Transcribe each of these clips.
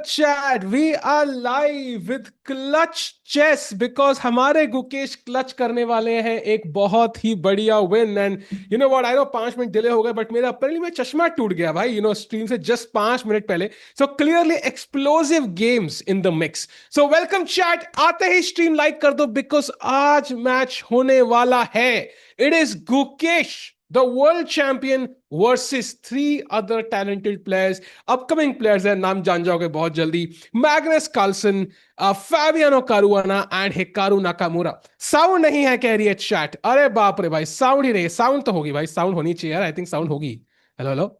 chat. We are live with Clutch Chess because हमारे Gukesh clutch करने वाले हैं एक बहुत ही बढ़िया win. And you know what, I know 5 minute delay हो गए बट मेरा अपने में चश्मा टूट गया भाई, स्ट्रीम से जस्ट 5 मिनट पहले. So clearly explosive games in the mix. So welcome chat, आते ही स्ट्रीम लाइक कर दो बिकॉज आज मैच होने वाला है. It is Gukesh the world champion versus 3 other talented players. Upcoming players हैं, नाम जान जाओगे बहुत जल्दी. Magnus Carlsen, Fabiano Caruana and Hikaru Nakamura. Sound नहीं है कह रही है चैट. अरे बाप रे भाई, साउंड ही नहीं. साउंड तो होगी भाई, साउंड होनी चाहिए यार. आई थिंक साउंड होगी. हेलो हेलो,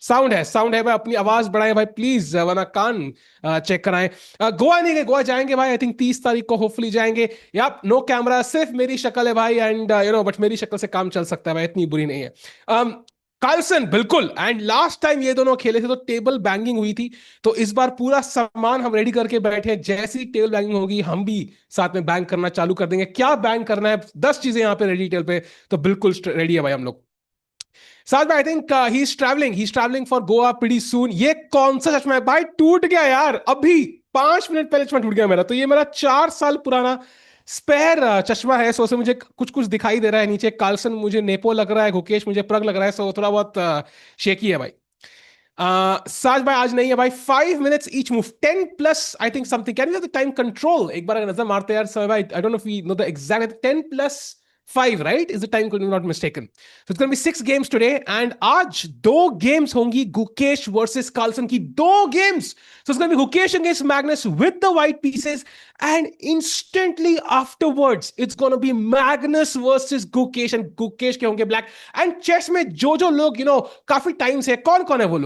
साउंड है, साउंड है भाई. अपनी आवाज बढ़ाएं भाई प्लीज, वरना कान चेक कराएं. गोवा नहीं गए, गोवा जाएंगे भाई. आई थिंक 30 तारीख को होपफुली जाएंगे. या नो कैमरा, सिर्फ मेरी शक्ल है भाई. एंड बट मेरी शक्ल से काम चल सकता है भाई, इतनी बुरी नहीं है. कार्लसन बिल्कुल. एंड लास्ट टाइम ये दोनों खेले थे तो टेबल बैंगिंग हुई थी. तो इस बार पूरा सामान हम रेडी करके बैठे हैं. जैसी टेबल बैंगिंग होगी हम भी साथ में बैंग करना चालू कर देंगे. क्या बैंग करना है, 10 चीजें यहाँ पे रेडी टेबल पे. तो बिल्कुल रेडी है भाई हम लोग. साथ में I think he is travelling for Goa pretty सून. ये कौन सा चश्मा है भाई, टूट गया यार अभी 5 मिनट पहले चश्मा टूट गया मेरा. तो ये मेरा 4 साल पुराना स्पेयर चश्मा है. सो से मुझे कुछ कुछ दिखाई दे रहा है नीचे. कार्लसन मुझे नेपो लग रहा है, गुकेश मुझे प्रग लग रहा है. सो थोड़ा बहुत शेकी है भाई. साज भाई आज नहीं है भाई. 5 minutes each move, 10 plus I think something. Can we have the time control एक बार नजर मारते हैं यार समय भाई. I don't know if we know the exact 10 plus 5, right? Is the time, if I'm not mistaken. So it's going to be 6 games today. And आज 2 games होंगी Gukesh versus Carlsen की. 2 games. So it's going to be Gukesh against Magnus with the white pieces. And instantly afterwards, it's going to be Magnus versus Gukesh. And Gukesh के होंगे black. And chess में जो जो लोग काफी time से, कौन कौन है वो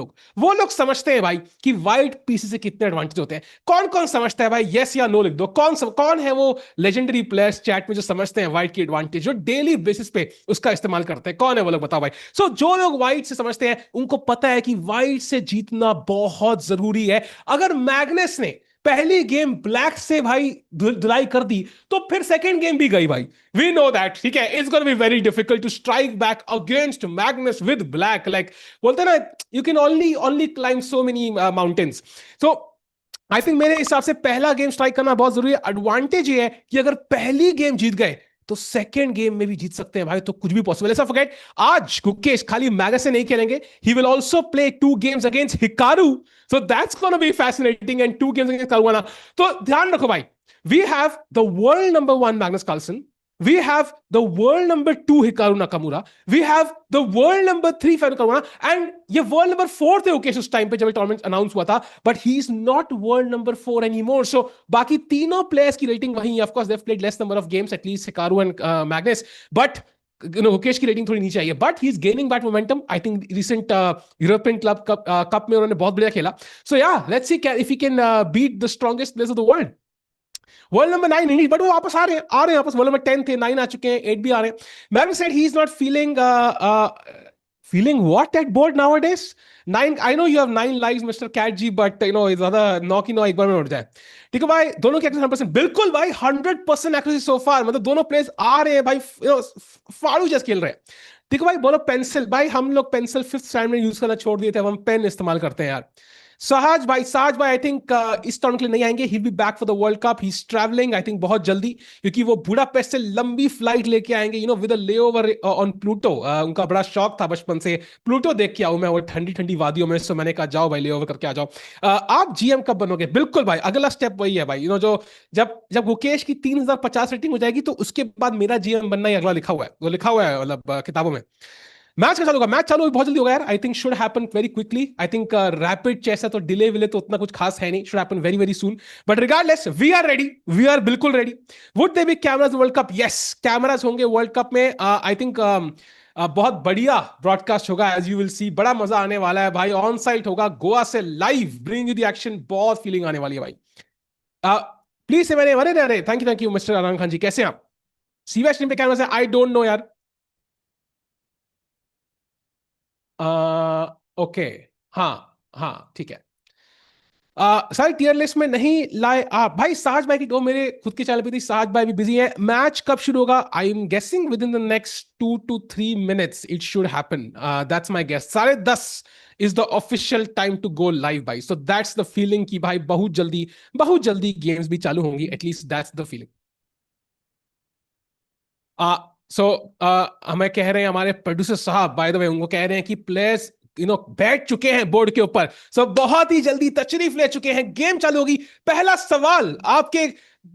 लोग समझते हैं भाई कि व्हाइट पीसेस से कितने एडवांटेज होते हैं. कौन कौन समझता है भाई, यस या नो लिख दो. कौन है वो लेजेंडरी प्लेयर्स चैट में जो समझते हैं व्हाइट की एडवांटेज, जो डेली बेसिस पे उसका इस्तेमाल करते हैं. कौन है वो लोग बताओ भाई. सो जो लोग व्हाइट से समझते हैं उनको पता है कि व्हाइट से जीतना बहुत जरूरी है. अगर मैग्नस ने पहली गेम ब्लैक से भाई धुलाई कर दी तो फिर सेकंड गेम भी गई भाई. वी नो दैट, ठीक है. It's gonna be very difficult to strike back against Magnus with black. Like बोलते हैं ना, you can only climb so many mountains. So I think मेरे हिसाब से पहला गेम स्ट्राइक करना बहुत जरूरी है. एडवांटेज ये है कि अगर पहली गेम जीत गए तो सेकंड गेम में भी जीत सकते हैं भाई. तो कुछ भी पॉसिबल है. ऐसा फॉरगेट, आज गुकेश खाली मैग्नस से नहीं खेलेंगे. He will also play 2 games against Hikaru. So that's gonna be fascinating. And 2 games against Caruana. तो ध्यान रखो भाई, we have the world number 1 Magnus Carlsen. We have the world number 2 Hikaru Nakamura. We have the world number 3 Fabio Caruana. And ये world number 4 थे Gukesh उस time पे जब tournament announce हुआ था. But he is not world number 4 anymore. So बाकी तीनों players की रेटिंग वही है. Of course they've played less number of games, at least Hikaru and Magnus. But Gukesh की रेटिंग थोड़ी नीचे आई है. But he is gaining back momentum. I think recent European Club Cup में उन्होंने बहुत बढ़िया खेला. So yeah, let's see if he can beat the strongest players of the world. World number 9 India, but वो वापस आ रहे हैं वापस. वर्ल्ड नंबर 10 थे, 9 आ चुके हैं, 8 भी आ रहे हैं. Magnus said he is not feeling what at board nowadays. 9, I know you have 9 lives mister cat ji, but ज्यादा 9 की 9 एक बार में उठ जाए. ठीक है भाई, दोनों की एक्यूरेसी 100%. बिल्कुल भाई, 100% एक्यूरेसी सो फार. मतलब दोनों प्लेयर्स आ रहे हैं भाई, फाड़ू जैसे खेल रहे हैं. ठीक है भाई. बोलो पेंसिल भाई, हम लोग पेंसिल 5th स्टैंडर्ड में यूज करना छोड़ दिए थे, अब हम पेन इस्तेमाल करते हैं यार. साज भाई आई थिंक इस टर्न के लिए नहीं आएंगे. He be back for the world Cup. He is travelling I think बहुत जल्दी, क्योंकि वो बुडापेस्ट से लंबी फ्लाइट लेके आएंगे with a layover on Pluto. उनका बड़ा शौक था बचपन से प्लूटो देख के आऊं मैं, वो ठंडी ठंडी वादियों में. सो मैंने कहा जाओ भाई लेओवर करके आ जाओ. आप जीएम कब बनोगे? बिल्कुल भाई, अगला स्टेप वही है भाई. जो जब गुकेश की 3050 रेटिंग हो जाएगी तो उसके बाद मेरा जीएम बनना ही अगला लिखा हुआ है. वो लिखा हुआ है मतलब किताबों में. मैच का चालू होगा, मैच चालू बहुत जल्दी होगा यार. I think should happen very quickly. I think rapid chess है तो डिले विले तो उतना कुछ खास है नहीं. Should happen very very soon. But regardless we are ready, we are बिल्कुल रेडी. Would they be cameras World Cup? Yes, cameras होंगे वर्ल्ड कप में. आई थिंक बहुत बढ़िया ब्रॉडकास्ट होगा एज यू विल सी. बड़ा मजा आने वाला है भाई. ऑन साइट होगा गोवा से live, bring you the action. बहुत फीलिंग आने वाली है भाई. प्लीज से मैंने अरे थैंक यू मिस्टर आराम खान जी. कैसे हैं आप? सीवा स्ट्रीम पे कैमरा से आई डोंट नो यार. ओके, हाँ हाँ ठीक है. सारी टियर लिस्ट में नहीं लाए आप भाई। साज भाई की वो मेरे खुद के चैनल पे थी, साज भाई भी बिजी है। मैच कब शुरू होगा? I am guessing with in the next 2 to 3 minutes it should happen. That's my guess. 10:30 is the official time to go live भाई। सो दैट्स द फीलिंग कि भाई बहुत जल्दी गेम्स भी चालू होंगी, एटलीस्ट दैट्स द फीलिंग। आ सो हमें कह रहे हैं हमारे प्रोड्यूसर साहब, बाय द वे, उनको कह रहे हैं कि प्लेयर्स बैठ चुके हैं बोर्ड के ऊपर। सो बहुत ही जल्दी तशरीफ ले चुके हैं, गेम चालू होगी। पहला सवाल आपके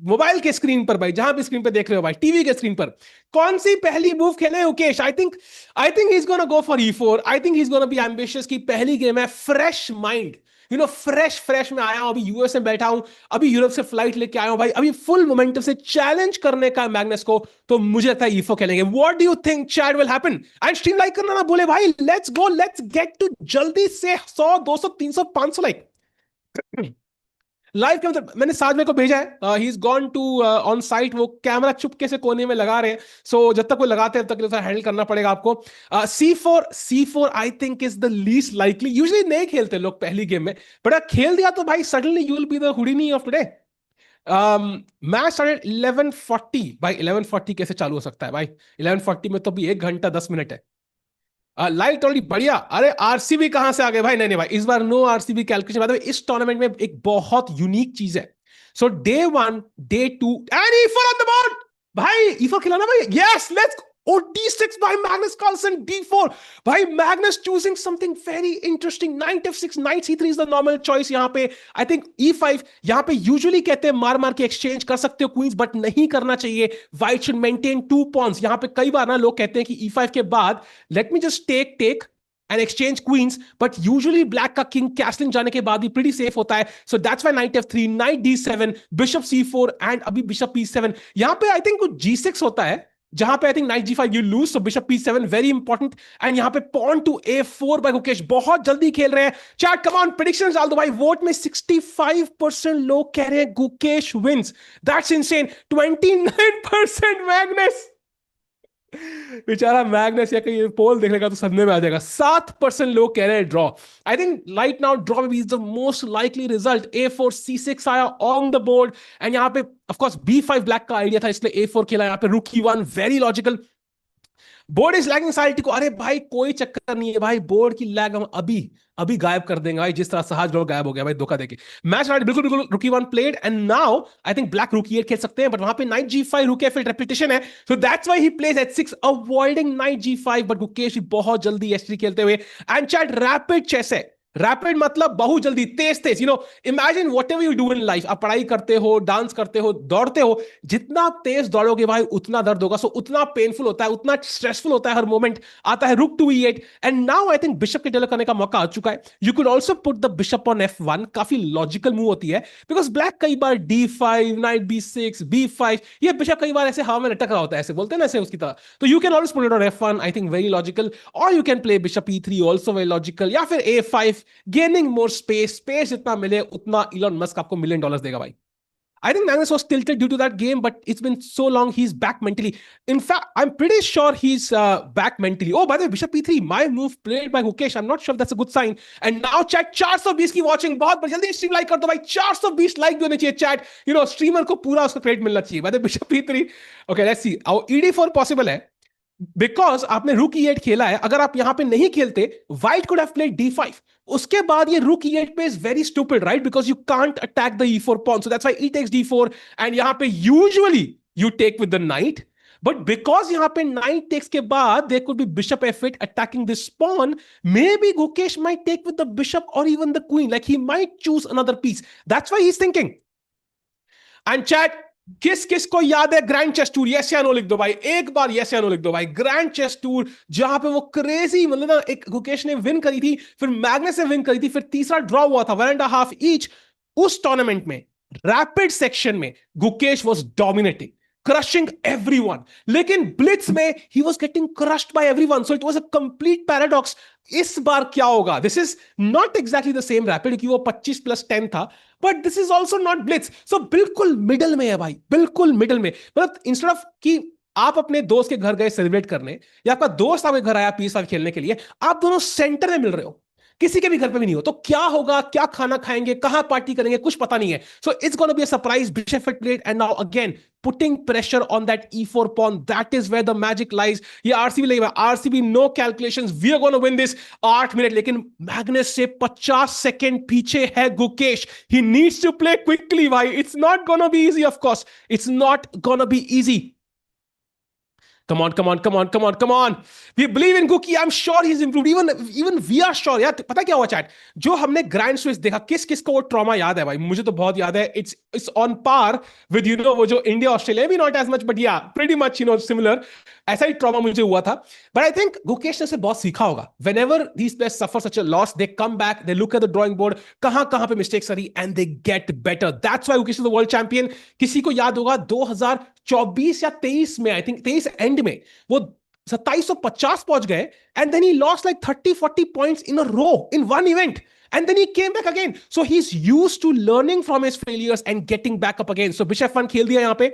मोबाइल के स्क्रीन पर भाई, जहां भी स्क्रीन पे देख रहे हो भाई, टीवी के स्क्रीन पर, कौन सी पहली मूव खेले मुकेश? आई think he is gonna go for E4। I think he is gonna be ambitious की पहली गेम है, फ्रेश माइंड, फ्रेश में आया हूं, अभी यूएस में बैठा हूं, अभी यूरोप से फ्लाइट लेके आया हूं भाई, अभी फुल मोमेंटम से चैलेंज करने का मैग्नस को। तो मुझे लगता है E4 खेलेंगे। What do you think chat will happen? And stream like करना ना बोले भाई, let's go, let's get to जल्दी से 100 200 300 500 लाइक लाइव के। मतलब मैंने साथ में को भेजा है, he is gone to on site. वो कैमरा चुपके से कोने में लगा रहे हैं। सो जब तक वो लगाते हैं तब तक हैंडल करना पड़ेगा आपको। C4 I think is the least likely. Usually नहीं खेलते लोग पहली गेम में, बट अगर खेल दिया तो भाई suddenly you will be the Houdini of today. Match started 11:40 भाई। 11:40 कैसे चालू हो सकता है भाई? 11:40 में तो भी 1 घंटा 10 मिनट है। लाइट ऑलरेडी बढ़िया। अरे आरसीबी कहां से आ गए भाई? नहीं नहीं भाई, इस बार नो आरसीबी कैलकुलेशन। बाद में इस टूर्नामेंट में एक बहुत यूनिक चीज है। So day 1 day 2 and E4 on the board भाई। E4 खिलाना भाई, yes let's. Oh D6 by Magnus Carlsen, D4 भाई। Magnus choosing something very interesting, knight F6, knight C3 is the normal choice यहाँ पे। I think E5 यहाँ पे usually कहते हैं मार मार के एक्सचेंज कर सकते हो क्वींस, बट नहीं करना चाहिए। White should maintain 2 pawns. यहाँ पे कई बार ना लोग कहते हैं कि E5 के बाद let me just take and exchange queens, but usually black का किंग कैसलिंग जाने के बाद ही प्रीटी सेफ होता है। So that's why knight F3, knight D7, bishop C4 and अभी बिशप P7। यहाँ पे आई थिंक कुछ G6 होता है, जहां पे I think night G5 you lose, so bishop P7 very important. And यहाँ पे pawn to A4 bye Gukesh, बहुत जल्दी खेल रहे हैं। चैट कम ऑन, प्रेडिक्शंस डाल दो भाई। वोट में 65% लोग कह रहे हैं Gukesh wins. That's insane. 29% Magnus. बेचारा मैग्नस या कहीं पोल देखने का तो सदमे में आ जाएगा। 7% लोग कह रहे हैं draw. I think right now draw is the most likely result. A4 C6 आया ऑन द बोर्ड एंड यहाँ पे ऑफ कोर्स B5 ब्लैक का आइडिया था, इसलिए A4 खेला। यहाँ पे रुक E1 very logical. Board is lagging side को। अरे भाई कोई चक्कर नहीं है भाई, बोर्ड की लैग हम अभी अभी गायब कर देंगे भाई, जिस तरह सहज लोग गायब हो गया भाई धोखा देके। मैच बिल्कुल बिल्कुल रुकी one played and now I think black रुकी खेल सकते हैं, बट वहां पे नाइट G5 रुके फिर रेपिटेशन है। So that's why he plays H6 avoiding knight G5। But Gukesh बहुत जल्दी H3 खेलते हुए। एंड चैट रैपिड चेस है। रैपिड मतलब बहुत जल्दी, तेज तेज। Imagine whatever you do in life, आप पढ़ाई करते हो, डांस करते हो, दौड़ते हो, जितना तेज दौड़ोगे भाई उतना दर्द होगा। सो उतना पेनफुल होता है, उतना स्ट्रेसफुल होता है हर मोमेंट। आता है rook to E8 and now I think bishop के डेवलप करने का मौका आ चुका है। You could also put the bishop on F1, काफी लॉजिकल मूव होती है, बिकॉज ब्लैक कई बार D5, नाइट B6, B5, ये बिशप कई बार ऐसे हवा में लटक रहा होता है, ऐसे बोलते हैं ना, ऐसे उसकी तरह। तो you can also put it on F1, I think very logical. और you can play bishop E3 also very logical, या फिर A5, गेनिंग मोर स्पेस जितना मिले उतना इलॉन मस्क आपको $1 million देगा भाई। I think Magnus was tilted due to that game, but it's been so long. He's back mentally. In fact, I'm pretty sure he's back mentally. Oh, by the way, Bishop E3, my move played by Gukesh. I'm not sure if that's a good sign. And now chat 420 की watching, बहुत जल्दी stream like कर दो भाई। 420 like भी होने चाहिए chat. Streamer को पूरा उसका क्रेडिट मिलना चाहिए। by the way, Bishop E3. Okay, let's see. ED4 possible है बिकॉज आपने रुक E8 खेला है। अगर आप यहां पे नहीं खेलते, white could have played D5। उसके बाद ये रुक E8 पे is very stupid, right? Because you can't attack the E4 pawn, so that's why E takes D4 and यहां पे usually you take with the knight. But because यहां पे knight takes के बाद there could be bishop F8 attacking this pawn, maybe Gukesh might take with the bishop और even the queen, like he might choose another piece. That's why he is thinking. And chat किस किस को याद है grand chess tour? Yes या no लिख दो भाई, एक बार यस या नो लिख दो भाई। ग्रैंड चेस टूर जहां पे वो क्रेजी, मतलब ना, एक गुकेश ने विन करी थी, फिर मैग्नस ने विन करी थी, फिर तीसरा ड्रॉ हुआ था 1.5 ईच। उस टूर्नामेंट में रैपिड सेक्शन में Gukesh was dominating, crushing everyone, लेकिन ब्लिट्स में he was getting crushed by everyone. So it was a complete paradox. इस बार क्या होगा? This is not exactly the same rapid, क्योंकि वो 25+10 था, but this is also not blitz. सो बिल्कुल मिडल में है भाई, बिल्कुल मिडल में। मतलब इंस्टेड ऑफ कि आप अपने दोस्त के घर गए सेलिब्रेट करने, या आपका दोस्त आपके घर आया PS5 खेलने के लिए, आप दोनों सेंटर में मिल रहे हो। किसी के भी घर पे भी नहीं हो, तो क्या होगा, क्या खाना खाएंगे, कहां पार्टी करेंगे, कुछ पता नहीं है. So it's gonna be a surprise. Bishop played and now again putting pressure on that e4 pawn. That is where the magic lies. ये आरसीबी लगी है, RCB no calculations, we are gonna win this. 8 minute, लेकिन Magnus से 50 second पीछे है Gukesh. He needs to play quickly भाई. It's not gonna be easy, of course it's not gonna be easy. Come on, come on, come on, come on, come on. We believe in Guki. I'm sure he's improved. Even we are sure. यार पता क्या हुआ chat, जो हमने grand switch देखा, किस किस को वो ट्रॉमा याद है भाई? मुझे तो बहुत याद है. इट्स ऑन पार विद वो जो इंडिया ऑस्ट्रेलिया भी, नॉट एज मच बट या प्रीटी मच सिमिलर. ऐसा ही ट्रॉमा मुझे हुआ था. बट आई थिंक गुकेश ने से बहुत सीखा होगा. When ever these players suffer such a loss, they come back, they look at the drawing board, कहां कहां पे मिस्टेक्स करी, and they get better. That's why Gukesh is the world champion. किसी को याद होगा 2024 या 23 में, आई थिंक 23 एंड में वो 2750 पहुंच गए, and then he lost like 30-40 points in a row in one event, and then he came back again. So he's used to learning from his failures and getting back up again. So Bishop 1 खेल दिया यहां पे.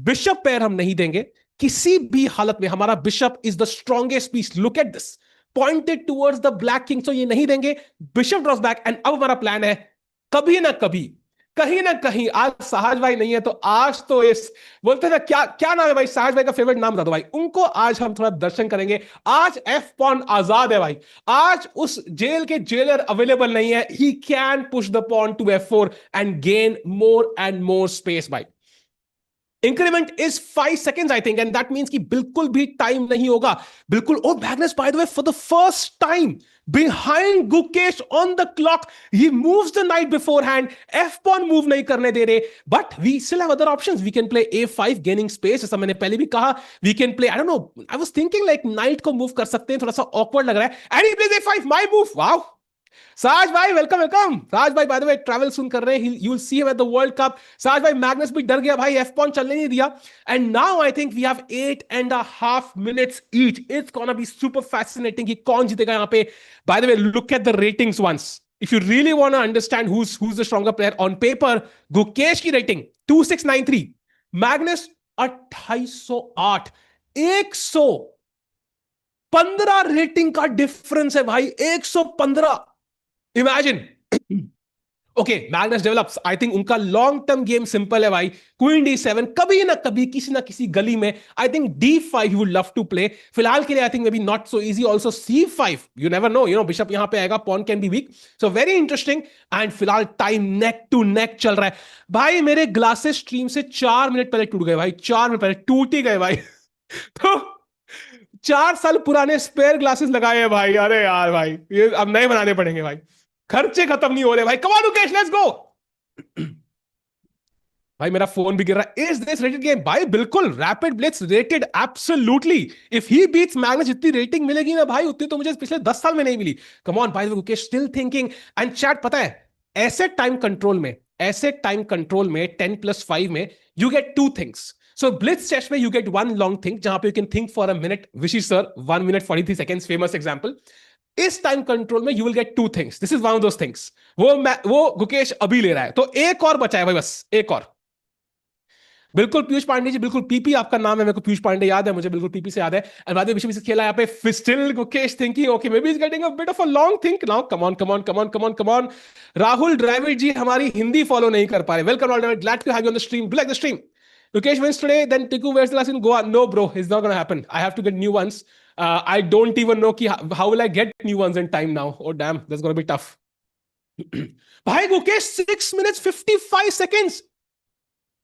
Bishop पैर हम नहीं देंगे किसी भी हालत में. हमारा bishop is the strongest piece. Look at this, pointed towards the black king. सो ये नहीं देंगे. बिशप ड्रॉस बैक, एंड अब हमारा प्लान है, कभी ना कभी, कहीं ना कहीं, आज साहज भाई नहीं है तो आज तो इस बोलते थे, क्या क्या नाम है भाई साहज भाई का? फेवरेट नाम बता दो भाई उनको. आज हम थोड़ा दर्शन करेंगे. आज एफ पॉन आजाद है भाई. आज उस जेल के जेलर अवेलेबल नहीं है. He can push the pawn to F4 and gain more and more space भाई. Increment is 5 seconds I think, and that means कि बिल्कुल भी टाइम नहीं होगा. बिल्कुल. Oh Magnus by the way for the first time behind Gukesh on the clock. He moves the knight beforehand. F pawn move नहीं करने दे रहे. But we still have other options. We can play A5 gaining space. जैसा मैंने पहले भी कहा. We can play, I don't know, I was thinking like knight को move कर सकते हैं. थोड़ा सा awkward लग रहा है. And he plays A5. My move. Wow. साज भाई वेलकम वेलकम. साज भाई बाय द वे ट्रैवल सुन कर रहे हैं. You will see him at the world cup. साज भाई मैग्नस भी डर गया भाई, एफ पॉन चलने नहीं दिया. And now I think we have 8.5 minutes each. It's gonna be super fascinating कि कौन जीतेगा यहां पे. By the way look at the ratings once. If you really want to understand who's the stronger player on paper, Gukesh की rating 2693, Magnus 2808. 115 rating का difference है भाई. 115. Imagine. Okay Magnus develops. I think उनका लॉन्ग टर्म गेम सिंपल है भाई. Queen D7, कभी ना कभी किसी ना किसी गली में. I think D5 would love to play. फिलहाल के लिए I think may be not so easy. Also C5, you never know, bishop यहां पे आएगा, pawn can be weak. So very interesting. And फिलहाल टाइम नेक टू नेक चल रहा है भाई. मेरे ग्लासेस स्ट्रीम से 4 मिनट पहले टूट गए भाई. 4 मिनट पहले टूट ही गए भाई. तो 4 साल पुराने स्पेयर ग्लासेस लगाए हैं भाई. अरे यार भाई, ये अब नए बनाने पड़ेंगे भाई. खर्चे खत्म नहीं हो रहे भाई. Come on Gukesh, let's go. भाई मेरा फोन भी गिर रहा है. इज दिस रेटेड गेम भाई? बिल्कुल. Rapid blitz rated absolutely. If he beats Magnus, जितनी रेटिंग मिलेगी ना भाई, उतनी तो मुझे पिछले 10 साल में नहीं मिली. कम ऑन भाई. Gukesh still thinking. And chat पता है, ऐसे टाइम कंट्रोल में 10+5 में you get 2 things. So blitz chess में you get one long think, जहां पे you can think for a minute. Vishy sir, 1 minute 43 seconds, famous example. इस टाइम कंट्रोल में you will get 2 things. This is one of those things. वो गुकेश अभी ले रहा है. तो एक और बचा है भाई, बस एक और. बिल्कुल पीयूष पांडे जी, बिल्कुल पीपी आपका नाम है. मेरे को पीयूष पांडे याद है, मुझे बिल्कुल पीपी से याद है. और बाद में विषय से खेला यहाँ पे. Still Gukesh thinking, okay maybe is getting a bit of a long think now. Come on come on come on come on come on. Rahul driver ji हमारी हिंदी फॉलो नहीं कर पा रहे. Welcome all, glad to have you on the stream. Do like the stream. Gukesh wins today, then Tiku wears the glass in Goa. No, bro, it's not going to happen. I have to get new ones. I don't even know how will I get new ones in time now. Oh, damn, that's going to be tough. Bhai, Gukesh, 6 minutes 55 seconds.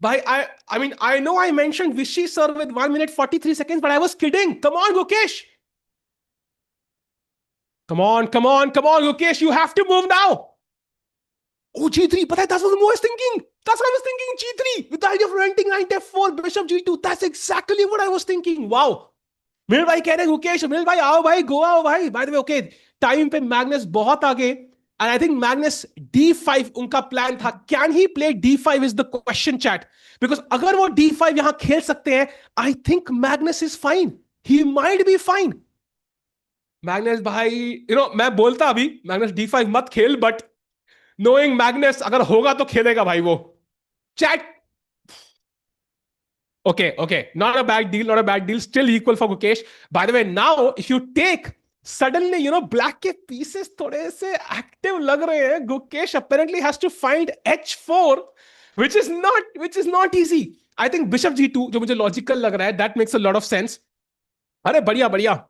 Bhai, I mean, I know I mentioned Vishy sir with 1 minute 43 seconds, but I was kidding. Come on, Gukesh. Come on, come on, come on, Gukesh. You have to move now. Oh, G3. But that's what I was thinking. That's what I was thinking. G3 with the idea of renting knight F4, bishop G2. That's exactly what I was thinking. Wow. मिल भाई कह रहे हैं गुकेश, मिल भाई आओ भाई, गोवा आओ भाई. By the way okay, time पे मैग्नस बहुत आगे. And I think Magnus D5 उनका प्लान था. Can he play D5 is the question chat. Because अगर वो D5 यहां खेल सकते हैं, आई think Magnus is fine. He might be fine. Magnus भाई, मैं बोलता अभी मैग्नस D5 मत खेल, बट नोइंग मैग्नस, अगर होगा तो खेलेगा भाई वो. Chat. Okay. Not a bad deal. Still equal for Gukesh. By the way, now if you take Suddenly, black के pieces थोड़े से active लग रहे हैं. Gukesh apparently has to find h4, which is not easy. I think bishop g2 जो मुझे logical लग रहा है, that makes a lot of sense. अरे बढ़िया बढ़िया.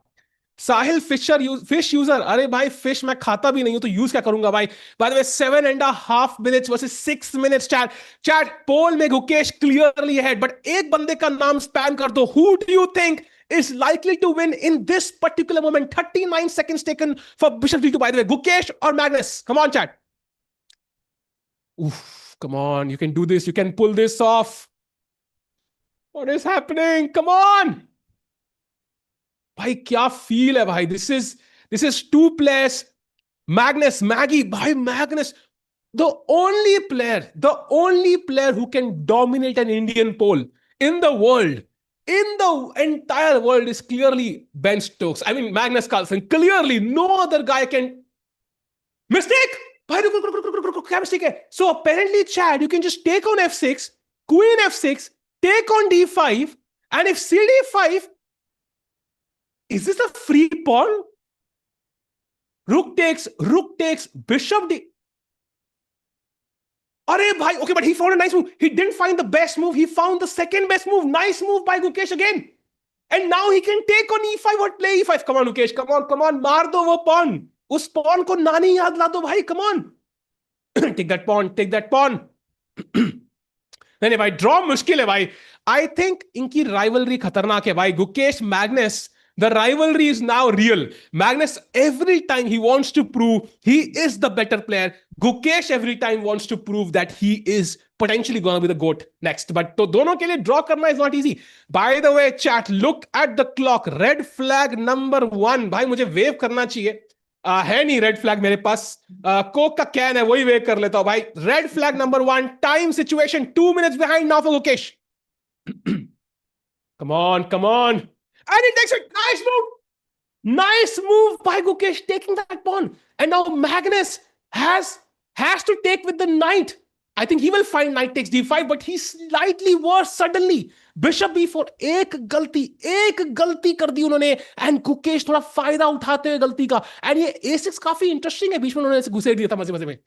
साहिल फिश यूजर. अरे भाई फिश मैं खाता भी नहीं हूं तो यूज क्या करूंगा भाई. By the way 7.5 minutes versus 6 minutes. Chat poll में गुकेश क्लियरली हेड, बट एक बंदे का नाम स्पैम कर दो. Who do you think is likely to win in this particular moment? 39 seconds taken for bishop d2, by the way. Gukesh or Magnus? Come on, chat. Oof, come on, you can do this, you can pull this off. What is happening? Come on. भाई क्या feel है भाई. This is two players. Magnus Maggie भाई. मैग्नस the only player who can dominate an Indian poll in the world, in the entire world, is clearly Ben Stokes. I mean Magnus Carlsen. Clearly no other guy can. Mistake भाई. रुको क्या mistake है? So apparently Chad, you can just take on f6, queen f6, take on d5, and if cd5. Is this a free pawn? Rook takes, bishop d. Arey bhai, okay, but he found a nice move. He didn't find the best move. He found the second best move. Nice move by Gukesh again. And now he can take on e5 or play e5. Come on, Gukesh. Come on. मार दो वो pawn. उस pawn को नानी याद ला दो भाई. Come on. Take that pawn. नहीं भाई, ड्रॉ मुश्किल है भाई. I think इनकी rivalry खतरनाक है भाई. Gukesh, Magnus. The rivalry is now real. Magnus, every time he wants to prove he is the better player. Gukesh every time wants to prove that he is potentially going to be the GOAT next. But तो दोनों के लिए draw करना is not easy. By the way, chat, look at the clock. Red flag number 1. भाई मुझे wave करना चाहिए. है नहीं red flag मेरे पास. कोक का कैन है, वही wave कर लेता हूँ भाई. Red flag number 1. Time situation 2 minutes behind now for Gukesh. Come on. And he takes it. Nice move by Gukesh, taking that pawn. And now Magnus has to take with the knight. I think he will find knight takes d5, but he's slightly worse suddenly. Bishop b4. एक गलती कर दी उन्होंने. And Gukesh थोड़ा फायदा उठाते हुए गलती का. And ये a6 काफी इंटरेस्टिंग है. बीच में उन्होंने घुसेड़ दिया था मजे में.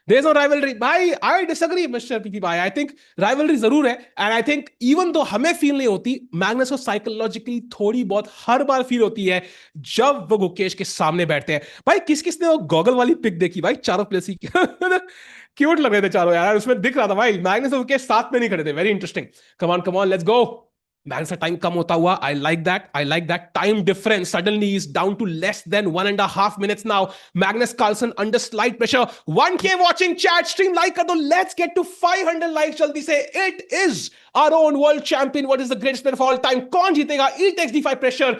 There's no rivalry. भाई, I disagree, Mr. PP भाई. I think rivalry जरूर है. And I think even though हमें फील नहीं होती, मैग्नस को साइकोलॉजिकली थोड़ी बहुत हर बार फील होती है जब वो गुकेश के सामने बैठते हैं. भाई किसने वो गॉगल वाली पिक देखी भाई? चारों प्लेस ही क्यूट लग रहे थे चारों यार. उसमें दिख रहा था भाई मैग्नस और गुकेश साथ में नहीं खड़े थे. Very interesting. Come on, let's go. Magnus का टाइम कम होता हुआ. I like that time difference suddenly is down to less than 1.5 minutes now. Magnus Carlsen under slight pressure. 1K watching chat stream, like कर दो. Let's get to 500 likes जल्दी से. It is our own world champion. What is the greatest player of all time? कौन जीतेगा? E takes d5 pressure.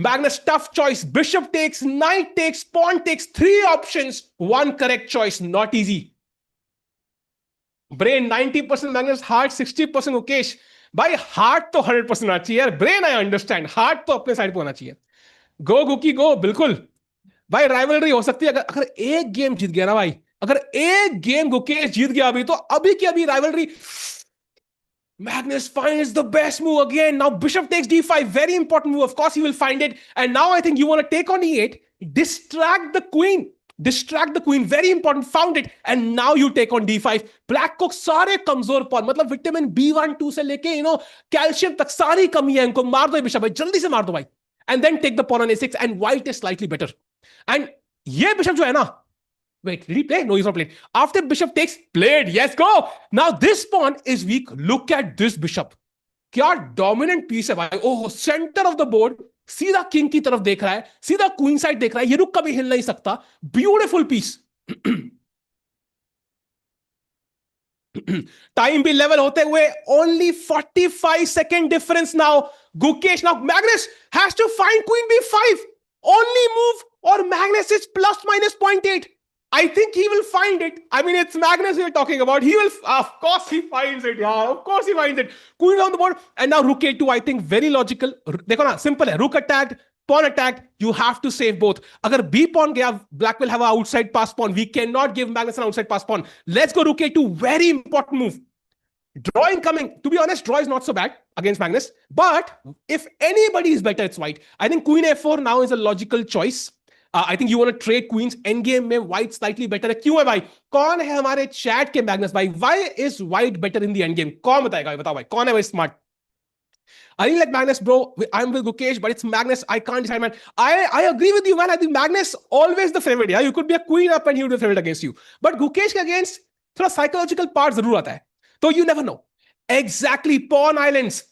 Magnus tough choice. Bishop takes, knight takes, pawn takes. 3 options, 1 correct choice. Not easy. Brain 90%, Magnus. Heart 60%, Gukesh. भाई heart तो 100% होना चाहिए यार. Brain I understand, heart तो अपने side पे होना चाहिए. गो गुकी गो. बिल्कुल भाई, राइवलरी हो सकती है अगर एक गेम जीत गया ना भाई. अगर एक गेम गुकेश जीत गया अभी, तो अभी की अभी rivalry. Magnus finds the best move again. Now bishop takes d5. Very important move. Of course he will find it. And now I think you want to take on e8. Distract the queen. Very important. Found it. And now you take on d5. Black को सारे कमजोर pawn, मतलब vitamin B1 2 से लेके calcium तक सारी कमी है इनको. मार दो बिशप भाई, जल्दी से मार दो भाई. And then take the pawn on a6. And white is slightly better. And ये बिशप जो है ना, wait, did he play? No, he's not played. After bishop takes, played. Yes, go. Now this pawn is weak. Look at this bishop. क्या dominant piece है भाई. Oh, center of the board. सीधा king की तरफ देख रहा है, सीधा क्वीन साइड देख रहा है. ये रुक कभी हिल नहीं सकता. Beautiful piece. टाइम भी लेवल होते हुए only 45 second difference now. Gukesh, now Magnus has to find queen b5. Only move or Magnus is plus minus 0.8. I think he will find it. I mean, it's Magnus we're talking about. He will, of course he finds it. Yeah, of course he finds it. Queen on the board. And now rook a2, I think very logical. देखो ना, simple है. Rook attacked, pawn attacked. You have to save both. अगर B pawn गया, black will have an outside pass pawn. We cannot give Magnus an outside pass pawn. Let's go rook a2. Very important move. Draw incoming. To be honest, draw is not so bad against Magnus. But if anybody is better, it's white. I think Queen F4 now is a logical choice. I think you want to trade queens. End game में white slightly better है. क्यों है भाई? कौन है हमारे chat के Magnus भाई? Why is white better in the end game? कौन बताएगा? बताओ भाई. कौन है भाई smart? I think like Magnus, bro. I'm with Gukesh, but it's Magnus. I can't decide, man. I agree with you, man. I think Magnus always the favorite. Yeah, you could be a queen up and he would be the favorite against you. But Gukesh के against थोड़ा psychological part जरूर आता है. तो you never know. Exactly. Pawn islands.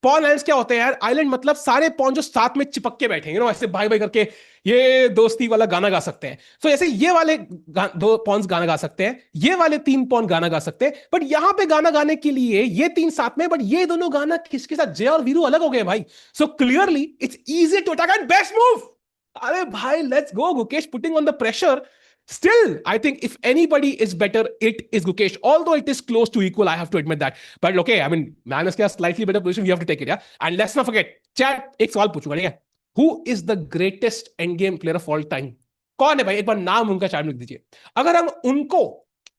Pawn islands क्या होते हैं यार? आइलैंड मतलब सारे पॉन जो साथ में चिपक के बैठे हैं, ऐसे भाई भाई करके ये दोस्ती वाला गाना गा सकते हैं. तो ऐसे ये वाले दो पॉन्स गाना गा सकते हैं, ये वाले तीन पॉन गाना गा सकते हैं. बट यहां पे गाना गाने के लिए ये तीन साथ में, बट ये दोनों गाना किसके साथ? जय और वीरू अलग हो गए भाई. So clearly it's easy to attack and best move. अरे भाई let's go Gukesh, putting on the pressure. Still, I think if anybody is better, it is Gukesh. Although it is close to equal, I have to admit that. But okay, I mean, Magnus has slightly better position. We have to take it, yeah. And let's not forget, chat. एक सवाल पूछूंगा, ठीक है? Who is the greatest endgame player of all time? कौन है भाई? एक बार नाम उनका chat में लिख दीजिए. अगर हम उनको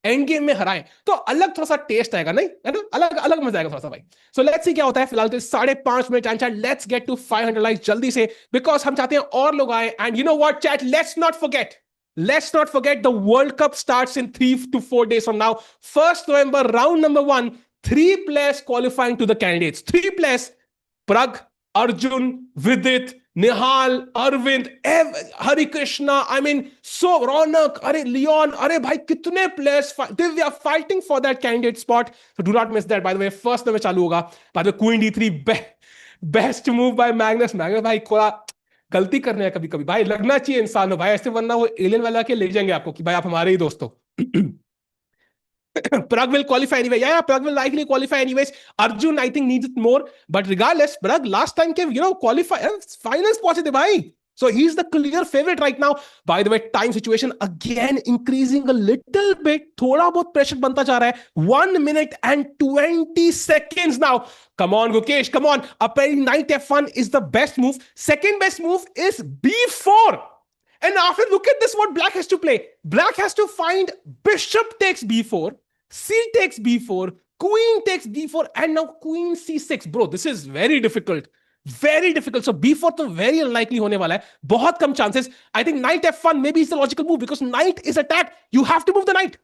एंड गेम में हराएं तो अलग थोड़ा सा टेस्ट आएगा, नहीं है ना? अलग अलग मजा आएगा थोड़ा सा भाई. सो लेट्स सी क्या होता है. फिलहाल तो 5.5 minute and chat let's get to 500 likes जल्दी से, बिकॉज हम चाहते हैं और लोग आए. And you know what chat, Let's not forget the World Cup starts in 3 to 4 days from now. 1st November, round number 1. 3 players qualifying to the candidates. 3 players. Prag, Arjun, Vidit, Nihal, Arvind, Hari Krishna. I mean, so Ronak, Leon, bhai, kitne players. They are fighting for that candidate spot. So do not miss that. By the way, 1st November chalu hoga. By the way, Queen D3, best move by Magnus. Magnus bhai, कोड़ा गलती करने हैं कभी कभी भाई. लगना चाहिए इंसान हो भाई ऐसे, वरना वो एलियन वाला के ले जाएंगे आपको कि भाई आप हमारे ही दोस्त हो. Prag will qualify anyway. Yeah, Prag will likely qualify anyways. Arjun, I think, needs it more. But regardless, Prag last time came, qualify. Finals पहुंचे थे भाई. So he's the clear favorite right now. By the way, time situation again increasing a little bit. थोड़ा बहुत pressure बनता जा रहा है. 1 minute and 20 seconds now. Come on, Gukesh, come on. Apparently, knight f1 is the best move. Second best move is b4. And after, look at this, what black has to play. Black has to find bishop takes b4, c takes b4, queen takes b4, and now queen c6. Bro, this is very difficult. Very difficult. So b4 तो very unlikely होने वाला है. बहुत कम chances. I think knight f1 maybe is the logical move because knight is attacked. You have to move the knight.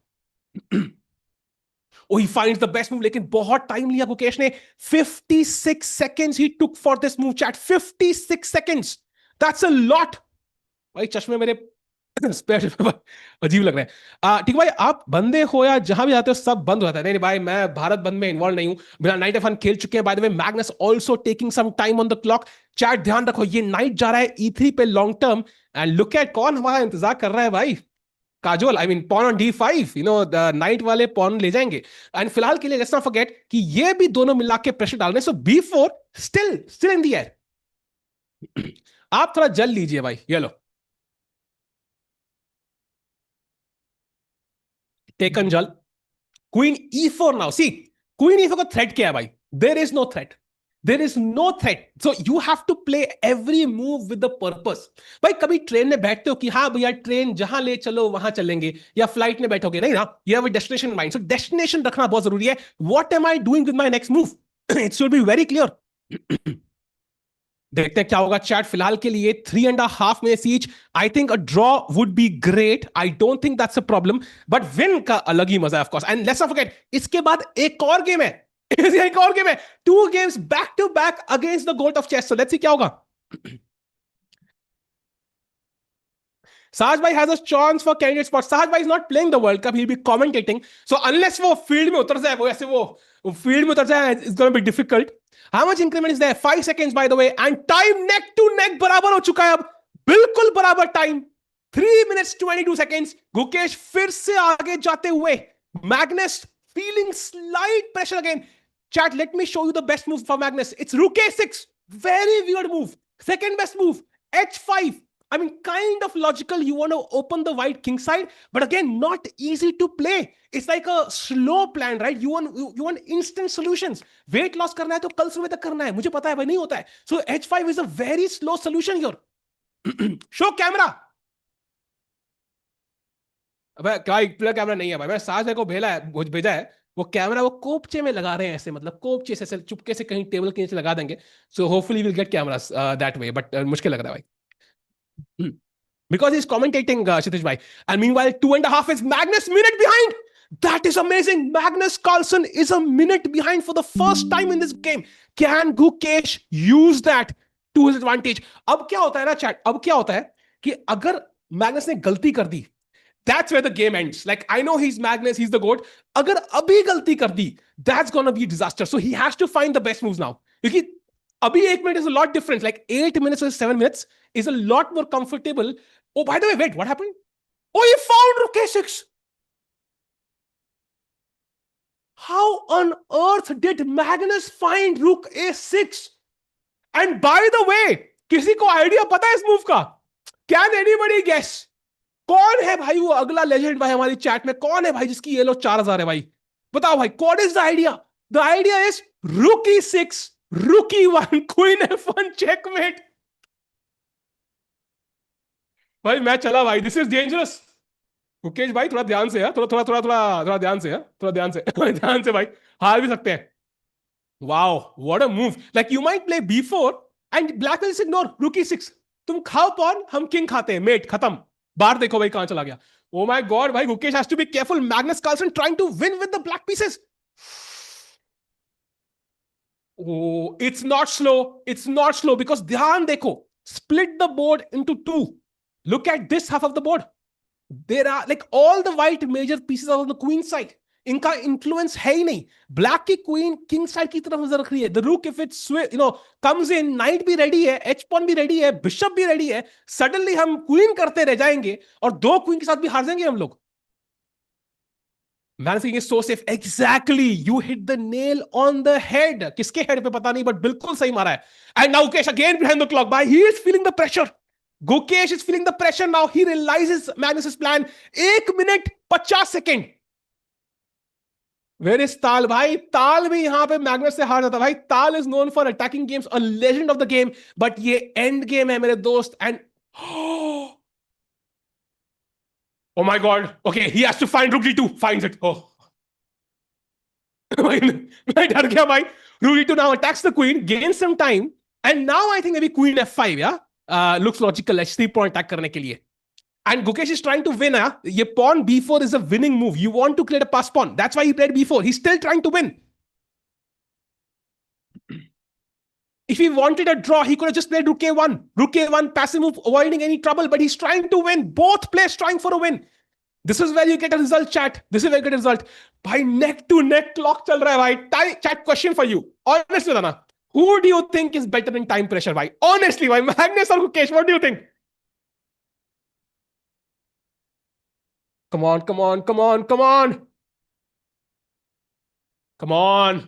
Oh, he finds the best move. लेकिन बहुत time लिया गुकेश ने. 56 seconds he took for this move, chat. 56 seconds. That's a lot. भाई चश्मे मेरे अजीब लग रहे हैं. ठीक भाई, आप बंदे हो या जहां भी जाते हो सब बंद हो जाता है. नहीं भाई, मैं भारत बंद में इन्वॉल्व नहीं हूं. बिना नाइट एफ1 खेल चुके हैं. By the way, Magnus also taking some time on the clock. Chat ध्यान रखो, ये नाइट जा रहा है E3 पे long term. And look at कौन हमारा इंतजार कर रहा है भाई. Kajol, I mean pawn on D5. The knight वाले पॉन ले जाएंगे. एंड फिलहाल के लिए लेट्स नॉट फॉरगेट कि ये भी दोनों मिला के प्रेशर डाल रहे हैं. So B4 still in the air. आप थोड़ा जल लीजिए भाई. ये लो, टेकन जल. Queen E4 now. See, queen E4 का थ्रेट क्या है भाई? There is no threat. There is no threat. So you have to play every move with the purpose. भाई कभी ट्रेन में बैठते हो कि हाँ भैया ट्रेन जहां ले चलो वहां चलेंगे, या फ्लाइट में बैठोगे? नहीं ना. You have a destination mind. So destination रखना बहुत जरूरी है. What am I doing with my next move? It should be very clear. देखते हैं क्या होगा चैट. फिलहाल के लिए 3.5 minutes each. I think a draw would be great. I don't think that's a problem, but win का अलग ही मजा है of course. And let's not forget, इसके बाद एक और गेम है. एक और गेम है. 2 games back to back against the goat of chess. So let's see क्या होगा. Sahaj bhai has a chance for candidate spot. Sahaj bhai is not playing the World Cup. He'll be commentating. So unless वो field में उतर जाए, वो ऐसे वो field में उतर जाए, it's going to be difficult. How much increment is there? 5 seconds by the way. And time neck to neck बराबर हो चुका है अब. बिल्कुल बराबर time. 3 minutes 22 seconds. गुकेश फिर से आगे जाते हुए. Magnus feeling slight pressure again. Chat, let me show you the best move for Magnus. It's Rook A6. Very weird move. Second best move. H5. I mean, kind of logical. You want to open the white king side, but again, not easy to play. It's like a slow plan, right? You want instant solutions. Weight loss करना है तो कल सुबह तक करना है. मुझे पता है भाई, नहीं होता है. So H5 is a very slow solution here. Show camera. अबे क्या प्ले कैमरा नहीं है भाई? मैं साज को भेजा है वो कैमरा वो कोपचे में लगा रहे हैं ऐसे, मतलब कोपचे से ऐसे चुपके से कहीं टेबल के नीचे लगा देंगे. So hopefully will get cameras that way, but मुश्किल लग रहा है भाई. Because he's commentating, Kshitij bhai. And meanwhile, 2.5 is Magnus minute behind. That is amazing. Magnus Carlsen is a minute behind for the first time in this game. Can Gukesh use that to his advantage? अब क्या होता है ना chat? अब क्या होता है कि अगर मैग्नस ने गलती कर दी, that's where the game ends. Like, I know he's Magnus, he's the GOAT. अगर अभी गलती कर दी, that's gonna be a disaster. So he has to find the best moves now. क्योंकि अभी 8 minute is a lot different. Like 8 minutes or 7 minutes is a lot more comfortable. Oh, by the way, wait, what happened? Oh, he found Rook A6. How on earth did Magnus find Rook A6? And by the way, किसी को idea पता है इस move का? Can anybody guess? कौन है भाई वो अगला लेजेंड भाई हमारी चैट में? कौन है भाई जिसकी येलो 4000 है भाई? बताओ भाई, what is the idea? The idea is Rook E6, Rook E1, Queen F1, checkmate. भाई मैं चला भाई, दिस इज डेंजरस. मुकेश भाई थोड़ा ध्यान से है, थोड़ा थोड़ा थोड़ा थोड़ा थोड़ा ध्यान से है, थोड़ा ध्यान से ध्यान से भाई, हार भी सकते हैं. Wow, what a move. Like you might play B4 and black will ignore रूक E6. तुम खाओ पॉन, हम किंग खाते हैं, मेट खत्म. बाहर देखो भाई कहां चला गया. ओ माय गॉड भाई, Gukesh has to be careful. Magnus Carlsen trying to win with the black pieces. Oh, it's not slow. It's not slow because ध्यान देखो, split the board into two. Look at this half of the board. There are like all the white major pieces are on the queen side. इनका influence है ही नहीं. Black की queen king side की तरफ नजर रख रही है. The rook if it's comes in, knight भी ready है, h pawn भी ready है, bishop भी ready है. Suddenly हम queen करते रह जाएंगे और दो queen के साथ भी हार जाएंगे हम लोग. Man is so safe. Exactly. You hit the nail on the head. किसके head पे पता नहीं, but बिल्कुल सही मारा है. And now Gukesh again behind the clock. By he is feeling the pressure. Gukesh is feeling the pressure now. He realizes Magnus's plan. 1 minute 50 second. Where is Tal भाई? Tal भी यहाँ पे Magnus से हार जाता भाई. Tal is known for attacking games, a legend of the game. But ये end game है मेरे दोस्त. And oh my God. Okay, he has to find Rook D2. Finds it. Oh. मैं डर गया भाई. Rook D2 now attacks the queen, gains some time. And now I think maybe Queen F5, yeah? Looks logical. H3 pawn attack करने के लिए. And Gukesh is trying to win. ये pawn B4 is a winning move. You want to create a pass pawn. That's why he played B4. He's still trying to win. If he wanted a draw, he could have just played Rook A1. Rook A1, passive move, avoiding any trouble. But he's trying to win. Both players trying for a win. This is where you get a result, chat. This is where you get a result. भाई neck to neck clock चल रहा है भाई. Chat question for you. Honestly बताना. Who do you think is better in time pressure, भाई? Honestly, भाई, Magnus or Gukesh, what do you think? Come on, come on, come on, come on. Come on.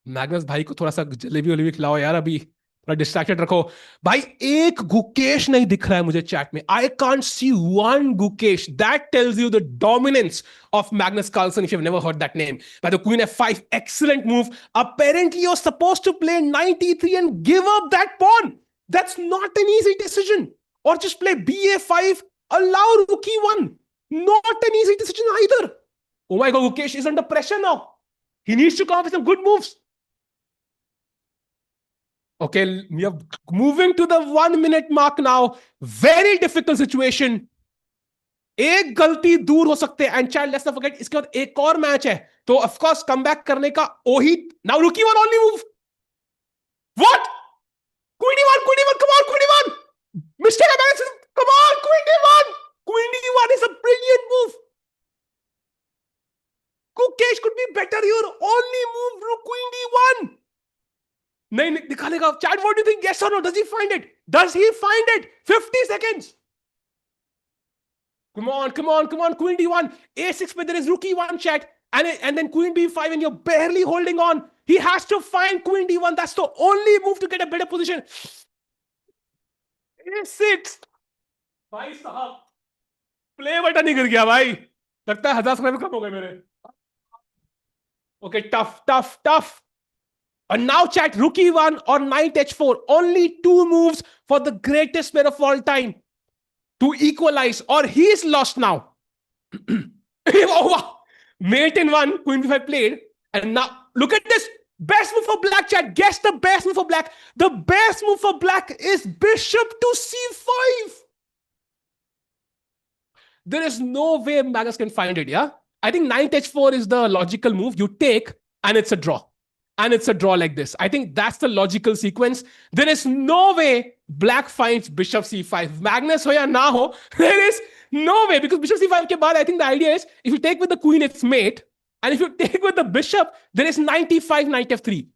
Magnus भाई को थोड़ा सा जलेबी वलेबी खिलाओ यार, अभी थोड़ा डिस्ट्रैक्टेड रखो भाई. एक गुकेश नहीं दिख रहा है मुझे चैट में. I can't see one Gukesh. That tells you the dominance of Magnus Carlsen if you have never heard that name. By the queen F5, excellent move. Apparently you are supposed to play knight E3 and give up that pawn. That's not an easy decision. Or just play BA5, allow rook E1. Not an easy decision either. Oh my God, Gukesh is under pressure now. He needs to come up with some good moves. Okay, we are moving to the 1 minute mark now. Very difficult situation. एक गलती दूर हो सकते हैं. And child let's not forget, इसके बाद एक और मैच है, तो ऑफ कोर्स कम बैक करने का ओही. Now rook E1 only move. What? Queen E1, queen E1, come on queen E1. Mistake है, come on queen E1. Queen E1 is a brilliant move. Gukesh could be better here. Only move rook Queen D1. नहीं दिखाने का. Chat, what do you think? Yes or no? Does he find it? Does he find it? 50 seconds. Come on, come on, come on. Queen D1. A6 but there is rook E1, chat. And then Queen B5 and you're barely holding on. He has to find Queen D1. That's the only move to get a better position. A6. भाई साहब play button ही गिर गया भाई. लगता है 1000 subscriber कम हो गए मेरे. Okay, tough, tough, tough. And now chat, rook E1 or knight H4. Only two moves for the greatest player of all time to equalize, or he's lost now. Oh, wow. Mate in one, queen b5 played, and now look at this. Best move for black, chat. Guess the best move for black. The best move for black is bishop to c5. There is no way Magnus can find it, yeah? I think knight h4 is the logical move. You take, and it's a draw. And it's a draw like this. I think that's the logical sequence. There is no way black finds bishop c5. Magnus ho ya na ho, there is no way. Because bishop c5 ke baad, I think the idea is, if you take with the queen, it's mate. And if you take with the bishop, there is knight e5, knight f3.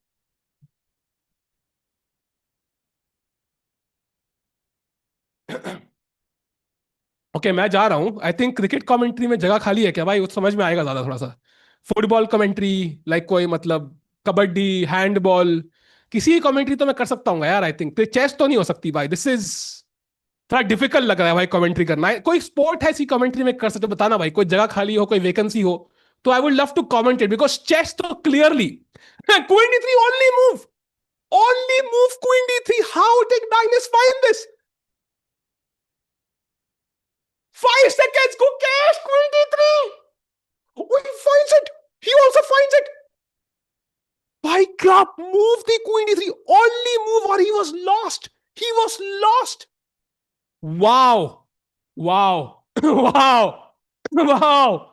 Okay मैं जा रहा हूं. I think cricket commentary में जगह खाली है क्या भाई? वो समझ में आएगा ज्यादा थोड़ा सा. फुटबॉल कमेंट्री, लाइक कोई मतलब कबड्डी, हैंडबॉल, किसी कमेंट्री तो मैं कर सकता हूँ यार. आई थिंक चेस तो नहीं हो सकती भाई. दिस इज थोड़ा डिफिकल्ट लग रहा है भाई कमेंट्री करना है. कोई स्पोर्ट है ऐसी कमेंट्री में कर सकते हो? बताना भाई. कोई जगह खाली हो, कोई वैकेंसी हो तो I would love to comment it. Because chess तो clearly queen d3 only move queen d3. How did Magnus find this? 5 seconds, Gukesh, queen d3. Oh, he finds it. He also finds it. By God, move the queen d3. Only move or he was lost. He was lost. Wow. Wow. wow. Wow.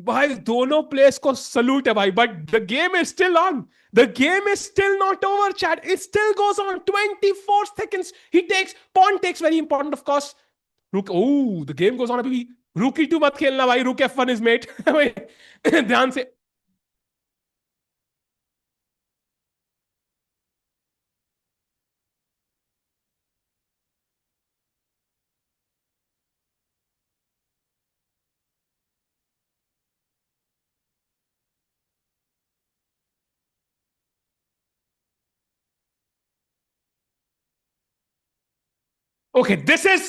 भाई दोनों players को salute है भाई. But the game is still on. The game is still not over, chat. It still goes on. 24 seconds. He takes, pawn takes, very important, of course. Rook, oh, the game goes on. अभी rook e2 मत खेलना भाई. Rook f1 is mate. ध्यान से. Okay, this is.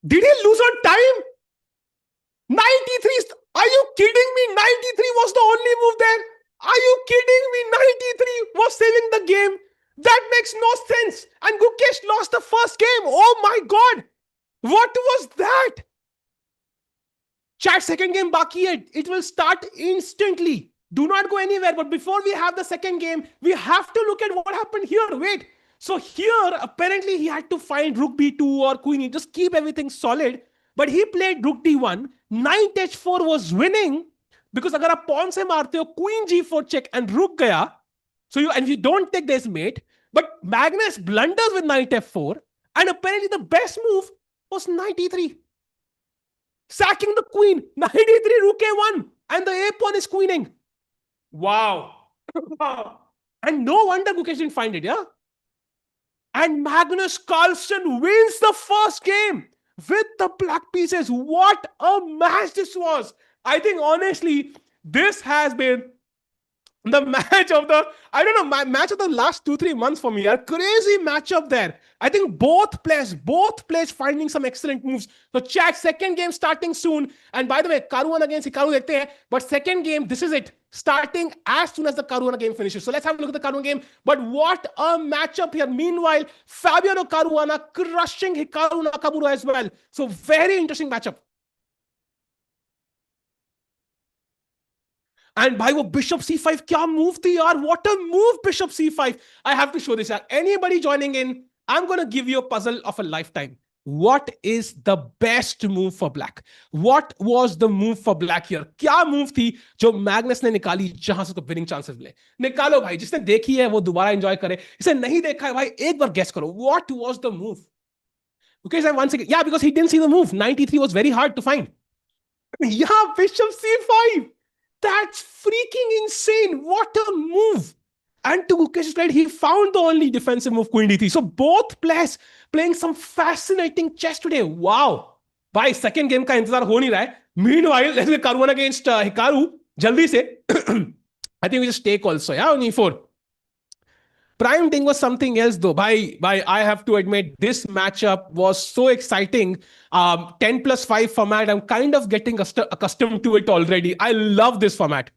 Did he lose on time? 93. Are you kidding me? 93 was the only move there. Are you kidding me? 93 was saving the game. That makes no sense. And Gukesh lost the first game. Oh my God. What was that? Chat, second game baki hai. It will start instantly. Do not go anywhere. But before we have the second game, we have to look at what happened here. Wait. So here, apparently he had to find rook b2 or queen e. Just keep everything solid. But he played rook d1. Knight h4 was winning. Because अगर आप pawn से मारते हो, queen g4 check and rook गया. So you, and if you don't take this mate, but Magnus blunders with knight f4. And apparently the best move was knight e3. Sacking the queen. Knight e3, rook a1. And the a pawn is queening. Wow. Wow. And no wonder Gukesh didn't find it, yeah? And Magnus Carlsen wins the first game with the black pieces. What a match this was. I think, honestly, this has been the match of the, I don't know, match of the last 2-3 months for me. A crazy matchup there. I think both players finding some excellent moves. So chat, second game starting soon. And by the way, Karu against Hikaru dekhte hain. But second game, this is it. Starting as soon as the Caruana game finishes. So let's have a look at the Caruana game. But what a matchup here. Meanwhile, Fabiano Caruana crushing Hikaru Nakamura as well. So very interesting matchup. And by bishop c5, kya move thi yaar? What a move, bishop c5. I have to show this yaar. Anybody joining in, I'm going to give you a puzzle of a lifetime. What is the best move for black? What was the move for black here? क्या move थी जो Magnus ने निकाली जहां से तो winning chances मिले? निकालो भाई, जिसने देखी है वो दोबारा enjoy करे. इसे नहीं देखा है भाई, एक बार guess करो. What was the move? Okay, so once again, yeah, because he didn't see the move. 93 was very hard to find. Yeah, bishop c5. That's freaking insane. What a move. And to Gukesh's credit, he found the only defensive move, queen d3. So both players playing some fascinating chess today. Wow. Bhai, second game ka intezar ho nahi raha hai. Meanwhile, let's get Caruana against Hikaru. Jaldi se. I think we just take also, yeah, on e4. Prime thing was something else though. Bhai, I have to admit, this matchup was so exciting. 10+5 format. I'm kind of getting accustomed to it already. I love this format.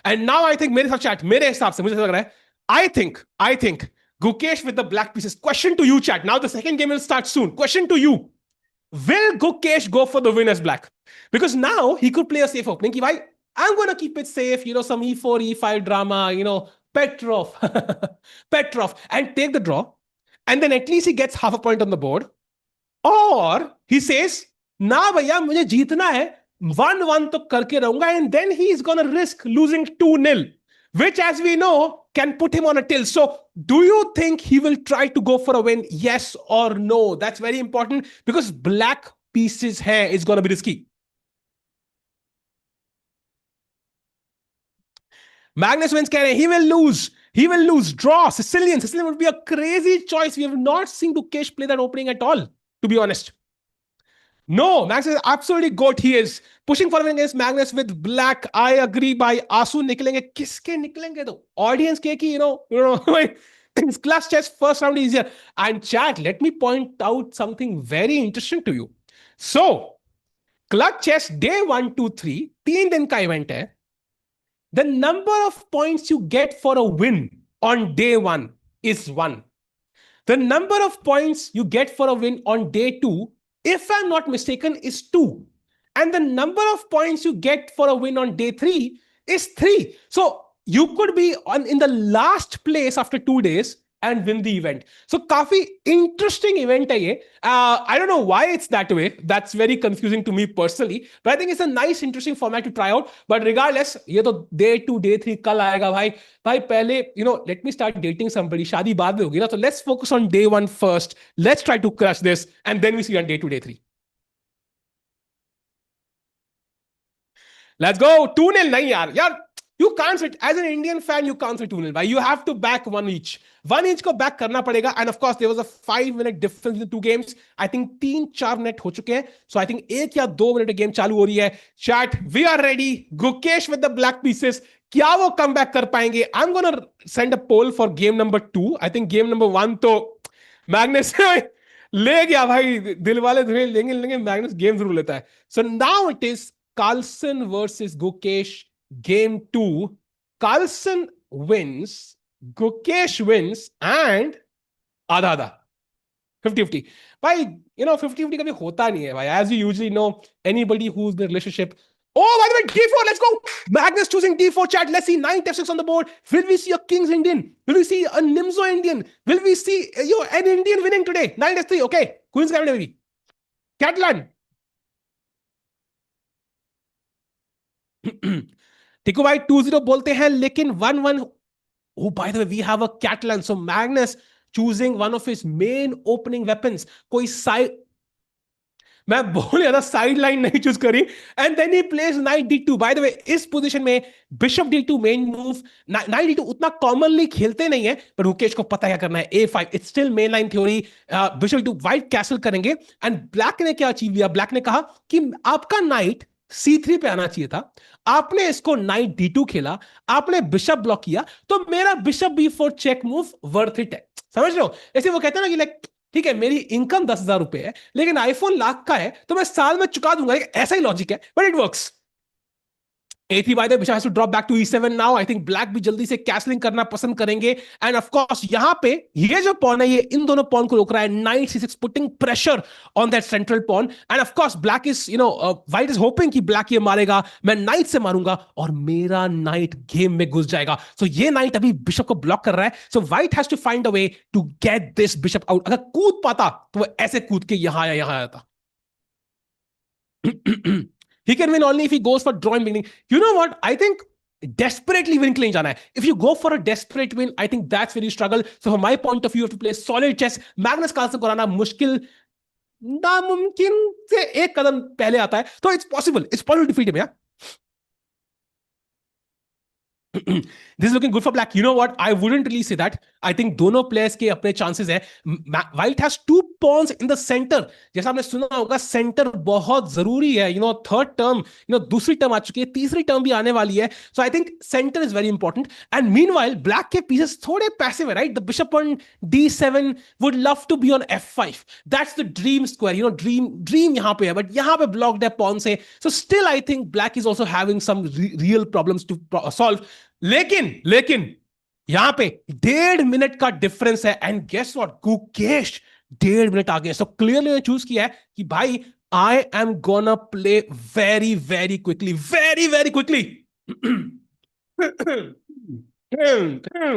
And now I think, मेरे साथ chat, मेरे हिसाब से मुझे लग रहा है, I think Gukesh with the black pieces. Question to you, chat. Now the second game will start soon. Question to you. Will Gukesh go for the win as black? Because now he could play a safe opening. Ki, bhai, I'm going to keep it safe, some e4, e5 drama, Petrov, Petrov, and take the draw. And then at least he gets half a point on the board. Or he says, ना भैया मुझे जीतना है 1-1 तो करके रहूंगा and then he is gonna risk losing 2-0, which as we know can put him on a tilt. So do you think he will try to go for a win? Yes or no? That's very important because black pieces hair is gonna be risky. Magnus wins, keh rahe, he will lose. He will lose. Draw. Sicilian would be a crazy choice. We have not seen Gukesh play that opening at all, to be honest. No, Magnus is absolutely goat. He is pushing for win against Magnus with black. I agree. By Asu निकलेंगे, किसके निकलेंगे तो audience के कि it's clutch chess first round easier. And chat, let me point out something very interesting to you. So, clutch chess day 1, 2, 3, 3 दिन का event है. The number of points you get for a win on day 1 is 1. The number of points you get for a win on day 2, if I'm not mistaken, is 2. And the number of points you get for a win on day 3 is 3. So you could be in the last place after 2 days and win the event. So काफी interesting event है ये. I don't know why it's that way. That's very confusing to me personally. But I think it's a nice, interesting format to try out. But regardless, ये तो day 2, day 3 कल आएगा भाई. भाई पहले, let me start dating somebody. शादी बाद में होगी ना. So let's focus on day 1 first. Let's try to crush this. And then we see on day 2, day 3. Let's go. 2-0 नहीं यार. You can't sit as an Indian fan. You can't sit 2-0. You have to back one each. One each को back करना पड़ेगा. And of course, there was a 5-minute difference in the two games. I think 3-4 minute हो चुके हैं. So I think 1 या 2 minute game चालू हो रही है. Chat, we are ready. Gukesh with the black pieces. क्या वो come back कर पाएंगे? I'm gonna send a poll for game number 2. I think game number 1 तो Magnus ले गया भाई. दिल वाले लेंगे. Magnus game जरूर लेता है. So now it is Carlsen versus Gukesh. Game 2, Carlsen wins, Gukesh wins, and आधा 50-50. भाई 50-50 कभी होता नहीं है भाई. As you usually know, anybody who's in the relationship. Oh, by the way, D4, let's go. Magnus choosing D4, chat. Let's see knight F6 on the board. Will we see a king's Indian? Will we see a Nimzo Indian? Will we see an Indian winning today? Knight S3, okay. Queen's coming, baby. Catalan. टिकू भाई 2-0 बोलते हैं लेकिन 1-1. Oh, by the way, we have a Catalan. So Magnus choosing one of his main opening weapons. कोई side मैं बोल रहा था side line नहीं चूज करी. And then he place knight D2. By the way इस पोजीशन में bishop D2 main move. Night D2 उतना कॉमनली खेलते नहीं है पर रुकेश को पता क्या करना है. A5 it's still main line theory. Bishop D2 white castle करेंगे. एंड ब्लैक ने क्या अचीव किया? ब्लैक ने कहा कि आपका नाइट C3 पे आना चाहिए था. आपने इसको नाइट D2 खेला. आपने बिशप ब्लॉक किया. तो मेरा bishop B4 check move worth it है. समझ रहे हो? ऐसे वो कहते हैं ना कि लाइक ठीक है मेरी इनकम 10,000 रुपए है लेकिन आईफोन लाख का है तो मैं साल में चुका दूंगा. ऐसा ही लॉजिक है but it works. A3 by the bishop has to drop back to E7 now. I think black भी जल्दी से कैसलिंग करना पसंद करेंगे. And of course यहाँ पे ये जो pawn है ये इन दोनों pawn को रोक रहा है. Knight C6 putting pressure on that central pawn. And of course black is white is hoping कि black ये मारेगा. मैं knight से मारूंगा और मेरा knight game में घुस जाएगा. So ये knight अभी bishop को block कर रहा है. So white has to find a way to get this bishop out. अगर कूद पाता तो वो ऐसे कूद के यहाँ आया था. He can win only if he goes for drawing beginning. You know what? I think desperately winning के लिए जाना है. If you go for a desperate win, I think that's where you struggle. So from my point of view, you have to play solid chess. Magnus Carlsen को हराना मुश्किल नामुमकिन से एक कदम पहले आता है. तो it's possible. It's possible to defeat him, yeah? This is looking good for black. You know what? I wouldn't really say that. I think दोनों players के अपने chances हैं. White has 2 pawns in the center. जैसा आपने सुना होगा center बहुत जरूरी है. Third term, दूसरी term आ चुकी है. तीसरी term भी आने वाली है. So I think center is very important. And meanwhile, black के pieces थोड़े passive है, right? The bishop on D7 would love to be on F5. That's the dream square. Dream यहाँ पे है, but यहाँ पे blocked है pawn से. So still I think black is also having some real problems to solve. लेकिन यहां पे 1.5 मिनट का डिफरेंस है. And guess what? Gukesh 1.5 minute आगे, सो क्लियरली चूज किया है कि भाई I am gonna play very very quickly, very very quickly.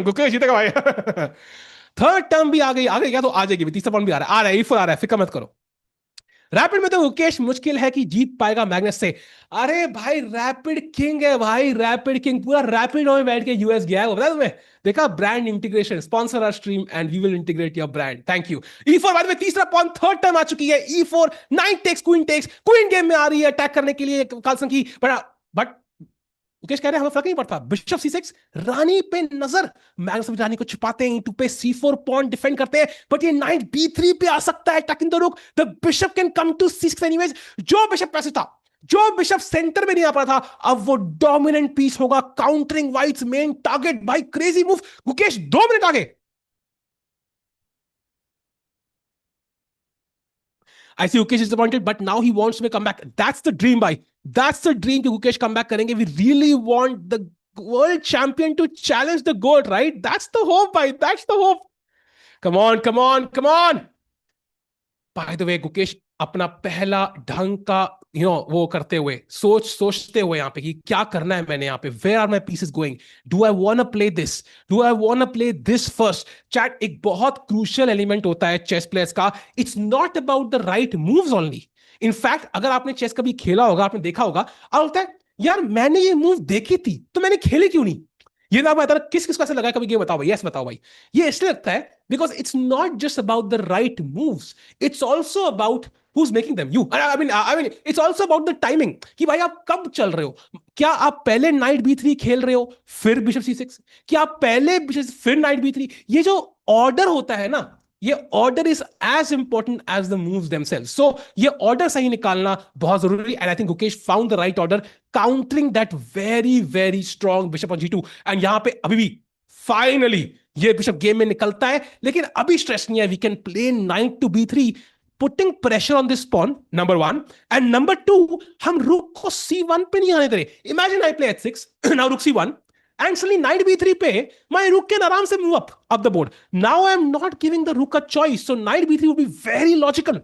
Gukesh जीतेगा भाई। थर्ड टर्म भी आ गई क्या, तो आ जाएगी भी, तीसरा पॉइंट भी आ रहा है, E4 आ रहा है, फिक्र मत करो। रैपिड में तो मुकेश मुश्किल है कि जीत पाएगा मैग्नस से। अरे भाई रैपिड किंग है भाई, रैपिड किंग पूरा रैपिड में बैठ के यूएस गया है वो, पता है तुम्हें? देखा, brand integration, sponsor our stream and we will integrate your brand, thank you. E4 बाद में तीसरा पॉइंट, थर्ड टाइम आ चुकी है। E4, knight takes, queen game में आ रही है अटैक करने के लिए कार्लसन की, बट मुकेश कह रहे हैं हमें फर्क नहीं पड़ता, बिशप C6, रानी पे नजर। मैग्नस रानी को छुपाते हैं, टू पे C4 पॉइंट डिफेंड करते हैं, बट ये नाइट B3 पे आ सकता है, tuck in the rook, the bishop can come to C6 anyways. जो बिशप पैसे था, जो बिशप सेंटर में नहीं आ पा रहा था, अब वो डोमिनेंट पीस होगा, काउंटरिंग व्हाइट्स मेन टारगेट। भाई क्रेजी मूव, मुकेश 2 मिनट आगे। I see Gukesh is disappointed, but now he wants to come back. That's the dream, bhai. That's the dream कि Gukesh come back करेंगे. We really want the world champion to challenge the GOAT, right? That's the hope, bhai. That's the hope. Come on, come on, come on. Bye the वे गुकेश अपना पहला ढंग का वो करते हुए, सोचते हुए यहाँ पे कि क्या करना है मैंने यहाँ पे, where are my pieces going, do I want to play this, do I want to play this first. Chat, एक बहुत क्रूशियल एलिमेंट होता है चेस प्लेयर्स का, it's not about the right moves only. In fact अगर आपने chess कभी खेला होगा, आपने देखा होगा, और होता है यार मैंने ये मूव देखी थी तो मैंने खेली क्यों नहीं। ये ना बता, किस किस को ऐसे लगा कभी, ये बताओ भाई, यस बताओ भाई। ये इसलिए लगता है because it's not just about the right moves, it's also about who's making them, you, I mean it's also about the timing कि भाई आप कब चल रहे हो। क्या आप पहले नाइट B3 खेल रहे हो फिर बिशप C6, क्या आप पहले बिशप फिर नाइट B3, ये जो ऑर्डर होता है ना, ये order is as important as the moves themselves. So ये ऑर्डर सही निकालना बहुत जरूरी, and I think Gukesh found the right order, countering that very very strong bishop on G2। एंड यहां पे अभी भी फाइनली ये बिशप गेम में निकलता है, लेकिन अभी स्ट्रेस नहीं है, we can play knight to B3, putting pressure on this pawn, number one. And number two, हम रुक को C1 पे नहीं आने दे रहे। Imagine I play H6, now रुक C1, and suddenly knight B3 पे my rook can आराम से move up the board. Now I am not giving the rook a choice, so knight B3 would be very logical.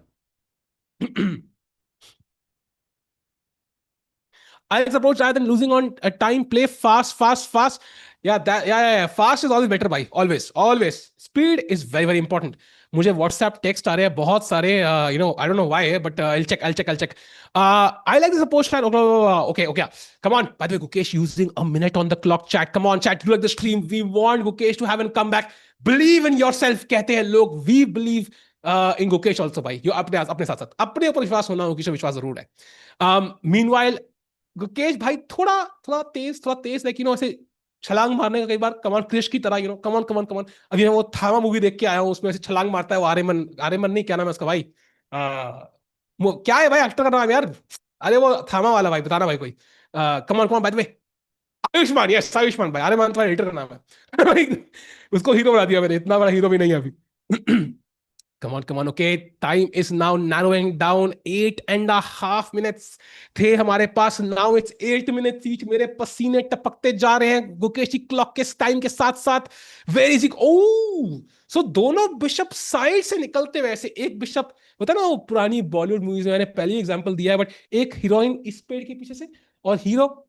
Alex approach rather than losing on a time, play fast, fast, fast. Yeah. Fast is always better, bhai. Always, always. Speed is very, very important. मुझे WhatsApp text आ रहे हैं बहुत सारे, I don't know why, but I'll check. I like this approach plan. Okay. Come on. By the way, Gukesh using a minute on the clock. Chat. Come on, chat. You like the stream. We want Gukesh to have a comeback. Believe in yourself, कहते हैं लोग. We believe in Gukesh also, भाई. You अपने साथ अपने ऊपर विश्वास होना, गुकेश विश्वास जरूर है. Meanwhile, गुकेश भाई थोड़ा तेज लेकिन ऐसे छलांग मारने का कई बार, कमान क्रिश की तरह, कमान। अभी मैं वो थामा मूवी देख के आया हूँ, उसमें ऐसे छलांग मारता है वो, आर्यमन नहीं, क्या नाम है उसका भाई, क्या है भाई एक्टर का नाम यार, अरे वो थामा वाला भाई, बताना भाई कोई। Come on by the way, Ayushman, yes Ayushman भाई, आर्यमान तुम्हारे एडिटर का नाम है। उसको हीरो बना दिया मैंने, इतना बड़ा हीरो भी नहीं है अभी। Come on, okay. Time is now narrowing down. 8.5 minutes थे हमारे पास. Now it's 8 minutes each. मेरे पसीने टपकते जा रहे हैं गुकेश की क्लॉक के टाइम के साथ साथ. Where is he? Oh, so दोनों बिशप साइड से निकलते हुए, ऐसे एक बिशप होता है ना वो पुरानी बॉलीवुड मूवीज में, मैंने पहले एग्जांपल दिया है, बट एक हीरोइन इस पेड़ के पीछे से और हीरो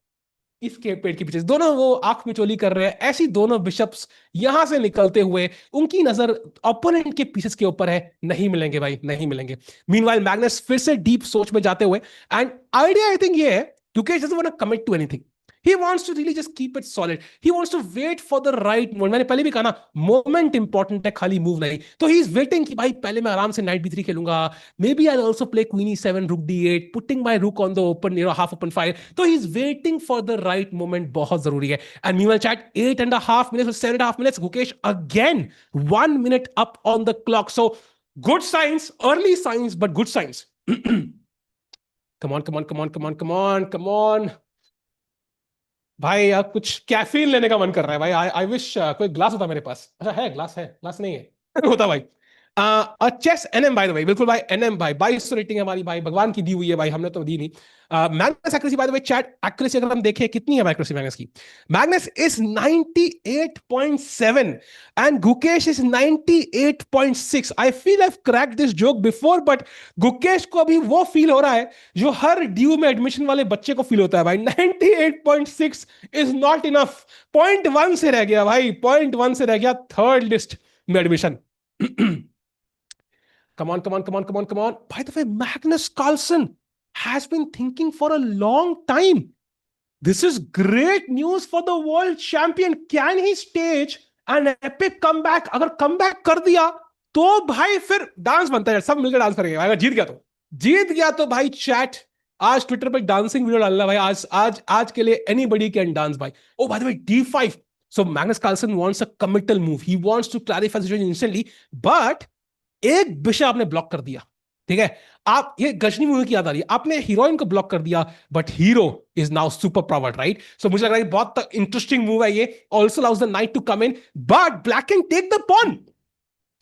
इसके पेड़ के पीछे, दोनों वो आंख मिचोली कर रहे हैं, ऐसी दोनों बिशप्स यहां से निकलते हुए, उनकी नजर ओपोनेंट के पीसेस के ऊपर है, नहीं मिलेंगे भाई, नहीं मिलेंगे। मीनवाइल मैग्नस फिर से डीप सोच में जाते हुए, एंड आइडिया आई थिंक ये है, क्योंकि doesn't want to commit to anything, he wants to really just keep it solid, he wants to wait for the right moment. मैंने पहले भी कहा ना, मोमेंट इंपॉर्टेंट है, खाली मूव नहीं। तो ही इज वेटिंग कि भाई पहले मैं आराम से नाइट B3 खेलूंगा, maybe I also play queen E7, rook D8, putting my rook on the open, half open file. तो he is waiting for the right moment, बहुत जरूरी है। And meanwhile chat, 8.5 minutes, 7.5 minutes, Gukesh again 1 minute up on the clock, so good signs, early signs, but good signs. Come on भाई, यार कुछ caffeine लेने का मन कर रहा है भाई। आई विश कोई ग्लास होता मेरे पास। अच्छा है, ग्लास है, ग्लास नहीं है। होता भाई। Chess NM by the way, बिल्कुल भाई, एनएम भाई, 2200 रेटिंग है हमारी भाई, भगवान की दी हुई है भाई, हमने तो दी नहीं। मैग्नेस accuracy bye the way, chat accuracy अगर हम देखें कितनी है एक्यूरेसी मैग्नेस की, मैग्नेस is 98.7 and Gukesh is 98.6। I feel I cracked this joke before, but Gukesh को अभी वो फील हो रहा है जो हर ड्यू में एडमिशन वाले बच्चे को फील होता है भाई, 98.6 is not enough. Point one से रह गया भाई, पॉइंट वन से रह गया थर्ड लिस्ट में admission. Come on, come on, come on, come on, come on. By the way, Magnus Carlsen has been thinking for a long time. This is great news for the world champion. Can he stage an epic comeback? अगर comeback कर दिया तो भाई फिर dance बनता है, सब मिलकर डांस करेंगे अगर जीत गया तो। जीत गया तो भाई चैट आज ट्विटर पे डांसिंग वीडियो डालना भाई, आज आज आज के लिए एनीबॉडी कैन डांस भाई। Oh by the way, D5। So Magnus Carlsen wants a committal move. He wants to clarify the situation instantly, but एक बिशप आपने ब्लॉक कर दिया, ठीक है। आप ये गजनी मूवी की याद आ रही है, आपने हीरोइन को ब्लॉक कर दिया, but hero is now super powered, right. So मुझे लग रहा है बहुत इंटरेस्टिंग मूव है ये। Also allows the knight to come in, but black can take the pawn.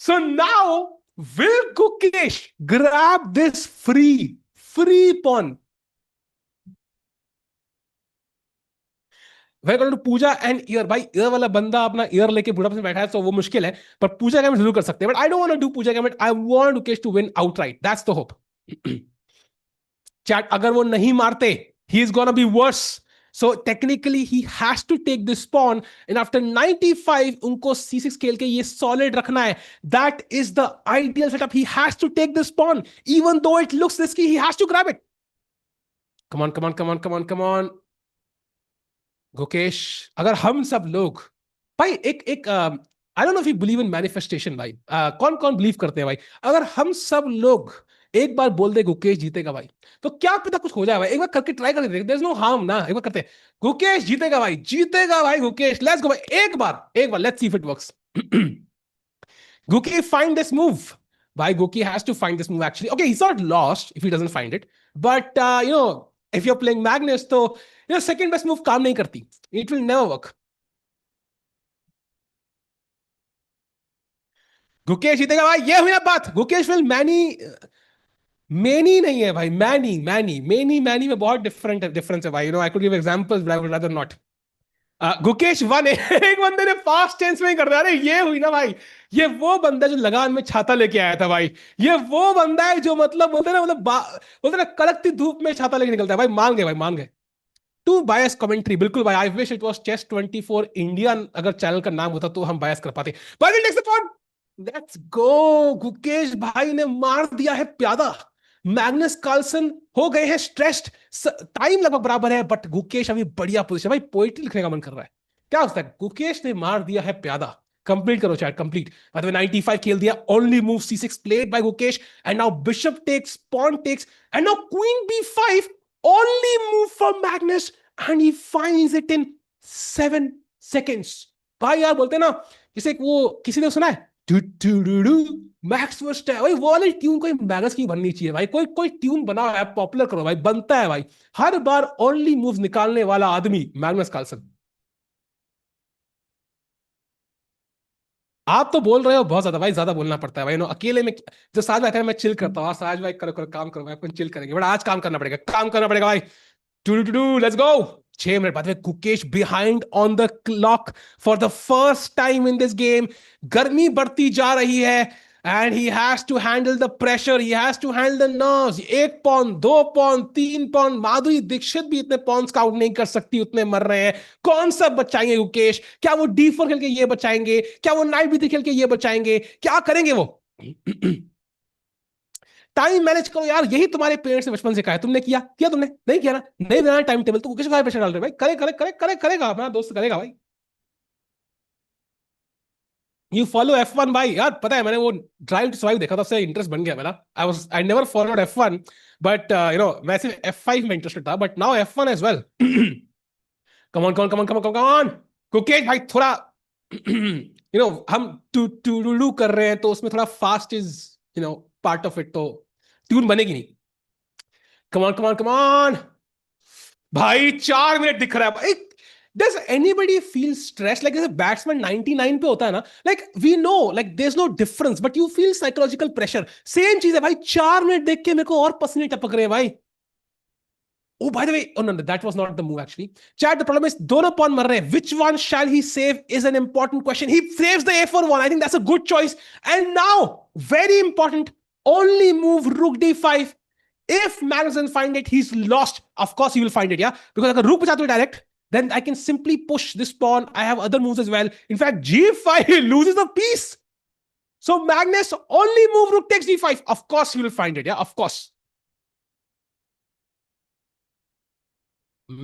So now will Gukesh grab this free pawn? Welcome to Puja and year भाई। Year वाला बंदा अपना ईयर लेके बुढ़ापे में बैठा है तो वो मुश्किल है, पर पूजा का जरूर कर सकते हैं। But I don't want to do puja का, I want Gukesh to win outright, that's the hope. Chat अगर वो नहीं मारते, he is gonna be worse. So technically he has to take this pawn and after 95 उनको C6 खेल के ये solid रखना है। That is the ideal setup. He has to take this pawn even though it looks risky, he has to grab it. Come on, come on, come on, come on, come on Gukesh. अगर हम सब लोग भाई एक एक आई don't know if you believe in manifestation भाई, कौन कौन बिलीव करते हैं भाई, अगर हम सब लोग एक बार बोल दे गुकेश जीतेगा भाई, तो क्या पता कुछ हो जाए भाई। एक बार करके ट्राई करके देख, देयर इज नो हार्म ना, एक बार करते हैं। गुकेश जीतेगा भाई, जीतेगा भाई गुकेश, लेट्स गो भाई, एक बार let's see if it works. Guki, find this move. Why Guki has to find this move actually. Okay, he's not lost if he doesn't find it. But if you're playing Magnus, तो second best move काम नहीं करती. It will never work. Gukesh जीतेगा भाई, ये हुई ना बात। गुकेश विल मैनी नहीं है भाई, मैनी में बहुत डिफरेंस है भाई। I could give examples but I would rather not. Gukesh one. एक बंदे ने फास्ट टेंस में ही कर दिया। अरे ये हुई ना भाई, ये वो बंदा जो लगान में छाता लेके आया था भाई। ये वो बंदा है जो मतलब बोलते ना, बोलते ना कड़कती धूप में छाता लेके निकलता है भाई। मान गए भाई, मान गए। टू बायस कमेंट्री, बिल्कुल भाई। I wish it was Chess24 India, अगर चैनल का नाम होता तो हम बायस कर पाते। Let's go. गुकेश भाई ने मार दिया है प्यादा। मैग्नस कार्लसन हो गए हैं स्ट्रेस्ड। टाइम लगभग बराबर है, बट गुकेश अभी बढ़िया पोजीशन भाई। पोइट्री लिखने का मन कर रहा है, क्या होता है। गुकेश ने मार दिया है प्यादा। कंप्लीट करो चैट, कंप्लीट। मतलब 95 खेल दिया। Only move C6 played by Gukesh and now bishop takes, pawn takes and now queen B5। Only move for Magnus and he finds it in 7 seconds। भाई यार बोलते हैं ना, जैसे वो किसी ने सुना है मैक्स वर्स्ट है भाई, वो वाली ट्यून कोई मैगस की बननी चाहिए भाई। कोई कोई ट्यून बना है, पॉपुलर करो भाई, बनता है भाई। हर बार ओनली मूव निकालने वाला आदमी मैग्नस कार्लसन। आप तो बोल रहे हो बहुत ज्यादा भाई, ज्यादा बोलना पड़ता है भाई। अकेले में जो साथ बैठा है मैं चिल करता हूँ। साज भाई करो करो काम करो भाई, अपन चिल करेंगे, बट आज काम करना पड़ेगा, काम करना पड़ेगा भाई। Let's go. 6 मिनट बाद में Gukesh behind on the clock for the first time in this game. गर्मी बढ़ती जा रही है and he has to handle the pressure, he has to handle the nerves. 1 pawn, 2 pawn, 3 pawn. Madhuri Dixit भी इतने पॉन्स काउंट नहीं कर सकती, उतने मर रहे हैं। कौन सा बचाएंगे गुकेश? क्या वो D4 खेल के ये बचाएंगे? क्या वो नाइट B3 खेल के ये बचाएंगे? क्या करेंगे वो? टाइम मैनेज करो यार, यही तुम्हारे पेरेंट्स ने बचपन से कहा है। तुमने किया तुमने नहीं किया ना, नहीं बनाना टाइम टेबल, तो किस प्रेशर डाल रहे भाई? करेगा अपना दोस्त, करेगा भाई। यू फॉलो F1 भाई। यार पता है, मैंने वो ड्राइव टू सर्वाइव देखा था, उससे इंटरेस्ट बन गया मेरा। I never followed F1, but मैं सिर्फ F5 में इंटरेस्टेड था, but now F1 as well. Come on, come on, come on, come on, come on Gukesh भाई। थोड़ा हम टू टू डू कर रहे हैं, तो उसमें थोड़ा fast is part of it, तो ट्यून बनेगी नहीं। कम on, come on, come on भाई। 4 मिनट दिख रहा है भाई। Does anybody feel stressed? Like, as a batsman 99 पे होता है ना, like we know, like there's no difference, but you feel psychological pressure. Same चीज है भाई, 4 मिनट देख के मेरे को और पसीने टपक रहे हैं भाई. Oh, by the way, oh no, that was not the move actually. Chad, the problem is दोनों pawn मर रहे हैं. Which one shall he save is an important question. He saves the a4-1. I think that's a good choice. And now, very important, only move rook d5. If Magnus doesn't find it, he's lost. Of course, he will find it, yeah. Because अगर rook बचाते हुए direct, then I can simply push this pawn. I have other moves as well. In fact, g5 loses a piece. So Magnus only move rook takes d5. Of course, he will find it, yeah. Of course.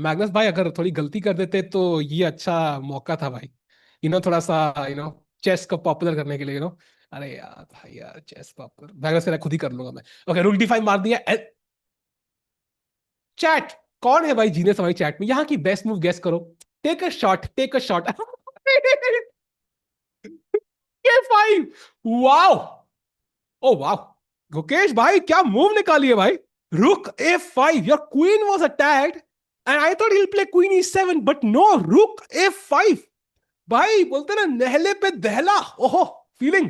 Magnus भाई अगर थोड़ी गलती कर देते तो ये अच्छा मौका था भाई, थोड़ा सा चेस को पॉपुलर करने के लिए अरे यार भाई यार, चेस पॉपुलर मैग्नस खुद ही कर लूंगा मैं. ओके, रूक डी5 मार दिया. चैट, कौन है भाई जीनियस हमारी चैट में? यहाँ की बेस्ट मूव गेस करो. Take a shot, take a shot. K five. Wow, oh wow, Gukesh भाई क्या मूव निकाली है भाई. Rook a5. Your queen was attacked, and I thought he'll play queen e7, but no, rook a5. भाई बोलते ना, नहले पे दहला. ओहो, feeling.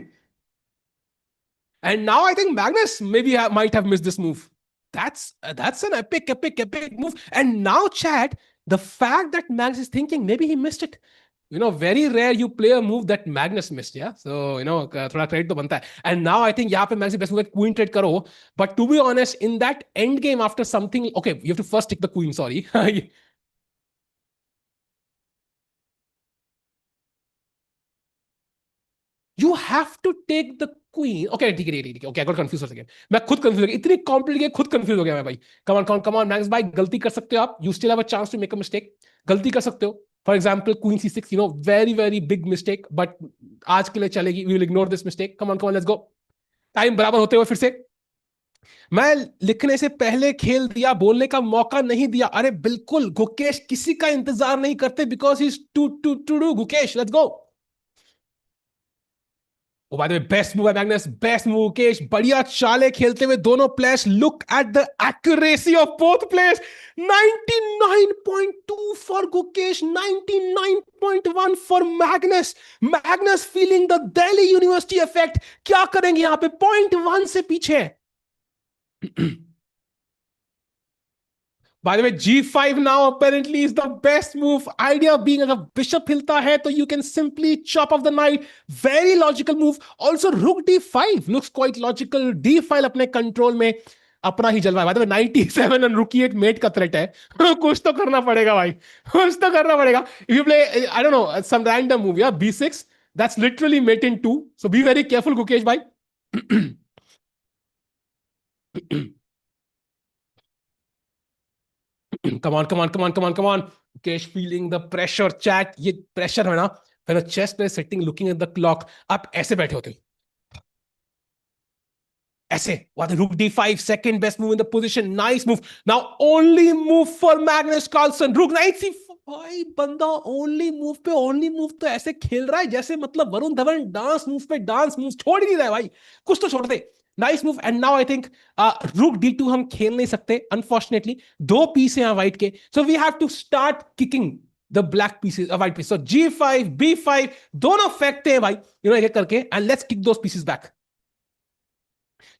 And now I think Magnus maybe might have missed this move. That's an epic move. And now, Chad, the fact that Magnus is thinking maybe he missed it. Very rare you play a move that Magnus missed, yeah. So थोड़ा credit तो बनता है. And now I think यहाँ पे Magnus best move queen trade करो. But to be honest, in that end game after something, okay, you have to first take the queen. Sorry. You have to take the queen. Okay, ठीक है, ठीक है. Okay, I got confused for a second. मैं खुद confused हो गया. इतनी complicated खुद confused हो गया मैं भाई. Come on, Magnus भाई, गलती कर सकते हो आप. You still have a chance to make a mistake. गलती कर सकते हो. For example, queen c6, very big mistake, but आज के लिए चलेगी. We will ignore this mistake. Come on, let's go. Time बराबर होते हुए फिर से. मैं लिखने से पहले खेल दिया, बोलने का मौका नहीं दिया. अरे बिल्कुल गुकेश किसी का इंतजार नहीं करते, because he's too do. Gukesh, let's go. Oh, by the way, best move by Magnus, best move Gukesh. बढ़िया चाले खेलते हुए दोनों players. Look at the accuracy of both players. 99.2 for Gukesh, 99.1 for Magnus. Magnus feeling the Delhi University effect. क्या करेंगे यहाँ पे? 0.1 से पीछे. By the way, g5 now apparently is the best move. Idea being अगर bishop हिलता है तो you can simply chop off the knight. Very logical move. Also rook d5 looks quite logical. d5 अपने control में अपना ही जलवा है. By the way, 97 and rook e8 mate का threat है. कुछ तो करना पड़ेगा भाई. कुछ तो करना पड़ेगा. If you play, I don't know, some random move, yeah, b6, that's literally mate in 2. So be very careful, Gukesh bhai. Come on. Gukesh feeling the pressure, chat. ये pressure है ना, when a chess player sitting looking at the clock, आप ऐसे बैठे होते हो. ऐसे. What the rook d5, second best move in the position. Nice move. Now only move for Magnus Carlsen. Rook knight c5. भाई बंदा only move तो ऐसे खेल रहा है जैसे मतलब वरुण धवन डांस मूव पे डांस मूव छोड़ ही नहीं रहा है भाई. कुछ तो छोड़ दे. Nice move. And now I think rook d2 हम खेल नहीं सकते अनफॉर्चुनेटली. 2 पीस है यहाँ व्हाइट के. So we have to start kicking the black pieces, white piece. सो g5 b5 दोनों फेंकते हैं भाई, एक करके. And let's kick those pieces back.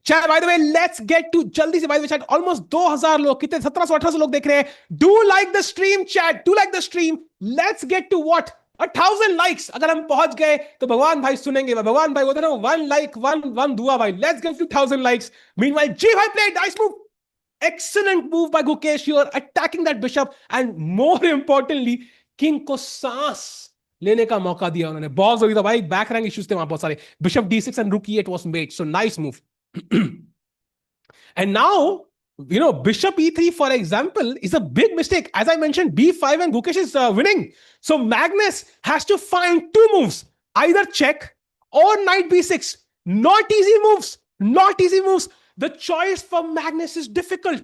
Chat, by the way, let's get to जल्दी से. By the way chat, almost 2000 लोग, कितने 1700-1800 लोग देख रहे हैं. Do like the stream chat, do like the stream. Let's get to what 1000 likes. अगर हम पहुंच गए तो भगवान भाई सुनेंगे. भगवान भाई बोलते ना, 1 लाइक 1 दुआ भाई. Let's get to 1000 likes. Meanwhile g5 play, nice move. Excellent move by Gukesh. You are attacking that bishop, and more importantly, king को सांस लेने का मौका दिया उन्होंने. बहुत जरूरी था भाई, बैक रैंक इश्यूज थे वहां बहुत सारे. Bishop d6 and rook e8 was made, so nice move. And now, bishop e3, for example, is a big mistake. As I mentioned, b5 and Gukesh is winning. So Magnus has to find 2 moves, either check or knight b6. Not easy moves. The choice for Magnus is difficult.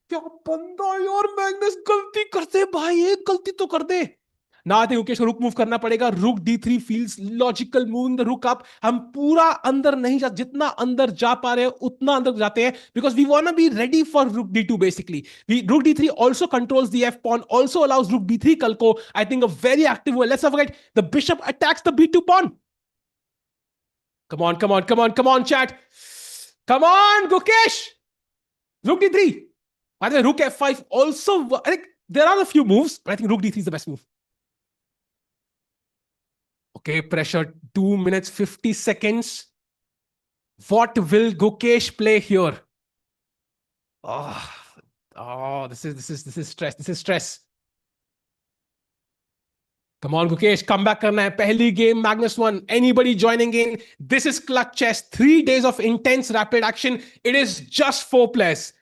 क्या बंदा यार, Magnus गलती करते भाई, एक गलती तो कर दे. ना आई थिंक गुकेश को रुक मूव करना पड़ेगा. रुक D3 feels logical. Moving the रुक अप. हम पूरा अंदर नहीं जा, जितना अंदर जा पा रहे हैं उतना अंदर जाते हैं, because we want to be ready for rook D2 basically. Rook D3 also controls the F pawn, also allows Rook B3 Kalko. I think a very active way. Let's not forget the bishop attacks the B2 pawn. Come on, come on, come on, come on, chat. Come on, Gukesh. Rook D3. By the way, Rook F5 also. I think there are a few moves, but I think Rook D3 is the best move. Okay, pressure. 2 minutes 50 seconds. What will Gukesh play here? Oh, this is stress. This is stress. Come on, Gukesh, come back करना है. पहली game, Magnus 1. Anybody joining in? This is Clutch Chess. 3 days of intense rapid action. It is just 4 players.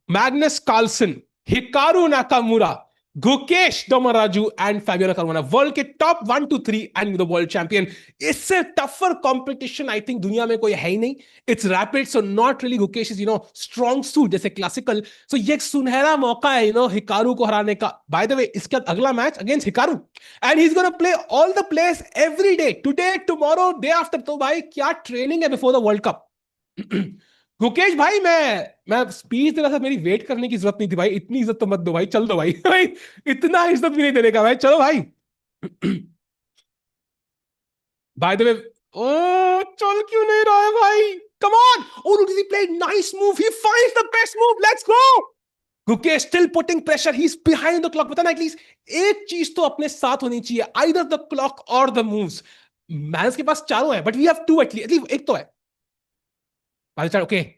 Magnus Carlsen, Hikaru Nakamura, Gukesh Domaraju and Fabiano Caruana. World के top 1 to 3 and the world champion. इससे tougher competition I think दुनिया में कोई है ही नहीं. It's rapid, so not really Gukesh's strong suit जैसे classical. So ये एक सुनहरा मौका है Hikaru को हराने का. By the way, इसका अगला match against Hikaru and he's gonna play all the players every day. Today, tomorrow, day after. तो भाई क्या training है before the World Cup. Gukesh भाई, मैं स्पीच दे रहा था, मेरी वेट करने की जरूरत नहीं थी भाई. इतनी इज्जत तो मत दो भाई, चल दो भाई. भाई इतना इज्जत भी नहीं देने का भाई, चलो भाई. बाय द वे, ओ चल क्यों नहीं रहा है भाई. Come on. Oh, look, he played nice move. He finds the best move. Let's go. Gukesh still putting pressure. He's behind the clock. पता ना, एटलीस्ट एक चीज तो अपने साथ होनी चाहिए. Either the clock or the moves. मैंस के पास चारों है, but we have two at least एक तो है. Okay,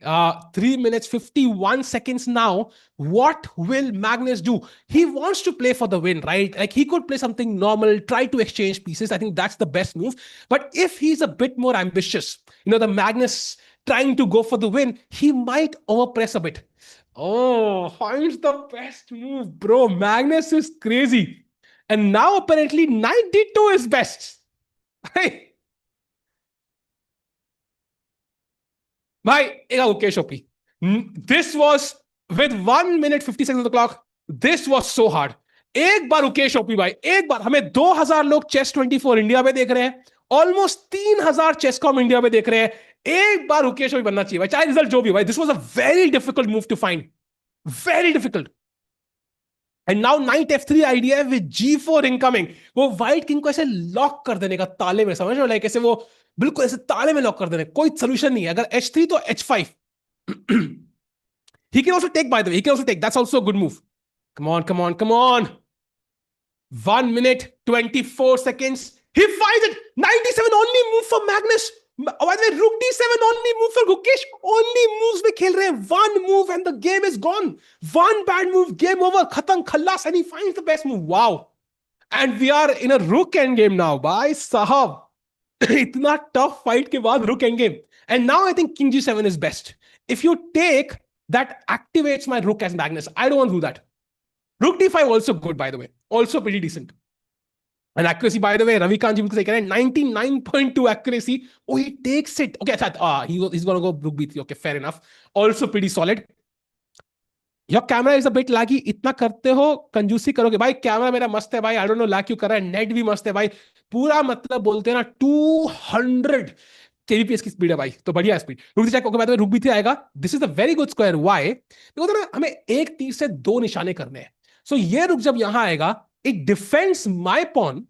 3 minutes 51 seconds now. What will Magnus do? He wants to play for the win, right? Like he could play something normal, try to exchange pieces. I think that's the best move. But if he's a bit more ambitious, the Magnus trying to go for the win, he might overpress a bit. Oh, finds the best move, bro. Magnus is crazy. And now apparently knight D2 is best. Hey. भाई Gukesh OP. This was with 1 minute 50 seconds of the clock. This was so hard. एक बार Gukesh OP भाई, एक बार. हमें 2000 लोग Chess24 India पे देख रहे हैं, ऑलमोस्ट 3000 Chesscom इंडिया पे देख रहे हैं. एक बार Gukesh OP बनना चाहिए भाई, चाहे रिजल्ट जो भी भाई. This was a very difficult move to find. Very difficult. And now knight F3 idea with G4 incoming. वो white king को ऐसे लॉक कर देने का ताले में, समझ रहे हो? लाइक ऐसे वो बिल्कुल ऐसे ताले में लॉक कर देने, कोई सोल्यूशन नहीं है. अगर H3 तो H5. He can also take, by the way. He can also take. That's also a good move. Come on, come on, come on. 1 minute 24 seconds. He finds it. 97 only move for Magnus. By the way, Rook D7 only move for Gukesh. Only moves में खेल रहे हैं. One move and the game is gone. One bad move, game over. खत्म खल्लास, and he finds the best move. Wow. And we are in a Rook endgame now. Bhai sahab. इतना tough fight के बाद Rook endgame. And now I think King G7 is best. If you take, that activates my Rook as Magnus. I don't want to do that. Rook D5 also good, by the way. Also pretty decent. And accuracy, by the way, Ravikant ji say 99.2 accuracy. Oh, he takes it. Okay, he's going to go Rook B3. Okay, fair enough. Also pretty solid. Your camera is a bit laggy. इतना करते हो, कंजूसी करोगे भाई. Camera मेरा मस्त है भाई. I don't know lag क्यों कर रहा है. नेट भी मस्त है भाई. पूरा मतलब बोलते हैं ना 200 kbps की स्पीड है भाई. तो बढ़िया स्पीड. रुक चेक. ओके, बाद में रुक भी आएगा. This is a very good square. Why? Because ना हमें एक तीर से 2 निशाने करने हैं. सो ये रुक जब यहां आएगा, it defends my pawn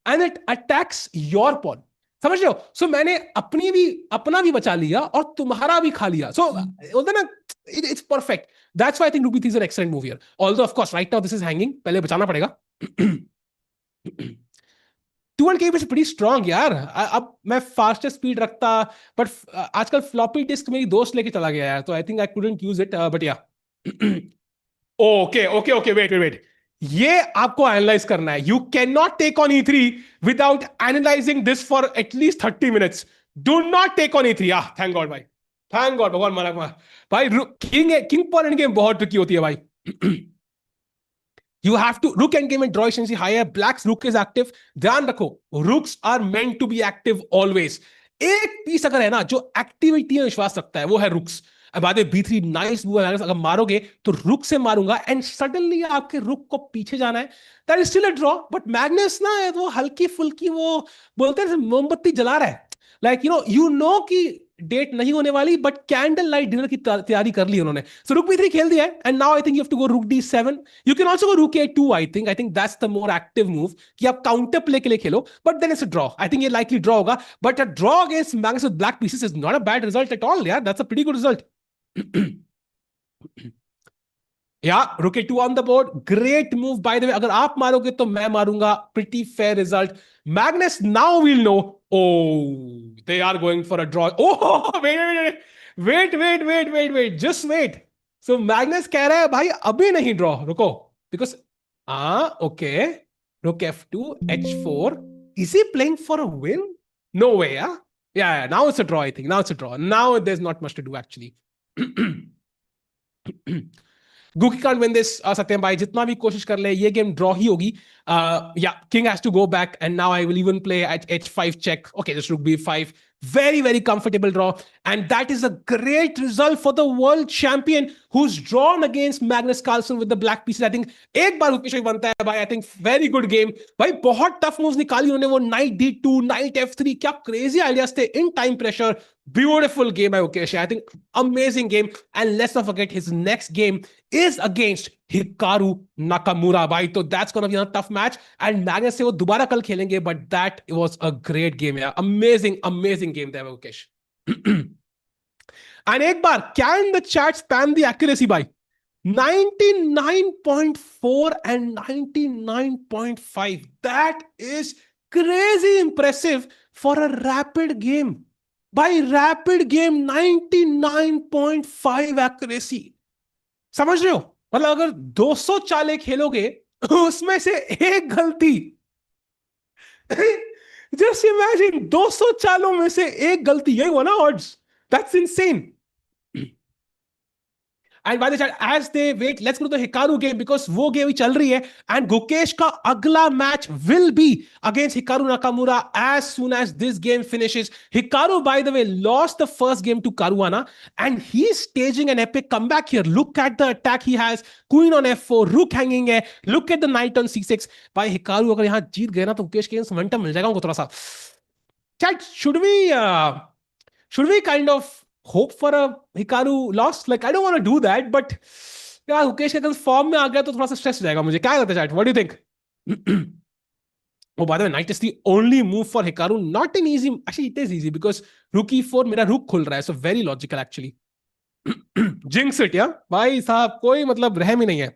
and it attacks your pawn. समझ रहे हो? सो मैंने अपना भी बचा लिया और तुम्हारा भी खा लिया. सो बोलते ना, it's perfect. That's why I think Rook B3 is an excellent move here. Although, of course, right now this is hanging. पहले बचाना पड़ेगा. 200 kbps is pretty strong यार. अब मैं fastest speed रखता, but आजकल floppy disk मेरी दोस्त लेके चला गया यार, तो I think I couldn't use it. But yeah. Okay. Wait. ये आपको एनालाइज करना है. You cannot take on E3 without analyzing this for at least 30 minutes. Do not take on E3. Thank God भाई. Thank God, भगवान मारा भाई. King pawn end game बहुत tricky होती है भाई. You have to rook endgame and draw efficiency higher. Black's rook is active. ध्यान रखो, rooks are meant to be active always. एक पीस अगर है ना जो एक्टिविटी में विश्वास रखता है, वो है रूक्स. बाद में B3 नाइस मूव, अगर मारोगे तो रुक से मारूंगा एंड सडनली आपके रुक को पीछे जाना है, that is still a draw. But Magnus ना वो हल्की फुल्की वो बोलते हैं मोमबत्ती जला रहा है, लाइक यू नो कि डेट नहीं होने वाली, बट कैंडल लाइट डिनर की तैयारी कर ली उन्होंने। सो रुक B3 खेल दिया है and now I think you have to go rook D7। You can also go rook A2। I think that's the more active move कि आप काउंटर प्ले के लिए खेलो, but then it's a draw. I think ये likely draw होगा, but a draw against Magnus with black pieces is not a bad result at all यार, that's a pretty good result. या rook to on the board, great move by the way. अगर आप मारोगे तो मैं मारूंगा, pretty fair result. Magnus now will know, oh they are going for a draw. Oh wait wait wait wait wait wait just wait. So Magnus कह रहा है भाई अभी नहीं ड्रॉ, रुको, बिकॉज ओके, रुक F2 H4, is he playing for a win? No way, yeah, now it's a draw, I think now it's a draw, now there's not much to do actually. Guki can't win this Satyam भाई, जितना भी कोशिश कर ले ये game draw ही होगी। या king has to go back and now I will even play at H5 check. Okay, just rook B5, very very comfortable draw, and that is a great result for the world champion who's drawn against Magnus Carlsen with the black pieces. I think एक बार गुकेश बनता है भाई। I think very good game भाई, बहुत tough moves निकाली उन्होंने, वो knight D2 knight F3, क्या क्रेजी आइडियाज थे in time pressure. Beautiful game by Gukesh. I think amazing game. And let's not forget his next game is against Hikaru Nakamura. Bhai, so that's gonna be a tough match. And Magnus se wo dobara kal khelenge, but that was a great game. Yeah, amazing, amazing game there, Gukesh. And ek bar, can the chat spam the accuracy by 99.4 and 99.5? That is crazy impressive for a rapid game. By rapid game 99.5 accuracy, समझ रहे हो? मतलब अगर 200 चालें खेलोगे उसमें से एक गलती, जस्ट इमेजिन 200 चालों में से एक गलती, यही हुआ ना odds, that's insane. And by the chat as they wait, let's go to the Hikaru game, because वो गेम ही चल रही है एंड गुकेश का अगला match will be against Hikaru Nakamura as soon as this game finishes. Hikaru by the way lost the first game to Caruana and he is staging an epic comeback here. Look at the attack he has, queen on F4, रुक hanging है, look at the night on C6। भाई Hikaru अगर यहां जीत गए ना तो गुकेश के momentum मिल जाएगा उनको थोड़ा सा। Chat should we kind of hope for a Hikaru loss? Like, I don't want to do that, but यार मुकेश के अगर फॉर्म में आ गया तो थोड़ा सा स्ट्रेस हो जाएगा मुझे। क्या लगता है chat, what do you think? Oh, by the way, knight is the only move for Hikaru. Not an easy, actually it is easy because rook E4 मेरा रुक खुल रहा है, so very logical actually. Jinx it, yeah? भाई साहब कोई मतलब रहम ही नहीं है।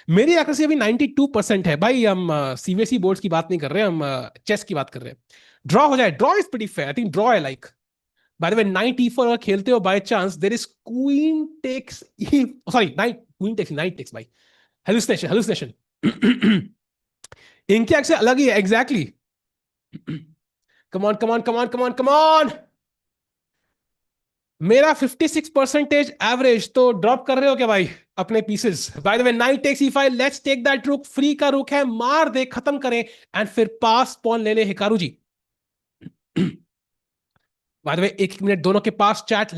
मेरी एक्यूरेसी अभी 92% है भाई। हम CBSE बोर्ड्स की बात नहीं कर रहे, हम चेस की बात कर रहे हैं। ड्रॉ हो जाए, draw is pretty fair, I think draw है like. By the way, knight E4 अगर खेलते हो by chance, there is queen takes queen takes, knight takes by hallucination. इनकी एक्स अलग ही है, exactly. Come on. मेरा 56% एवरेज, तो ड्रॉप कर रहे हो क्या भाई अपने pieces? By the way knight takes E5, let's take that rook, free का रुक है, मार दे, खत्म करें एंड फिर पास पॉन ले ले Hikaru ji. By the way, एक मिनट दोनों के पास chat.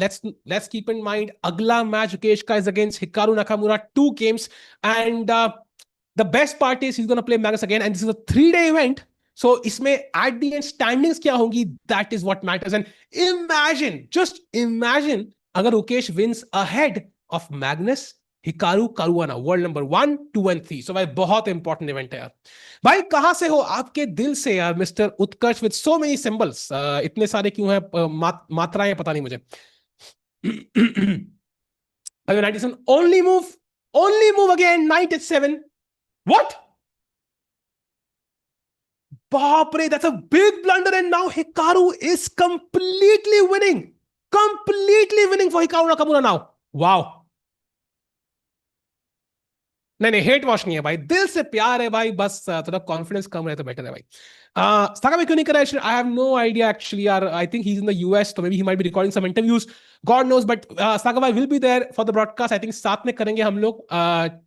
Let's keep in mind अगला मैच गुकेश का is against Hikaru Nakamura, 2 games, and the best part is he's going to play Magnus again, and this is a 3-day event. So इसमें at the end standings क्या होंगी, that is what matters. And just imagine अगर Gukesh wins ahead of Magnus, Hikaru Caruana, world number 1, 2 and 3. So भाई बहुत important event है यार। भाई कहां से हो आपके दिल से यार mister Utkarsh with so many symbols, इतने सारे क्यों हैं मात्राएं पता नहीं मुझे। only move again, knight H7, what? बाप रे, that's a big blunder, and now Hikaru is completely winning for Hikaru Nakamura now. Wow. नहीं हेट वॉश नहीं है भाई, दिल से प्यार है भाई, बस थोड़ा कॉन्फिडेंस कम रहे तो बेटर है भाई। सागा में क्यों नहीं करा? I have no idea actually यार। I think he is in the US, तो maybe he might be recording some interviews, God knows. But सागा भाई will be there for the broadcast. I think साथ में करेंगे हम लोग,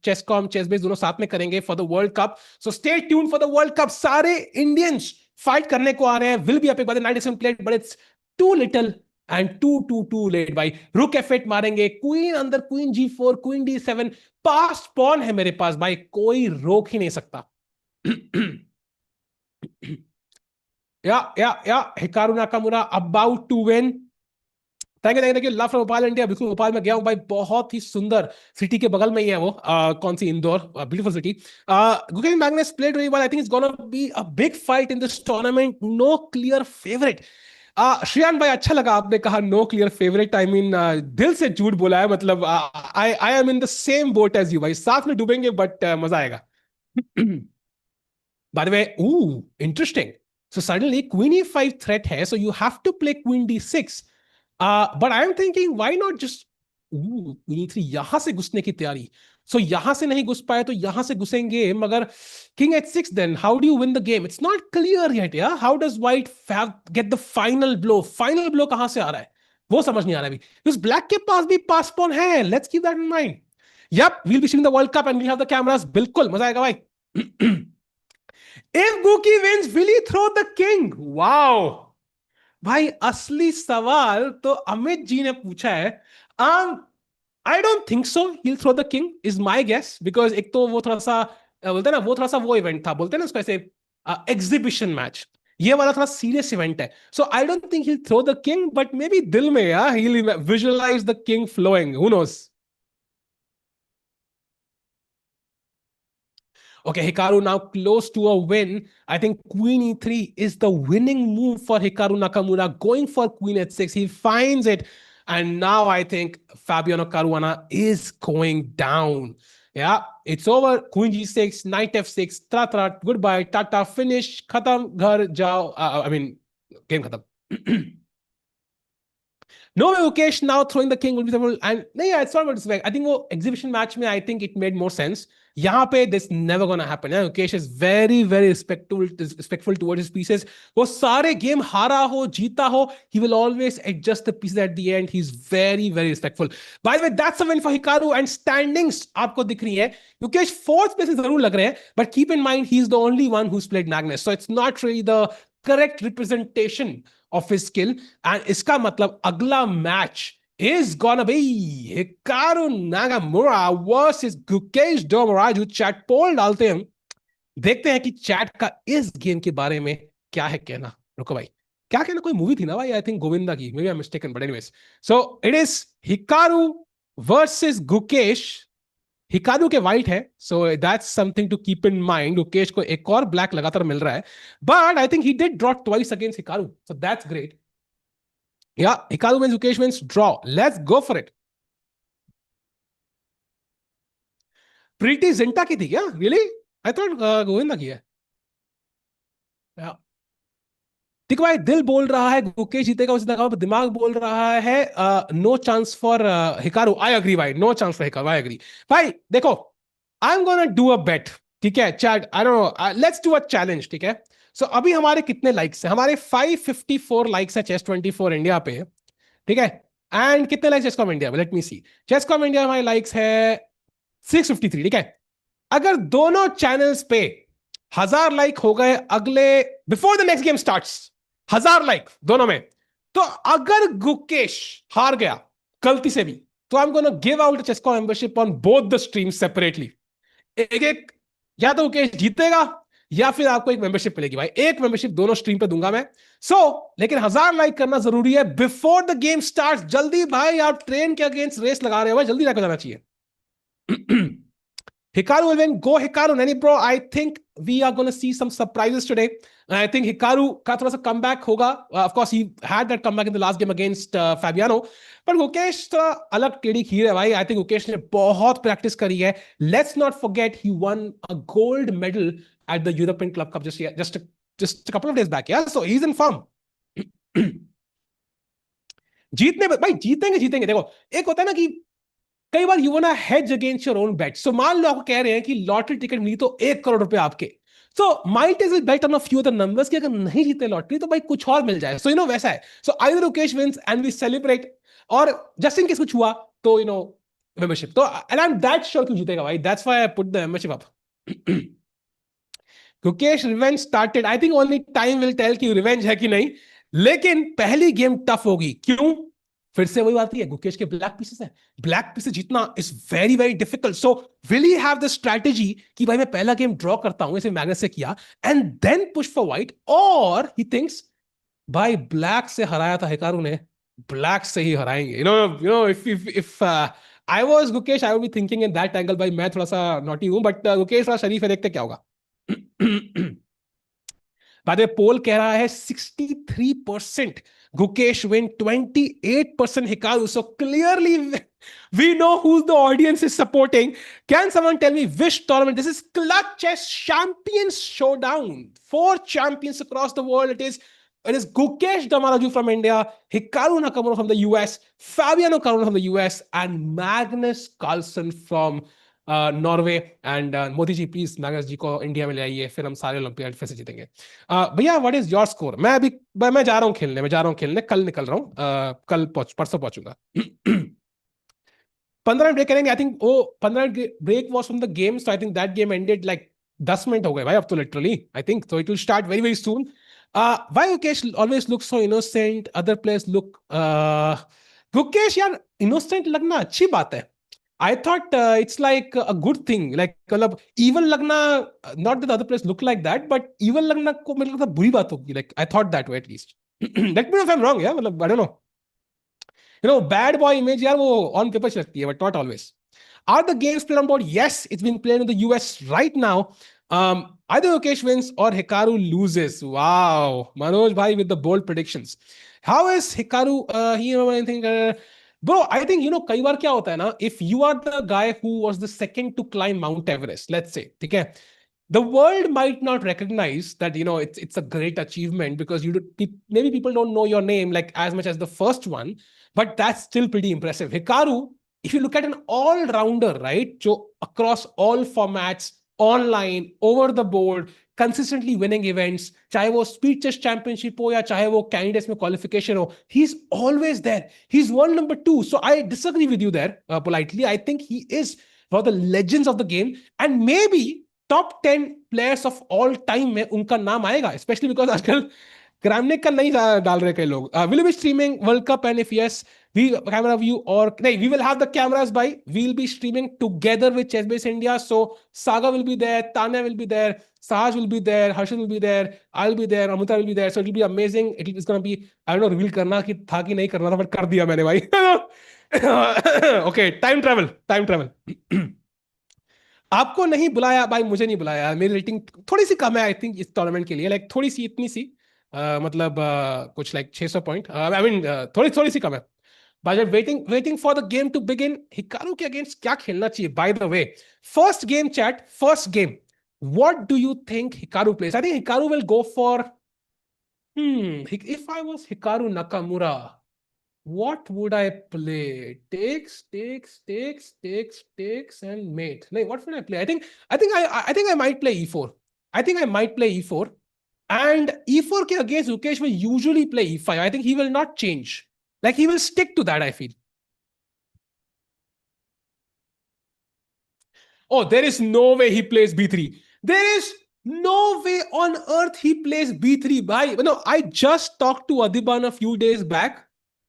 चेसकॉम ChessBase दोनों साथ में करेंगे for the world cup. So stay tune for the world cup. सारे इंडियंस फाइट करने को आ रहे हैं, will be epic. By the knight is played but it's too little and too late भाई, रुक एफ8 मारेंगे, क्वीन अंदर, क्वीन जी4, क्वीन डी7, पास्ट पॉन है मेरे पास भाई, कोई रोक ही नहीं सकता। या Hikaru Nakamura about to win. Thank you love from Bhopal India. बिल्कुल भोपाल में गया हूं भाई, बहुत ही सुंदर सिटी के बगल में ही है वो, कौन सी, Indore, beautiful city. Gukesh Magnus played very well, I think it's gonna be a big fight in this tournament, no clear favourite. Shreyan भाई, अच्छा लगा आपने कहा no clear favourite, I mean दिल से झूठ बोला है, मतलब I I am in the same boat as you भाई, साथ में डूबेंगे बट मजा आएगा। By the way, ooh, interesting. So suddenly queen e5 threat hai, so you have to play queen d6. But I'm thinking, why not just queen e3 yahan se घुसने की तैयारी. So yahan se nahi घुस पाए तो yahan se घुसेंगे, मगर king h6, then how do you win the game? It's not clear yet, yeah. How does white get the final blow? Final blow कहां से आ रहा है वो समझ नहीं आ रहा अभी, because black के पास भी pass pawn है. Let's keep that in mind. Yep, we'll be seeing the World Cup and we'll have the cameras. बिल्कुल मजा आएगा भाई. If Guki wins, will he throw the king? Wow. भाई असली सवाल तो अमित जी ने पूछा है. um I don't think so he'll throw the king is my guess, because एक तो वो थोड़ा सा बोलते हैं ना, वो थोड़ा सा वो इवेंट था, बोलते हैं ना उसको ऐसे, एग्जीबिशन मैच, ये वाला थोड़ा सीरियस इवेंट है. So I don't think he'll throw the king, but maybe दिल में यार he'll visualize the king flowing, who knows. Okay, Hikaru now close to a win. I think queen e3 is the winning move for Hikaru Nakamura. Going for queen h6, he finds it. And now I think Fabiano Caruana is going down. Yeah, it's over. Queen g6, knight f6, tra, goodbye, tata, finish, khatam, ghar, jao. I mean, game khatam. No way, Gukesh now throwing the king will be the, and yeah, it's not about this. I think वो exhibition match में I think it made more sense. यहाँ पे this never gonna happen. Yeah? Gukesh is very respectful towards his pieces. वो सारे game हारा हो जीता हो, he will always adjust the pieces at the end. He's very respectful. By the way, that's a win for Hikaru, and standings आपको दिख रही है. Gukesh fourth place जरूर लग रहे हैं, but keep in mind he's the only one who's played Magnus, so it's not really the correct representation of his skill. And इसका मतलब अगला match is gonna be Hikaru Nagamura versus Gukesh Domoraju. Chat poll डालते हैं, देखते हैं कि chat का इस गेम के बारे में क्या है कहना. रुको भाई, क्या कहना, कोई मूवी थी ना भाई, आई थिंक गोविंदा की, maybe I am mistaken, but anyways. So it is Hikaru versus Gukesh. Hikaru के व्हाइट है, so that's something to keep in mind. Gukesh को एक और ब्लैक लगातार मिल रहा है, but I think he did draw twice against Hikaru, so that's great. या Hikaru wins, Gukesh wins, draw. Let's go for it. Preity Zinta की थी क्या, रियली? आई थॉट गोविंदा की है. देखो भाई, दिल बोल रहा है गुकेश जीतेगा, उसी जगह पर दिमाग बोल रहा है no chance for Hikaru. I agree भाई, no chance for Hikaru, I agree भाई. देखो, I am gonna do a bet, ठीक है chat, I don't know, let's do a challenge, ठीक है. सो अभी हमारे कितने लाइक्स हैं? हमारे 554 लाइक्स है Chess24 इंडिया पे, ठीक है. एंड कितने लाइक्स चेसकॉम इंडिया में? लेट मी सी. चेसकॉम इंडिया हमारे लाइक्स है 653, ठीक है. अगर दोनों चैनल्स पे 1000 लाइक हो गए अगले, before the next game starts, 1000 like दोनों में, तो अगर गुकेश हार गया गलती से भी, तो I am gonna give out चेस्को membership on both the stream separately. एक या तो गुकेश जीतेगा या फिर आपको एक मेंबरशिप मिलेगी भाई, एक मेंबरशिप दोनों स्ट्रीम पे दूंगा मैं. लेकिन 1000 लाइक करना जरूरी है बिफोर द गेम स्टार्ट. जल्दी भाई, आप ट्रेन के अगेंस्ट रेस लगा रहे हो भाई, जल्दी लाइक हो जाना चाहिए. Hikaru will win. Go Hikaru, Nani bro. I think we are going to see some surprises today. And I think Hikaru का थोड़ा सा comeback होगा. Of course, he had that comeback in the last game against Fabiano. But Gukesh थोड़ा अलग टेढ़ी खीर है भाई. I think Gukesh ने बहुत practice करी है. Let's not forget he won a gold medal at the European Club Cup just a couple of days back. Yeah, so he's in form. जीतने भाई, जीतेंगे. देखो, एक होता है ना कि कई बार you want hedge against your own bet. So मान लो आपको कह रहे हैं कि लॉटरी टिकट मिली तो 1 करोड़ रुपए आपके, so might is bet on a few other numbers कि अगर नहीं जीते लॉटरी तो भाई कुछ और मिल जाए. सो यू नो वैसा है. So either Gukesh wins and we celebrate, और जस्ट इन केस कुछ हुआ तो यू नो मेंबरशिप. तो and I am that sure कि जीतेगा भाई. That's why I put the membership up. Gukesh revenge started. I think only time will tell कि revenge है कि नहीं. लेकिन पहली गेम टफ होगी, क्यों? फिर से वही बात है, गुकेश के ब्लैक पीसेस है। ब्लैक पीसेस जीतना is very very difficult. So will he have the strategy कि भाई मैं पहला गेम ड्रॉ करता हूं, जैसे मैग्नस से किया, and then push for white, और ही थिंक्स भाई ब्लैक से हराया था हिकारू ने, ब्लैक से ही हराएंगे। You know if I was Gukesh, I would be thinking in that angle. भाई मैं थोड़ा सा नॉटी हूं, बट गुकेश थोड़ा शरीफ है, देखते क्या होगा। बाद में पोल कह रहा है 63% Gukesh win, 28% Hikaru. So clearly we know who the audience is supporting. Can someone tell me which tournament this is? Clutch Chess Champions Showdown, 4 champions across the world. It is Gukesh Damaraju from India, Hikaru Nakamura from the US, Fabiano Caruana from the US, and Magnus Carlsen from Norway. And Modi ji please Magnus ji को India में ले आइए, फिर हम सारे olympiad फिर से जीतेंगे। भैया व्हाट इज योर स्कोर? मैं जा रहा हूँ खेलने, कल निकल रहा हूँ, परसों पहुंचूंगा। 15 मिनट ब्रेक करेंगे आई थिंक। वो 15 minute break was from the game, so I think that game ended like 10 minute हो गए भाई अब तो, literally I think so it will start very very soon. Why Gukesh always look so innocent, other players look, Gukesh यार innocent लगना अच्छी बात है। I thought it's like a good thing, like मतलब इवन लगना, not that other players look like that, but even लगना को मेरे को लगता है बुरी बात होगी, like I thought that way at least. Let me know if I am wrong, यार मतलब आई don't no, bad boy image यार वो ऑन पेपर लगती है, but not always. Are the games played on board? Yes, it's being played in the US right now. Either Gukesh wins or Hikaru loses. Wow, Manoj bhai with the bold predictions. How is Hikaru? Anything? Bro, I think कई बार क्या होता है ना, if you are the guy who was the second to climb Mount Everest, let's say, ठीक है, the world might not recognize that it's a great achievement because maybe people don't know your name like as much as the first one, but that's still pretty impressive. Hikaru, if you look at an all-rounder, right, so across all formats, online, over the board, consistently winning events, चाहे वो speed chess championship हो या चाहे वो candidates में qualification हो, he's always there. He's world number 2. So I disagree with you there, politely. I think he is one of the legends of the game, and maybe top 10 players of all time में उनका नाम आएगा, specially because आजकल Kramnik का नहीं डाल रहे कई लोग। Will be streaming world cup, and if yes we camera view, और नहीं, we will have the cameras by, we will be streaming together with chess base India. So Sagar will be there, Tania will be there, Saj will be there, Harshit will be there, I'll be there, Amrita will be there. So it will be amazing. It's going to be, I don't know, reveal करना कि था कि नहीं करना था, but कर दिया मैंने भाई। Okay, time travel। आपको नहीं बुलाया भाई, मुझे नहीं बुलाया, मेरी रेटिंग थोड़ी सी कम है आई थिंक इस टूर्नामेंट के लिए, लाइक थोड़ी सी, इतनी सी, मतलब कुछ लाइक 600 पॉइंट, आई मीन थोड़ी थोड़ी सी कम है। But waiting for the game to begin. Hikaru के अगेंस्ट क्या खेलना चाहिए? By the way, first game chat, first game, what do you think Hikaru plays? I think Hikaru will go for, if I was Hikaru Nakamura, what would I play? Takes, and mate. Like, what would I play? I think I might play e4. I think I might play e4. And e4 ke against Gukesh will usually play e5. I think he will not change. Like, he will stick to that, I feel. Oh, there is no way he plays b3. There is no way on earth he plays b3. Bhai, no, I just talked to Adiban a few days back.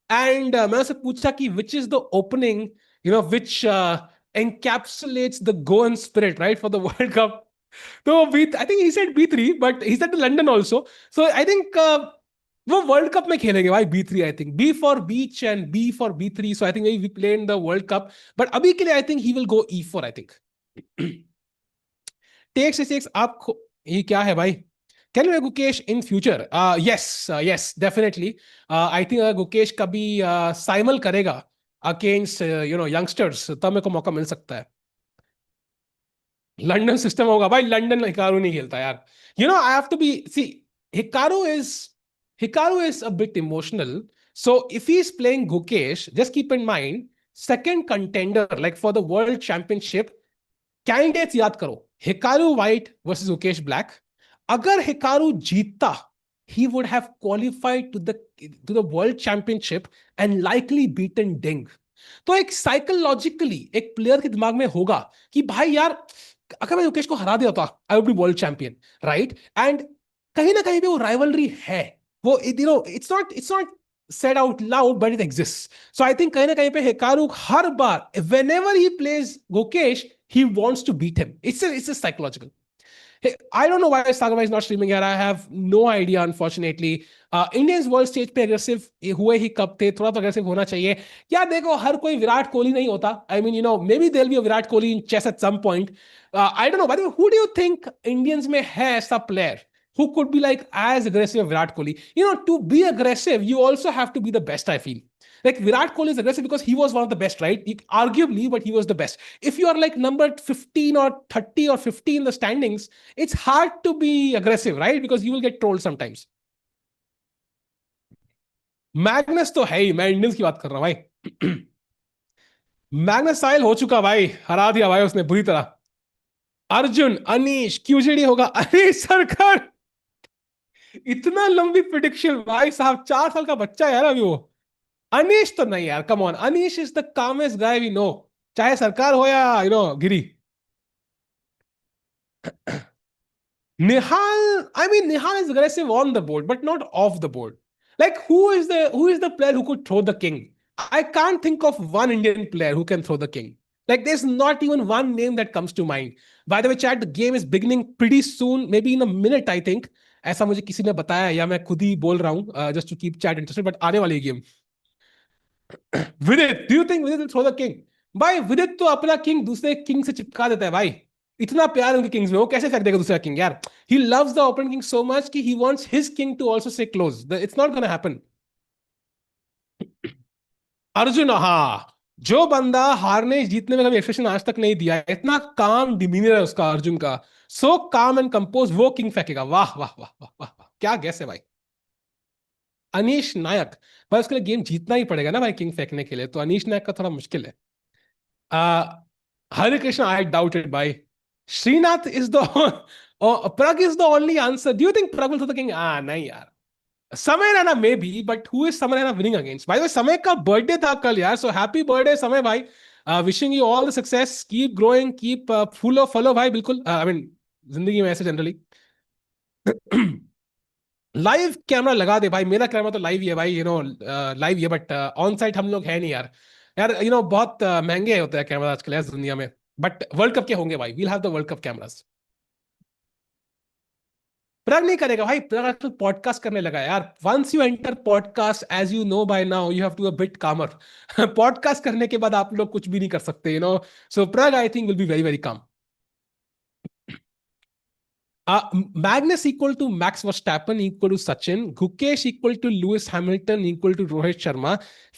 And मैंने उससे पूछा कि which is the opening, which encapsulates the Goan spirit, right, for the World Cup. So I think he said B3, but he said London also. So I think वो World Cup में खेलेंगे भाई B3, I think. B for beach and B for B3. So I think maybe we play in the World Cup. But अभी के लिए I think he will go E4, I think. Takes A6, आप ये क्या है भाई? Can you Gukesh in future? Yes, definitely. I think Gukesh कभी साइमल करेगा against youngsters, तब मेरे को मौका मिल सकता है। लंदन सिस्टम होगा भाई, लंदन हिकारू नहीं खेलता यार। I have to be, see, Hikaru is a bit emotional. So if he's playing Gukesh, just keep in mind, second contender, like for the world championship, candidates याद करो, Hikaru white versus Gukesh black. अगर Hikaru जीतता, he would have qualified to the world championship and likely beaten Deng. तो एक psychologically एक player के दिमाग में होगा कि भाई यार, अगर मैं युकेश को हरा दिया था, आई would B world champion, right? And कहीं ना कहीं पे वो राइवलरी है, वो it's not said out loud but it exists. So I think कहीं ना कहीं पे Hikaru her bar whenever he plays Gukesh he wants to beat him. It's a psychological. Hey, I don't know why Sagarbai is not streaming here. I have no idea, unfortunately. Indians world stage पे aggressive हुए ही कब थे, थोड़ा तो aggressive होना चाहिए। क्या देखो, हर कोई विराट कोहली नहीं होता। I mean maybe there be a Virat Kohli in chess at some point. I don't know, by the way, who do you think Indians में है ऐसा player who could be like as aggressive as Virat Kohli? To be aggressive, you also have to be the best, I feel. Like Virat Kohli is aggressive because he was one of the best, right? Arguably, but he was the best. If you are like number 15 or 30 or 50 in the standings, it's hard to be aggressive, right? Because you will get trolled sometimes. Magnus तो है ही, मैं Indians की बात कर रहा हूं भाई। Magnus साइल हो चुका भाई, हरा दिया भाई उसने बुरी तरह। अर्जुन, अनीश, क्यूजेडी होगा, अनीश सरकार। इतना लंबी प्रिडिक्शन भाई साहब, 4 साल का बच्चा है यार अभी वो। अनीश तो नहीं यार, come on, Anish is the calmest guy we know, चाहे सरकार हो या गिरी। Nihal, I mean, Nihal is aggressive on the board, but not off the board. Like, who is the player who could throw the king? I can't think of one Indian player who can throw the king. Like, there's not even one name that comes to mind. By the way, chat, the game is beginning pretty soon, maybe in a minute, I think. ऐसा मुझे किसी ने बताया या मैं खुद ही बोल रहा हूँ just to keep chat interested, but आने वाली game. Vidit, do you think Vidit will throw the king? भाई विदित तो अपना किंग दूसरे किंग से चिपका देता है भाई। इतना प्यार उनके किंग्स में, वो कैसे फेंक देगा दूसरा किंग यार? He loves the open king so much कि he wants his king to also say close. It's not gonna happen. Arjun, हाँ, जो बंदा हारने जीतने में कभी एक्सप्रेशन आज तक नहीं दिया है, इतना काम डिमीनियर है उसका, अर्जुन का, सो काम एंड कंपोज, वो किंग फेंकेगा। वाह वाह वाह वाह वाह वाह, क्या गैस है भाई। अनीश नायक, भाई उसके लिए गेम जीतना ही पड़ेगा ना भाई, किंग फेंकने के लिए, तो अनीश नायक का थोड़ा मुश्किल है। Uh, Hare Krishna, I doubt it, bhai. Srinath is the Prag is the only answer. Do you think Prag will throw the king? Ah, nahi yaar. Samay Rana maybe, but who is Samay Rana winning against? By the way, Samay ka birthday tha kal yaar, so happy birthday Samay bhai. Wishing you all the success. Keep growing, keep full of follow bhai, bilkul. I mean, जिंदगी में ऐसे generally. Live camera लगा दे भाई, मेरा camera तो live ही है भाई, live ही है, बट ऑन साइट हम लोग है नहीं यार। यार बहुत महंगे होते हैं कैमरा आजकल यार दुनिया में। बट वर्ल्ड कप के होंगे भाई, we'll have the world cup cameras. Pragg नहीं करेगा भाई, प्रग आजकल पॉडकास्ट करने लगा है यार। Once you enter podcast, as you know by now, you have to a bit calmer. Podcast करने के बाद आप लोग कुछ भी नहीं कर सकते, so Pragg I think will be very very calm. Magnus equal to Max Verstappen equal to Sachin. Gukesh equal to Lewis Hamilton equal to Rohit Sharma.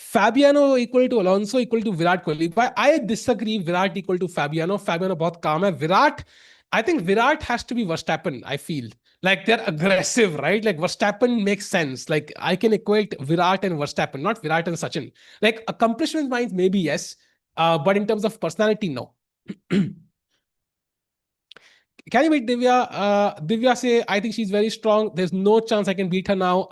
Fabiano equal to Alonso equal to Virat Kohli. But I disagree. Virat equal to Fabiano. Fabiano बहुत calm है. Virat, I think Virat has to be Verstappen. I feel like they're aggressive, right? Like Verstappen makes sense. Like I can equate Virat and Verstappen, not Virat and Sachin. Like accomplishment wise, maybe yes, but in terms of personality, no. Can you beat Divya? Divya say, I think she's very strong. There's no chance I can beat her now.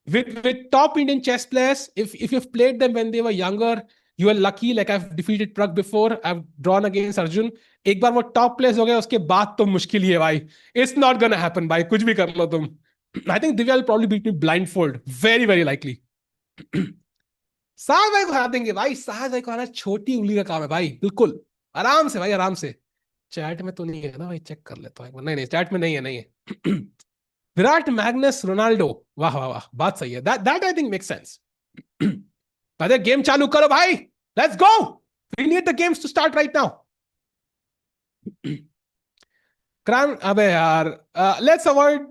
With top Indian chess players, if you've played them when they were younger, you are lucky. Like I've defeated Prag before. I've drawn against Arjun. एक बार वो top place हो गया, उसके बाद तो मुश्किल ही है भाई। इट्स नॉट गोना हैपन भाई, कुछ भी कर लो तुम। I think Divya will probably beat me blindfold, very very likely. Sahaj भाई को हरा देंगे भाई, साहज भाई को हराना छोटी उंगली का काम है भाई, बिल्कुल आराम से भाई, आराम से। चैट में तो नहीं है ना भाई, चेक कर लेता हूँ। नहीं नहीं, चैट में नहीं है, नहीं है। विराट, मैग्नस, रोनाल्डो, वाह वाह वाह, बात सही है। That I think make sense. अरे गेम चालू करो भाई, let's go, we need the games to start right now. क्राम, अबे यार, let's avoid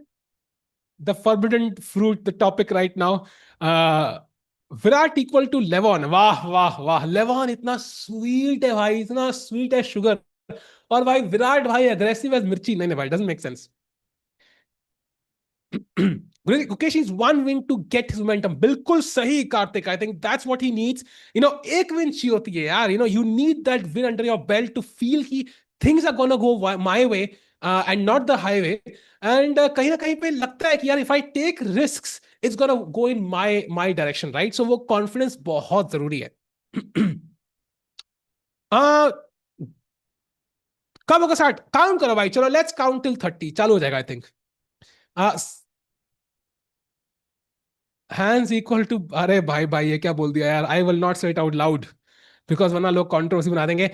the forbidden fruit, the topic right now. Virat equal to Levon, वाह वाह वाह, लेवॉन इतना स्वीट है भाई, इतना स्वीट है शुगर। और भाई विराट भाई अग्रेसिव एज मिर्ची, नहीं नहीं भाई, doesn't make sense. Gukesh is one win to get his momentum. बिल्कुल सही Kartik, I think that's what he needs. एक win चाहिए होती है यार, you need that win under your belt to feel कि things are gonna go my way and not the highway. And कहीं ना कहीं पे लगता है कि यार if I take risks, it's gonna go in my direction, right? So वो confidence बहुत जरूरी है। uh, कब होगा स्टार्ट? काउंट करो भाई, चलो लेट्स काउंट टिल 30, चालू हो जाएगा I think. Hans equal to, अरे भाई भाई ये क्या बोल दिया यार, I will not say it out loud because वरना लोग कंट्रोवर्सी बना देंगे।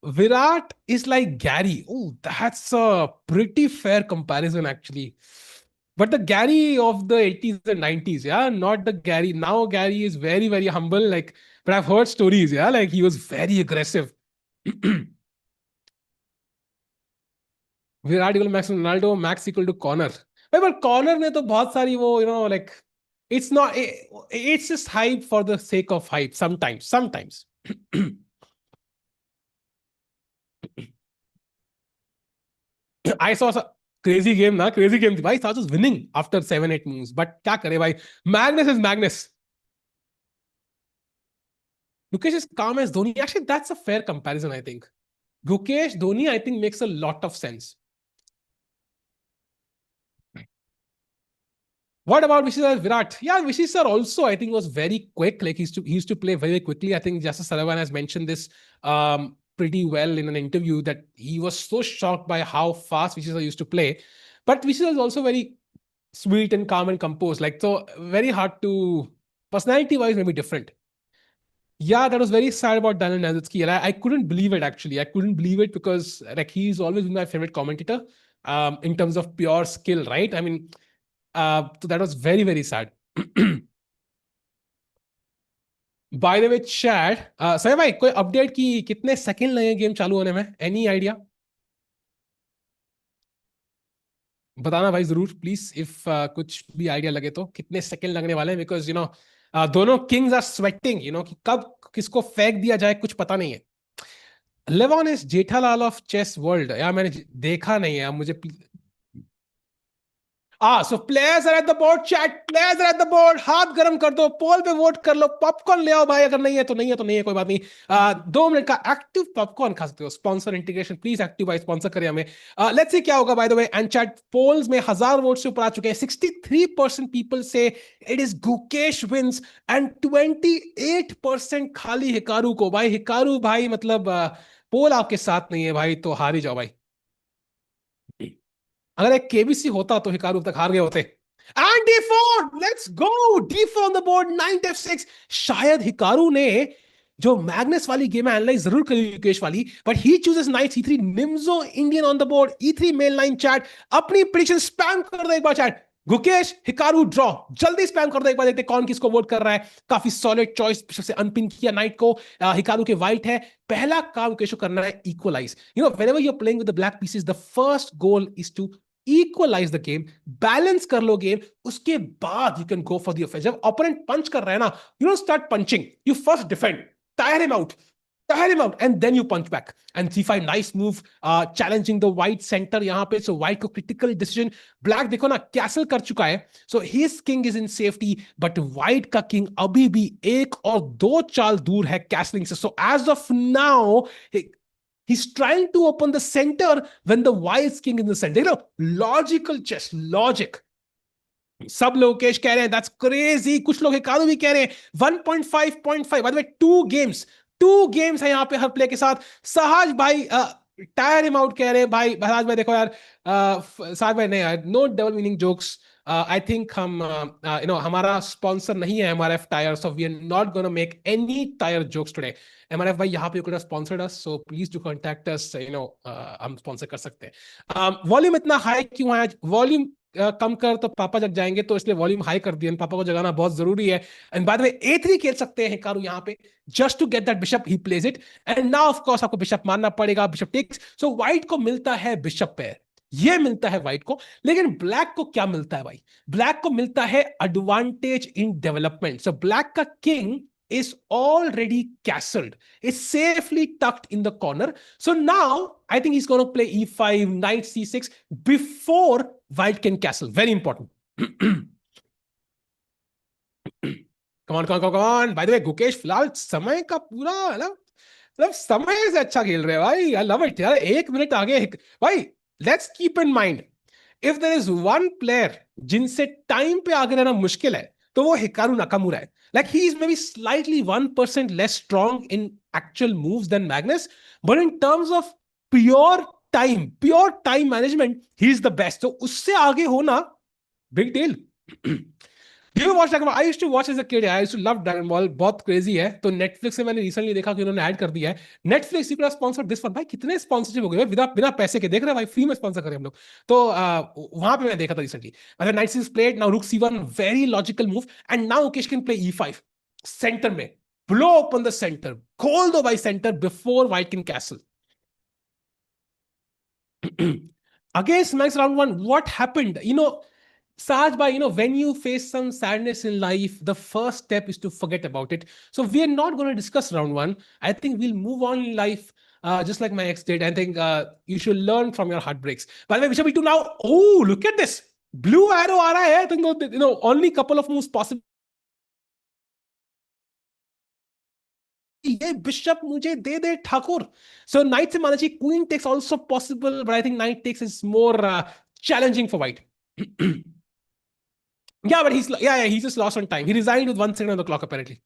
Virat is like Garry, oh that's a pretty fair comparison actually, but the Gary of the 80s and 90s, yeah, not the Gary now. Gary is very very humble, like, but I've heard stories, yeah, like he was very aggressive. Virat equal Max Ronaldo, Max equal to corner. भाई पर corner ने तो बहुत सारी वो like, it's not, it's just hype for the sake of hype sometimes, sometimes. I saw crazy game ना, crazy game थी भाई, साथ विनिंग आफ्टर 7-8 मूव्स, बट क्या करे भाई, मैग्नेस is मैग्नेस। Gukesh is calm as Dhoni. Actually, that's a fair comparison, I think. Gukesh, Dhoni, I think makes a lot of sense. What about Vishy sir, Virat? Yeah, Vishy sir also, I think, was very quick. Like he used to play very quickly. I think Justice Salavan has mentioned this pretty well in an interview that he was so shocked by how fast Vishy sir used to play. But Vishy sir is also very sweet and calm and composed. Like, so very hard to, personality wise, maybe different. Yeah, that was very sad about Daniel Nazitsky. And I couldn't believe it, actually. I couldn't believe it because like he's always been my favorite commentator in terms of pure skill, right? I mean, so that was very, very sad. Bye the way chat, सही भाई कोई update की कितने second लगे game चालू होने में, any idea? बताना भाई जरूर प्लीज, इफ कुछ भी आइडिया लगे तो कितने सेकंड लगने वाले हैं, बिकॉज दोनों किंग्स आर स्वेटिंग, कि कब किसको फेंक दिया जाए कुछ पता नहीं है। Levon is Jethalal of chess world, यार मैंने देखा नहीं है मुझे। So players are at the board, chat players are at the board, हाथ गर्म कर दो, पोल पे वोट कर लो, पॉपकॉर्न ले आओ भाई, अगर नहीं है तो नहीं है तो नहीं है, कोई बात नहीं। 2 मिनट का एक्टिव पॉपकॉर्न खा सकते हो, स्पॉन्सर इंटीग्रेशन प्लीज एक्टिव भाई, स्पॉन्सर करें हमें। लेट्स सी क्या होगा by the way, and chat polls में 1000 वोट से ऊपर आ चुके हैं, 63% people say it is Gukesh wins and 28% खाली हिकारू को। भाई हिकारू भाई मतलब पोल आपके साथ नहीं है भाई तो हार ही जाओ भाई। अगर एक केबीसी होता तो हिकारू तक हार गए होते। And D4, let's go, D4 on the board, night F6। शायद हिकारू ने जो मैग्नेस वाली गेम है एनालाइज जरूर करी युकेश वाली, but he chooses knight C3, Nimzo Indian on the board, E3 main line. Chat अपनी प्रेडिक्शन स्पैम कर दो एक बार, चैट गुकेश हिकारू ड्रॉ, जल्दी स्पैम कर दो एक बार, देखते कौन किसको वोट कर रहा है। काफी सॉलिड चॉइस से अनपिन किया नाइट को, हिकारू के वाइट है। पहला काम गुकेश को करना है equalise, whenever you are playing with the black pieces the first goal is to equalise the game, balance कर लो गेम, उसके बाद you can go for the offence. जब ओपोनेंट पंच कर रहा है ना, you don't start punching, you first defend, tyre him out, tire him out, and then you punch back. And C5, nice move, challenging the white center यहाँ पे, so white को critical decision। black देखो ना castle कर चुका है, so his king is in safety, but white का king अभी भी 1 और 2 चाल दूर है castling से। so as of now he's trying to open the center when the white king is in the center। logical chess, logic। सब लोग केश कह रहे हैं दैट्स क्रेजी, कुछ लोग हिकारू भी कह रहे हैं 1.5 बाय द वे, 2 गेम्स है यहाँ पे हर प्ले के साथ। सहज भाई टायर हिम आउट कह रहे हैं भाई, सहज भाई देखो यार, सहज भाई नहीं यार, no double meaning jokes. I think हम हमारा स्पॉन्सर नहीं है MRF tyre, so we are not gonna make any tyre jokes today. MRF भाई यहाँ पे you could have sponsored us, so please do contact us, हम स्पॉन्सर कर सकते हैं। वॉल्यूम इतना हाई क्यों है आज? वॉल्यूम कम कर तो पापा जग जाएंगे, तो इसलिए वॉल्यूम हाई कर दिया, पापा को जगाना बहुत जरूरी है। एंड बाद में A3 खेल सकते हैं हिकारू यहाँ पे, just to get that bishop, he plays it. And now of course आपको बिशप मारना पड़ेगा, बिशप टेक्स, सो व्हाइट को मिलता है बिशप पेयर, ये मिलता है व्हाइट को। लेकिन ब्लैक को क्या मिलता है भाई? ब्लैक को मिलता है advantage in development. So black का king is already castled. It's safely tucked in the corner. So now I think he's going to play E5, knight C6 before white can castle. Very important. Come on, come on, come on. By the way, Gukesh फिलहाल समय का पूरा मतलब समय से अच्छा खेल रहे हैं भाई। आई लव इट यार, 1 मिनट आगे भाई। Let's keep in mind, if there is one player जिनसे टाइम पे आगे रहना मुश्किल है तो वो हिकारू नाकामुरा है। Like he is maybe slightly 1% less strong in actual moves than Magnus, but in terms of pure time management, he is the best. So उससे आगे होना big deal। Do you watch Dragon Ball? I used to watch as a kid. I used to love Dragon Ball. बहुत crazy है. तो Netflix से मैंने recently देखा कि उन्होंने ऐड कर दिया है. Netflix you could sponsor this one. भाई कितने स्पॉन्सरशिप हो गए बिना बिना पैसे के. देख रहे हैं भाई, फ्री में स्पॉन्सर करें हम लोग. तो वहां पे मैं देखा था रिसेंटली. मतलब नाइट इज प्लेड नाउ, रुक C1, very logical move. And now Mukesh can play E5 centre में. ब्लो ओपन द सेंटर, खोल दो भाई centre before white can castle. Against Max round one, what happened? Saj bhai, when you face some sadness in life, the first step is to forget about it. So we are not going to discuss round one. I think we'll move on in life, just like my ex did. I think you should learn from your heartbreaks. By the way, Bishop E2 now. Oh, look at this. Blue arrow aa raha hai. I think, only couple of moves possible. ये bishop मुझे दे दे Thakur. So knight से माना चाहिए. Queen takes also possible, but I think knight takes is more challenging for white. Yeah, but he just lost on time. He resigned with 1 second on the clock, apparently.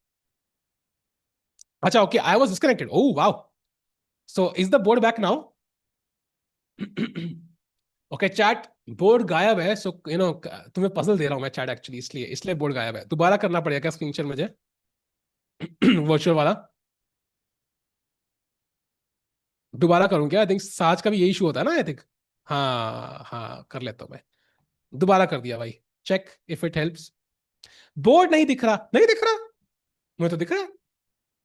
Acha, okay, I was disconnected. Oh, wow. So is the board back now? Okay, chat, board गायब है. So, तुम्हें puzzle दे रहा हूं मैं chat actually, इसलिए board गायब है. दोबारा करना पड़ेगा क्या screen share मुझे? Virtual वाला. दोबारा करूं क्या? I think साज का भी यही इशू होता है ना, I think. हाँ, हाँ, कर लेता हूं मैं. दोबारा कर दिया भाई. Check if it helps. Board नहीं दिख रहा. नहीं दिख रहा. मुझे तो दिख रहा है.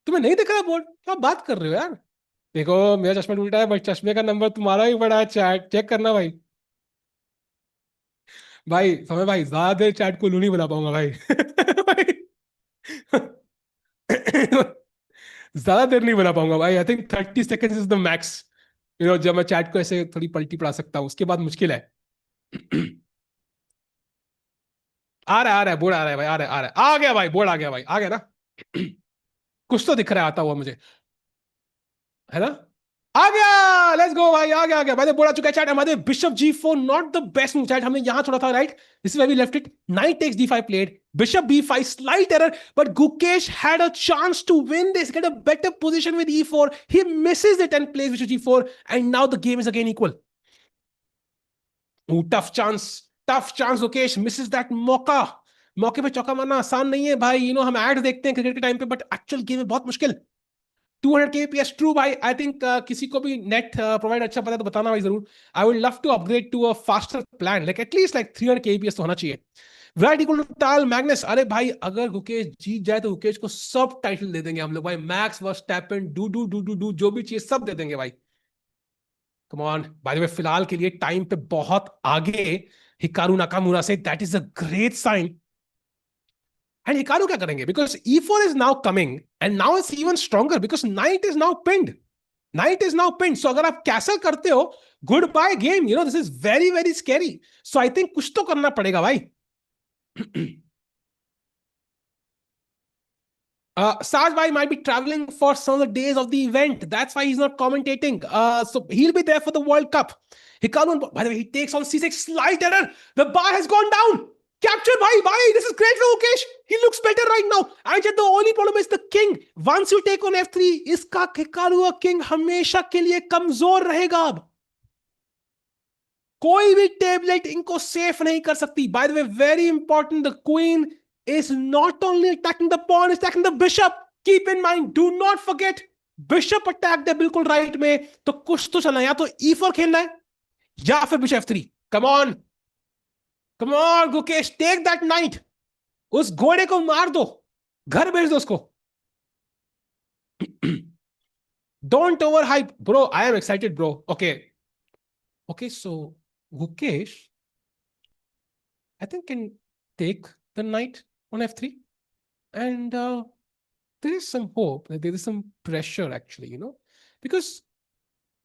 तुम्हें नहीं दिख रहा बोर्ड? क्या बात कर रहे हो यार? देखो, मेरा चश्मा टूटा है, बट चश्मे का नंबर तुम्हारा ही बड़ा है. चैट चेक करना भाई. भाई समय भाई, ज्यादा देर चैट को नहीं बना पाऊंगा भाई. ज्यादा देर नहीं बना पाऊंगा भाई. I think 30 seconds is the max. जब मैं चैट को ऐसे थोड़ी पलटी पड़ा सकता हूँ, उसके बाद मुश्किल है. आ रहा है बोर्ड, आ रहा है भाई, आ रहा है आ गया भाई, बोर्ड आ गया भाई, आ गया ना. कुछ तो दिख रहा है आता हुआ मुझे, है ना. आ गया. लेट्स गो भाई, आ गया भाई. बोला चुका है चैट. हमारे bishop G4 not the best move chat. हमने यहां छोड़ा था, right. This is where we left it. Knight takes D5 played. Bishop B5, slight error, but Gukesh had a chance to win this, get a better position with E4. He misses it and plays bishop G4, and now the game is again equal. Tough chance, tough chance. Gukesh misses that मौका. मौके पे चौका मारना आसान नहीं है भाई. हम ऐड देखते हैं क्रिकेट के टाइम पे, बट एक्चुअल गेम में बहुत मुश्किल. 200 kbps ट्रू भाई. आई थिंक किसी को भी नेट प्रोवाइड अच्छा पता है तो बताना भाई जरूर. I would love to upgrade to a faster plan, like at least like 300 kbps तो होना चाहिए. Virat equal to tall Magnus. अरे भाई, अगर गुकेश जीत जाए तो गुकेश को सब टाइटल दे देंगे हम लोग भाई. मैक्स वर्स्टैपेन, डू जो भी चाहिए सब दे देंगे भाई. Come on. By the way, फिलहाल के लिए टाइम पे बहुत आगे हिकारू नाकामुरा से. That is a great sign. And Hikaru क्या करेंगे? Because E4 is now coming, and now it's even stronger because knight is now pinned. Knight is now pinned. So अगर आप कैसल करते हो, goodbye game. This is very very scary. So I think कुछ तो करना पड़ेगा भाई. Saj Bhai might be traveling for some of the days of the event. That's why he's not commentating. So he'll be there for the World Cup. Hikaru, by the way, he takes on C6. Slight error. The bar has gone down. Capture bhai. This is great for Gukesh. He looks better right now. And the only problem is the king. Once you take on F3, iska Hikaru king हमेशा के लिए कमजोर रहेगा अब. कोई भी tablet इनको safe नहीं कर सकती. By the way, very important, the queen is not only attacking the pawn, it's attacking the bishop. Keep in mind, do not forget, bishop attack है बिल्कुल राइट में. तो कुछ तो चलना है, या तो E4 खेलना है या फिर bishop F3. Come on, Gukesh, take that knight. उस घोड़े को मार दो, घर भेज दो उसको. Don't overhype, bro. I am excited, bro. Okay, so Gukesh, I think, can take the knight on F3, and there is some hope. There is some pressure actually, because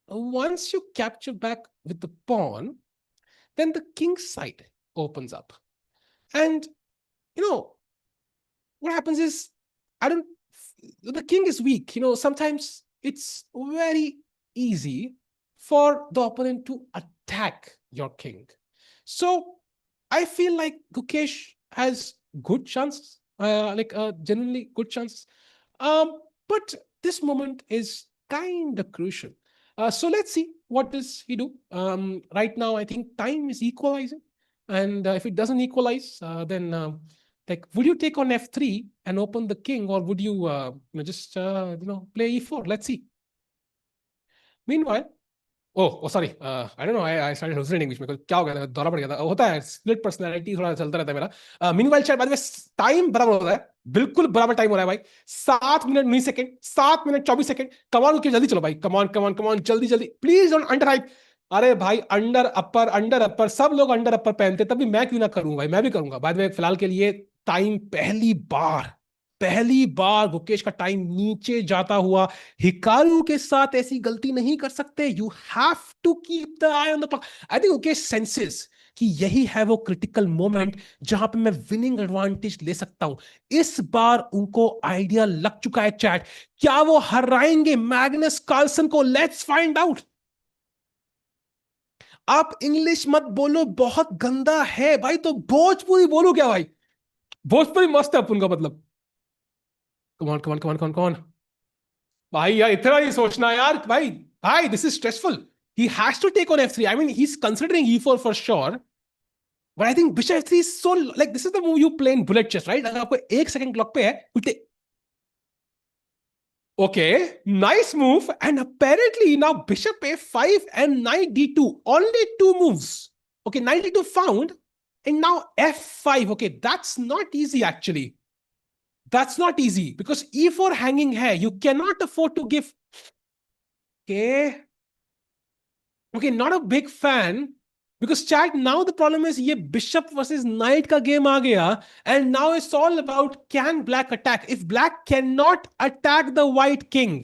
once you capture back with the pawn, then the king's side opens up, and what happens is, the king is weak. Sometimes it's very easy for the opponent to attack your king. So I feel like Gukesh has good chances, genuinely good chances. But this moment is kind of crucial. So let's see, what does he do? Right now, I think time is equalizing. And if it doesn't equalize, then Like, would you take on f3 and open the king, or would you, just play e4? Let's see. Meanwhile, sorry I don't no I started hallucinating बीच में क्या हो गया था, दौरा पड़ गया था, होता है स्प्लिट पर्सनालिटी, थोड़ा चलता रहता है मेरा। मीनवाइल चैट, बाद में टाइम बराबर हो रहा है, बिल्कुल बराबर टाइम हो रहा है भाई, 7 मिनट 19 सेकंड, 7 मिनट 24 सेकंड। कमान के जल्दी चलो भाई, कमान कमान कमान, जल्दी जल्दी, प्लीज डोंट अंडर हाइप। अरे भाई, अंडर अपर सब लोग अंडर अपर पहनते, तभी मैं क्यों ना करूं भाई, मैं भी करूंगा। बाद में फिलहाल के लिए टाइम पहली बार गुकेश का टाइम नीचे जाता हुआ। हिकारू के साथ ऐसी गलती नहीं कर सकते। You have to keep the eye on the clock. I think Gukesh senses कि यही है वो क्रिटिकल मोमेंट जहां पे मैं विनिंग एडवांटेज ले सकता हूं। इस बार उनको आइडिया लग चुका है चैट। क्या वो हराएंगे मैग्नस कार्लसन को? Let's find out. आप इंग्लिश मत बोलो, बहुत गंदा है भाई, तो भोजपुरी बोलो क्या भाई? भोजपुरी मस्त है अपन का मतलब। कौन कौन कौन कौन कौन भाई यार, इतना ही सोचना यार भाई। भाई this is stressful. He has to take on f3. I mean, he's considering e4 for sure. But I think bishop f3 is so, like, this is the move you play in bullet chess, right? अगर आपको 1 second clock पे है, okay, nice move. And apparently now bishop a5 and knight d2, only 2 moves. Okay, knight d2 found, and now f5. Okay, that's not easy actually. That's not easy because e4 hanging hai. You cannot afford to give. Okay. Okay, not a big fan because chat, now the problem is ये bishop versus knight का game आ गया, and now it's all about can black attack. If black cannot attack the white king,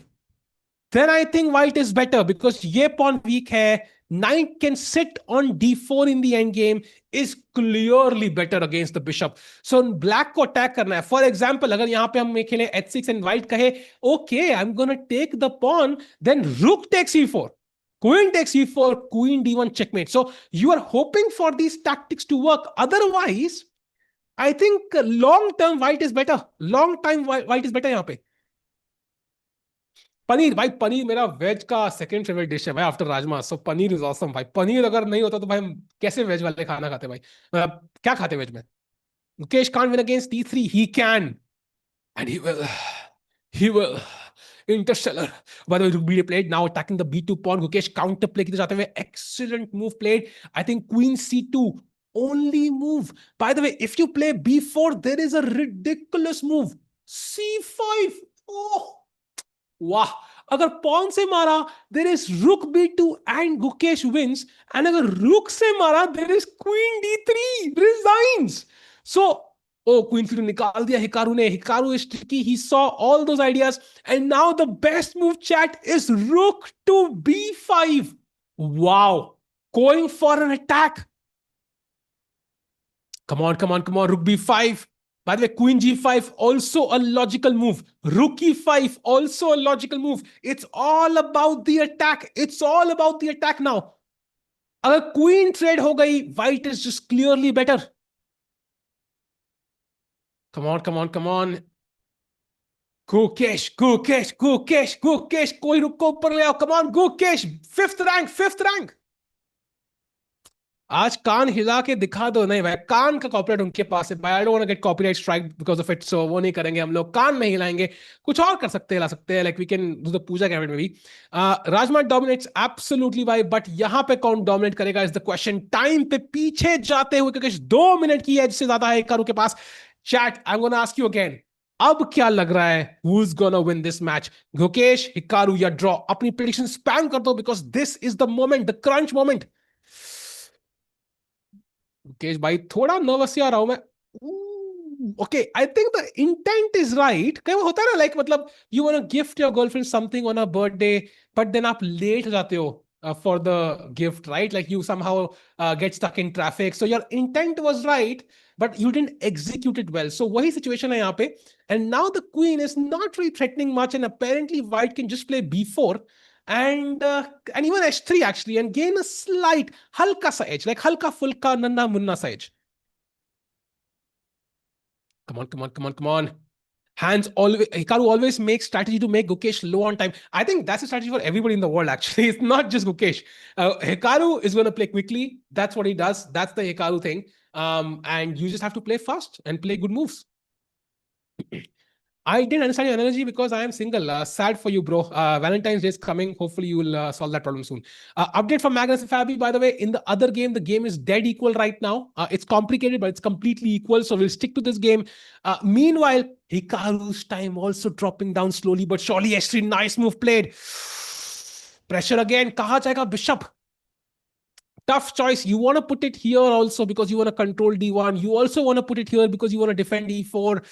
then I think white is better because ये pawn weak है. Knight can sit on d4 in the end game is clearly better against the bishop. So black को attack करना है. For example, अगर यहाँ पे हम खेलें h6 and white कहे, okay, I'm gonna take the pawn, then rook takes e4. Queen takes e4, queen d1 checkmate. So you are hoping for these tactics to work. Otherwise, I think long term white is better. Long time white is better यहाँ पे. पनीर भाई, पनीर मेरा veg का second favourite dish है भाई after rajma. So paneer is awesome भाई। पनीर अगर नहीं होता तो भाई हम कैसे वेज वाले खाना खाते भाई? मतलब क्या खाते वेज में? Mukesh can't win against t3. He can, and he will interstellar. By the way, rook b played, now attacking the b2 pawn. Gukesh counter play की तरफ जाते हुए, excellent move played. I think queen c2 only move. By the way, if you play b4, there is a ridiculous move, c5. Oh, वाह! अगर pawn से मारा, there is रुक b2 and Gukesh wins, and अगर रुक से मारा, there is queen d3 resigns. So queen c2 निकाल दिया हिकारू ने। Hikaru is tricky, he saw all those ideas, and now the best move chat is rook to b5. Wow, going for an attack. Come on, come on, come on. Rook b5. By the way, queen g5 also a logical move. Rook e5 also a logical move. It's all about the attack. It's all about the attack now. अगर queen trade हो गई, white is just clearly better. Come on, come on, come on. Gukesh, Gukesh, Gukesh, Gukesh. कोई रुक को ऊपर ले आओ. Come on, Gukesh. Fifth rank, fifth rank. आज कान हिला के दिखा दो। नहीं भाई, कान का कॉपीराइट उनके पास है भाई। I don't want to get copyright strike because of it, so वो नहीं करेंगे हम लोग। कान नहीं हिलाएंगे, कुछ और कर सकते हैं, ला सकते हैं, like we can do the puja cabinet में भी। राजमा डोमिनेट्स एब्सोल्युटली भाई, बट यहां पे कौन डोमिनेट करेगा इज द क्वेश्चन। टाइम पे पीछे जाते हुए, क्योंकि 2 मिनट की एज से ज्यादा है हिकारू के पास। Chat, I am gonna ask you again, अब क्या लग रहा है? Who is gonna win this match? Gukesh, Hikaru या ड्रॉ? अपनी प्रेडिक्शन स्पैम कर दो because this is the moment, the crunch moment. Mukesh भाई, थोड़ा नर्वस आ रहा हूं मैं। Okay, I think the intent is right. कई बार होता है ना, लाइक मतलब you want to gift your girlfriend something on a birthday, but then आप लेट हो जाते हो for the gift, right? Like you somehow get stuck in traffic, so your intent was right but you didn't execute it well. So वही situation है यहाँ पे। And now the queen is not really threatening much, and apparently white can just play b4 and even h3 actually, and gain a slight halka sa edge, like halka fulka nanna munna sa edge. Come on, come on, come on, come on. Hands always, Hikaru always makes strategy to make Gukesh low on time. I think that's a strategy for everybody in the world, actually. It's not just Gukesh. Hikaru is going to play quickly. That's what he does. That's the Hikaru thing. And you just have to play fast and play good moves. I didn't understand your energy because I am single. Sad for you, bro. Valentine's Day is coming. Hopefully, you will solve that problem soon. Update from Magnus and Fabi, by the way. In the other game, the game is dead equal right now. It's complicated, but it's completely equal. So we'll stick to this game. Meanwhile, Hikaru's time also dropping down slowly, but surely S3, nice move played. Pressure again. Kaha jayega Bishop? Tough choice. You want to put it here also because you want to control D1. You also want to put it here because you want to defend E4.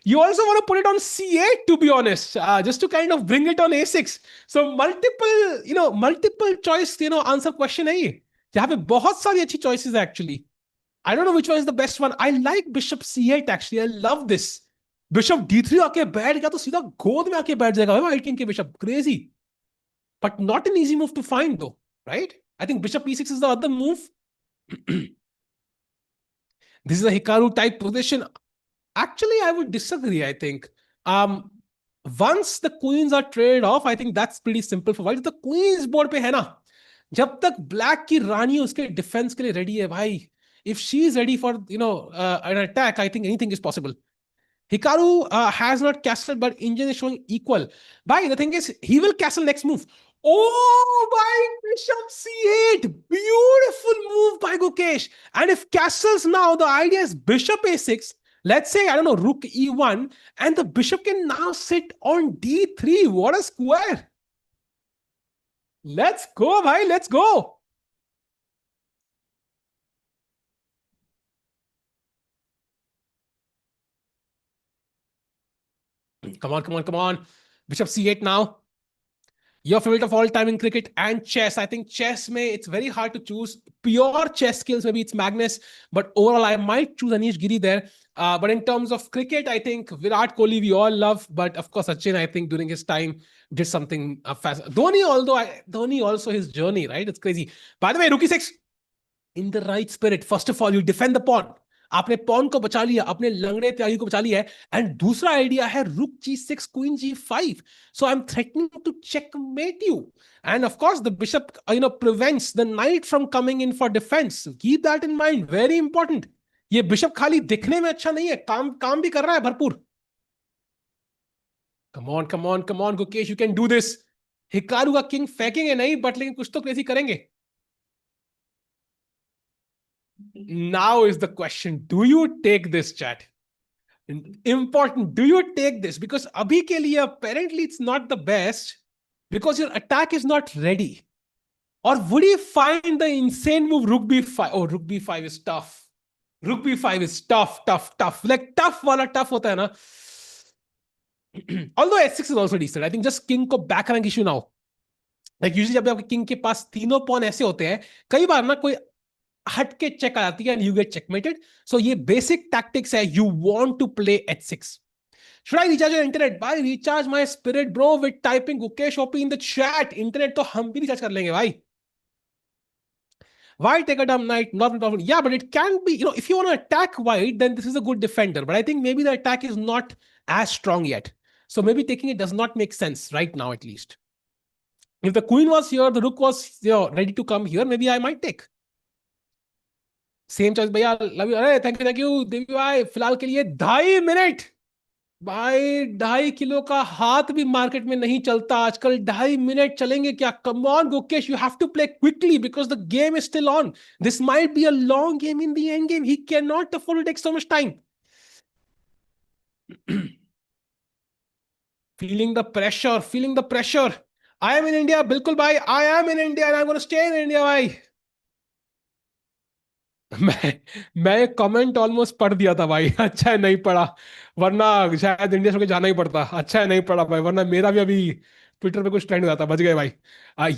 You also want to put it on C8, to be honest, just to kind of bring it on A6. So multiple choice, answer question है ये. यहाँ पे बहुत सारी अच्छी choices actually. I don't know which one is the best one. I like Bishop C8 actually. I love this. Bishop D3 आके बैठ गया तो सीधा गोद में आके बैठ जाएगा White King के Bishop. Crazy. But not an easy move to find though, right? I think Bishop E6 is the other move. This is a Hikaru type position. Actually, I would disagree, I think. Once the queens are traded off, I think that's pretty simple for white. The queens board पे है ना, जब तक black की रानी उसके defense के लिए ready है भाई. If she is ready for an attack, I think anything is possible. Hikaru has not castled, but Indian is showing equal. Bhai, the thing is, he will castle next move. Oh, by Bishop C8. Beautiful move by Gukesh. And if castles now, the idea is Bishop A6. Let's say, I don't know, Rook E1. And the Bishop can now sit on D3. What a square. Let's go, bhai. Let's go. Come on, come on, come on. Bishop C8 now. Your favorite of all time in cricket and chess. I think chess it's very hard to choose. Pure chess skills, maybe it's Magnus. But overall, I might choose Anish Giri there. But in terms of cricket, I think Virat Kohli we all love. But of course, Sachin, I think during his time, did something fast. Dhoni also his journey, right? It's crazy. By the way, Rookie 6, in the right spirit. First of all, you defend the pawn. आपने pawn को बचा लिया, अपने लंगड़े त्यागी को बचा लिया है. एंड दूसरा आइडिया है रुक G6 queen G5. So I'm threatening to checkmate you. And of course the bishop prevents the knight from coming in for defense. Keep that in mind. Very important. ये बिशप खाली दिखने में अच्छा नहीं है, काम भी कर रहा है भरपूर. Come on, come on, come on, Gukesh, you can do this. Hikaru का किंग फेंकेंगे नहीं, बट लेकिन कुछ तो क्रेजी करेंगे. Now is the question, do you take this, chat? Important, do you take this? Because abhi ke liye apparently it's not the best because your attack is not ready. Or would he find the insane move Rook B5? Oh, Rook B5 is tough. Rook B5 is tough. Like tough wala tough hota hai na. Although S6 is also decent. I think just king ko back rank issue now. Like usually जब आपके king के पास तीनों pawn ऐसे होते हैं, कई बार ना कोई हट के चेक आ जाती है and you get checkmated. So ये basic tactics है. You want to play H6. Should I recharge your internet? Bhai, recharge my spirit, bro, with typing Gukesh OP in the chat. Internet तो हम भी recharge कर लेंगे भाई. Why take a dumb knight? Not a problem. Yeah, but it can be, if you want to attack white, then this is a good defender. But I think maybe the attack is not as strong yet. So maybe taking it does not make sense right now, at least. If the queen was here, the rook was ready to come here, maybe I might take. Same choice, भैया. Love you. अरे thank you, देवी भाई. फिलहाल के लिए 2.5 minute. भाई 2.5 kilo का हाथ भी मार्केट में नहीं चलता आजकल. 2.5 मिनट चलेंगे क्या? Come on, Gukesh, you have to play quickly because the game is still on. This might be a long game in the end game. He cannot afford to take so much time. Feeling the pressure. I am in India, बिल्कुल भाई. I am in India and I'm going to stay in India, भाई. मैं comment almost पढ़ दिया था भाई. अच्छा है नहीं पढ़ा, वरना शायद इंडिया से जाना ही पड़ता. अच्छा है नहीं पढ़ा भाई, वरना मेरा भी अभी ट्विटर पे कुछ ट्रेंड हो जाता. बच गए भाई.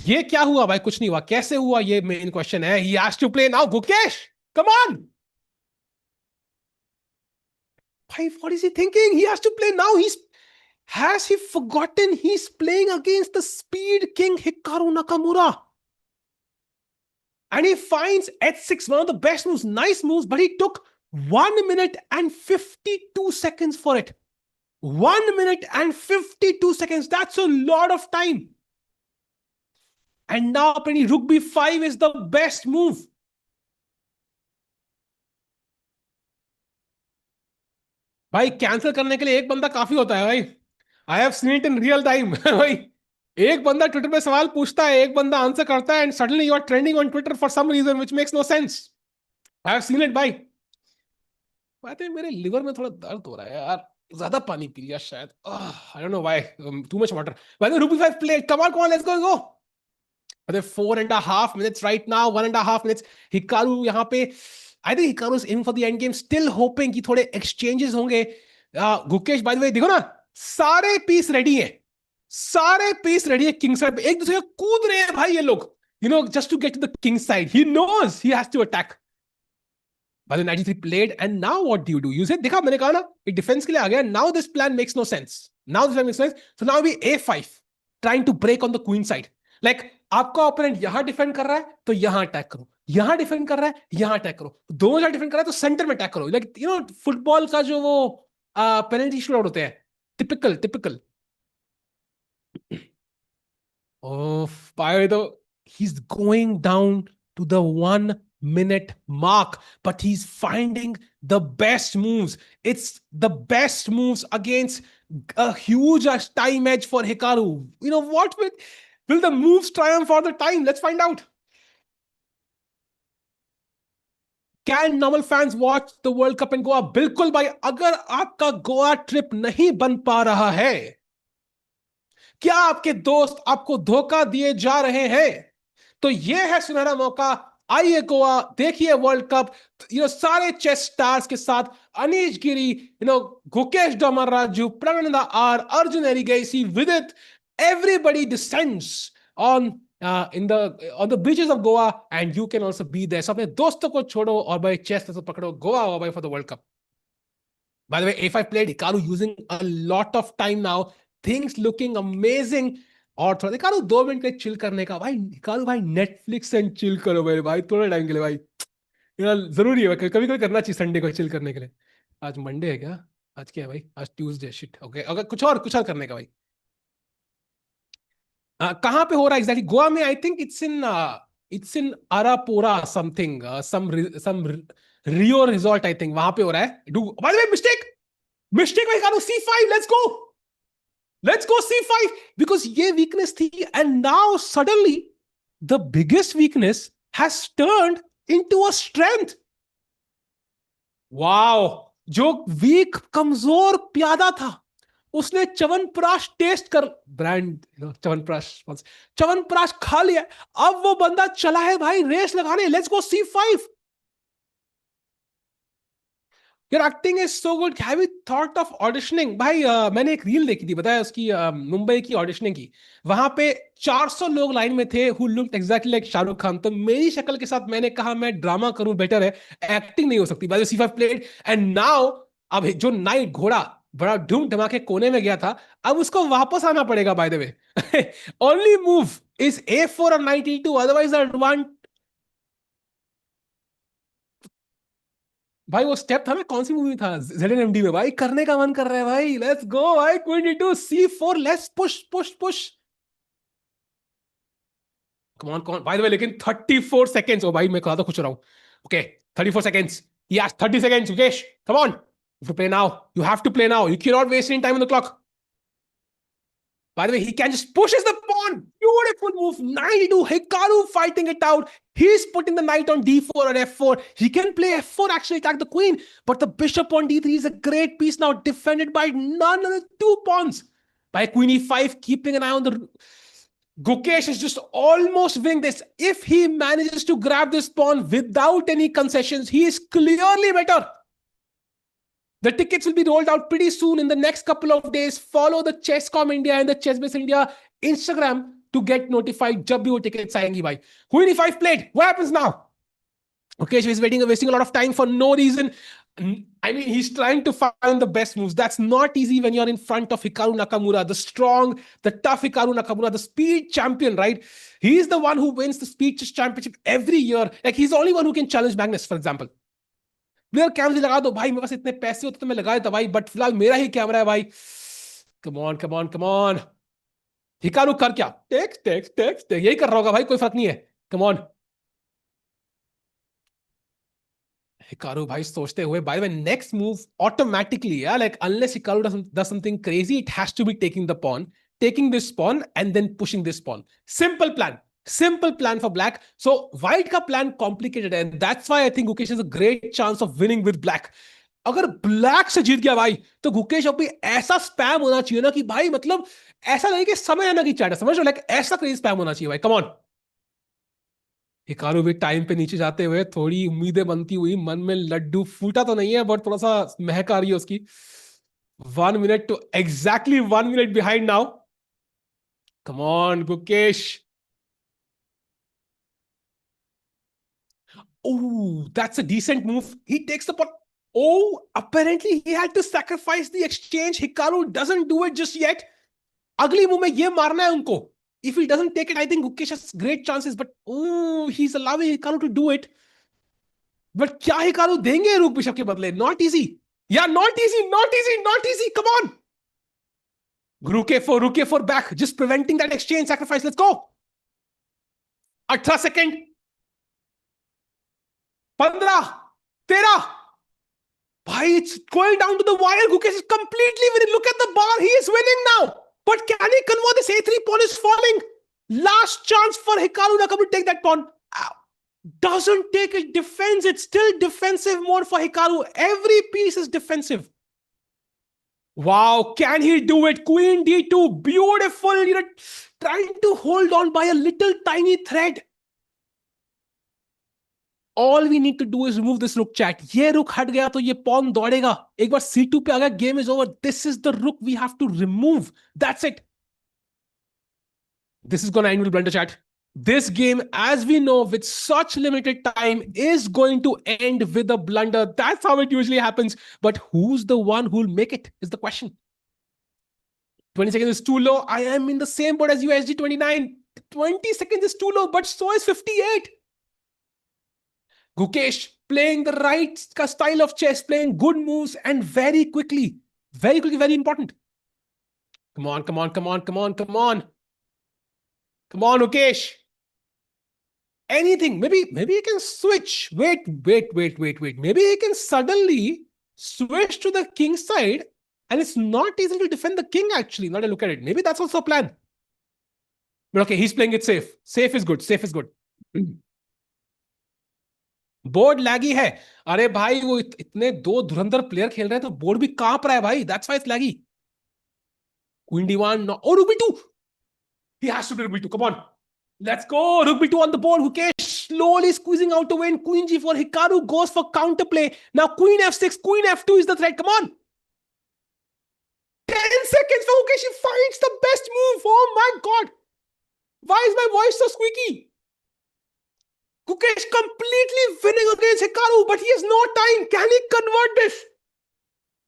ये क्या हुआ भाई? कुछ नहीं हुआ. कैसे हुआ ये मेन क्वेश्चन है. He has to play now. Gukesh, come on भाई. What is he thinking? He has to play now. Has he forgotten he's playing against the speed king Hikaru Nakamura? And he finds H6, one of the best moves, nice moves, but he took 1 minute and 52 seconds for it. 1 minute and 52 seconds. That's a lot of time. And now apparently rook b5 is the best move. भाई cancel करने के लिए एक बंदा काफी होता है भाई. आई have seen it in real time. भाई एक बंदा ट्विटर पे सवाल पूछता है, एक बंदा आंसर करता है, and suddenly you are trending on Twitter for some reason which makes no sense. I have seen it भाई. बात है मेरे लिवर में थोड़ा दर्द हो रहा है यार, ज्यादा पानी पी लिया शायद. I don't know why. Too much water. By the rook b 5 play. Come on let's go go. अरे 4.5 minutes right now. 1.5 minutes. Hikaru यहाँ पे, I think Hikaru is in for the end game, still hoping कि थोड़े exchanges होंगे. Gukesh bye the वे देखो ना, सारे piece ready है, सारे पीस रेडी है किंग साइड पे. एक दूसरे को कूद रहे हैं भाई ये लोग, you know, just to get to the king side. He knows he has to attack. By the 93 played, and now what do? You said, देखा मैंने कहा ना, एक डिफेंस के लिए आ गया. Now this plan makes no sense. Now this plan makes no sense. So now we a5 trying to break on the queen side. Like आपका opponent यहां डिफेंड कर रहा है तो यहां अटैक करो, यहां डिफेंड कर रहा है यहां अटैक करो, दोनों जगह डिफेंड कर रहा है तो सेंटर में अटैक करो. लाइक यू नो फुटबॉल का जो वो पेनल्टी शूटआउट होते हैं, typical typical. Oh, by the, he's going down to the 1 minute mark, but he's finding the best moves. It's the best moves against a huge time edge for Hikaru. You know what? Will the moves triumph for the time? Let's find out. Can normal fans watch the World Cup in Goa? बिल्कुल भाई. अगर आपका Goa trip नहीं बन पा रहा है, क्या आपके दोस्त आपको धोखा दिए जा रहे हैं, तो यह है सुनहरा मौका. आइए गोवा, देखिए वर्ल्ड कप. यू नो सारे चेस स्टार्स के साथ Anish Giri, you know Gukesh Dommaraju, Praggnanandhaa R, Arjun Erigaisi, Vidit, everybody descends on on the beaches of Goa, and you can also be there. So अपने दोस्तों को छोड़ो और भाई चेस तो पकड़ो. गोवा हो भाई for the World Cup. By the way, A5 played. Hikaru using a lot of time now. Things looking amazing. और थोड़ा हिकारू 2 मिनट के चिल करने का. भाई हिकारू भाई नेटफ्लिक्स एंड चिल करो मेरे भाई थोड़ा टाइम के लिए भाई. यार जरूरी है, कभी कभी करना चाहिए संडे को चिल करने के लिए. आज मंडे है क्या? आज क्या है भाई? आज ट्यूसडे. शिट. ओके, अगर कुछ और करने का भाई. कहाँ पे हो रहा है एग्जैक्टली? गोवा में. I think it's in Arpora something, some Rio resort. I think वहां पे हो रहा है. Do by the way mistake भाई. Hikaru C5. Let's go C5, because ये weakness थी, and now suddenly the biggest weakness has turned into a strength. Wow, जो week कमजोर प्यादा था उसने च्यवनप्राश टेस्ट कर, ब्रांड च्यवनप्राश खा लिया. अब वो बंदा चला है भाई रेस लगाने. Let's go C5. Your acting is so good. Have you thought of auditioning? भाई मैंने एक रील देखी थी, बताया उसकी, मुंबई की ऑडिशनिंग की. वहां पे 400 लोग लाइन में थे who looked exactly like Shahrukh Khan. तो मेरी शक्ल के साथ मैंने कहा मैं ड्रामा करूं, बेटर है, एक्टिंग नहीं हो सकती. By the C5 played, and now अब जो नाइट घोड़ा बड़ा धूम धमाके कोने में गया था, अब उसको वापस आना पड़ेगा. Bye the way, only move is A4 or knight E2, otherwise the one. भाई वो स्टेप था ना, कौन सी मूवी था? ZNMD में. भाई करने का मन कर रहा है भाई. लेट्स गो भाई. Queen D2 C4. Let's push push push. Come on come on. By the वे लेकिन 34 सेकंड्स. ओ भाई मैं कहा तो कुछ रहा हूं. Okay 34 seconds. Yes 30 seconds. Yukesh come on. You play now. You have to play now. You cannot waste any time on the clock. By the way, he can just pushes the pawn. Beautiful move. 92. Hikaru fighting it out. He's putting the knight on D4 or F4. He can play F4, actually attack the queen. But the bishop on D3 is a great piece now, defended by none of the 2 pawns. By queen E5, keeping an eye on the... Gukesh is just almost winning this. If he manages to grab this pawn without any concessions, he is clearly better. The tickets will be rolled out pretty soon in the next couple of days. Follow the Chesscom India and the Chessbase India Instagram to get notified जब भी वो tickets आएंगी भाई. Queen E5 played. What happens now? Okay, so he's wasting a lot of time for no reason. I mean, he's trying to find the best moves. That's not easy when you're in front of Hikaru Nakamura, the strong, the tough Hikaru Nakamura, the speed champion, right? He's the one who wins the speed chess championship every year. Like, he's the only one who can challenge Magnus, for example. मेरा camera लगा दो भाई, मेरे पास इतने पैसे होते तो मैं लगा देता भाई, बट फिलहाल मेरा ही कैमरा है भाई। Come on come on come on. Hikaru कर क्या, टेक्स टेक्स टेक्स टेक्स, यही कर रहा होगा भाई, कोई फर्क नहीं है। Come on. हिकारू भाई सोचते हुए, by the way next move automatically, या like unless Hikaru does something crazy, it has to be taking the pawn, taking this pawn and then pushing this pawn. Simple plan. Simple plan for black. So white का plan complicated है, and that's why I think Gukesh has a great chance of winning with black. अगर black से जीत गया भाई, तो गुकेश अभी ऐसा spam होना चाहिए ना कि भाई मतलब ऐसा नहीं कि समय आना की चैट है, समझ लो, लाइक ऐसा क्रेजी स्पैम होना चाहिए भाई। Come on. हिकारू भी टाइम पे नीचे जाते हुए, थोड़ी उम्मीदें बनती हुई मन में, लड्डू फूटा तो नहीं है बट थोड़ा सा महक आ रही है उसकी। 1 minute to exactly 1 minute behind now. Come on Gukesh. Oh, that's a decent move. He takes the pot. Oh, apparently he had to sacrifice the exchange. Hikaru doesn't do it just yet. अगली move में ये मारना है उनको. If he doesn't take it, I think Gukesh has great chances. But oh, he's allowing Hikaru to do it. But क्या Hikaru देंगे रूक bishop के बदले? Not easy. Yeah, not easy, not easy, not easy. Come on. Rook A4 back. Just preventing that exchange sacrifice. Let's go. 18 second. 15. 13. Bhai, it's going down to the wire. Gukesh is completely winning. Look at the bar. He is winning now. But can he convert? This A3 pawn is falling. Last chance for Hikaru Nakamura to take that pawn. Ow. Doesn't take it. Defends. It's still defensive mode for Hikaru. Every piece is defensive. Wow. Can he do it? Queen D2. Beautiful. You know, trying to hold on by a little tiny thread. All we need to do is remove this rook, chat. ये रुक हट गया तो ये pawn दौड़ेगा. एक बार C2 पे आ गया, game is over. This is the rook we have to remove. That's it. This is gonna end with blunder, chat. This game, as we know, with such limited time, is going to end with a blunder. That's how it usually happens. But who's the one who'll make it is the question. 20 seconds is too low. I am in the same boat as you, SG29. 20 seconds is too low, but so is 58. Gukesh playing the right style of chess, playing good moves and very quickly. Very quickly, very important. Come on, come on, come on, come on, come on. Come on, Gukesh. Anything. Maybe he can switch. Wait. Maybe he can suddenly switch to the king side and it's not easy to defend the king actually. Now that I look at it. Maybe that's also a plan. But okay, he's playing it safe. Safe is good. Safe is good. Board laggy है. अरे भाई वो इतने दो धुरंधर player खेल रहे हैं तो बोर्ड भी कांप रहा है भाई. That's why it's laggy. Queen D1 और रूक बी2. He has to do rook b2. Come on. Let's go. Rook b2 on the board. Gukesh slowly squeezing out to win. Queen g4. Hikaru goes for counterplay. Now queen f6. Queen f2 is the threat. Come on. 10 seconds for Gukesh. He finds the best move. Oh my god. Why is my voice so squeaky? Gukesh completely winning against Hikaru, but he has no time. Can he convert this?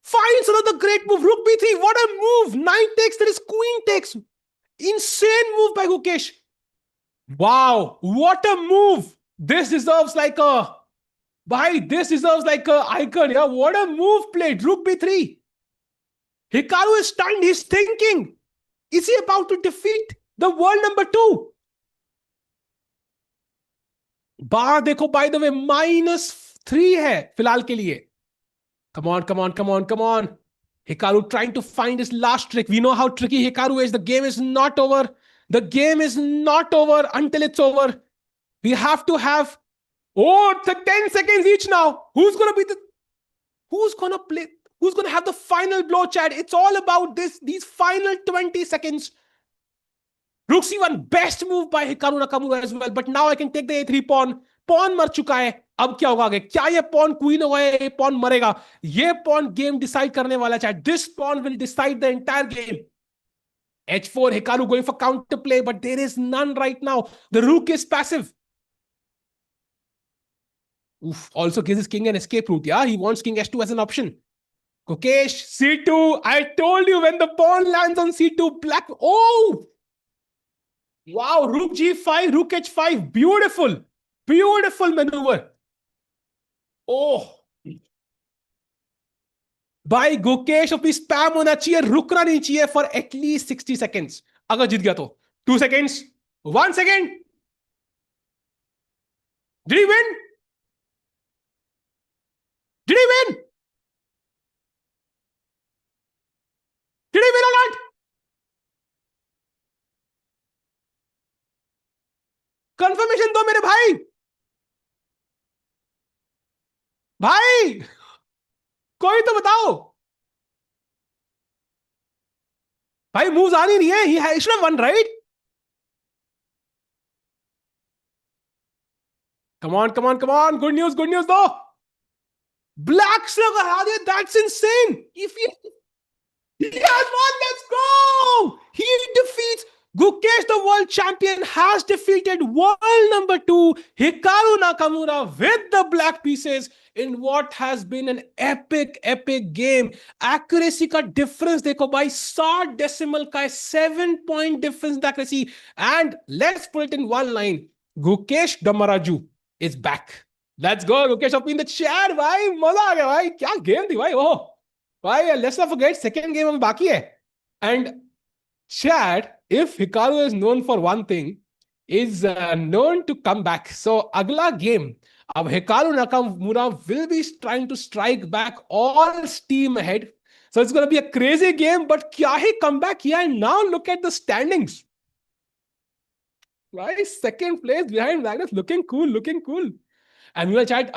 Finds another great move. Rook b3. What a move. 9 takes. There is queen takes. Insane move by Gukesh. Wow. What a move. This deserves like a... This deserves like a icon. Yeah, what a move played. Rook b3. Hikaru is stunned. He's thinking. Is he about to defeat the world number 2? बार देखो, by the way, -3 है फिलहाल के लिए. Come on, come on, come on, come on. Hikaru trying to find his last trick. We know how tricky Hikaru is. The game is not over. The game is not over until it's over. We have to have... Oh, it's 10 seconds each now. Who's going to be the... Who's going to play... Who's going to have the final blow, chat? It's all about these final 20 seconds. Rook c1, best move by Hikaru Nakamura as well. But now I can take the a3 pawn. Pawn मर चुका है. अब क्या होगा आगे? क्या ये pawn queen होगा या ये pawn मरेगा? ये pawn game decide करने वाला है. This pawn will decide the entire game. h4, Hikaru going for counterplay, but there is none right now. The rook is passive. Oof, also gives his king an escape route. Yeah, he wants king h2 as an option. Gukesh, c2. I told you when the pawn lands on c2, black... Oh! Wow, rook g5, rook h5. Beautiful. Beautiful maneuver. Oh. भाई गुकेश अपनी spam होना चाहिए, रुकना नहीं चाहिए for at least 60 seconds. अगर जीत गया तो 2 seconds, 1 second. Did he win? Did he win? Did he win और नॉट? कंफर्मेशन दो मेरे भाई। भाई कोई तो बताओ। भाई मूव्स आ नहीं रही है, he should have one right. Come on come on come on, good news दो। ब्लैक ने हरा दिया, that's insane. If he has won. Let's go. He defeats Gukesh, the world champion, has defeated world number two Hikaru Nakamura with the black pieces in what has been an epic game. Accuracy का difference देखो भाई, 60 decimal का 7 point difference in accuracy. And let's put it in one line. Gukesh Damaraju is back. Let's go. Gukesh up in the chair भाई, मजा आ गया भाई, क्या game थी भाई वो भाई। Let's not forget second game अभी बाकी है। And chat, if Hikaru is known for one thing, is known to come back. So अगला गेम, अब Hikaru Nakamura will be trying to strike back all steam ahead. So it's going to be a crazy game, but क्या ही comeback किया है। Now look at the standings. Right, second place behind Magnus, looking cool, looking cool. And we will chat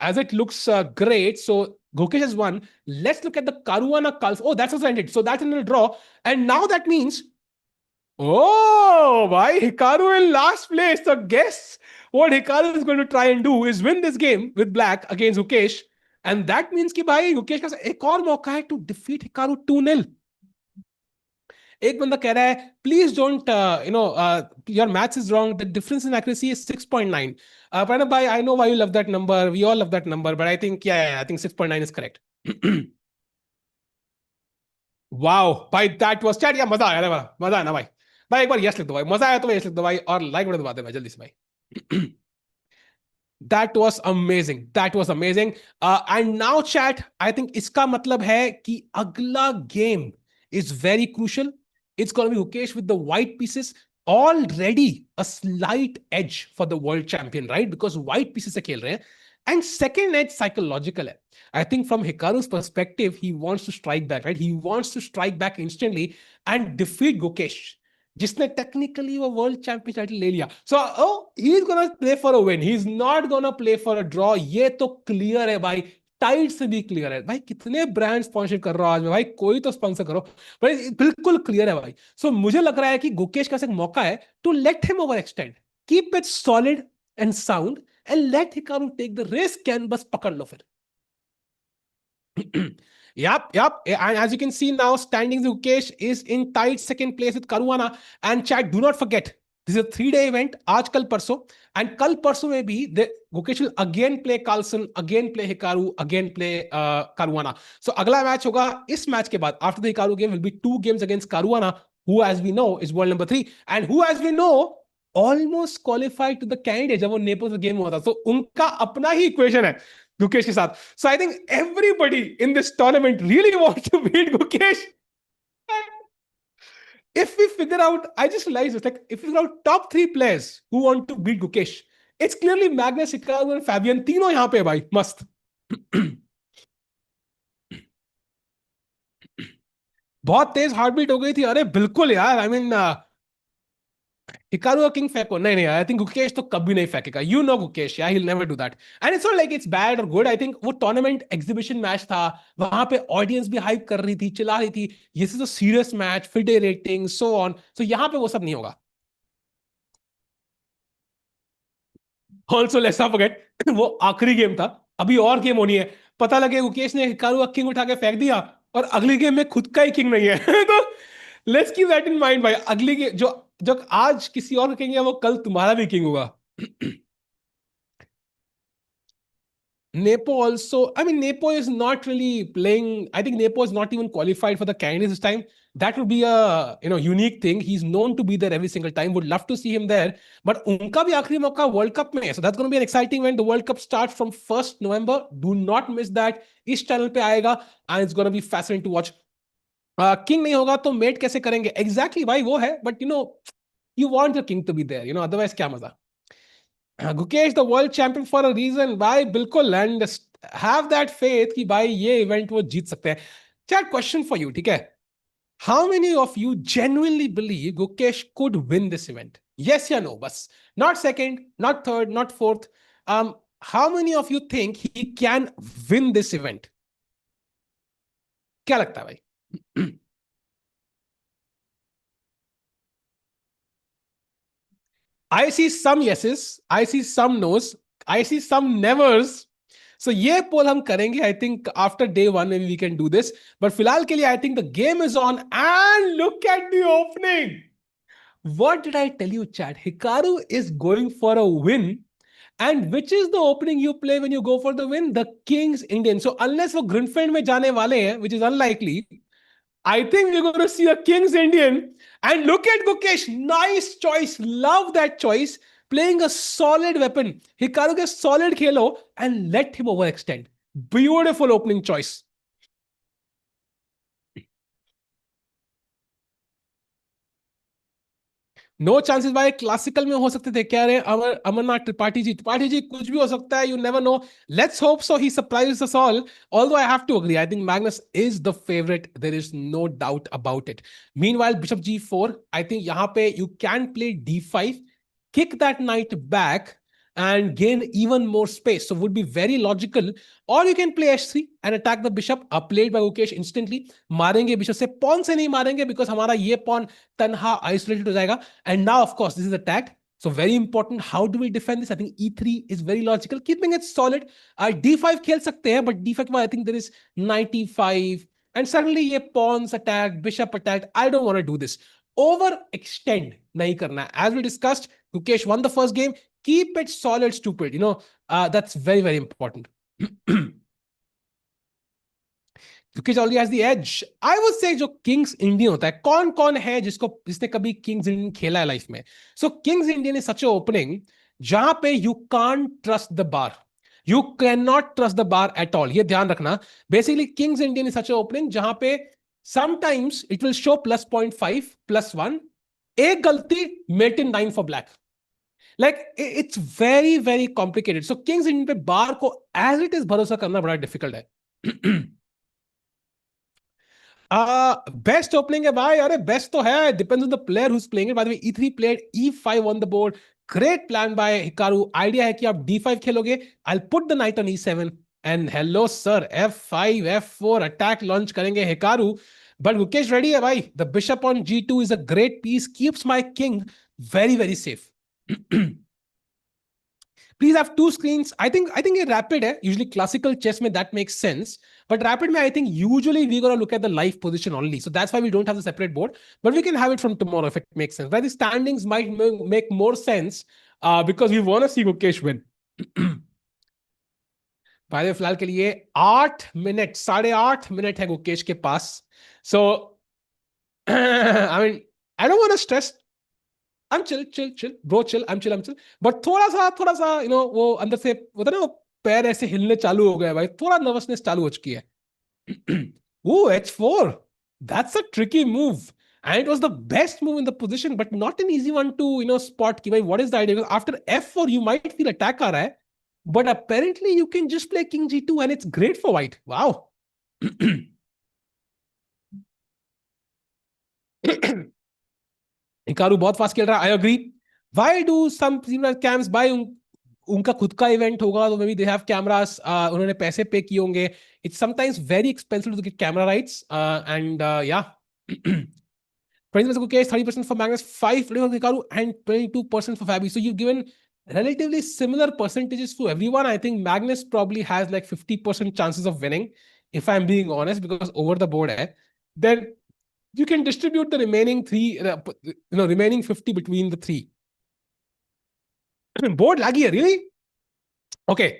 as it looks great. So Gukesh has won. Let's look at the Caruana Culf. Oh, that's also ended. So that's in a draw. And now that means, oh, why Hikaru in last place. So guess what Hikaru is going to try and do is win this game with black against Gukesh. And that means कि भाई Gukesh का एक और मौका है to defeat Hikaru 2-0. एक बंदा कह रहा है please don't your maths is wrong, the difference in accuracy is 6.9. Pranab भाई, I know why you love that number, we all love that number, but I think I think 6.9 is correct. Wow भाई, that was chat, या मजा आया ना, मजा आया ना भाई. भाई एक बार यस लिख दो भाई, मजा आया तो यस लिख दो भाई, और लाइक बटन दबा दे भाई जल्दी से भाई. That was amazing. That was amazing. And now chat, I think इसका मतलब है कि अगला game is very crucial. It's going to be Gukesh with the white pieces. Already a slight edge for the world champion, right? Because white pieces से खेल रहे हैं. And second edge psychological है. I think from Hikaru's perspective, he wants to strike back, right? He wants to strike back instantly and defeat Gukesh, जिसने technically वो world champion title ले लिया. So he is gonna play for a win, he is not gonna play for a draw. ये तो clear है भाई, tight से भी क्लियर है भाई. कितने ब्रांड स्पॉन्सरशिप कर रहा हूं आज मैं भाई, कोई तो स्पॉन्सर करो भाई, बिल्कुल क्लियर है भाई. सो मुझे लग रहा है कि गुकेश का एक मौका है to let him overextend, keep it solid and sound and let Hikaru take the risk, and बस पकड़ लो फिर. Yep. And as you can see now, standings Gukesh is in tight second place with Caruana. And chat, do not forget, this is a 3-day event. आज कल परसों, and कल परसों में भी Gukesh will again play Carlsen, again play Hikaru, again play Caruana. So अगला match होगा इस मैच के बाद. After the Hikaru game will be 2 games against Caruana, who as we know is world number 3, and who as we know almost qualified to the candidate जब वो नेपोल में game हुआ था. So उनका अपना ही इक्वेशन है Gukesh के साथ. So I think everybody in this tournament really wants to beat Gukesh. If we figure out, I just realized it's like, if we figure out top 3 players who want to beat Gukesh, it's clearly Magnus, Hikaru and Fabian. तीनों यहाँ पे भाई मस्त. बहुत तेज heart beat हो गई थी. अरे बिल्कुल यार, आई मीन हिकारू का किंग फेंको, नहीं नहीं, आई थिंक गुकेश तो कभी नहीं फेंकेगा. यू नो गुकेश, या he will never do that. And it's not like it's bad और गुड. आई थिंक वो टूर्नामेंट एग्जीबिशन मैच था, वहां पे ऑडियंस भी हाइप कर रही थी, चिल्ला रही थी, this is a serious match, FIDE rating so on. So यहाँ पे वो सब नहीं होगा. ऑल्सो लेट्स नॉट फॉरगेट वो आखिरी गेम था, अभी और गेम होनी है. पता लगे गुकेश ने हिकारू का किंग उठा के फेंक दिया और अगली गेम में खुद का ही किंग नहीं है. तो let's keep that in mind भाई. अगली गेम जो जो आज किसी और का किंग है, वो कल तुम्हारा भी किंग होगा. Nepo also, I mean, Nepo is not really playing. I think Nepo is not even qualified for the candidates this time. That would be a unique thing. He's known to be there every single time. Would love to see him there. But उनका भी आखिरी मौका World Cup में है. So that's going to be an exciting event. The World Cup starts from 1st November. Do not miss that. इस channel पे आएगा and it's going to be fascinating to watch. King नहीं होगा तो mate कैसे करेंगे? Exactly भाई वो है. But you want the king to be there. Otherwise क्या मजा? Gukesh the world champion for a reason भाई बिल्कुल एंड हैव दैट फेथ कि भाई ये इवेंट वो जीत सकते हैं. चैट क्वेश्चन फॉर यू, ठीक है? How many of you genuinely believe Gukesh could win this event? Yes या नो, बस. Not second, not third, not fourth. How many of you think he can win this event? क्या लगता है भाई? I see some yeses, I see some nos, I see some nevers. So ये पोल हम करेंगे. I think after day one maybe we can do this. But फिलहाल के लिए I think the game is on and look at the opening. What did I tell you, chat? Hikaru is going for a win. And which is the opening you play when you go for the win? The King's Indian. So unless वो Grinfield में जाने वाले हैं, which is unlikely, I think we're going to see a King's Indian. And look at Gukesh. Nice choice. Love that choice. Playing a solid weapon. Hikaru के solid Khelo and let him overextend. Beautiful opening choice. No chances भाई. Classical में हो सकते थे क्या रे? अमरनाथ त्रिपाठी जी कुछ भी हो सकता है. You never no. Let's hope so he surprises us all. Although I have to agree, I think Magnus is the favorite. There is no doubt about it. Meanwhile, Bishop G4, I think यहाँ पे you can play D5, kick that knight back and gain even more space. So would be very logical. Or you can play H3 and attack the bishop. Played by Gukesh instantly. मारेंगे bishop से, pawn से नहीं मारेंगे because हमारा ये pawn तन्हा isolated हो जाएगा. And now of course this is attacked. So very important. How do we defend this? I think E3 is very logical. Keeping it solid. D5 खेल सकते हैं, but D5 के बाद I think there is knight E5. And suddenly ये pawns attacked, bishop attacked. I don't want to do this. Overextend नहीं करना. As we discussed, Gukesh won the first game. Keep it solid, stupid. That's very, very important. Gukesh already has the edge. I would say जो Kings Indian होता है, कौन है जिसने कभी Kings Indian खेला है लाइफ में? So Kings Indian is such an opening जहां पे you can't trust the bar. You cannot trust the bar at all. ये ध्यान रखना. Basically, Kings Indian is such an opening जहां पे sometimes it will show plus 0.5, plus 1. एक गलती, mate in 9 for black. Like it's very, very complicated. So Kings Indian पे बार को as it is भरोसा करना बड़ा difficult है. Best opening है भाई. अरे best तो है. Depends on the player who's playing it. By the way, E3 played E5 on the board. Great plan by Hikaru. Idea है कि आप D5 खेलोगे. I'll put the knight on E7. And hello sir, F5, F4 attack launch करेंगे Hikaru. But Gukesh ready है भाई. The bishop on G2 is a great piece. Keeps my king very, very safe. Please have two screens. I think ये rapid है. Usually classical chess में that makes sense. But rapid में I think usually we're going to look at the live position only. So that's why we don't have the separate board. But we can have it from tomorrow if it makes sense. But the standings might make more sense because we want to see Gukesh win. भाई फिलहाल के लिए 8 minute, 8.5 minute है गुकेश के पास. So I mean, I don't want to stress. I'm chill, bro, chill. I'm chill. But थोड़ा सा, वो अंदर से होता है ना, वो पैर ऐसे हिलने चालू हो गया भाई. थोड़ा नर्वसनेस चालू हो चुकी है. Oh, H4. That's a tricky move. And it was the best move in the position, but not an easy one to, spot. Ki, bhai, what is the idea? Because after F4, you might feel attack aa raha hai, but apparently you can just play King G2 and it's great for white. Wow. Hikaru बहुत fast खेल रहा है. I agree. Why do some cams buy उनका खुद का event होगा तो maybe they have cameras, उन्होंने पैसे पे किए होंगे. It's sometimes very expensive to get camera rights, and yeah. 20% for Gukesh, 30% for Magnus, 5% for Hikaru, and 22% for Fabi. So you've given relatively similar percentages to everyone. I think Magnus probably has like 50% chances of winning, if I'm being honest, because over the board hai. Then you can distribute the remaining remaining 50 between the three. Board laggy, really? Okay.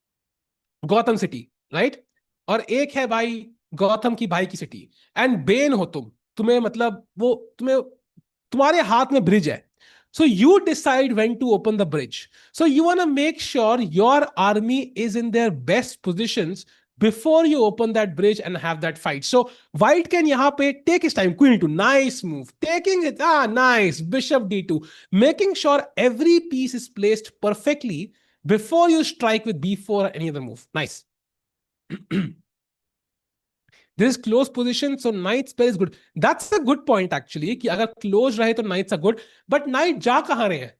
Gautam city, right? और एक है भाई गौतम की भाई की city, and Ben हो तुम, तुम्हें मतलब वो तुम्हें, तुम्हारे हाथ में ब्रिज है. So you decide when to open the bridge. So you want to make sure your army is in their best positions before you open that bridge and have that fight. So white can yahan pe take his time. Queen to nice move. Taking it, nice. Bishop d2. Making sure every piece is placed perfectly before you strike with b4 or any other move. Nice. This is close position, so knight's pair is good. That's a good point actually. कि अगर close रहे तो knights are good, but knight जा कहाँ रहे हैं?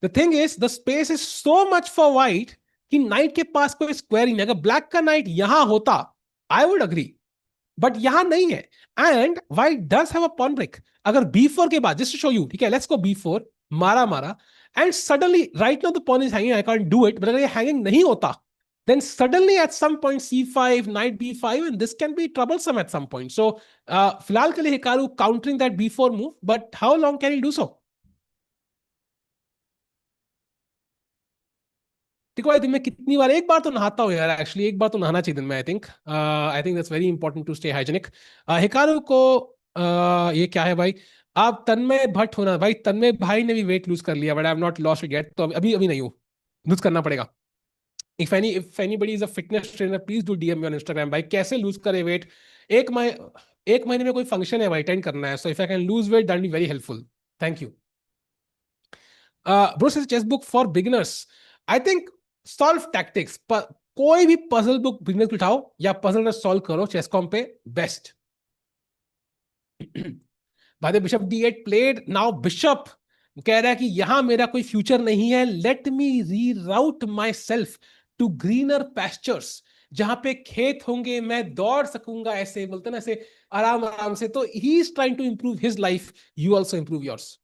The thing is, the space is so much for white कि knight के पास कोई square ही नहीं. अगर black का knight यहां होता, I would agree. बट यहां नहीं है. And white does have a pawn break. अगर b4 के बाद, जस्ट टू शो यू, ठीक है, लेट्स गो b4, मारा मारा, and suddenly right now the porn is hanging, I can't do it, but अगर ये हैंगिंग नहीं होता, then suddenly at some point c5 knight b5, and this can be troublesome at some point. So फिलहाल के लिए Hikaru countering that b4 move, but how long can he do so? देखो भाई दिन में कितनी बार, एक बार तो नहाता हूँ यार, एक्चुअली एक बार तो नहाना चाहिए दिन में. I think that's very important to stay hygienic. Hikaru को ये क्या है भाई, आप तन्मय भट्ट होना भाई, तन्मय भाई ने भी वेट लूज कर लिया, but I have not lost it yet, तो अभी अभी नहीं हूँ, लूज करना पड़ेगा. If anybody is a fitness trainer please do DM me on Instagram भाई, कैसे लूज करे वेट. एक महीने, एक महीने में कोई फंक्शन है भाई, अटेंड करना है, so if I can lose weight that be very helpful. Thank you. Bro says chess book for beginners. I think solve tactics, कोई भी पजल बुक बिगिनर्स को उठाओ या पजल सॉल्व करो चेसकॉम पे, बेस्ट. बाद bishop d8 played, now bishop कह रहा है कि यहां मेरा कोई फ्यूचर नहीं है, let me reroute myself to greener pastures, जहां पे खेत होंगे, मैं दौड़ सकूंगा, ऐसे बोलते ना, ऐसे आराम आराम से. तो he is trying to improve his life, you also improve yours.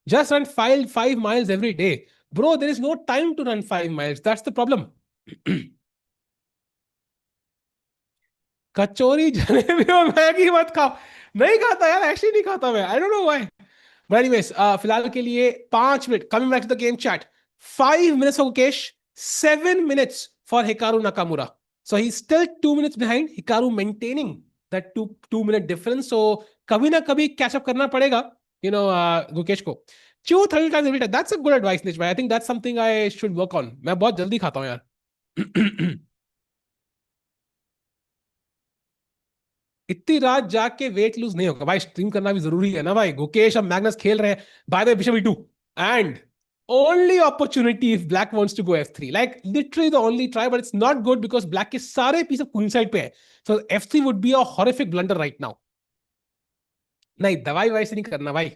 Just run 5 miles every day. Bro, there is no time to run 5 miles. That's the problem. कचौरी जलेबी और मैगी मत खाओ. नहीं खाता यार, एक्चुअली नहीं खाता मैं, I don't know why. But anyways, फिलहाल के लिए 5 minute, coming back to the game chat, 5 minutes for Gukesh, 7 minutes for Hikaru Nakamura. So he's still 2 minutes behind. Hikaru maintaining that two minute difference. So कभी ना कभी catch up करना पड़ेगा, Gukesh को. Chew 30 times every day. That's a good advice, Nish. I think that's something I should work on. मैं बहुत जल्दी खाता हूँ यार. इतनी रात जाग के वेट लूज नहीं होगा भाई, स्ट्रीम करना भी जरूरी है ना भाई. गुकेश अब मैग्नस खेल रहे हैं, by the bishop e2, and only opportunity if black wants to go f3, like literally the only try, but it's not good because black के सारे पीस queen side पे है. So f3 would be a horrific blunder right now. नहीं, दवाई वैसे नहीं करना भाई,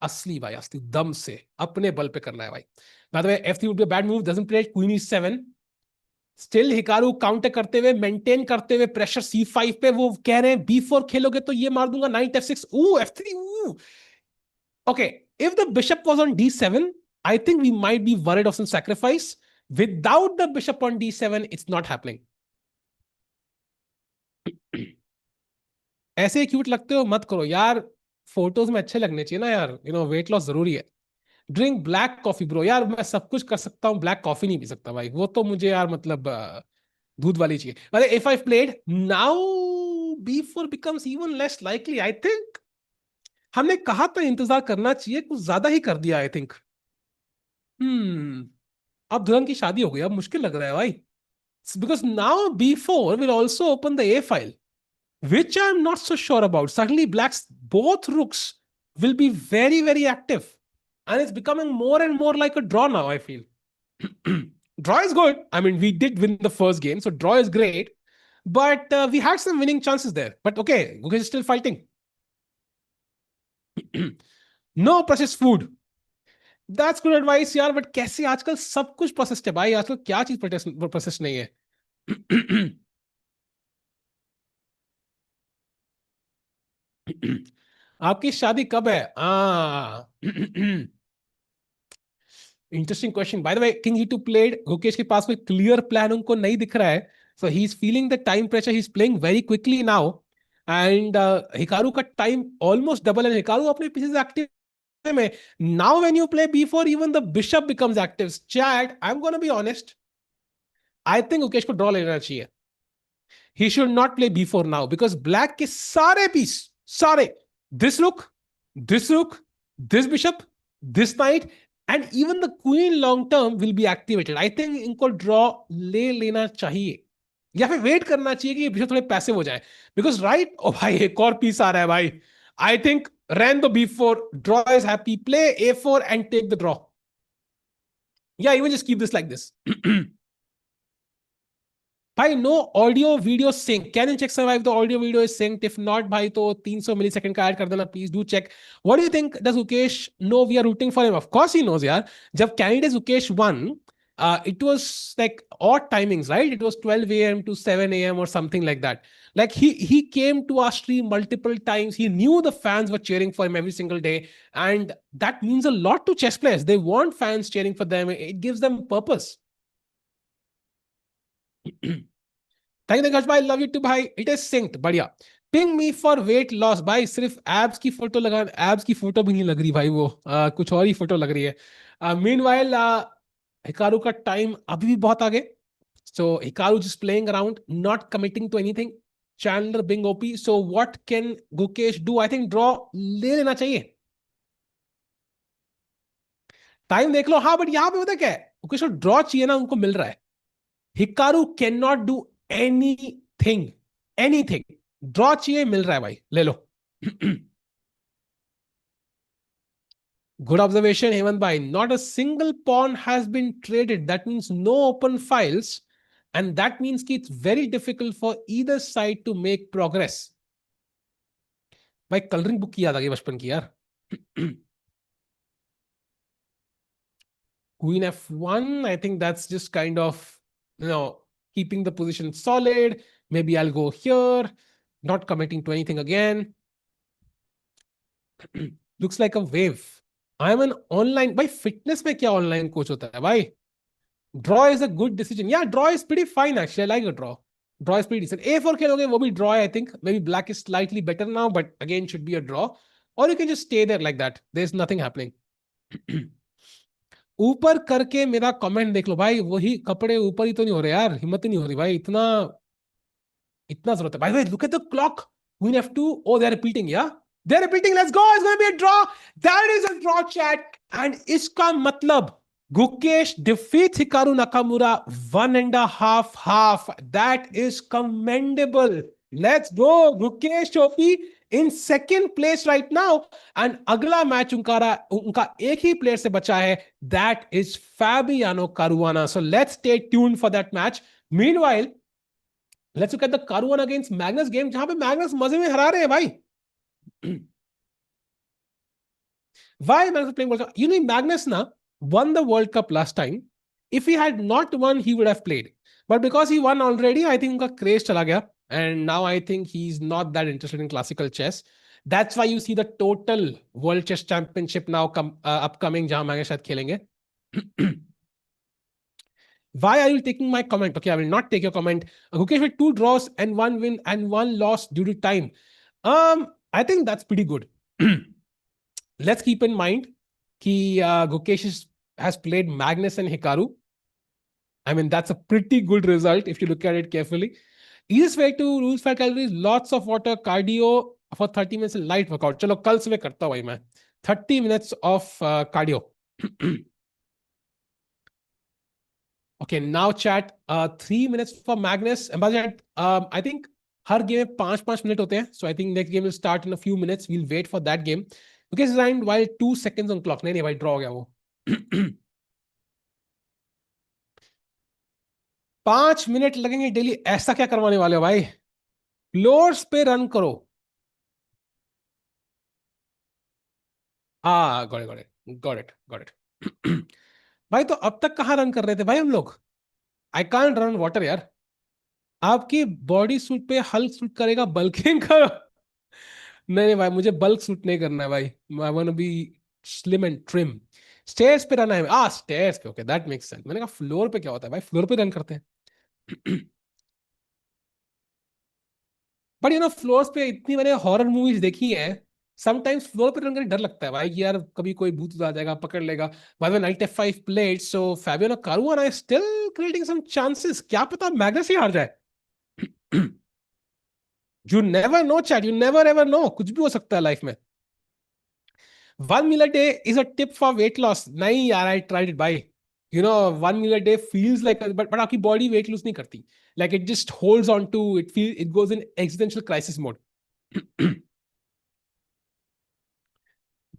असली भाई, असली दम से अपने बल पे करना है भाई. By the way, f3 would be a bad move, doesn't play queen e7. Still Hikaru counter करते हुए, मेंटेन करते हुए प्रेशर c5 पे, वो कह रहे हैं b4 खेलोगे तो ये मार दूंगा, knight f6, f3. Okay, if the bishop was on d7, I think we might be worried of some sacrifice. Without the bishop on d7 it's not happening. ऐसे क्यूट लगते हो, मत करो यार, फोटोज में अच्छे लगने चाहिए ना यार, वेट लॉस जरूरी है. Drink black coffee bro. यार मैं सब कुछ कर सकता हूँ, ब्लैक कॉफी नहीं पी सकता भाई, वो तो मुझे यार मतलब दूध वाली चाहिए. अरे if I've played now, b4 becomes even less likely. I think हमने कहा तो इंतजार करना चाहिए, कुछ ज्यादा ही कर दिया आई थिंक. अब दुल्हन की शादी हो गई, अब मुश्किल लग रहा है भाई, because now b4 will also open the a file, which I'm not so sure about. Suddenly black's both rooks will be very very active, and it's becoming more and more like a draw now, I feel. Draw is good. I mean, we did win the first game, so draw is great. But we had some winning chances there. But okay, Gukesh is still fighting. No processed food. That's good advice, यार. But कैसे आजकल सब कुछ processed है भाई, आजकल क्या चीज प्रोसेस्ड नहीं है. आपकी शादी कब है? Interesting question. By the way, king h two played, Gukesh के पास कोई क्लियर प्लान उनको नहीं दिख रहा है. So he is feeling the time pressure, he is playing very quickly now, and Hikaru का टाइम ऑलमोस्ट डबल है. हिकारू अपने पीछे से एक्टिव में. Now when you play b4, even the bishop becomes active. Chat, I'm gonna be honest. I think Ukesh को draw लेना चाहिए. He should not play b4 now because black के सारे पीस, सारे, this rook, this bishop, this knight, and even the queen long term will be activated. I think इनको draw ले लेना चाहिए या फिर वेट करना चाहिए कि ये बिशप थोड़े पैसिव हो जाए. बिकॉज राइट, ओ भाई एक और पीस आ रहा है भाई. I think run the b4, draw is happy, play a4 and take the draw. या even just keep this like this. भाई no audio video sync. Can you check survive the audio video is synced? If not भाई तो 300 millisecond का add कर देना please. Do check. What do you think? Does Ukesh know we are rooting for him? Of course he knows यार. जब candidate Ukesh one, it was like odd timings, right? It was 12 a.m. to 7 a.m. or something like that. Like he came to our stream multiple times. He knew the fans were cheering for him every single day, and that means a lot to chess players. They want fans cheering for them. It gives them purpose. Thank you गश भाई, love you too भाई. It is synced, बढ़िया. Ping me for weight loss. भाई सिर्फ abs की photo लगा, abs की photo भी नहीं लग रही भाई, वो कुछ और ही फोटो लग रही है. मीनवाइल हिकारू का टाइम अभी भी बहुत आगे. So Hikaru just playing around, not committing to anything. Chandler Bing OP. So what can Gukesh do? I think draw ले लेना चाहिए. टाइम देख लो. हाँ बट यहाँ पे पता क्या है, गुकेश को ड्रॉ चाहिए ना, उनको मिल रहा है. Hikaru can not do anything, anything. Draw चाहिए, मिल रहा है भाई, ले लो. Good observation, Hemant bhai. Not a single pawn has been traded. That means no open files, and that means कि it's very difficult for either side to make progress. भाई colouring book की याद आ गई बचपन की यार. Queen f1. I think that's just kind of, you know, keeping the position solid. Maybe I'll go here, not committing to anything again. Looks like a wave. I'm an online. भाई fitness में क्या online coach होता है भाई? Draw is a good decision. Yeah, draw is pretty fine actually. I like a draw. Draw is pretty decent. A4 खेलोगे वो भी draw है, I think. Maybe black is slightly better now, but again should be a draw. Or you can just stay there like that. There's nothing happening. ऊपर करके मेरा comment देख लो भाई. वही कपड़े ऊपर ही तो नहीं हो रहे यार, हिम्मत ही नहीं हो रही भाई. इतना इतना जरूरत है भाई. भाई look at the clock. Queen f2. Oh, they're repeating. Yeah, they're repeating. Let's go. It's going to be a draw. That is a draw, chat. And इसका मतलब Gukesh defeats Hikaru Nakamura 1.5-half. That is commendable. Let's go. Gukesh Chopi in second place right now. And अगला match उनका एक ही player से बचा है. That is Fabiano Caruana. So let's stay tuned for that match. Meanwhile, let's look at the Caruana against Magnus game, जहां पे Magnus मजे में हरा रहे हैं भाई. Why Magnus playing World Cup? You know, Magnus na won the World Cup last time. If he had not won, he would have played. But because he won already, I think उनका craze चला गया. And now I think he's not that interested in classical chess. That's why you see the total World Chess Championship now upcoming, जहां Magnus शायद खेलेंगे. Why are you taking my comment? Okay, I will not take your comment. Gukesh with 2 draws and 1 win and 1 loss due to time. I think that's pretty good. Let's keep in mind that Gukesh has played Magnus and Hikaru. I mean, that's a pretty good result if you look at it carefully. Easiest way to lose fat calories, lots of water, cardio for 30 minutes light workout. चलो कल सुबह करता हूँ भाई मैं 30 minutes of cardio. Okay, now chat 3 minutes for Magnus. And by that, I think her game में 5-5 minute होते हैं. So I think next game will start in a few minutes. We'll wait for that game. Okay, it's resigned while 2 seconds on clock. नहीं भाई, draw हो गया वो. 5 minute लगेंगे daily. ऐसा क्या करवाने वाले हो भाई? फ्लोर्स पे रन करो. got it. भाई तो अब तक कहाँ रन कर रहे थे भाई हम लोग? आई कांट रन वाटर यार. आपकी बॉडी सूट पे हल्क सूट करेगा, बल्किंग का. नहीं भाई, मुझे बल्क सूट नहीं करना है भाई. I want to be slim and trim. Stairs पे रन है. स्टेयर्स पे. Okay, that makes sense. मैंने कहा फ्लोर पे क्या होता है भाई? फ्लोर पे रन करते हैं. बट यू नो, फ्लोर्स पे इतनी मैंने हॉरर मूवीज देखी है. समटाइम्स फ्लोर पे रन करने डर लगता है भाई कि यार कभी कोई भूत आ जाएगा पकड़ लेगा। बाद में knight F5 played, so Fabiano Caruana is still creating some chances, क्या पता मैग्नस ही हार जाए। You never know chat, you never ever know, कुछ भी हो सकता है लाइफ में। 1 meal a day is a tip for weight loss, नहीं यार आई ट्राइड इट भाई। 1 meal a day feels like but आपकी बॉडी वेट लूज नहीं करती, like it just holds on to it, feel it goes in existential crisis mode.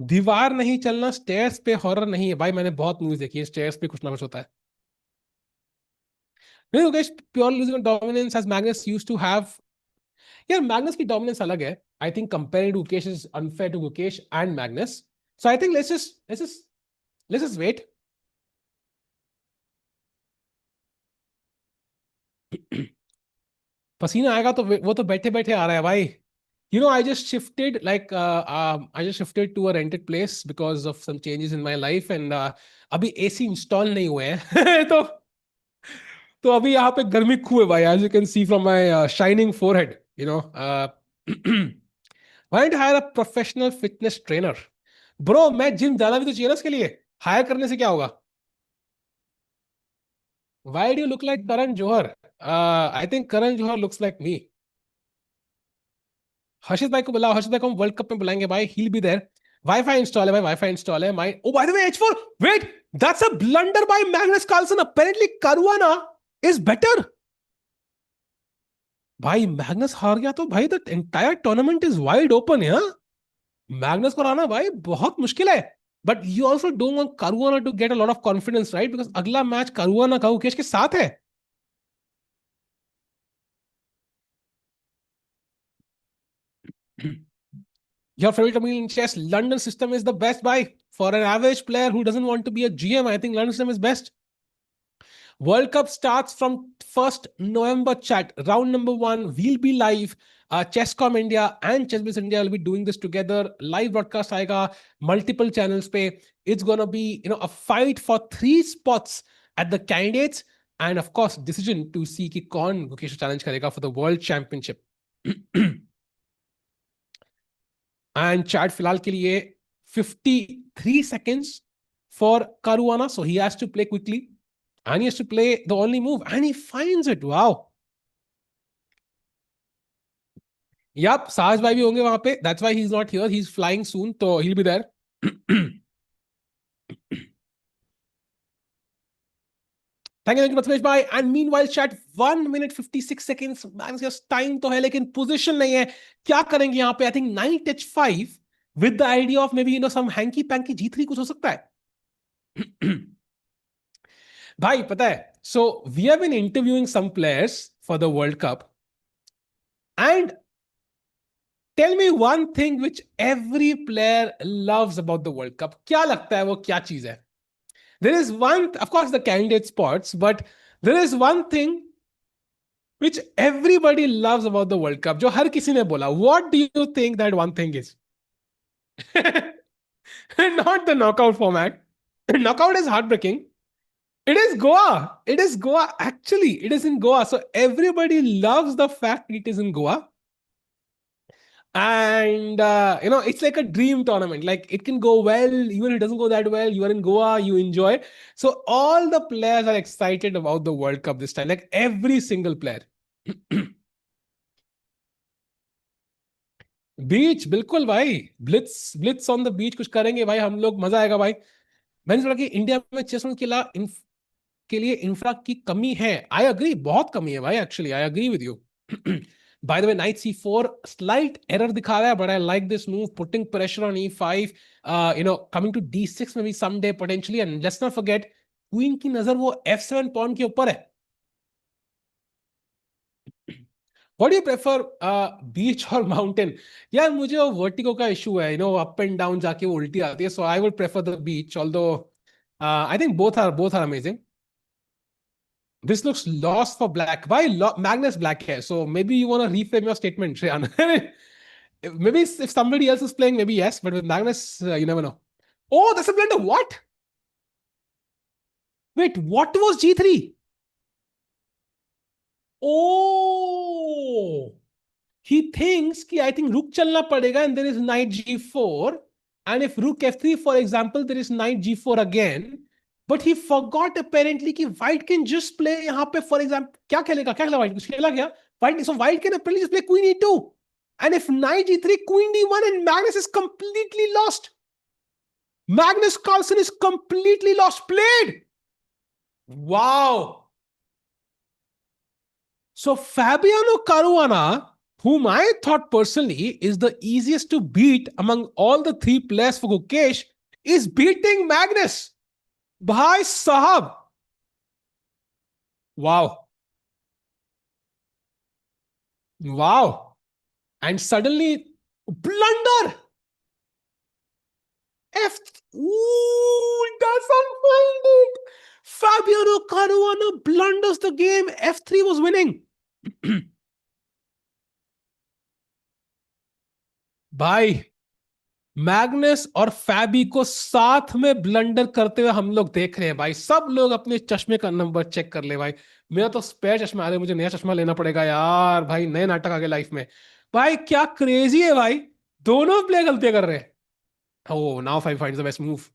दीवार नहीं चलना stairs पे हॉरर नहीं है भाई, मैंने बहुत मूवीज देखी है स्टेयर्स पे कुछ ना कुछ होता है। नहीं Yogesh, pure losing dominance as Magnus used to have. यार मैग्नस की डोमिनेंस अलग है, I think comparing to Gukesh is unfair to Gukesh and Magnus. So I think let's just wait. पसीना आएगा तो वो तो बैठे बैठे आ रहा है भाई। I just shifted, like, I just shifted to a rented place because of some changes in my life, and अभी एसी इंस्टॉल नहीं हुए हैं। तो अभी यहाँ पे गर्मी खूब है भाई, as you can see from my shining forehead, why don't you hire a professional fitness trainer? Bro, मैं जिम जाना भी तो चाहिए ना इसके लिए, हायर करने से क्या होगा? Why do you look like Karan Johar? I think Karan Johar looks like me. हर्षित भाई को बुलाओ, हर्षित भाई को हम वर्ल्ड कप में बुलाएंगे भाई, he be there. Wifi install है भाई, वाईफाई इंस्टॉल है। My oh by the way H4, wait, that's a blunder by Magnus Carlsen, apparently caruana is better. भाई मैग्नस हार गया तो भाई the entire tournament is wide open है। Magnus को हराना भाई बहुत मुश्किल है, but you also don't want caruana to get a lot of confidence, right? Because अगला मैच caruana का गुकेश के साथ है। Your favorite company in chess, London system is the best buy. For an average player who doesn't want to be a GM, I think London system is best. World Cup starts from 1st November chat. Round number 1 will be live. Chesscom India and Chessbiz India will be doing this together. Live broadcast aega, multiple channels pe. It's gonna be a fight for 3 spots at the candidates, and of course decision to see ki kaun Gukesh challenge karega for the world championship. And chat फिलहाल के लिए 53 seconds for caruana, so he has to play quickly and he has to play the only move and he finds it. Wow. Yep, Sahaj bhai bhi honge wahan pe, that's why he's not here, he's flying soon, so he'll be there. Thank you Prathmesh bhai, and meanwhile chat 1 minute 56 seconds, Magnus time तो है लेकिन position नहीं है, क्या करेंगे यहाँ पे? I think night H5 with the idea of maybe some hanky panky G3 कुछ हो सकता है। भाई पता है, so we have been interviewing some players for the world cup, and tell me one thing which every player loves about the world cup, क्या लगता है वो क्या चीज है? There is one, of course the candidate spots, but there is one thing which everybody loves about the World Cup, जो हर किसी ने बोला. What do you think that one thing is? Not the knockout format. Knockout is heartbreaking. It is Goa. It is Goa. Actually, it is in Goa. So everybody loves the fact it is in Goa. And, it's like a dream tournament. Like it can go well, even if it doesn't go that well. You are in Goa, you enjoy. So all the players are excited about the World Cup this time. Like every single player. बीच बिल्कुल भाई, Blitz Blitz on the beach कुछ करेंगे भाई हम लोग, मजा आएगा भाई। मैंने सुना कि इंडिया में चेस के लिए इंफ्रा की कमी है। आई अग्री, बहुत कमी है भाई, actually I agree with you. By the way knight C4 slight error दिखा रहा है, but I like this move, putting pressure on E5, coming to D6 में भी someday potentially, and let's not forget queen की नजर वो F7 pawn के ऊपर है। What do you prefer, beach और माउंटेन? यार मुझे वो वर्टिगो का इशू है, अप एंड डाउन जाके वो उल्टी आती है, so I would prefer the beach, although I think both are amazing. This looks lost for black. Why Magnus black hair? So maybe you want to reframe your statement, Shreyan. Maybe if somebody else is playing, maybe yes, but with Magnus, you never know. Oh, that's a blender. What? Wait, what was G3? Oh, he thinks कि I think rook चलना पड़ेगा and there is knight G4 and if rook F3 for example there is knight G4 again, but he forgot apparently कि white can just play यहां पे for example क्या खेला white, कुछ खेला क्या white, so white can apparently just play queen E2 and if knight G3 queen D1 and Magnus is completely lost. Magnus Carlsen is completely lost. Played. Wow. So Fabiano Caruana, whom I thought personally is the easiest to beat among all the three players for Gukesh, is beating Magnus. Bhai Sahab. Wow. Wow. And suddenly, blunder. F. Ooh, doesn't find it. Fabiano Caruana blunders the game. F3 was winning. भाई Magnus और फैबी को साथ में blunder करते हुए हम लोग देख रहे हैं भाई। सब लोग अपने चश्मे का नंबर चेक कर ले भाई। मेरा तो स्पेयर चश्मा आ रहा है, मुझे नया चश्मा लेना पड़ेगा यार भाई। नए नाटक आ गए लाइफ में भाई, क्या क्रेजी है भाई। दोनों प्लेयर गलतियां कर रहे हैं। Oh, now five finds the best move.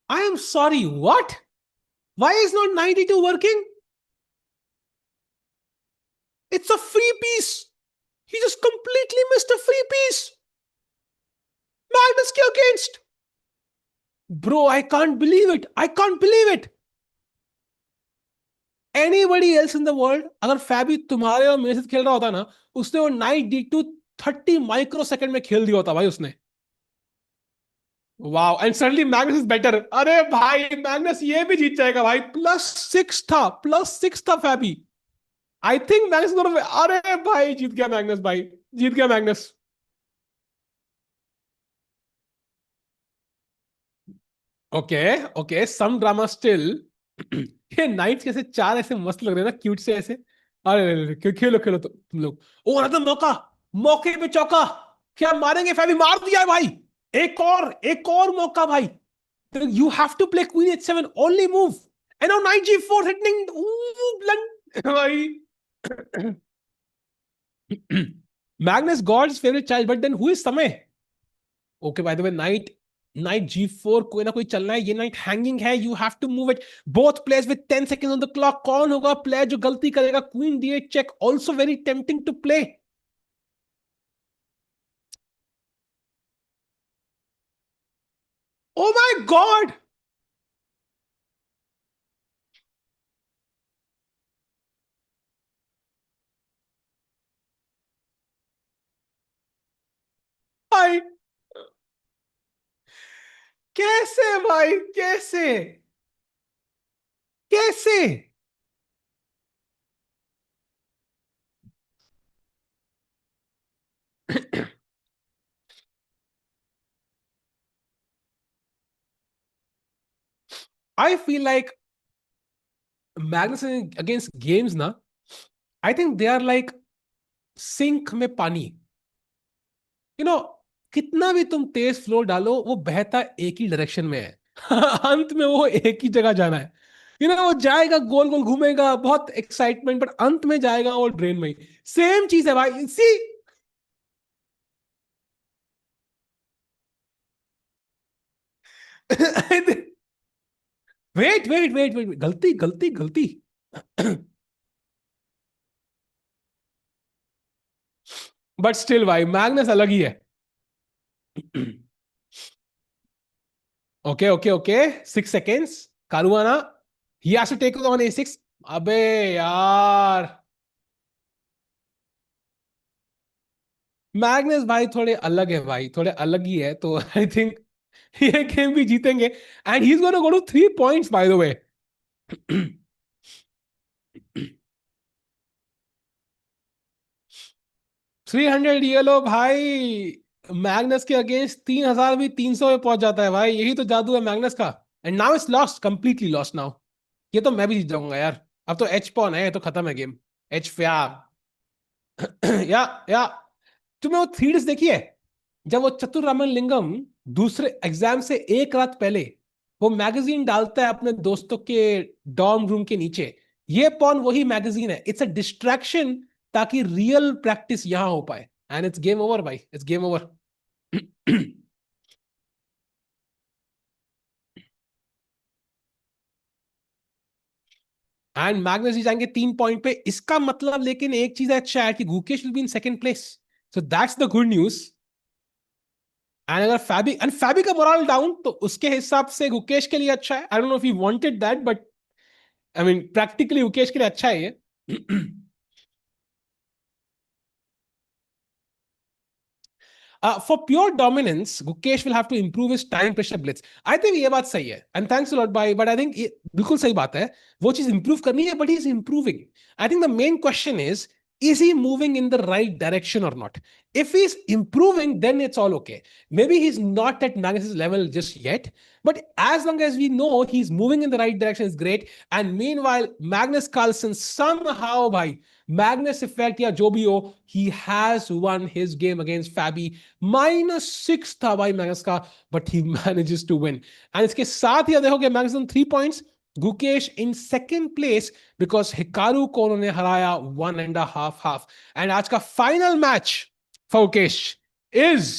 I am sorry, what? Why is not 92 working? It's a free piece. He just completely missed a free piece. Magnus के against. Bro, I can't believe it. I can't believe it. Anybody else in the world, अगर फैबी तुम्हारे और मेरे साथ खेल रहा होता ना, उसने वो नाइट D2 30 माइक्रो सेकंड में खेल दिया होता भाई उसने। Wow, and suddenly Magnus is better. अरे भाई मैग्नस ये भी जीत जाएगा भाई। +6 था Fabi. I think Magnus gonna, अरे भाई जीत गया मैग्नस भाई, जीत गया Magnus. Okay okay, some drama still. ये नाइट्स कैसे चार ऐसे मस्त लग रहे हैं ना, क्यूट से ऐसे। अरे अरे, अरे, खेलो खेलो तो तुम लोग। और तो मौका, मौके पे चौका। क्या मारेंगे फैबी, मार दिया है भाई। एक और मौका भाई। You have to play queen H7 only move. And now knight G4 hitting blunder भाई। Magnus God's favourite child, but then who is Samay? Okay by the way, knight knight G4 कोई ना कोई चलना है। ये नाइट हैंगिंग है, you have to move it. Both players with 10 seconds on the clock. कौन होगा प्लेयर जो गलती करेगा? Queen D8 check, also very tempting to play. Oh my God भाई, कैसे भाई, कैसे कैसे? I feel like Magnus against games ना, I think they are like sink में पानी। यू नो, कितना भी तुम तेज फ्लो डालो वो बहता एक ही डायरेक्शन में है। अंत में वो एक ही जगह जाना है। वो जाएगा गोल गोल घूमेगा, बहुत एक्साइटमेंट, बट अंत में जाएगा वो ड्रेन में ही। सेम चीज है भाई, सी। वेट वेट वेट वेट, गलती गलती गलती। बट स्टिल भाई मैग्नस अलग ही है। Okay okay okay, 6 seconds। Caruana, he has to take on A6। अबे यार, मैग्नस भाई थोड़े अलग है भाई, थोड़े अलग ही है, तो आई थिंक ये गेम भी जीतेंगे। And he is gonna go to 3 points by the way. 300 yellow भाई। मैग्नस के अगेंस्ट 3000 भी 300 में पहुंच जाता है भाई, यही तो जादू है मैग्नस का। And now it's lost, completely lost now. ये तो मैं भी जीत जाऊंगा यार। अब तो H पॉन है, ये तो खत्म है गेम। H प्यार। या तुमने वो थ्री इडियट्स देखी है? जब वो चतुर लिंगम दूसरे एग्जाम से एक रात पहले वो मैगजीन डालता है अपने दोस्तों के डॉर्म रूम के नीचे, ये पॉन वही मैगजीन है, इट्स अ डिस्ट्रैक्शन ताकि रियल प्रैक्टिस यहां हो पाए। एंड इट्स गेम ओवर भाई, it's game over. And Magnus ji जाएंगे 3 पॉइंट पे, इसका मतलब लेकिन एक चीज है अच्छा है कि Gukesh will be in second place, so that's the good news. And अगर फैबी का मोरल डाउन तो उसके हिसाब से गुकेश के लिए अच्छा है। I don't know if he wanted that, but I mean practically Gukesh के लिए अच्छा है ये। For pure dominance, Gukesh will have to improve his time pressure blitz. I think ये बात सही है, and thanks a lot bhai, but I think ये बिल्कुल सही बात है, वो चीज improve करनी है, but he is improving. I think the main question is he moving in the right direction or not? If he's improving, then it's all okay. Maybe he's not at Magnus's level just yet, but as long as we know he's moving in the right direction, is great. And meanwhile, Magnus Carlsen somehow, bhai, Magnus effect या जो भी हो, he has won his game against Fabi. -6 था भाई Magnus का, but he manages to win. And इसके साथ ही देखोगे Magnus 3 points, Gukesh in second place because Hikaru को उन्होंने हराया 1.5 हाफ। एंड आज का final match for Gukesh is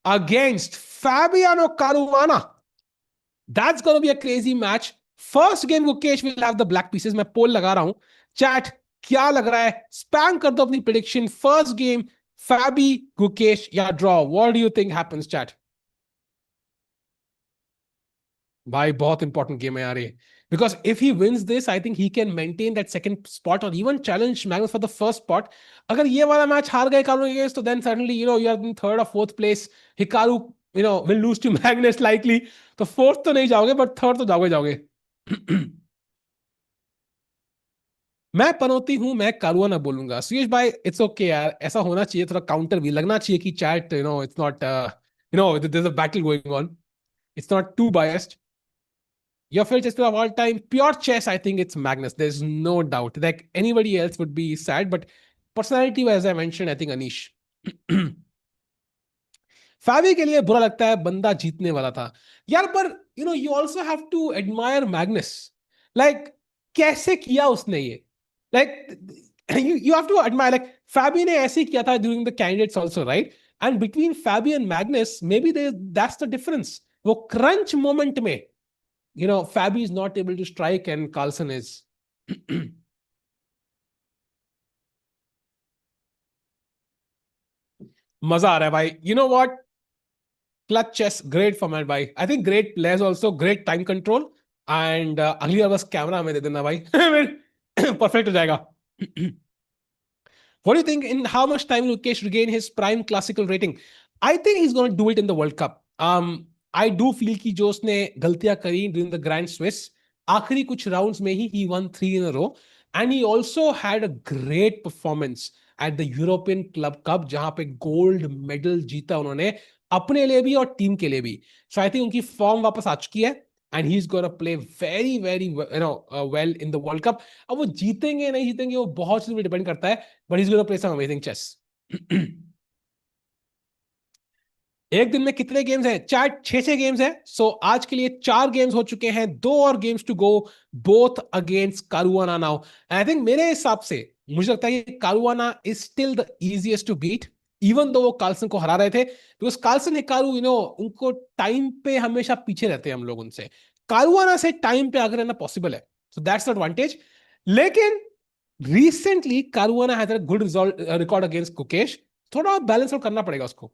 against Fabiano Caruana. That's gonna be a crazy match. First game Gukesh will have the black pieces. मैं पोल लगा रहा हूं, चैट क्या लग रहा है, स्पैम कर दो अपनी prediction. First game Fabi Gukesh या draw, what do you think happens chat? भाई बहुत इंपॉर्टेंट गेम है यार ये, because if he wins this I think he can maintain that second spot और even challenge Magnus for the first spot. अगर ये वाला मैच हार गए कारू अगेंस्ट, तो then suddenly you are in third और fourth place. Hikaru will lose to Magnus likely, तो fourth तो नहीं जाओगे बट थर्ड तो जाओगे जाओगे। मैं पनौती हूं, मैं कारुआ ना बोलूंगा सुयश भाई, इट्स ओके यार, ऐसा होना चाहिए, थोड़ा काउंटर भी लगना चाहिए कि chat it's not there is a battle going on, it's not too biased. Your favorite chess player of all time, pure chess, I think it's Magnus. There's no doubt. Like anybody else would be sad, but personality, as I mentioned, I think Anish. फैबी के लिए बुरा लगता है, बंदा जीतने वाला था यार, पर you also have to admire Magnus. Like कैसे किया उसने ये, like you have to admire, like Fabi ने ऐसे ही किया था during the candidates also, right? And between Fabi and Magnus maybe that's the difference. वो क्रंच मोमेंट में Fabi is not able to strike and Carlsen is. मजा आ रहा है भाई, what? Clutch chess, great format भाई। I think great players also, great time control, and अगली बार बस camera हमें दे देना भाई, परफेक्ट हो जाएगा। What do you think? In how much time will Ukesh regain his prime classical rating? I think he's going to do it in the World Cup. I do feel कि जो उसने गलतियां करी during the Grand Swiss, आखिरी कुछ rounds में ही he won 3 in a row, and he also had a great performance at the European Club Cup जहां पे गोल्ड मेडल जीता उन्होंने, अपने लिए भी और टीम के लिए भी। So I think उनकी फॉर्म वापस आ चुकी है, and he's going to play very very well in the World Cup. अब वो जीतेंगे नहीं जीतेंगे वो बहुत चीजों पर डिपेंड करता है, but he's going to play some amazing chess. एक दिन में कितने गेम्स हैं? चार, छह गेम्स हैं। सो आज के लिए 4 गेम्स हो चुके हैं, 2 और games to go, both against Caruana now. I think मेरे हिसाब से मुझे लगता है कि Caruana is still the easiest to beat, even though वो कार्लसन को हरा रहे थे, बिकॉज कार्लसन हिकारू उनको टाइम पे हमेशा पीछे रहते हैं हम लोग उनसे। कारुआना से टाइम पे आगे रहना पॉसिबल है, सो दैट्स एडवांटेज। लेकिन recently Caruana has a good record against Gukesh, थोड़ा बैलेंस आउट करना पड़ेगा उसको।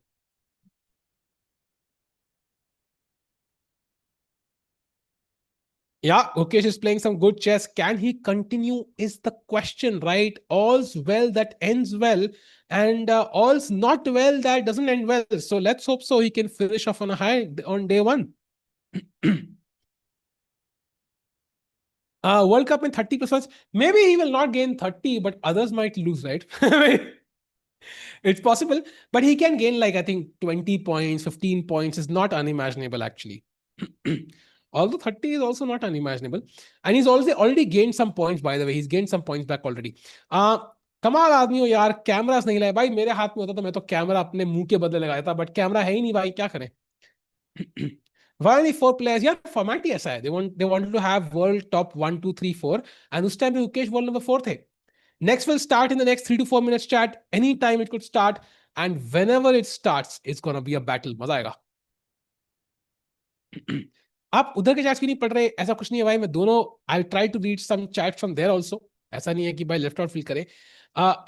Yeah, Gukesh is playing some good chess. Can he continue? Is the question, right? All's well that ends well, and all's not well that doesn't end well. So let's hope so. He can finish off on a high on day one. World Cup in 30 plus ones. Maybe he will not gain 30, but others might lose, right? It's possible, but he can gain like I think 20 points, 15 points is not unimaginable actually. Although 30 is also not unimaginable. And he's also already gained some points, by the way. He's gained some points back already. कमाल आदमी हो यार, cameras नहीं लाए भाई। मेरे हाथ में होता तो मैं तो कैमरा अपने मुंह के बदले लगाया था, बट कैमरा है ही नहीं भाई, क्या करें। Why only four players? यार फॉर्मेट ही ऐसा है, they wanted to have world top 1 2 3 4, and उस टाइम पे मुकेश वर्ल्ड नंबर 4 थे। Next will start in the next 3 to 4 minutes chat. Anytime it could start, and whenever it starts, it's gonna be a battle. मजा आएगा। आप उधर के chats भी नहीं पढ़ रहे, ऐसा कुछ नहीं है भाई, मैं दोनों I try to read some chat from there also. ऐसा नहीं है कि भाई लेफ्ट आउट फील करे।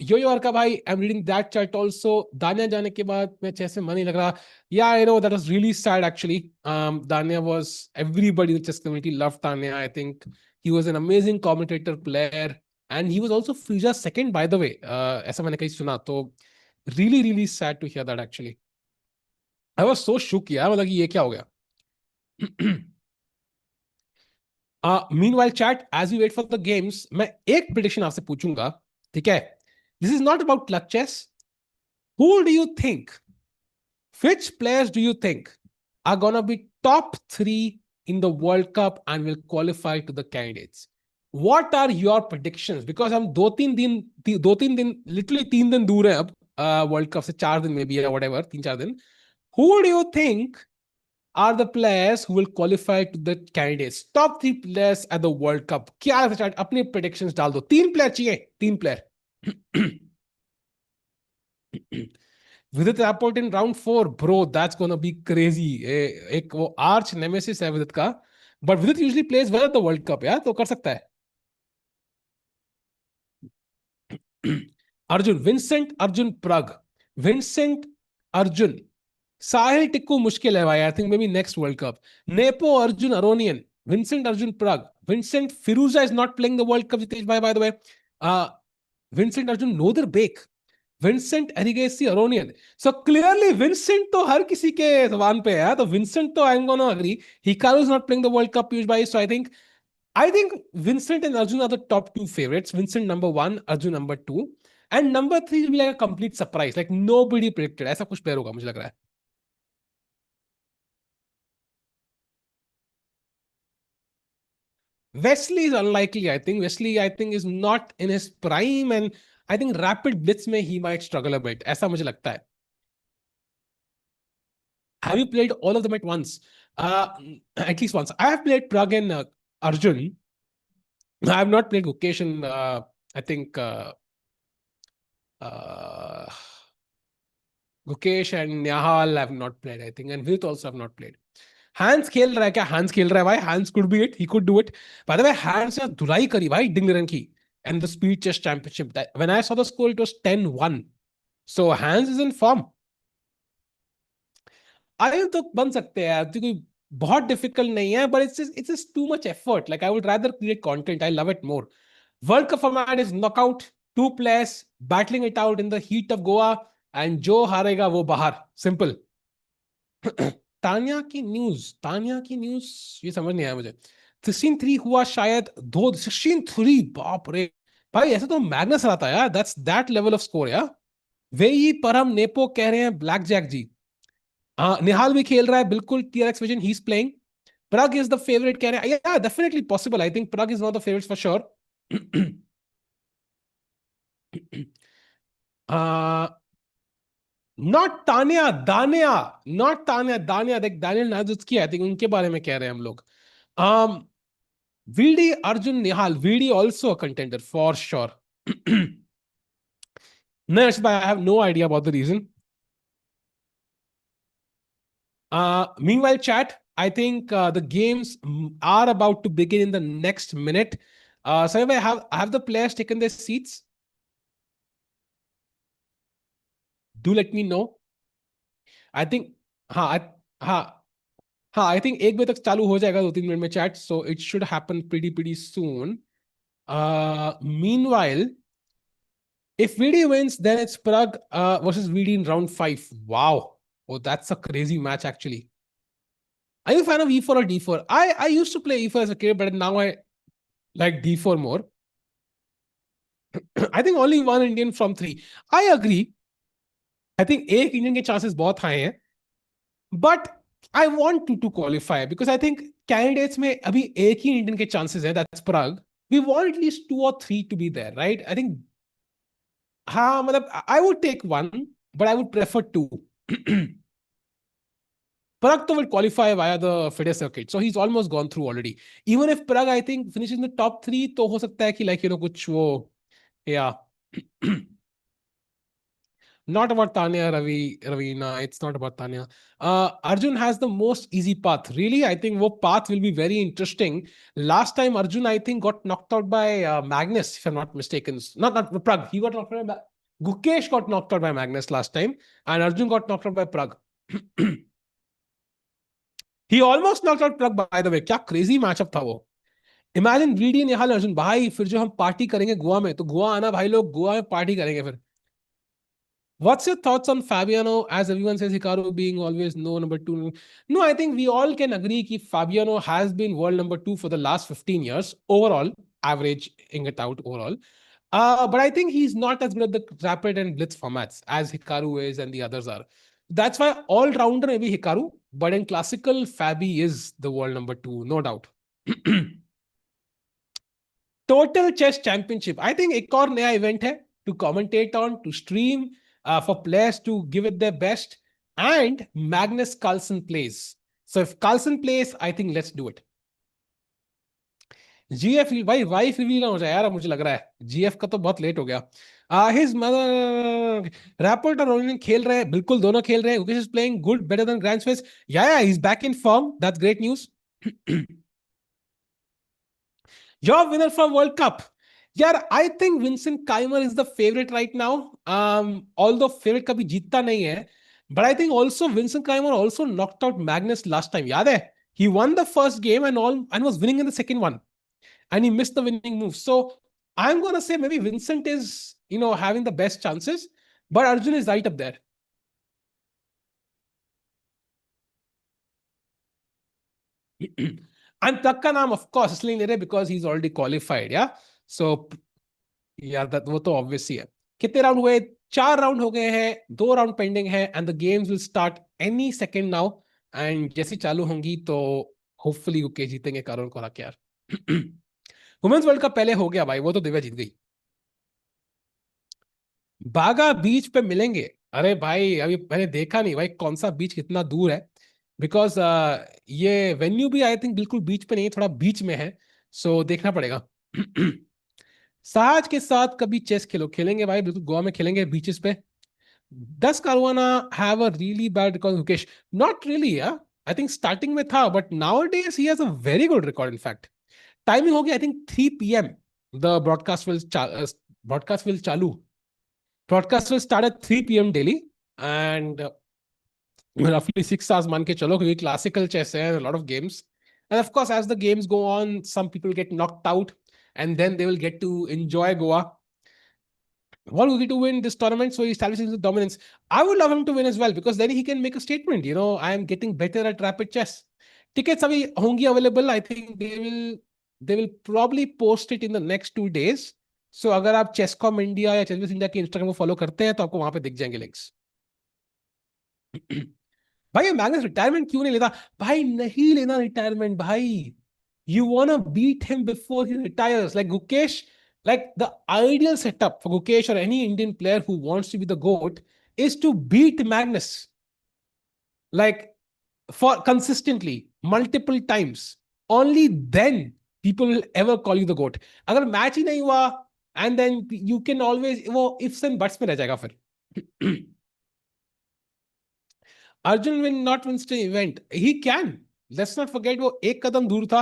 यो और का भाई, I am reading that chat also. दानिया जाने के बाद मैं चेस में मन नहीं लग रहा। Yeah I know that was really sad actually. Danya was, everybody in the chess community loved Danya. I think he was an amazing commentator player, and he was also Firouzja second by the way. ऐसा मैंने कहीं सुना, तो really really sad to hear that actually. I was so shook यार, मतलब कि ये क्या हो गया। Meanwhile chat, as we wait for the games, मैं एक प्रिडिक्शन आपसे पूछूंगा, ठीक है। This is not about clutch chess. Who do you think, which players do you think are gonna be top 3 in the World Cup and will qualify to the candidates? What are your predictions? Because हम 2 3 दिन literally 3 दिन दूर है अब world cup से, 4 दिन में भी है, whatever, 3 4 दिन। Who do you think are the players who will qualify to the candidates? Top 3 players at the World Cup. क्या है, अपनी predictions डाल दो। 3 प्लेयर चाहिए, 3 player. Vidit Rapport in round 4, bro, that's gonna be crazy. एक वो arch nemesis है विदित का, but Vidit usually plays well at the World Cup, यार, तो कर सकता है। अर्जुन विंसेंट, अर्जुन प्रग, विंसेंट अर्जुन, साहिल टिक्कू मुश्किल है भाई, I think may be next world cup. Nepo Arjun Aronian, Vincent Arjun Pragg, Vincent Firouzja is not playing the world cup Jitesh भाई by the way. Vincent Arjun Nodirbek, Vincent Erigaisi Aronian. So clearly Vincent तो हर किसी के जबान पे है, तो विंसेंट तो I am gonna agree. Hikaru is not playing the world cup Piyush भाई, सो I think Vincent and Arjun are the top 2 favorites. Vincent number 1, Arjun number 2, and number 3 will be like a complete surprise. Like nobody predicted. ऐसा कुछ player होगा मुझे लग रहा है। Wesley is unlikely. I think Wesley, I think, is not in his prime, and I think rapid blitz में he might struggle a bit. ऐसा मुझे लगता है। Have you played all of them at once? Uh, at least once. I have played Prag and Arjun. I have not played Gukesh and I think uh, Gukesh and Nihal have not played, I think, and Vidit also have not played. Hans खेल रहा है क्या? Hans खेल रहा है भाई, Hans could be it, he could do it. By the way, Hans ने धुलाई करी भाई डिंगरन की and the speed chess championship. When I saw the score it was 10-1, so Hans is in form. आई तो बन सकते हैं, तो कोई बहुत डिफिकल्ट नहीं है, but it's too much effort. Like I would rather create content, I love it more. World cup format is knockout, 2 players battling it out in the heat of Goa, and जो हारेगा वो बाहर, सिंपल। तानिया की news ये समझ नहीं आया मुझे। 16-3 हुआ शायद, 16-3, बाप रे भाई, ऐसा तो मैग्नस रहा था यार, that's that level off score यार। वेई परम नेपो कह रहे हैं ब्लैक जैक जी। हाँ, निहाल भी खेल रहा है बिल्कुल, TRX vision he is playing. Pragg is the favourite कह रहे हैं, yeah definitely possible, I think Pragg is one of the favourites for sure. Not Tania, Danya, not Tania, दानिया देख, दानियल नाजुत्स्की, आई थिंक उनके बारे में कह रहे हैं हम लोग। um VD Arjun Nihal, VD also a contender for sure. No, I have no idea about the reason. Meanwhile, chat, I think the games are about to begin in the next minute. So if have the players taken their seats? Do let me know. I think हाँ हाँ हाँ, I think 1 बजे तक चालू हो जाएगा, 2 3 minute में chat, so it should happen pretty soon. Meanwhile, if VD wins, then it's Prague versus VD in round 5. Wow. Oh, that's a crazy match, actually. Are you a fan of E4 or D4? I used to play E4 as a kid, but now I like D4 more. I think only one Indian from 3. I agree. I think एक Indian के chances बहुत high हैं. But I want to qualify because I think candidates में अभी एक ही Indian के chances हैं, that's Prague. We want at least 2 or 3 to be there, right? I think हाँ मतलब I would take one, but I would prefer two. Prag to will qualify via the FIDE circuit, so he's almost gone through already. Even if Prag, I think, finishes in the top three, तो हो सकता है कि like कुछ वो, yeah. Not about Tanya Ravina. It's not about Tanya. Arjun has the most easy path. Really, I think what path will be very interesting. Last time Arjun, I think, got knocked out by Magnus, if I'm not mistaken. Not Prag. He got knocked out by Gukesh got knocked out by Magnus last time, and Arjun got knocked out by Prag. He almost knocked out Prag, by the way. क्या crazy matchup था वो. Imagine VD निहाल अर्जुन भाई, फिर जो हम party करेंगे गोवा में, तो गोवा आना भाई, लोग गोवा में पार्टी करेंगे फिर. What's your thoughts on Fabiano? As everyone says, Hikaru being always no number two. No, I think we all can agree that Fabiano has been world number two for the last 15 years overall, averaging it out overall. But I think he's not as good at the rapid and blitz formats as Hikaru is and the others are. That's why all rounder may be Hikaru, but in classical, Fabi is the world number two, no doubt. Total chess championship I think एक और नया event है to commentate on, to stream, for players to give it their best, and Magnus Carlsen plays. So if Carlsen plays, I think let's do it. GF भाई wife reveal ना हो जाए यार, मुझे लग रहा है जीएफ का तो बहुत लेट हो गया. हिज मदर रैपोर्ट और रोलिन खेल रहे हैं, बिल्कुल दोनों खेल रहे हैं. Gukesh is playing good, better than grand space. Yeah he is back in form, that's great news. Your winner from World Cup. Yeah, I think Vincent Keimer is the favorite right now. Although favorite कभी जीतता नहीं है, but I think also Vincent Keimer also knocked out Magnus last time. याद है? He won the first game and was winning in the second one, and he missed the winning move. So I'm gonna say maybe Vincent is having the best chances, but Arjun is right up there. And Plug का नाम of course इसलिए ले रहे because he's already qualified. Yeah, so यार वो तो obvious ही है. कितने राउंड हुए? 4 राउंड हो गए हैं, 2 राउंड पेंडिंग है, and the games will start any second now. And जैसी चालू होंगी तो होपफुली यूके जीतेंगे कारोल को हरा के यार. वुमेन्स वर्ल्ड कप पहले हो गया भाई, वो तो दिव्या जीत गई. बागा बीच पे मिलेंगे. अरे भाई अभी मैंने देखा नहीं भाई कौन सा बीच कितना दूर है, बिकॉज ये वेन्यू भी आई थिंक बिल्कुल बीच पे नहीं, थोड़ा बीच में है. सो देखना पड़ेगा. साज के साथ कभी चेस खेलेंगे भाई, बिल्कुल गोवा में खेलेंगे बीचेस पे. Does Caruana have a really bad record, Gukesh? Not really, yeah. I think starting में था, but nowadays he has a very good record. In fact, timing होगी I think 3 p.m. The broadcast will चालू. Broadcast will start at 3 p.m. daily, and roughly 6 hours मान के चलो, क्योंकि classical chess है, a lot of games. And of course, as the games go on, some people get knocked out, and then they will get to enjoy Goa. Want Ugi to win this tournament, so he establishes the dominance. I would love him to win as well, because then he can make a statement. I am getting better at rapid chess. Tickets अभी होंगी available. I think they will probably post it in the next 2 days. So अगर आप Chesscom India या Chess India के Instagram को follow करते हैं, तो आपको वहां पे दिख जाएंगे links. भाई मैग्नस रिटायरमेंट क्यों नहीं लेता? भाई नहीं लेना रिटायरमेंट भाई. You wanna beat him before he retires. Like Gukesh, like the ideal setup for Gukesh or any Indian player who wants to be the GOAT is to beat Magnus. Like for consistently, multiple times. Only then people will ever call you the GOAT. अगर match ही नहीं हुआ, and then you can always वो ifs and buts में रह जाएगा फिर. Arjun will not win the event. He can. Let's not forget वो एक कदम दूर था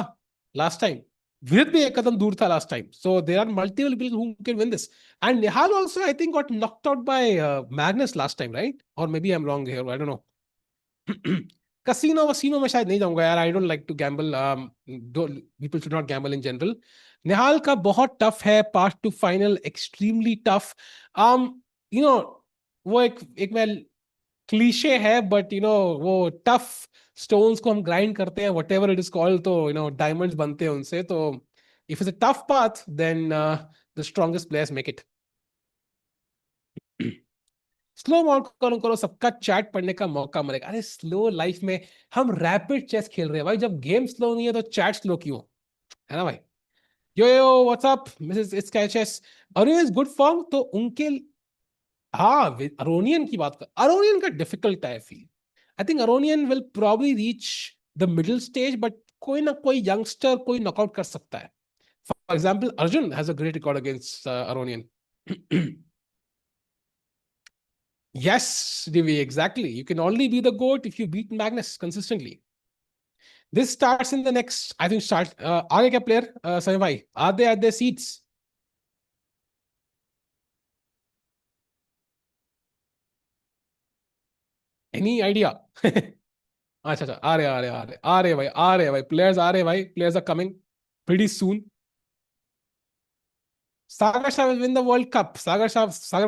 last time. Virat भी एक कदम दूर था last time. So there are multiple people who can win this. And Nihal also, I think, got knocked out by Magnus last time, right? Or maybe I'm wrong here. I don't know. Casino में शायद नहीं जाऊंगा यार. I don't like to gamble. People should not gamble in general. निहाल का बहुत tough है. Path to final extremely tough. वो एक मैं क्लीशे है, बट वो टफ स्टोन्स को हम ग्राइंड करते हैं, व्हाटएवर इट इज कॉल्ड, तो डायमंड्स बनते हैं उनसे. तो if it's a tough path, then the strongest players make it. Slow mode करो, सबका चैट पढ़ने का मौका मिलेगा. अरे स्लो लाइफ में हम रैपिड चेस खेल रहे हैं भाई. जब गेम स्लो नहीं है तो चैट स्लो क्यों है ना भाई. यो व्हाट्सअप मिसेस इट्स कैचेस. और इज गुड फॉर्म, तो उनके हाँ, अरोनियन की बात कर, अरोनियन का डिफिकल्ट है feel. I think Aronian will probably reach the middle stage, but कोई ना कोई यंगस्टर कोई नॉकआउट कर सकता है। For example Arjun has a great record against Aronian. Yes, Divi, exactly. You can only be the GOAT if you beat Magnus consistently. This starts in the next, I think, start. आगे क्या player, सही भाई, are they at their seats? Any idea? अच्छा अच्छा, आ रहे भाई, आ रहे भाई, players आ रहे भाई, players are coming pretty soon. Sagar Shah will win the World Cup. Sagar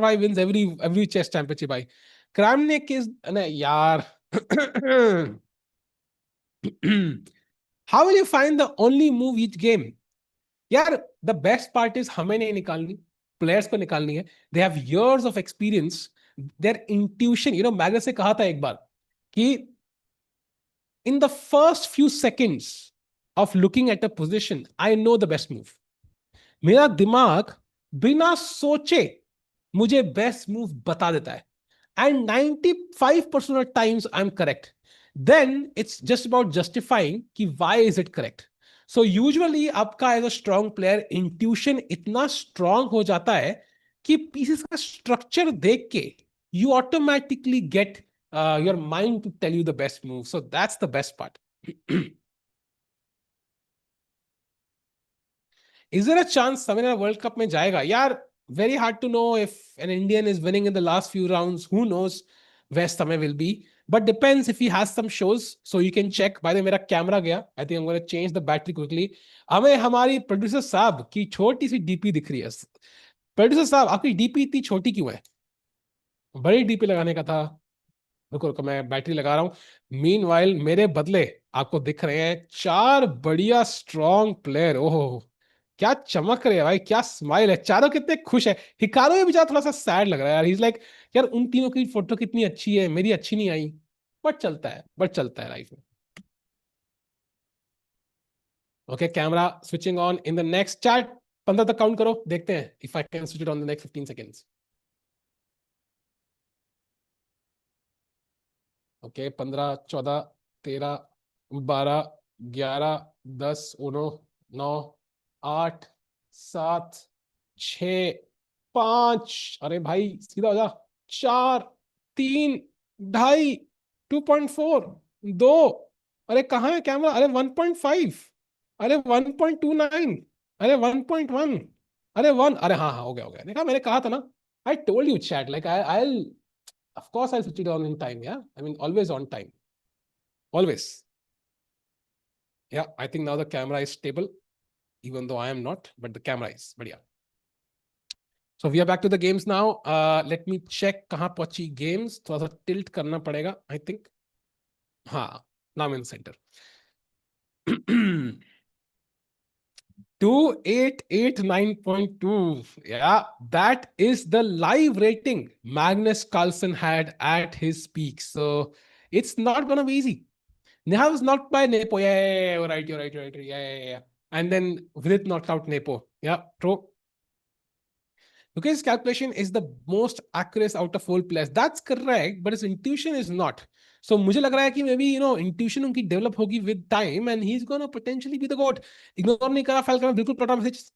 Bhai wins every chess championship भाई. Kramnik is, नहीं यार. How will you find the only move each game? यार, द बेस्ट पार्ट इज हमें नहीं निकालनी, players को निकालनी है। They have years of experience, their intuition. Magnus ने कहा था एक बार कि in the first few seconds of looking at a position I know the best move. मेरा दिमाग बिना सोचे मुझे बेस्ट मूव बता देता है, and 95% of times I'm correct. Then it's just about justifying कि why is it correct. So usually आपका as a strong player intuition इतना strong हो जाता है कि pieces का structure देख के you automatically get your mind to tell you the best move. So that's the best part. Is there a chance Samina World Cup में जाएगा यार? Very hard to know if an Indian is winning in the last few rounds. Who knows where Samay will be? But depends if he has some shows, so you can check. By the way, मेरा camera गया. I think I'm going to change the battery quickly. हमें हमारी producer साहब की छोटी सी DP दिख रही है. प्रोड्यूसर साहब, आपकी डीपी इतनी छोटी क्यों है? बड़ी डीपी लगाने का था. रुको रुको, मैं बैटरी लगा रहा हूँ। मीन वाइल मेरे बदले आपको दिख रहे हैं चार बढ़िया स्ट्रॉन्ग प्लेयर। ओहो, क्या चमक रहे हैं भाई, क्या स्माइल है, चारों कितने खुश है। हिकारो ये बेचारा थोड़ा सा सैड लग रहा है यार। ही इज लाइक, यार उन तीनों की फोटो कितनी अच्छी है, मेरी अच्छी नहीं आई। बट चलता है लाइफ में। Okay, camera switching on in the next chat. 15 तक काउंट करो, देखते हैं if I can switch it on the next 15 seconds. Okay, 15, 14, 13, 12, 11, 10, 9, 8, 7, 6, 5, अरे भाई सीधा हो जा, 4, 3, 2.5, 2.4, 2, अरे कहाँ है कैमरा, अरे 1.5, अरे 1.29, अरे 1.1, अरे 1, अरे हाँ हाँ, हो गया, देखा मैंने कहा था ना। I told you chat, like I of course, I'll switch it on in time. Yeah, I mean, always on time. Always. Yeah, I think now the camera is stable, even though I am not, but the camera is. But yeah. So we are back to the games now. Let me check कहाँ पहुंची games. थोड़ा सा tilt करना पड़ेगा, I think. हाँ, now I'm in the center. 2889.2. Yeah, that is the live rating Magnus Carlsen had at his peak. So it's not going to be easy. Neha was knocked by Nepo. Yeah, you're right. Yeah. And then Vidit knocked out Nepo. Yeah, true. Because his calculation is the most accurate out of all players. That's correct, but his intuition is not. So मुझे लग रहा है कि maybe intuition उनकी develop होगी with time and he's gonna potentially be the goat. Ignore नहीं करा file का, मैं बिल्कुल plot message.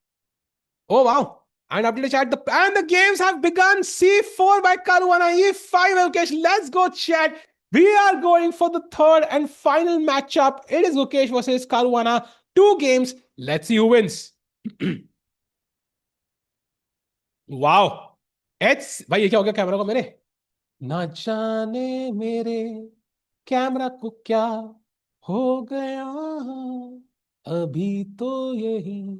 Oh wow. And update chat, and the games have begun. C4 by Caruana, E5 Gukesh. Let's go, chat. We are going for the third and final matchup. It is Gukesh versus Caruana. 2 games. Let's see who wins. Wow. भाई ये क्या हो गया camera को मेरे? ना जाने मेरे कैमरा को क्या हो गया, अभी तो यही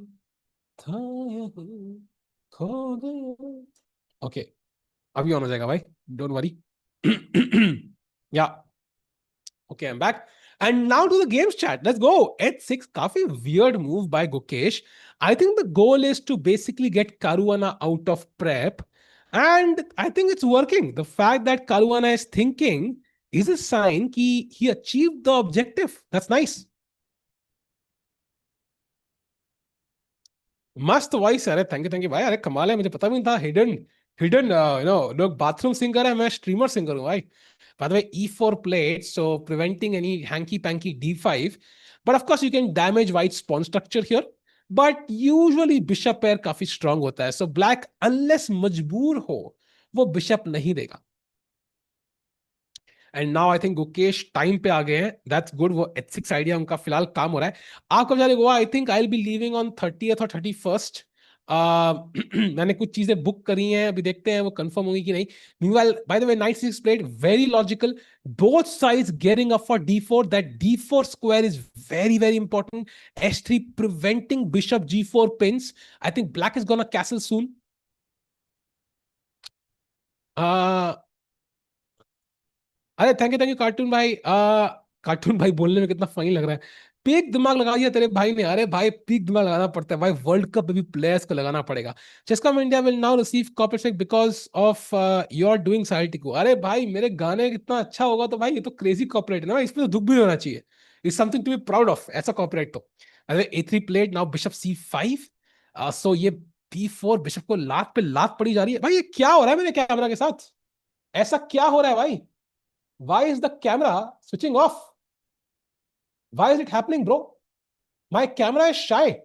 था, यही खो गया. ओके, अभी ऑन हो जाएगा भाई, डोंट वरी. या okay, I am back. And now to the games chat. Let's go. H6, काफी weird move by Gukesh. I think the goal is to basically get Caruana out of prep. And I think it's working. The fact that Caruana is thinking is a sign that he achieved the objective. That's nice. मस्त voice, अरे thank you भाई, अरे कमाल है, मुझे पता भी नहीं था. हिडन हिडन लोग बाथरूम सिंगर है, मैं स्ट्रीमर सिंगर हूँ भाई. By the way, e4 played, so preventing any hanky-panky d5. But of course, you can damage white's pawn structure here. But usually bishop pair काफी strong होता है. So black, unless मजबूर हो, वो bishop नहीं देगा. And now I think Gukesh time पे आ गए हैं. That's good. वो H6 आइडिया उनका फिलहाल काम हो रहा है. आपका बेचारे हुआ, आई think I will be leaving on 30th और 31st. मैंने कुछ चीजें बुक करी हैं, अभी देखते हैं वो कंफर्म होगी कि नहीं. Meanwhile by the way, knight 6 played very logical. Both sides getting up for d4. That d4 square is very very important. h3 preventing bishop g4 pins. I think black is gonna castle soon. अरे thank you cartoon भाई. Cartoon भाई बोलने में कितना funny लग रहा है. Peak दिमाग लगा दिया तेरे भाई ने. अरे भाई पीक दिमाग लगाना पड़ता है भाई, वर्ल्ड कप में भी प्लेयर्स को लगाना पड़ेगा. Chess com India will now receive copyright because of your doing साइटिको. अरे भाई मेरे गाने कितना अच्छा होगा तो भाई ये तो क्रेजी कॉपीराइट है ना, इसमें तो दुख भी होना चाहिए. Is something to be proud of, ऐसा कॉपीराइट तो. अरे A3 played now bishop C5. सो ये B4 बिशप को लात पे लात पड़ी जा रही है. भाई ये क्या हो रहा है मेरे कैमरा के साथ? ऐसा क्या हो रहा है भाई? Why is the camera switching off? Why is it happening, bro? My camera is shy.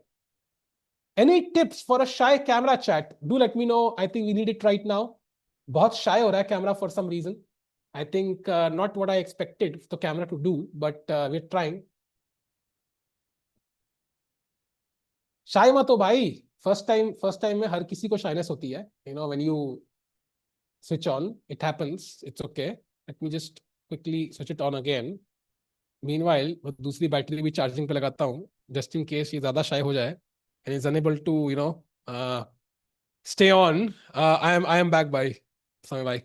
Any tips for a shy camera, chat? Do let me know. I think we need it right now. बहुत shy हो रहा है camera for some reason. I think not what I expected the camera to do, but we're trying. Shy मत हो भाई. First time में हर किसी को shyness होती है. You know, when you switch on, it happens. It's okay. Let me just quickly switch it on again. Meanwhile मैं दूसरी बैटरी भी चार्जिंग पे लगाता हूँ, जस्ट इन केस ये ज्यादा शाय हो जाए and is unable to stay on. I am back by Samay भाई.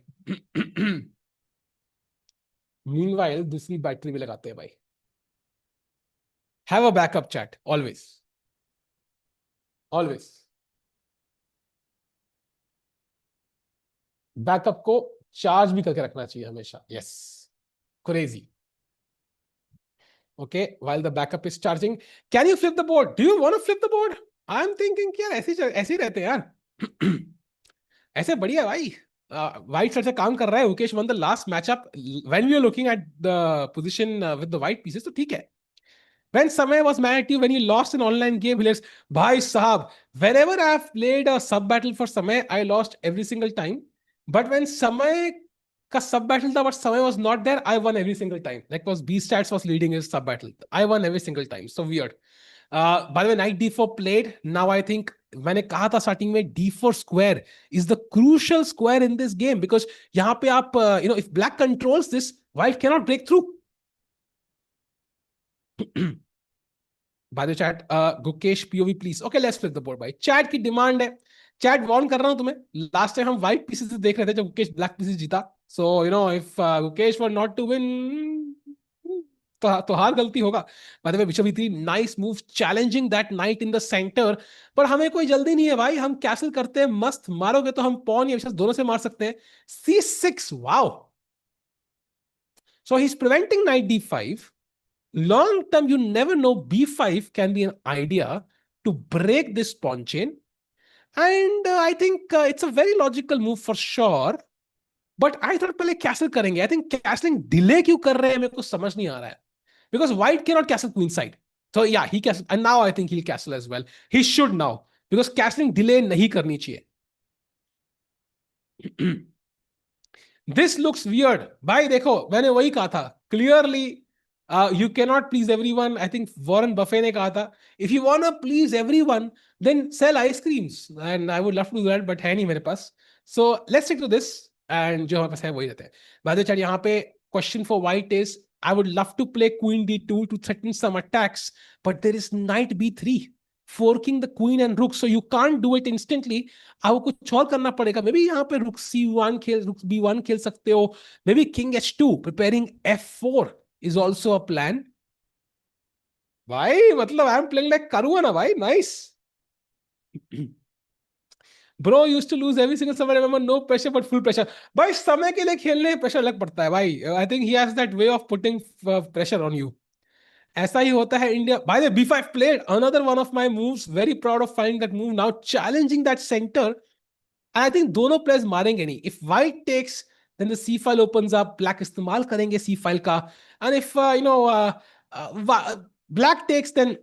मीनवाइल दूसरी बैटरी भी लगाते हैं भाई. Have a backup chat always. Always backup को चार्ज भी करके रखना चाहिए हमेशा. Yes, crazy. Okay, while the backup is charging, can you flip the board? Do you want to flip the board? I'm thinking कि यार ऐसे ही रहते हैं यार. ऐसे बढ़िया भाई. वाइट साइड से काम कर रहा है. Mukesh won the last matchup when we are looking at the position with the white pieces, तो ठीक है. When Samay was mad at you when you lost an online game, hilarious. Bhai Sahab, whenever I've played a sub battle for Samay, I lost every single time. But when Samay ka sub battle tha, but Samay was not there, I won every single time. Like was B stats was leading his sub battle. I won every single time. So weird. By the way, knight d4 played. Now I think मैंने कहा था starting में d4 square is the crucial square in this game because यहाँ पे आप if black controls this, white cannot break through. By the chat, Gukesh POV please. Okay, let's flip the board भाई. Chat की demand है. Chat warn कर रहा हूं तुम्हें. लास्ट टाइम हम व्हाइट पीसेस देख रहे थे जब गुकेश ब्लैक पीसेस जीता. So if Gukesh were not to win, तो हार गलती होगा. By the way, Bishop E3 nice move challenging that knight in the center. पर हमें कोई जल्दी नहीं है भाई. हम कैसल करते हैं. मस्त मारोगे तो हम पॉन या दोनों से मार सकते हैं. C6. Wow. So he's preventing knight D5. Long term, you never know, B5 can be an idea to break this pawn chain. And I think it's a very logical move for sure. But I thought पहले castle करेंगे. I think castling delay क्यों कर रहे हैं मेरे को समझ नहीं आ रहा है. Because white cannot castle queen side. So yeah, he castle. And now I think he'll castle as well. He should now. Because castling delay नहीं करनी चाहिए. This looks weird. भाई देखो, मैंने वही कहा था. Clearly, you cannot please everyone. I think Warren Buffett ने कहा था, if you want to please everyone, then sell ice creams. And I would love to do that, but है नहीं मेरे पास. So let's stick to this. And जो हमारे पास है वही रहते हैं. By the way, यहाँ पे question for white is, I would love to play queen d2 to threaten some attacks, but there is knight b3. Forking the queen and rook, so you can't do it instantly. आपको कुछ और करना पड़ेगा. Maybe यहाँ पे rook c1 खेल, rook b1 खेल सकते हो. Maybe king h2, preparing f4 is also a plan. भाई मतलब I'm playing like करूँगा ना भाई. Nice. Bro used to lose every single summer. Remember, no pressure but full pressure. भाई समय के लिए खेलने में प्रेशर अलग पड़ता है भाई. I think he has that way of putting pressure on you. ऐसा ही होता है India. By the way, b5 played, another one of my moves. Very proud of finding that move. Now challenging that center. I think दोनों players मारेंगे नहीं. If white takes then the C file opens up, black इस्तेमाल करेंगे C file का. And if black takes then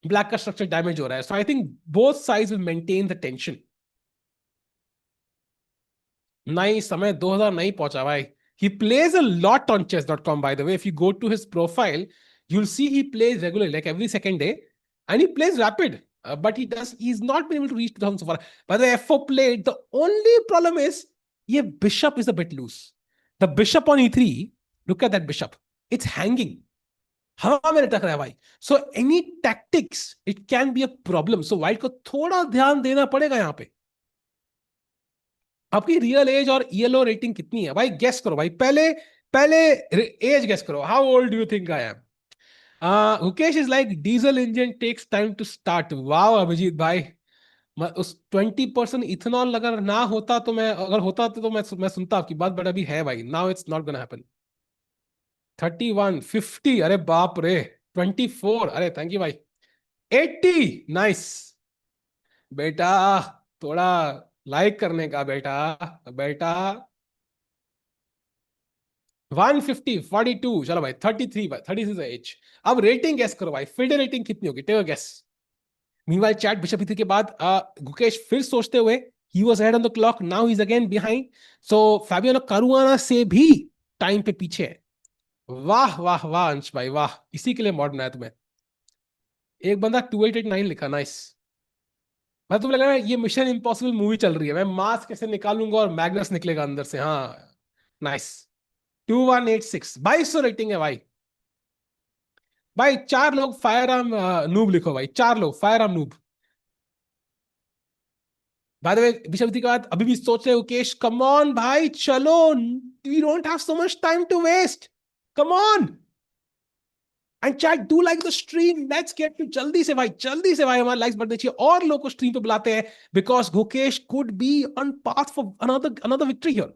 black का structure damage हो रहा है. So I think both sides will maintain the tension. नहीं, समय 2000 नहीं पहुंचा भाई. He plays a lot on chess.com, by the way. If you go to his profile, you'll see he plays regularly, like every second day, and he plays rapid. He's not been able to reach 2000 so far. By the way, F4 played. The only problem is, yeah, bishop is a bit loose. The bishop on e3, look at that bishop. It's hanging. हवा में लटक रहा है भाई. So any tactics, it can be a problem. So white को थोड़ा ध्यान देना पड़ेगा यहाँ पे. आपकी रियल एज और ईएलओ रेटिंग कितनी है भाई? गेस करो भाई. पहले पहले एज गेस करो. How old do you think I am? Gukesh is like diesel engine takes time to start. Wow Abhijeet भाई. उस 20% इथेनॉल अगर ना होता तो मैं, अगर होता तो मैं सुनता आपकी बात. बट अभी है भाई. Now it's not gonna happen. 31, 50, अरे बाप रे. 24, अरे थैंक यू भाई. 80, नाइस बेटा. थोड़ा लाइक करने का बेटा. बेटा 150, 42, चलो भाई. 33 भाई, 33 एज. अब रेटिंग गेस करो भाई. फिडे रेटिंग कितनी होगी? Take a guess. Meanwhile chat bishop e3 के बाद गुकेश फिर सोचते हुए, he was ahead on the clock, now he is again behind. So Fabiano Caruana से भी टाइम पे पीछे है. वाह वाह वाह अंश भाई वाह. इसी के लिए मॉड बनाया तुम्हें. एक बंदा 2889 लिखा. नाइस. मैं तुम्हें लग रहा है ये मिशन इम्पॉसिबल मूवी चल रही है. मैं मास्क कैसे निकालूंगा और मैग्नस निकलेगा अंदर से. हाँ नाइस. 2186, 2200 रेटिंग है भाई. भाई 4 लोग फायर आर्म नूब लिखो भाई. 4 लोग fire arm noob. Bye the वे विषय के बाद अभी भी सोच रहे हो केश, कम ऑन भाई चलो. We don't have so much time to waste. Come on. And chat do like the stream. Let's get to. जल्दी से भाई, जल्दी से भाई. हमारे लाइक्स बढ़ने चाहिए और लोग को स्ट्रीम पे बुलाते हैं. Because Gukesh could be on path for another another victory here.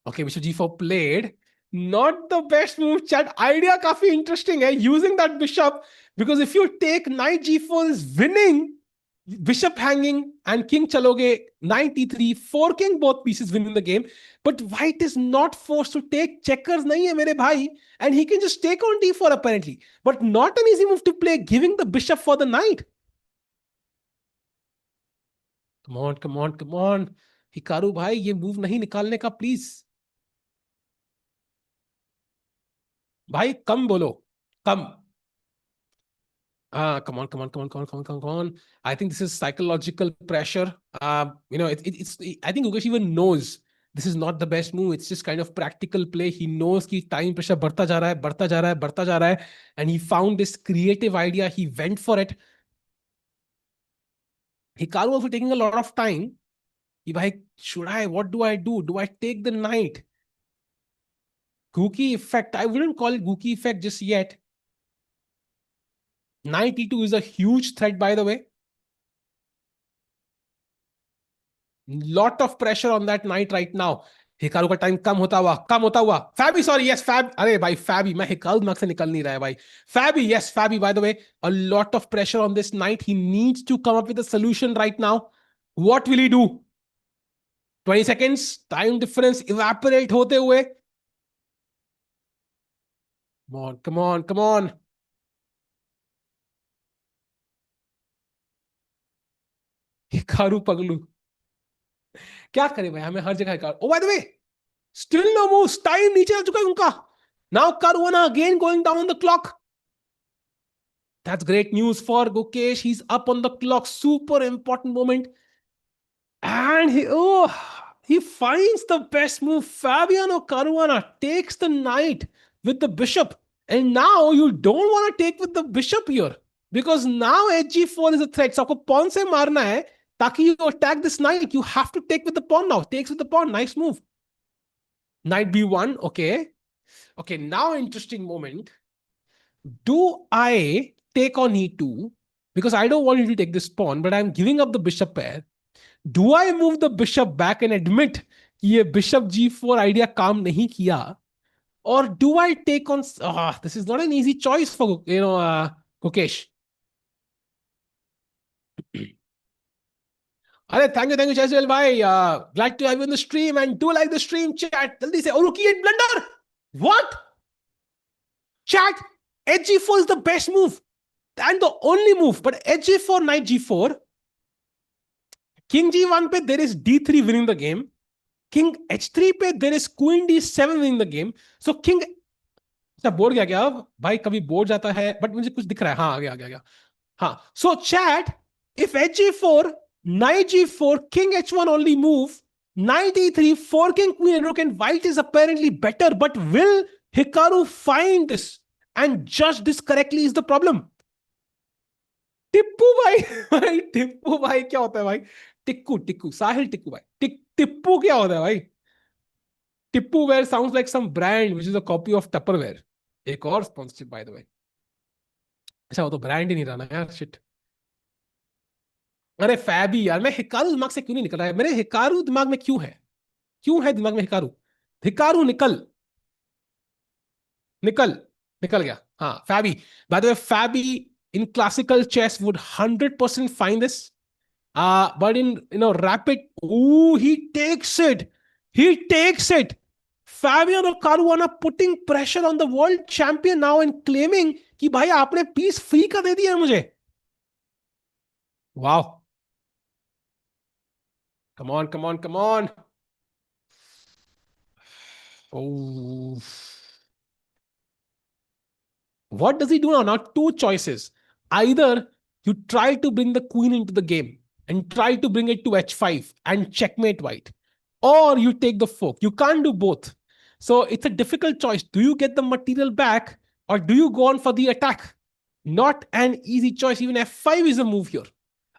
Okay, Bishop g4 played. Not the best move, chat. Idea काफी interesting है. Using that bishop, because if you take knight g4 is winning. Bishop hanging and king chaloge. Knight e3, forking both pieces, winning the game. But white is not forced to take. Checkers nahi hai mere bhai. And he can just take on d4 apparently. But not an easy move to play, giving the bishop for the knight. Come on, come on, come on. Hikaru bhai, ye move nahi nikalne ka, please. भाई कम बोलो. कम. Come on, come on, come on, come on, come on, come on. I think this is psychological pressure. It's. I think Gukesh even knows this is not the best move. It's just kind of practical play. He knows कि time pressure बढ़ता जा रहा है, बढ़ता जा रहा है, बढ़ता जा रहा है, and he found this creative idea. He went for it. Hikaru also taking a lot of time. कि भाई, should I? What do I do? Do I take the knight? Gookie effect. I wouldn't call it Gookie effect just yet. Knight e2 is a huge threat, by the way. Lot of pressure on that knight right now. Hikaru का time कम होता हुआ. फैबी, sorry, yes fab. अरे भाई फैबी, मैं Hikaru दिमाग से निकल नहीं रहा है भाई. Fabi, yes Fabi. By the way, a lot of pressure on this knight. He needs to come up with a solution right now. What will he do? 20 seconds time difference evaporate होते हुए. Come on, come on, come on. Hikaru पगलू क्या करे भाई. हमें हर जगह हिकारू. Oh by the way, still no moves. Time नीचे आ चुका है उनका. Now Caruana again going down the clock. That's great news for Gukesh. He's up on the clock. Super important moment. And he finds the best move. Fabiano Caruana takes the knight with the bishop. And now you don't want to take with the bishop here. Because now hg4 is a threat. So आपको pawn से मारना है ताकि you attack this knight. You have to take with the pawn now. Takes with the pawn. Nice move. Knight b1. Okay. Okay, now interesting moment. Do I take on e2? Because I don't want you to take this pawn, but I'm giving up the bishop pair. Do I move the bishop back and admit कि ये bishop g4 idea काम नहीं किया? Or do I take on... this is not an easy choice for, Gukesh. अरे thank you Chesswell भाई, glad to have you in the stream and do like the stream chat जल्दी से। और रुकिए, blunder, what chat, hg4 is the best move and the only move, but hg4 knight g4, king g1 पे there is d3 winning the game, king h3 पे there is queen d7 winning the game, so king, अच्छा board गया क्या अब भाई, कभी board जाता है बट मुझे कुछ दिख रहा है, हाँ आ गया आ गया आ गया। हाँ, so chat, if hg4, knight g4, king h1 only move, knight e3, forking queen and rook, and white is apparently better, but will Hikaru find this and judge this correctly is the problem. Tipu भाई, भाई टिप्पू भाई क्या होता है भाई? टिक्कू टिक्कू साहिल टिक्कू भाई, टिप्पू क्या होता है भाई? Tippu ware sounds like some brand which is a copy of Tupperware. एक और स्पॉन्सरशिप बाय द वे। अच्छा वो तो ब्रांड ही नहीं रहा ना यार, शिट। अरे फैबी यार, मैं हिकारू दिमाग से क्यों नहीं निकल रहा है? मेरे हिकारू दिमाग में क्यों है? क्यों है दिमाग में हिकारू? हिकारू निकल, निकल, निकल गया। हाँ Fabi, by the way Fabi in classical chess would 100% find this. But in rapid, ooh, he takes it. He takes it. Fabiano Caruana putting pressure on the world champion now and claiming कि भाई आपने piece free का दे दिया है मुझे. Wow. Come on, come on, come on. Oh. What does he do now? Now, two choices. Either you try to bring the queen into the game and try to bring it to h5 and checkmate white, or you take the fork. You can't do both. So it's a difficult choice. Do you get the material back or do you go on for the attack? Not an easy choice. Even f5 is a move here.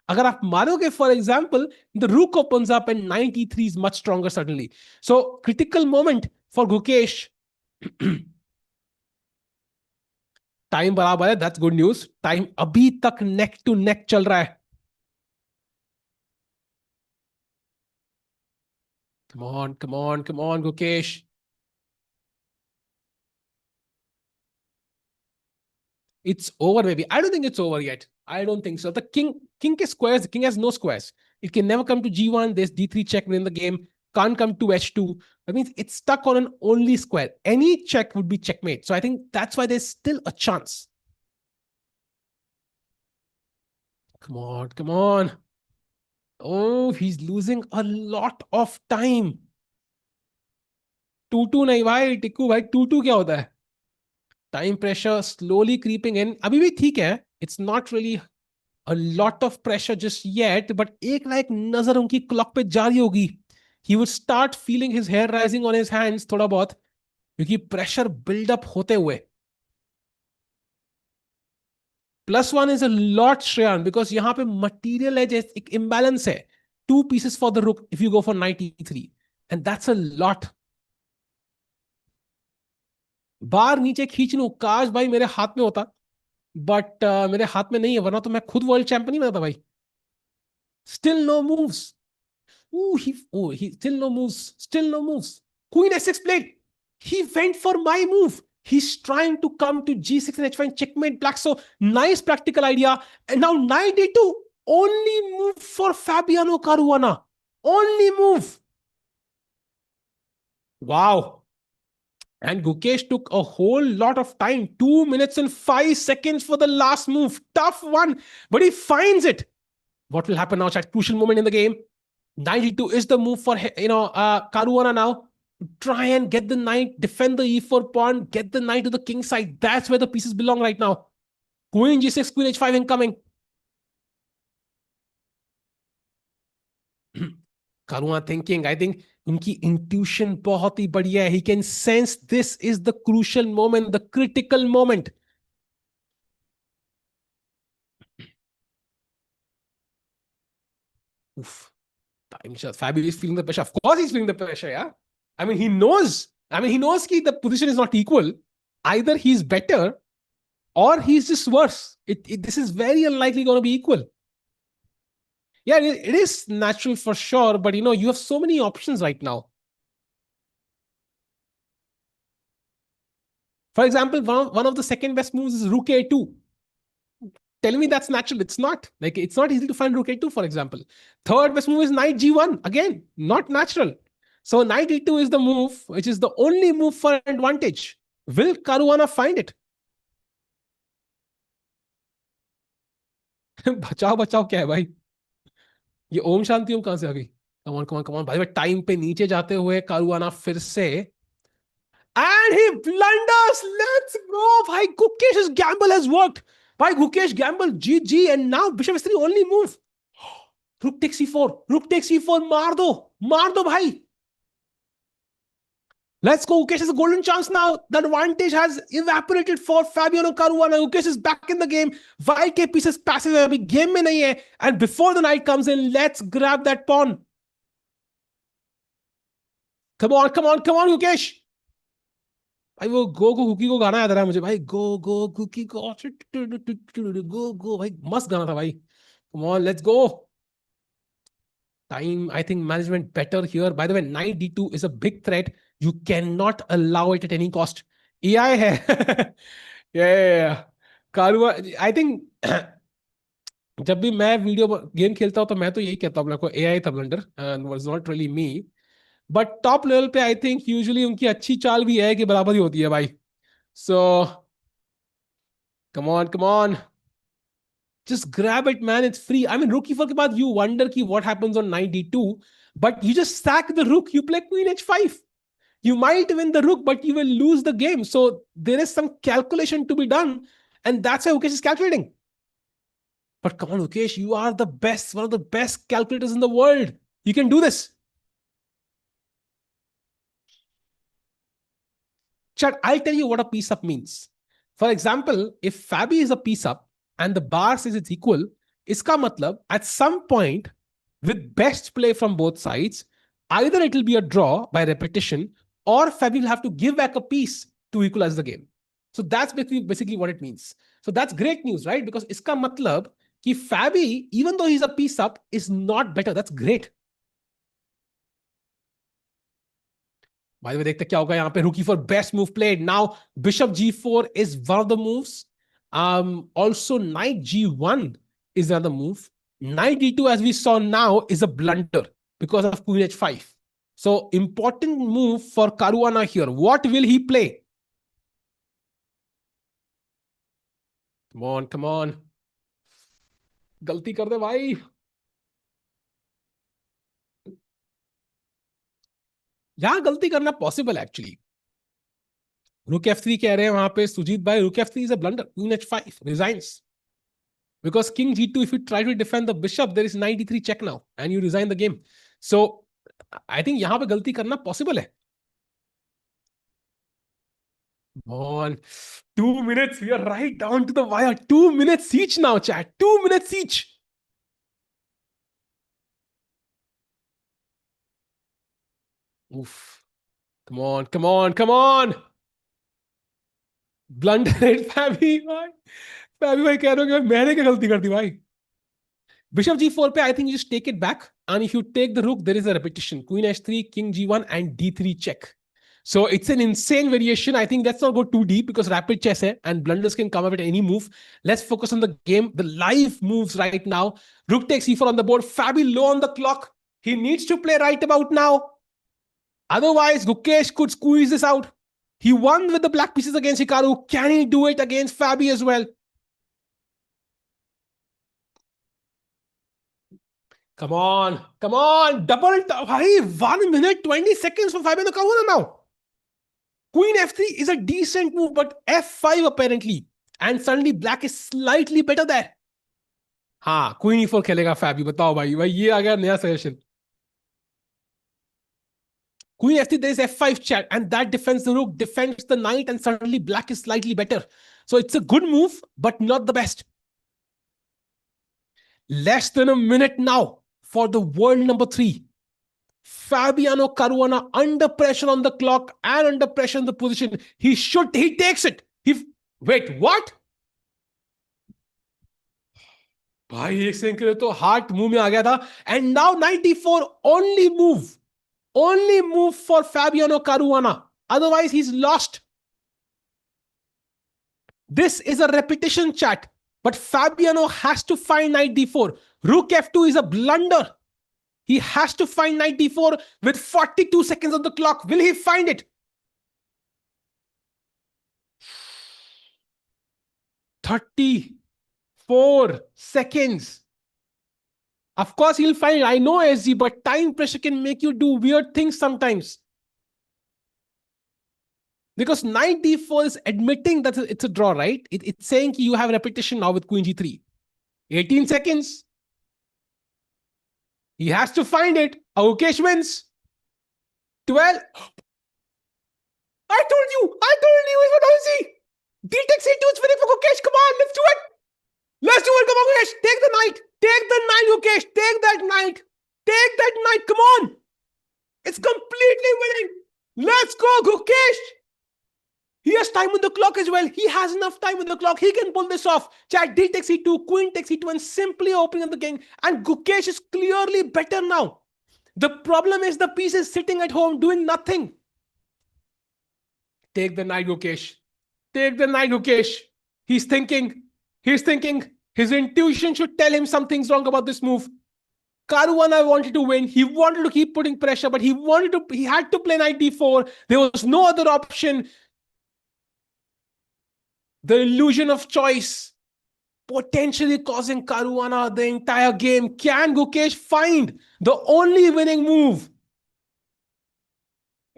अगर आप मारोगे, for example, the rook opens up and knight e3 is much stronger suddenly. So critical moment for Gukesh. Time बराबर है, that's good news. Time अभी तक नेक to neck चल रहा है। Come on come on come on Gukesh. It's over, maybe. I don't think it's over yet. I don't think so. The king is squares. The king has no squares. It can never come to g1. There's d3 check within the game. Can't come to h2. That means it's stuck on an only square. Any check would be checkmate. So I think that's why there's still a chance. Come on, come on. Oh, he's losing a lot of time. 2-2 नहीं भाई, टिक्कू भाई 2-2 क्या होता है? Time pressure slowly creeping in, अभी भी ठीक है, it's not really a lot of pressure just yet, but एक ना एक नजर उनकी क्लॉक पे जारी होगी. He would start feeling his hair rising on his hands थोड़ा बहुत, क्योंकि प्रेशर बिल्डअप होते हुए. +1 is a lot Shreyan, because यहां पे मटीरियल है, जैसे एक इम्बैलेंस है. 2 pieces for the rook if you go for knight e3, and that's a lot. बार नीचे खींच लूं, काश भाई मेरे हाथ में होता, बट मेरे हाथ में नहीं है, वरना तो मैं खुद वर्ल्ड चैंपियन ही बनता भाई. Still no moves. He still no moves, still no moves. Queen s6 played. He went for my move. He's trying to come to g6 and h5 checkmate black. So nice practical idea. And now knight d2, only move for Fabiano Caruana. Only move. Wow. And Gukesh took a whole lot of time, 2 minutes and 5 seconds for the last move. Tough one, but he finds it. What will happen now? Chat, crucial moment in the game. 92 is the move for Caruana now. Try and get the knight, defend the e4 pawn, get the knight to the king side. That's where the pieces belong right now. Queen g6, queen h5 incoming. Caruana thinking, I think उनकी intuition बहुत ही बढ़िया है. He can sense this is the crucial moment, the critical moment. Oof. Fabi is feeling the pressure. Of course he's feeling the pressure, yeah. I mean, he knows. He knows that the position is not equal. Either he's better or he's just worse. This is very unlikely going to be equal. Yeah, it is natural for sure, but you have so many options right now. For example, one of the second best moves is rook a2. Tell me that's natural. It's not. Like, it's not easy to find rook a2, for example. Third best move is knight g1. Again, not natural. So knight e2 is the move, which is the only move for advantage. Will Caruana find it? बचाओ बचाओ क्या है भाई? ये ओम शांति ओम कहां से आ गई? कमान कमान कमान भाई, टाइम पे नीचे जाते हुए कारुआना फिर से, and he blunders. Let's go भाई. Gukesh's gamble has worked. भाई Gukesh gamble GG, and now bishop s3 only move. Rook takes c4. Rook takes c4. मार दो भाई. Let's go. Gukesh has a golden chance now. The advantage has evaporated for Fabiano Caruana. Gukesh is back in the game. White के pieces passive है अभी game में नहीं है. And before the knight comes in, let's grab that pawn. Come on, come on, come on, Gukesh. भाई वो गो cookie को गाना याद आ रहा है मुझे भाई. गो कुकी गो भाई, मस्त गाना था भाई. Come on, let's go. Time, I think management better here. By the way, knight d2 is a big threat. You cannot allow it at any cost. AI है. Yeah. कारुआ, I think जब भी मैं video game खेलता हूं तो मैं तो यही कहता हूं आपको, AI था blunder and was not really me. But top level पे आई थिंक यूजुअली उनकी अच्छी चाल भी है कि बराबरी होती है भाई. So come on come on, just grab it man, it's free. I mean rook e4 के बाद you wonder ki what happens on knight d2, but you just sack the rook, you play queen h5. You might win the rook but you will lose the game. So there is some calculation to be done, and that's why Ukesh is calculating. But come on Ukesh, you are the best, one of the best calculators in the world. You can do this. Chat, I'll tell you what a piece up means. For example, if Fabi is a piece up and the bar says it's equal, iska matlab, at some point, with best play from both sides, either it will be a draw by repetition, or Fabi will have to give back a piece to equalize the game. So that's basically what it means. So that's great news, right? Because iska matlab ki Fabi, even though he's a piece up, is not better. That's great. By the way, देखते क्या होगा यहाँ पे. Rook e4, best move played. Now bishop g4 is one of the moves. Also knight g1 is another move. Knight d2, as we saw now, is a blunder because of queen h5. So important move for Caruana here. What will he play? Come on, come on. गलती कर दे भाई. यहां गलती करना possible actually. Rook f3 कह रहे हैं वहां पे सुजीत भाई. Rook f3 is a blunder. Queen h5 resigns. Because king g2, if you try to defend the bishop, there is knight d3 check now, and you resign the game. So I think यहाँ पे गलती करना possible है. On 2 minutes, we are right down to the wire. 2 minutes each now, chat. 2 minutes each. Oof. Come on, come on, come on. Blunder it, Fabi भाई. Fabi भाई कह रहे हो कि मैंने क्या गलती कर दी भाई. Bishop g4 पे, I think you just take it back, and if you take the rook, there is a repetition. Queen h3, king g1, and d3 check. So it's an insane variation. I think let's not go too deep because rapid chess hai, and blunders can come up at any move. Let's focus on the game, the live moves right now. Rook takes e4 on the board. Fabi low on the clock. He needs to play right about now. Otherwise, Gukesh could squeeze this out. He won with the black pieces against Hikaru. Can he do it against Fabi as well? Come on, come on. Double, 1 minute, 20 seconds for Fabiano Caruana now. Queen f3 is a decent move, but f5 apparently. And suddenly black is slightly better there. हाँ, queen e4 खेलेगा Fabi. बताओ भाई ये आ गया नया suggestion. Queen f3, there is f5 chat, and that defends the rook, defends the knight, and suddenly black is slightly better. So it's a good move, but not the best. Less than a minute now for the world number 3. Fabiano Caruana under pressure on the clock and under pressure in the position. He takes it. Wait, what? भाई एक second के लिए तो heart मुंह में आ गया था. And now 94, only move for Fabiano Caruana. Otherwise, he's lost. This is a repetition chat. But Fabiano has to find knight d4. Rook f2 is a blunder. He has to find knight d4 with 42 seconds on the clock. Will he find it? 34 seconds. Of course, he'll find it. I know, SG, but time pressure can make you do weird things sometimes. Because knight d4 is admitting that it's a draw, right? It's saying you have repetition now with queen g3. 18 seconds. He has to find it. Gukesh wins. 12. I told you it's what I see. D takes c2, it's winning for Gukesh. Come on, let's do it. Let's do it. Come on, Gukesh. Take the knight. Take the knight, Gukesh. Take that knight. Take that knight. Come on. It's completely winning. Let's go, Gukesh. He has time on the clock as well. He has enough time on the clock. He can pull this off. Chat, D takes e2, queen takes e2, and simply opening up the game. And Gukesh is clearly better now. The problem is the piece is sitting at home doing nothing. Take the knight, Gukesh. Take the knight, Gukesh. He's thinking. His intuition should tell him something's wrong about this move. Caruana wanted to win. He wanted to keep putting pressure, but he had to play knight d4. There was no other option. The illusion of choice potentially causing Caruana the entire game. Can Gukesh find the only winning move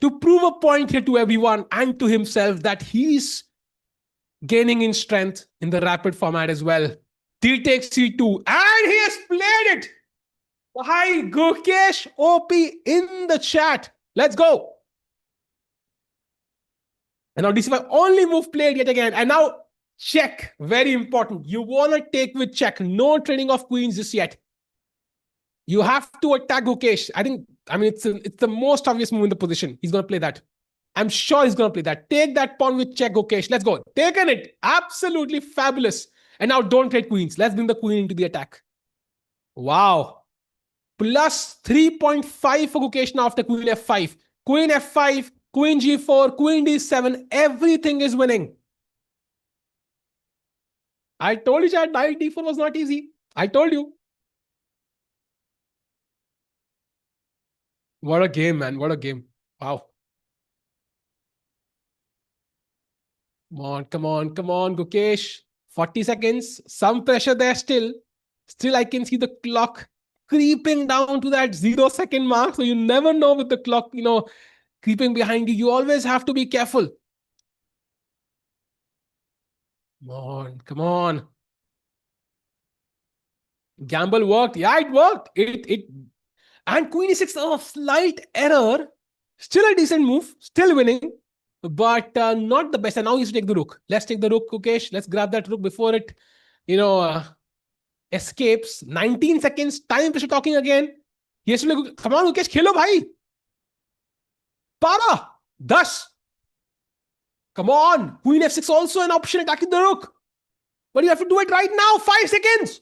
to prove a point here to everyone and to himself that he's gaining in strength in the rapid format as well? D takes c2, and he has played it. Hi, Gukesh OP in the chat. Let's go. And now DC5, only move played yet again. And now check, very important. You want to take with check. No trading of queens just yet. You have to attack Gukesh. I mean, it's the most obvious move in the position. He's going to play that. I'm sure he's going to play that. Take that pawn with check, Gukesh. Let's go. Taken it. Absolutely fabulous. And now don't trade queens. Let's bring the queen into the attack. Wow. Plus 3.5 for Gukesh now after queen f5. Queen f5. Queen g4, queen d7, everything is winning. I told you that knight d4 was not easy. I told you. What a game, man. What a game. Wow. Come on, Gukesh. 40 seconds. Some pressure there still. Still, I can see the clock creeping down to that 0-second mark. So you never know with the clock, creeping behind you. You always have to be careful. Come on. Gamble worked. Yeah, it worked. And queen e6, a slight error. Still a decent move. Still winning. But not the best. And now he has to take the rook. Let's take the rook, Gukesh. Let's grab that rook before it, escapes. 19 seconds. Time pressure talking again. He has to come on, Gukesh. Khelo, bhai. Para. 10. Come on. Queen f6 also an option attacking the rook. But you have to do it right now. 5 seconds.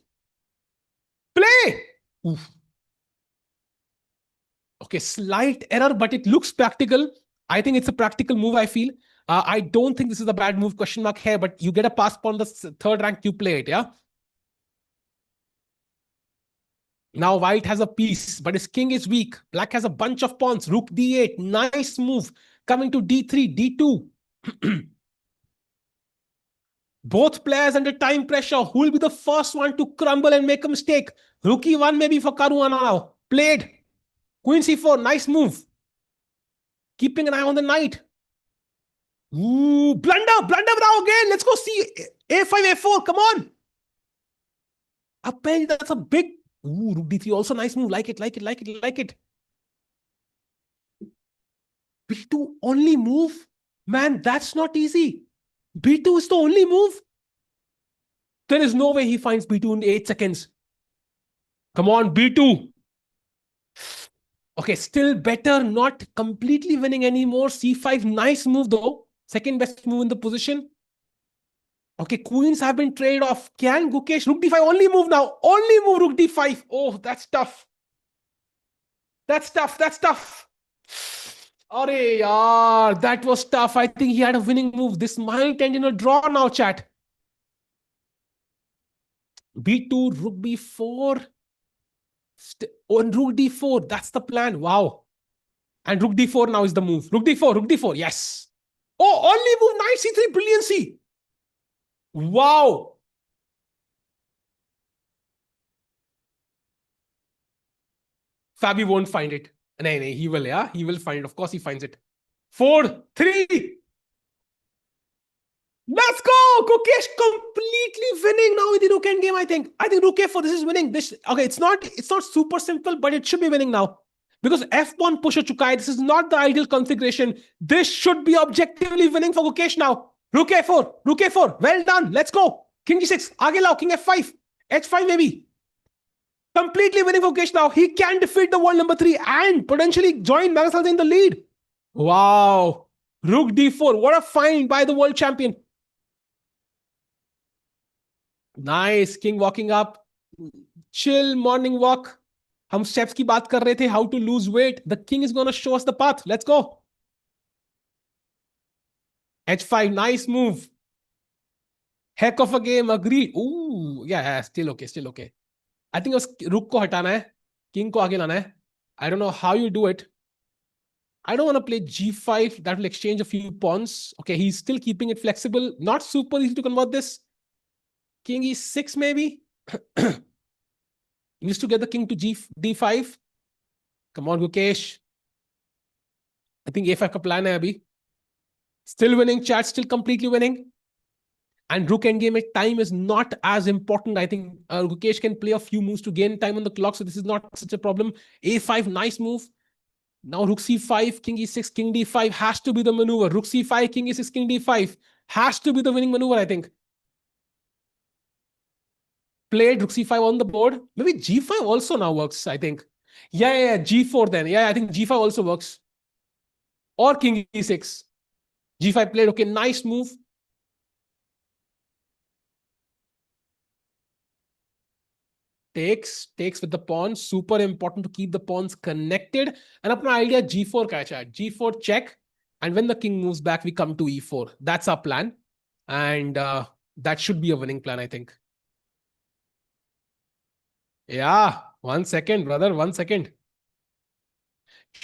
Play. Oof. Okay, slight error, but it looks practical. I think it's a practical move, I feel. I don't think this is a bad move, question mark here, but you get a pass on the third rank, you play it, yeah? Now white has a piece, but his king is weak. Black has a bunch of pawns. Rook d8. Nice move. Coming to d3, d2. Both players under time pressure. Who will be the first one to crumble and make a mistake? Rook e1 maybe for Caruana now. Played. Queen c4. Nice move. Keeping an eye on the knight. Ooh, blunder now again. Let's go see a5, a4. Come on. Apparently that's a big... Ooh, rook d3 also nice move. Like it. b2 only move? Man, that's not easy. b2 is the only move? There is no way he finds b2 in 8 seconds. Come on, b2. Okay, still better, not completely winning anymore. c5, nice move though. Second best move in the position. Okay, queens have been traded off. Can Gukesh, rook d5, only move now. Only move rook d5. Oh, that's tough. That's tough. Arey yaar, that was tough. I think he had a winning move. This might end in a draw now, chat. B2, rook B4. On rook D4, that's the plan. Wow. And rook D4 now is the move. Rook D4, rook D4, yes. Oh, only move, knight C3, brilliancy. Wow. Fabi won't find it. No, he will, yeah. He will find it. Of course he finds it. 4-3. Let's go! Gukesh completely winning now with the rook endgame, I think. I think rook a4, this is winning. This okay, it's not super simple, but it should be winning now. Because f1 push chuka. This is not the ideal configuration. This should be objectively winning for Gukesh now. Rook a4, rook a4. Well done. Let's go. King g6. Aage lao, king f5. h5 maybe. Completely winning for Gukesh now. He can defeat the world number 3 and potentially join Magnus Carlsen in the lead. Wow. Rook d4. What a find by the world champion. Nice. King walking up. Chill morning walk. हम steps की बात कर रहे थे. How to lose weight. The king is going to show us the path. Let's go. h5. Nice move. Heck of a game. Agree. Ooh. Yeah. Still okay. Still okay. I think उस रुक को हटाना है. King को आगे लाना है. I don't know how you do it. I don't want to play g5. That will exchange a few pawns. Okay. He's still keeping it flexible. Not super easy to convert this. King e6 maybe. Needs to get the king to d5. Come on, Gukesh. I think a5 ka plan hai abhi. Still winning, chat. Still completely winning. And rook endgame time is not as important. I think Gukesh can play a few moves to gain time on the clock. So this is not such a problem. a5, nice move. Now rook c5, king e6, king d5 has to be the maneuver. Rook c5, king e6, king d5 has to be the winning maneuver, I think. Played rook c5 on the board. Maybe g5 also now works, I think. Yeah, g4 then. Yeah, I think g5 also works. Or king e6. g5 played. Okay, nice move. Takes with the pawns. Super important to keep the pawns connected. And apna idea g4 ka hai chat. g4 check. And when the king moves back, we come to e4. That's our plan. And that should be a winning plan, I think. Yeah, 1 second, brother. 1 second.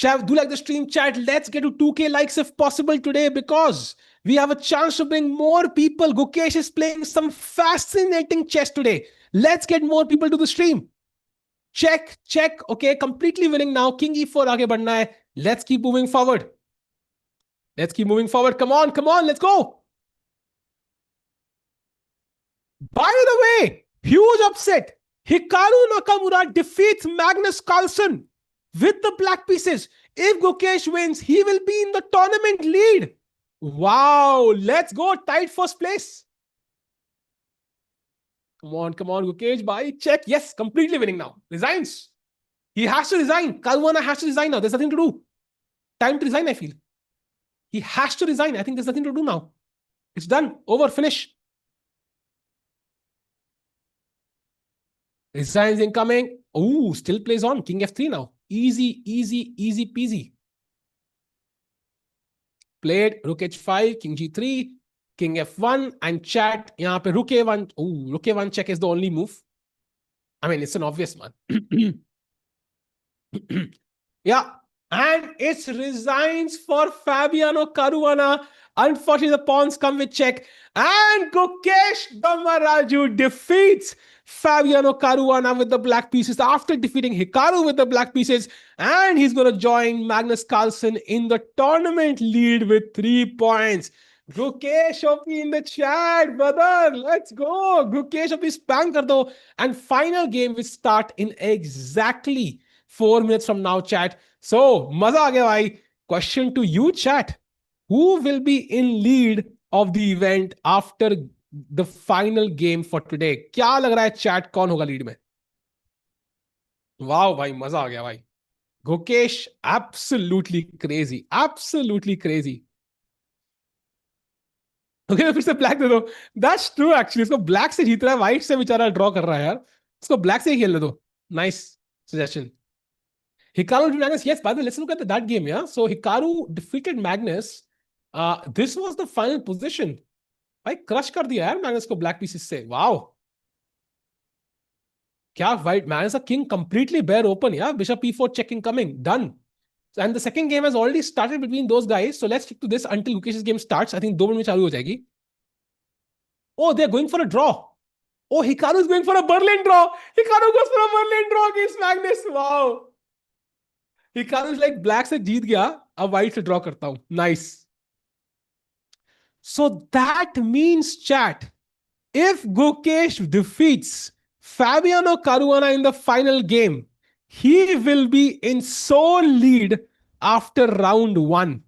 Do like the stream, chat. Let's get to 2K likes if possible today because we have a chance to bring more people. Gukesh is playing some fascinating chess today. Let's get more people to the stream. Check. Okay, completely winning now. King e4 aage badhna hai. Let's keep moving forward. Come on. Let's go. By the way, huge upset. Hikaru Nakamura defeats Magnus Carlsen with the black pieces. If Gukesh wins, he will be in the tournament lead. Wow, let's go. Tight first place. Come on, Gukesh, bye. Check. Yes, completely winning now. Resigns. He has to resign. Caruana has to resign now. There's nothing to do. Time to resign, I feel. He has to resign. I think there's nothing to do now. It's done. Over. Finish. Resigns incoming. Oh, still plays on. King f3 now. Easy peasy. Played rook h5, king g3, king f1, and chat. Yahan pe rook a1. Oh, rook a1 check is the only move. I mean, it's an obvious one. Yeah. And it's resigns for Fabiano Caruana. Unfortunately, the pawns come with check. And Gukesh Damaraju defeats Fabiano Caruana with the black pieces after defeating Hikaru with the black pieces. And he's going to join Magnus Carlsen in the tournament lead with 3 points. Gukesh OP in the chat, brother. Let's go. Gukesh OP spam kar do. And final game will start in exactly 4 minutes from now, chat. So, maza aa gaya bhai. Question to you, chat. Who will be in lead of the event after the final game for today? क्या लग रहा है chat कौन होगा lead में? Wow, भाई मजा आ गया भाई. Gukesh, absolutely crazy. Okay, फिर से black दे दो. That's true actually. इसको black से जीत रहा है, white से बेचारा draw कर रहा है यार. इसको black से ही खेलने दो. Nice suggestion. Hikaru defeated Magnus. Yes, by the way, let's look at that game, yeah? So Hikaru defeated Magnus. This was the final position. भाई क्रश कर दिया यार मैग्नस को ब्लैक पीसेस से. वाओ. क्या white man is a king completely bare open. Yeah, bishop e4 check incoming, done. And the second game has already started between those guys, so let's stick to this until Gukesh's game starts. I think 2 minute में चालू हो जाएगी. Oh, they're going for a draw. Oh, Hikaru is going for a Berlin draw. Hikaru goes for a Berlin draw against Magnus. Wow. Hikaru is like black से जीत गया, अब white से draw करता हूं. Nice. So that means, chat, if Gukesh defeats Fabiano Caruana in the final game, he will be in sole lead after round 1.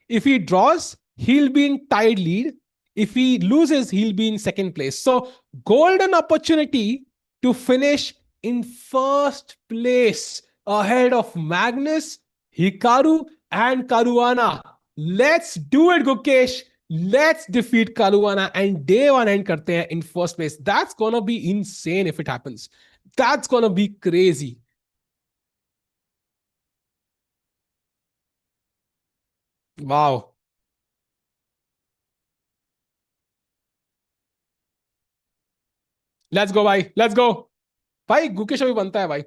If he draws, he'll be in tied lead. If he loses, he'll be in second place. So, golden opportunity to finish in first place ahead of Magnus, Hikaru, and Caruana. Let's do it, Gukesh. Let's defeat Caruana and day one end karte hain in first place. That's gonna be insane if it happens. That's gonna be crazy. Wow. Let's go, bhai. Let's go. भाई गुकेश अभी बनता है भाई.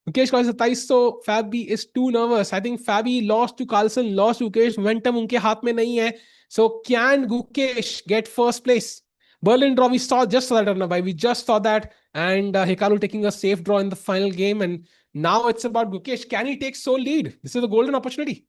गुकेश का 27, so Fabi is too nervous. I think Fabi lost to Carlsen, lost to Gukesh. Momentum उनके हाथ में नहीं है. So can Gukesh get first place? Berlin draw, we saw just saw that, bhai. We just saw that, and Hikaru taking a safe draw in the final game, and now it's about Gukesh. Can he take sole lead? This is a golden opportunity.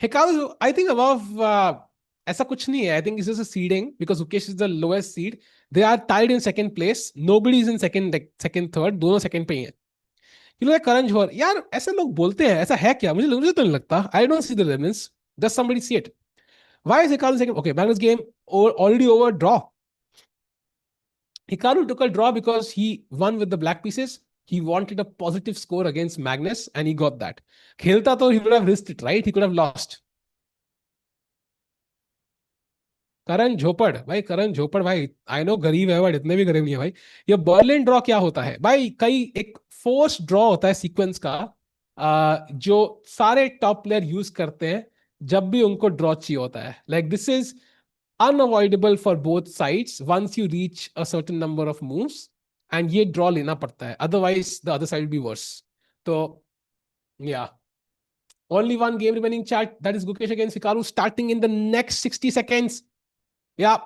Hikaru, I think above. ऐसा कुछ नहीं है. I think it's just a seeding because Gukesh is the lowest seed. They are tied in second place. Nobody is in second, like second, third. दोनों second पे ही हैं. You know, Karan Johar, यार ऐसे लोग बोलते हैं, ऐसा है क्या? मुझे तो नहीं लगता. I don't see the remnants. Does somebody see it? Why is Hikaru second? Okay, Magnus game already over, draw. Hikaru took a draw because he won with the black pieces. He wanted a positive score against Magnus and he got that. खेलता तो he would have risked it, right? He could have lost. करण झोपड़ भाई, करण झोपड़ भाई, I no गरीब है but इतने भी गरीब नहीं है भाई. ये बर्लिन ड्रॉ क्या होता है भाई? कई एक फोर्स ड्रॉ होता है सीक्वेंस का, जो सारे टॉप प्लेयर यूज करते हैं जब भी उनको ड्रॉ चाहिए होता है. Like this is unavoidable for both sides once you reach a certain number of moves, and ये ड्रॉ लेना पड़ता है, otherwise the other side be worse. तो या only one game remaining, chat. That is Gukesh against Hikaru starting in the next 60 seconds. Yeah.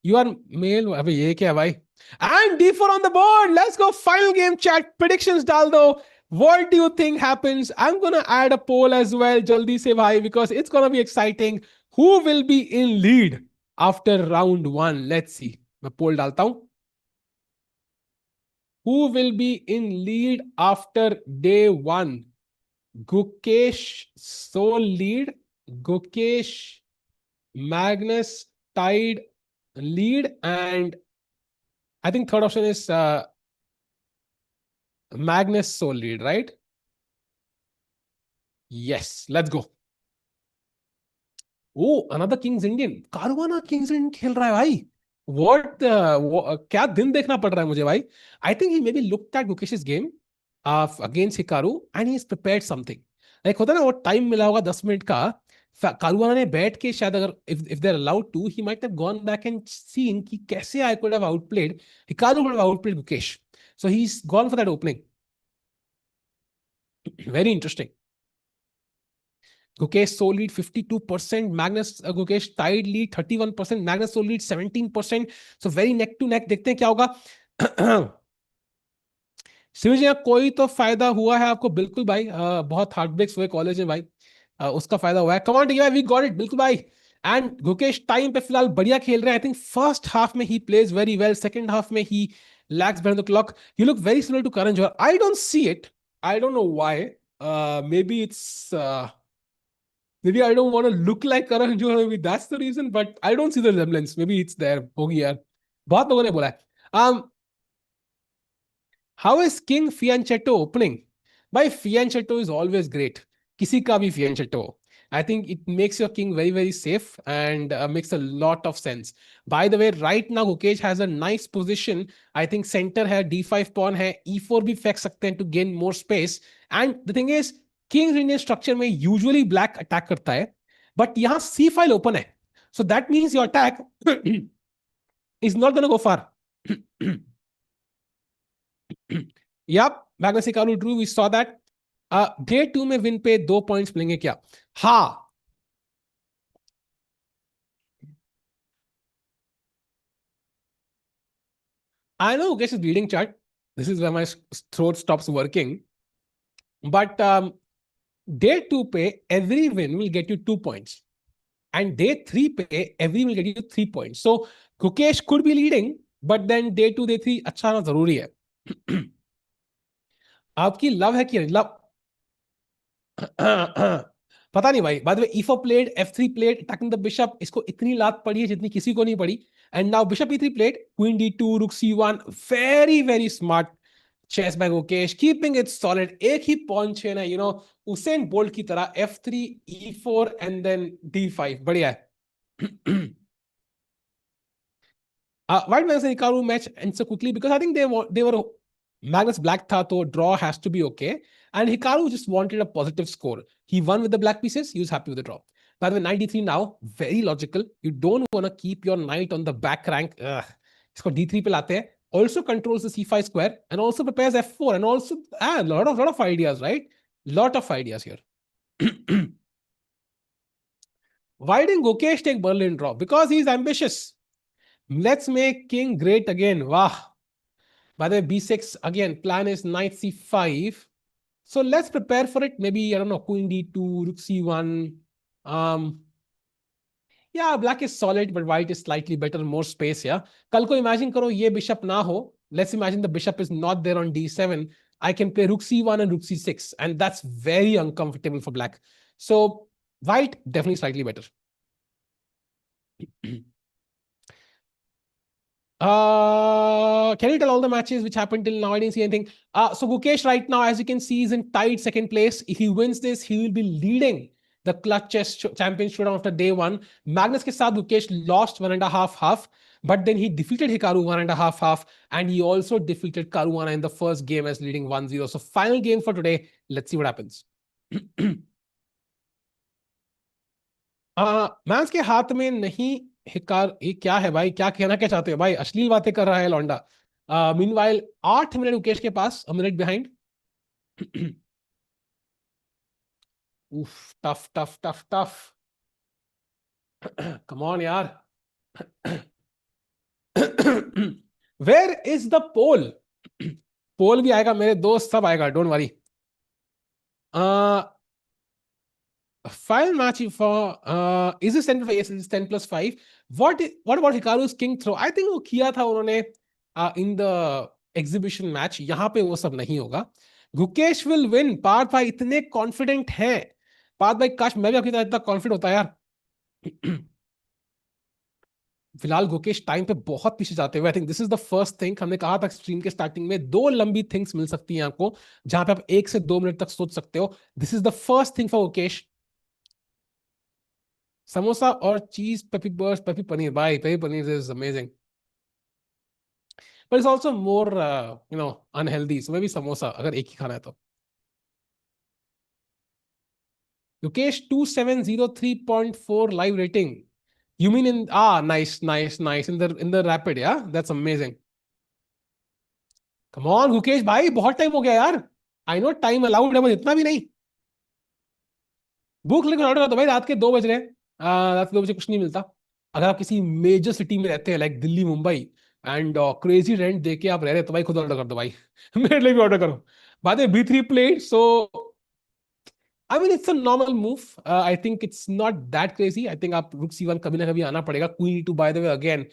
You are male. अबे ये क्या है भाई? And D4 on the board. Let's go. Final game, chat. Predictions डाल दो. What do you think happens? I'm gonna add a poll as well, जल्दी से भाई, because it's gonna be exciting. Who will be in lead after round 1? Let's see. मैं poll डालता हूँ. Who will be in lead after day 1? Gukesh sole lead. Gukesh, Magnus tied lead, and I think third option is Magnus sole lead, right? Yes, let's go. Oh, another Kings Indian. Caruana Kings Indian खेल रहा है भाई. What? क्या दिन देखना पड़ रहा है मुझे भाई. I think he maybe looked at Gukesh's game against Hikaru and he's prepared something. Like होता है ना, वो टाइम मिला होगा 10 मिनट का. कारुआना ने बैठ के शायद, अगर if they're allowed to, he might have gone back and seen कि कैसे I could have outplayed. Hikaru could have outplayed Gukesh. So he's gone for that opening. Very interesting. Gukesh sole lead 52%, Magnus Gukesh tied lead 31%, Magnus sole lead 17%. So very neck to neck. देखते हैं क्या होगा. शिव जी, कोई तो फायदा हुआ है आपको? बिल्कुल भाई, बहुत हार्ट ब्रेक्स हुए कॉलेज में भाई, उसका फायदा हुआ है. Command we got it. बिल्कुल भाई. एंड गुकेश टाइम पे फिलहाल बढ़िया खेल रहे हैं. आई थिंक फर्स्ट हाफ में he plays very well, second half में he lags behind the clock. You look very similar to Karan Johar. I don't see it. I don't know why. Maybe it's maybe I don't want to look like Karan Johar. Maybe that's the reason, but I don't see the resemblance. Maybe it's there. होगी यार. बहुत लोगों ने बोला है. How is King Fianchetto opening? By Fianchetto is always great. किसी का भी Fianchetto. I think it makes your king very, very safe and makes a lot of sense. By the way, right now Gukesh has a nice position. I think center है, D5 pawn है, E4 भी फेंक सकते हैं to gain more space. And the thing is, King's Indian structure में usually black attack करता है, but यहाँ C file open है. So that means your attack is not going to go far. Yep, Magnus Carlsen drew, we saw that. Day 2 में win पे 2 points मिलेंगे क्या? हाँ, I know Gukesh is bleeding chart. This is where my throat stops working. But day 2 पे every win will get you 2 points. And day 3 पे every will get you 3 points. So Gukesh could be leading, but then day 2, day 3 अच्छा आना जरूरी है. आपकी love है कि love? पता नहीं भाई. By the way, e4 played, f3 played, attacking the bishop. इसको इतनी लात पड़ी है जितनी किसी को नहीं पड़ी. And now bishop e3 played, queen d2, rook c1. Very, very smart chess by Gukesh, keeping it solid. एक ही pawn chain है, उसेन बोल्ट की तरह. f3, e4 and then d5. बढ़िया है. Why did Magnus Hikaru match end so quickly? Because I think they were Magnus black tha, so draw has to be okay. And Hikaru just wanted a positive score. He won with the black pieces. He was happy with the draw. By the way, 93 now, very logical. You don't want to keep your knight on the back rank. Isko d3 pe laate hai. Also controls the c5 square and also prepares f4 and also a lot of ideas, right? Lot of ideas here. Why didn't Gukesh take Berlin draw? Because he's ambitious. Let's make king great again. Wow. By the way, b6 again. Plan is knight c5. So let's prepare for it. Maybe, I don't know, queen d2, rook c1. Yeah, black is solid, but white is slightly better, more space. Yeah. Kal ko imagine karo ye bishop na ho. Let's imagine the bishop is not there on d7. I can play rook c1 and rook c6, and that's very uncomfortable for black. So white definitely slightly better. Can you tell all the matches which happened till now? I didn't see anything. So Gukesh right now, as you can see, is in tied second place. If he wins this, he will be leading the clutch chess champion showdown after day 1. Magnus ke saath Gukesh lost 1.5-half, but then he defeated Hikaru 1.5-half, and he also defeated Caruana in the first game as leading 1-0. So final game for today. Let's see what happens. मैंस के हाथ में नहीं. हिकार ये क्या है भाई? क्या कहना क्या चाहते हो भाई? अश्लील बातें कर रहा है लौंडा. मीनवाइल 8 मिनट मुकेश के पास, अ मिनट बिहाइंड. उफ, tough tough tough tough. Come on यार. वेयर इज द पोल? पोल भी आएगा मेरे दोस्त, सब आएगा, don't worry. Final match for is this 10 yes, is 10 plus 5. What about Hikaru's king throw? I think वो किया था उन्होंने in the exhibition match. यहाँ पे वो सब नहीं होगा. Gukesh will win. पार्थ भाई इतने confident हैं. पार्थ भाई काश मैं भी आपकी तरह इतना confident होता यार. फिलहाल गुकेश टाइम पे बहुत पीछे जाते हुए. I think this is the first thing. हमने कहा था स्ट्रीम के स्टार्टिंग में 2 लंबी थिंग्स मिल सकती हैं आपको जहां पे आप 1 से 2 मिनट तक सोच सकते हो. This is the first thing for Gukesh. Samosa और चीज पेपी बर्स्ट पेपी पनीर. भाई peppy paneer is amazing, but it's also more unhealthy. So may be samosa अगर एक ही खाना है तो. Gukesh 2703.4 live rating. You mean in nice in the rapid, yeah? That's amazing. Come on Gukesh भाई, बहुत टाइम हो गया यार. I know time allowed है, बस इतना भी नहीं. भूख लेकर ऑर्डर कर दो भाई. रात के 2 बज रहे हैं. रात के 2 बजे कुछ नहीं मिलता. अगर आप किसी मेजर सिटी में रहते हैं like Delhi Mumbai and crazy rent दे के आप रह रहे हैं तो भाई खुद ऑर्डर कर दो भाई. मेरे लिए भी ऑर्डर करो. बाद में B3 played. So I mean, it's a normal move. I think it's not that crazy. I think आप rook c1 कभी ना कभी आना पड़ेगा. Queen e2, by the way, again.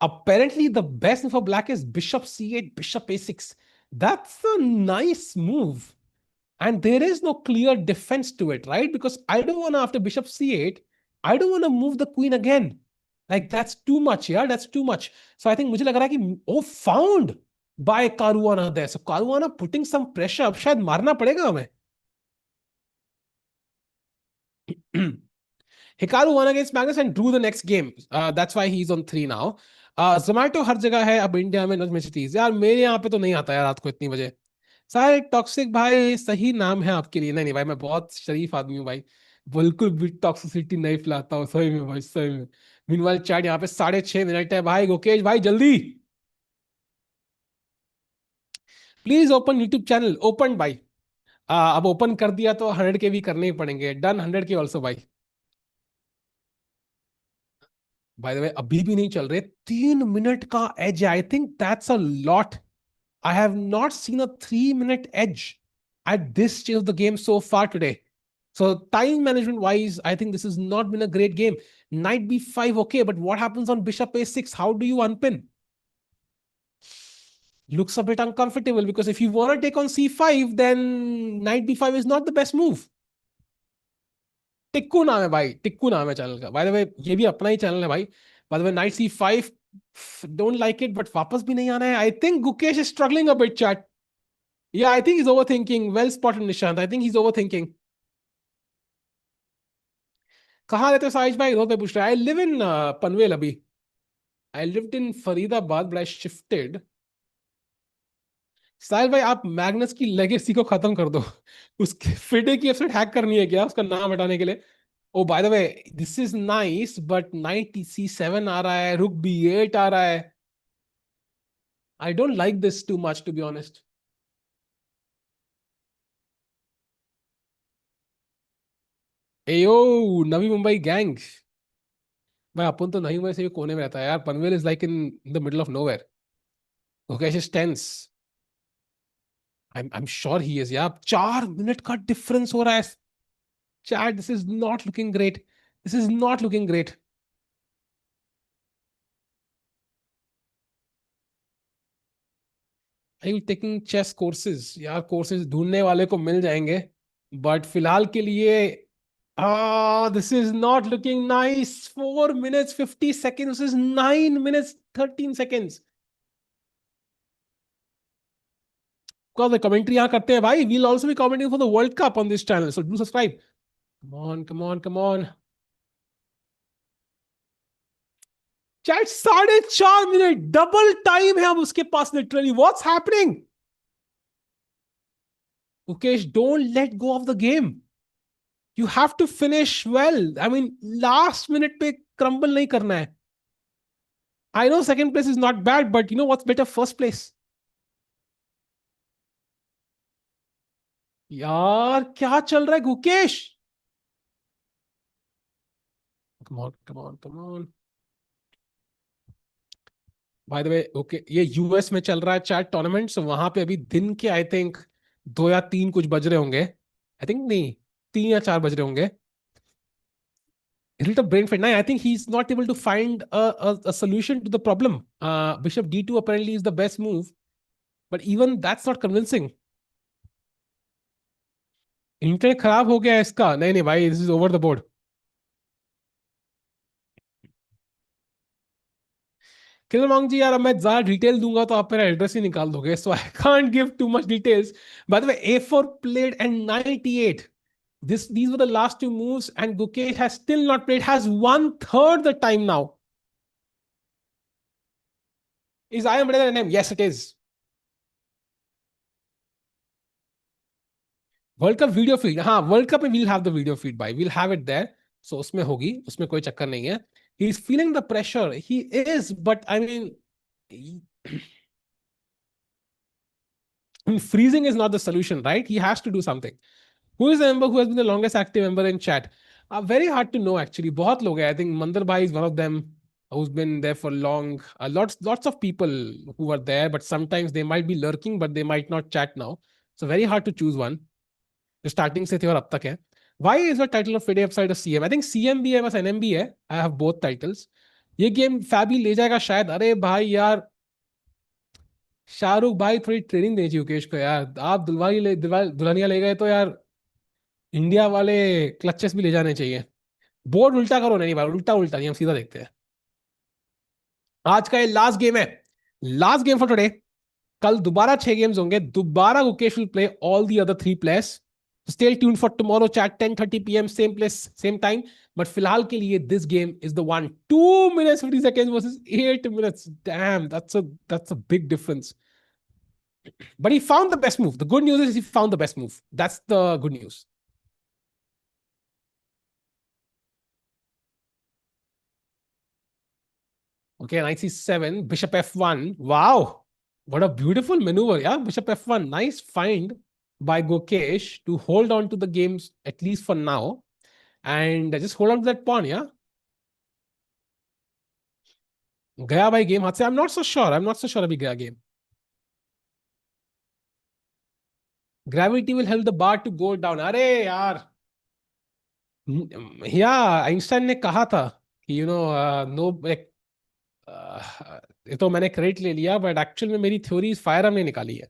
Apparently, the best move for black is bishop c8, bishop a6. That's a nice move. And there is no clear defense to it, right? Because I don't want to, after bishop c8, I don't want to move the queen again. Like, that's too much, yeah? That's too much. So I think मुझे लग रहा है कि, oh, found by Caruana there. So Caruana putting some pressure. अब शायद मारना पड़ेगा हमें. Hikaru won against Magnus and drew the next game. That's why he's on 3 now. Zomato हर जगह है अब इंडिया में. नॉट मेसिटीज यार, मेरे यहाँ पे तो नहीं आता यार रात को इतनी बजे. सारे टॉक्सिक भाई सही नाम है आपके लिए. नहीं भाई, मैं बहुत शरीफ आदमी हूँ भाई. बिल्कुल भी टॉक्सिसिटी नहीं फैलाता हूँ. सही में भाई, सही में. मीनवाइल चैट यहाँ पे 6:30 मिनट है भाई। गुकेश भाई जल्दी please open YouTube channel. Open भाई। अब ओपन कर दिया तो 100 के भी करने ही पड़ेंगे। डन 100 के ऑल्सो भाई। बाय द वे अभी भी नहीं चल रहे। 3 मिनट का edge. I think that's a lot. I have not seen a 3 minute edge at this stage of the game so far today. So time management wise, I think this has not been a great game. Knight b5, okay, but what happens on bishop a6? How do you unpin? Looks a bit uncomfortable because if you want to take on c5, then knight b5 is not the best move. Tikku नाम है भाई, टिक्कू नाम है channel का। Bye the वे ये भी अपना ही channel है भाई। By the way knight c5, don't like it but वापस भी नहीं आना है। I think Gukesh is struggling a bit chat. Yeah I think is overthinking. Well spotted Nishant. I think he is overthinking. कहाँ रहते हो साहिश भाई? रोड पे पूछ रहा है। आई लिव इन पनवेल अभी। I lived in Faridabad but I shifted. Sahil भाई आप मैग्नस की लेगेसी को खत्म कर दो। उसके फिडे की वेबसाइट हैक करनी है क्या उसका नाम हटाने के लिए? Oh by the way this is nice but knight c7 आ रहा है, रुक b8 आ रहा है। I don't like this too much to be honest. Ayo Navi Mumbai gang. भाई अपन तो नई मुंबई से भी कोने में रहता है यार। Panvel is like in the middle of nowhere. Mukesh is tense. I'm sure he is. यार 4 मिनट का डिफरेंस हो रहा है। Chat this is not looking great. This is not looking great. I will taking chess courses. यार courses ढूंढने वाले को मिल जाएंगे बट फिलहाल के लिए this is not looking nice. 4 minutes 50 seconds, this is 9 minutes 13 seconds। Because commentary यहाँ करते हैं भाई। We'll also be commenting for the world cup on this channel, so do subscribe. Come on come on come on. Chat 4.5 minute double time है अब उसके पास literally. What's happening? Gukesh don't let go of the game. You have to finish well. I mean last minute पे crumble नहीं करना है। I know second place is not bad but you know what's better? First place. यार क्या चल रहा है Gukesh? Come on come on come on. By the way okay ये यूएस में चल रहा है चैट टूर्नामेंट, सो वहां पे अभी दिन के आई थिंक 2 या 3 कुछ बज रहे होंगे। आई थिंक नहीं, 3 या 4 बज रहे होंगे। A little brain fade. Now, I think he's not able to find a solution to the problem. Bishop d2 apparently is the best move, but even that's not convincing. Internet खराब हो गया है इसका। नहीं नहीं भाई, this is over the board. किलमोंग जी यार अब मैं ज्यादा डिटेल दूंगा तो आप मेरा एड्रेस ही निकाल दोगे, so I can't give too much details. By the way a4 played and knight e8. These were the last two moves and Gukesh has still not played, has 1/3 the time now. Is I am better than him? Yes, it is. World cup video feed, हाँ world cup में we'll have the video feed भाई, we'll have it there. सो उसमें होगी, उसमें कोई चक्कर नहीं है। He is feeling the pressure, he is, but I mean freezing is not the solution, right? He has to do something. Who is the member who has been the longest active member in chat? Very hard to know actually. बहुत लोग हैं. I think Mandar Bhai is one of them who's been there for long. Lots of people who are there, but sometimes they might be lurking, but they might not chat now. So very hard to choose one. जो starting से थे और अब तक है। Why is the title of FIDE upside of CM? I think CM भी है, बस NM भी है। I have both titles. ये गेम फैबी ले जाएगा शायद। अरे भाई यार शाहरुख भाई थोड़ी ट्रेनिंग दे चाहिए युकेश को यार। आप दुल्हनिया ले गए तो यार इंडिया वाले क्लचेस भी ले जाने चाहिए। बोर्ड उल्टा करो। नहीं भाई उल्टा उल्टा नहीं, हम सीधा देखते हैं। आज का ये लास्ट गेम है, लास्ट गेम फॉर टुडे। कल दोबारा 6 गेम्स होंगे। दोबारा Gukesh will play all the other 3 players. Stay tune for tomorrow chat 10:30 PM same place same time. But फिलहाल के लिए this game is the one. 2 minutes 50 seconds versus 8 minutes। Dam that's a big difference. But he found the best move. The good news is he found the best move. That's the good news. Okay, knight c7, bishop f1. Wow, what a beautiful maneuver. Yeah, bishop f1. Nice find by Gukesh to hold on to the games at least for now, and just hold on to that pawn. Yeah, गया भाई game हाथ से. I'm not so sure अभी गया game. Gravity will help the bar to go down. अरे यार, या Einstein ने कहा था कि नो, ये तो मैंने क्रेडिट ले लिया, बट एक्चुअल में मेरी थ्योरी फायर हमने निकाली है.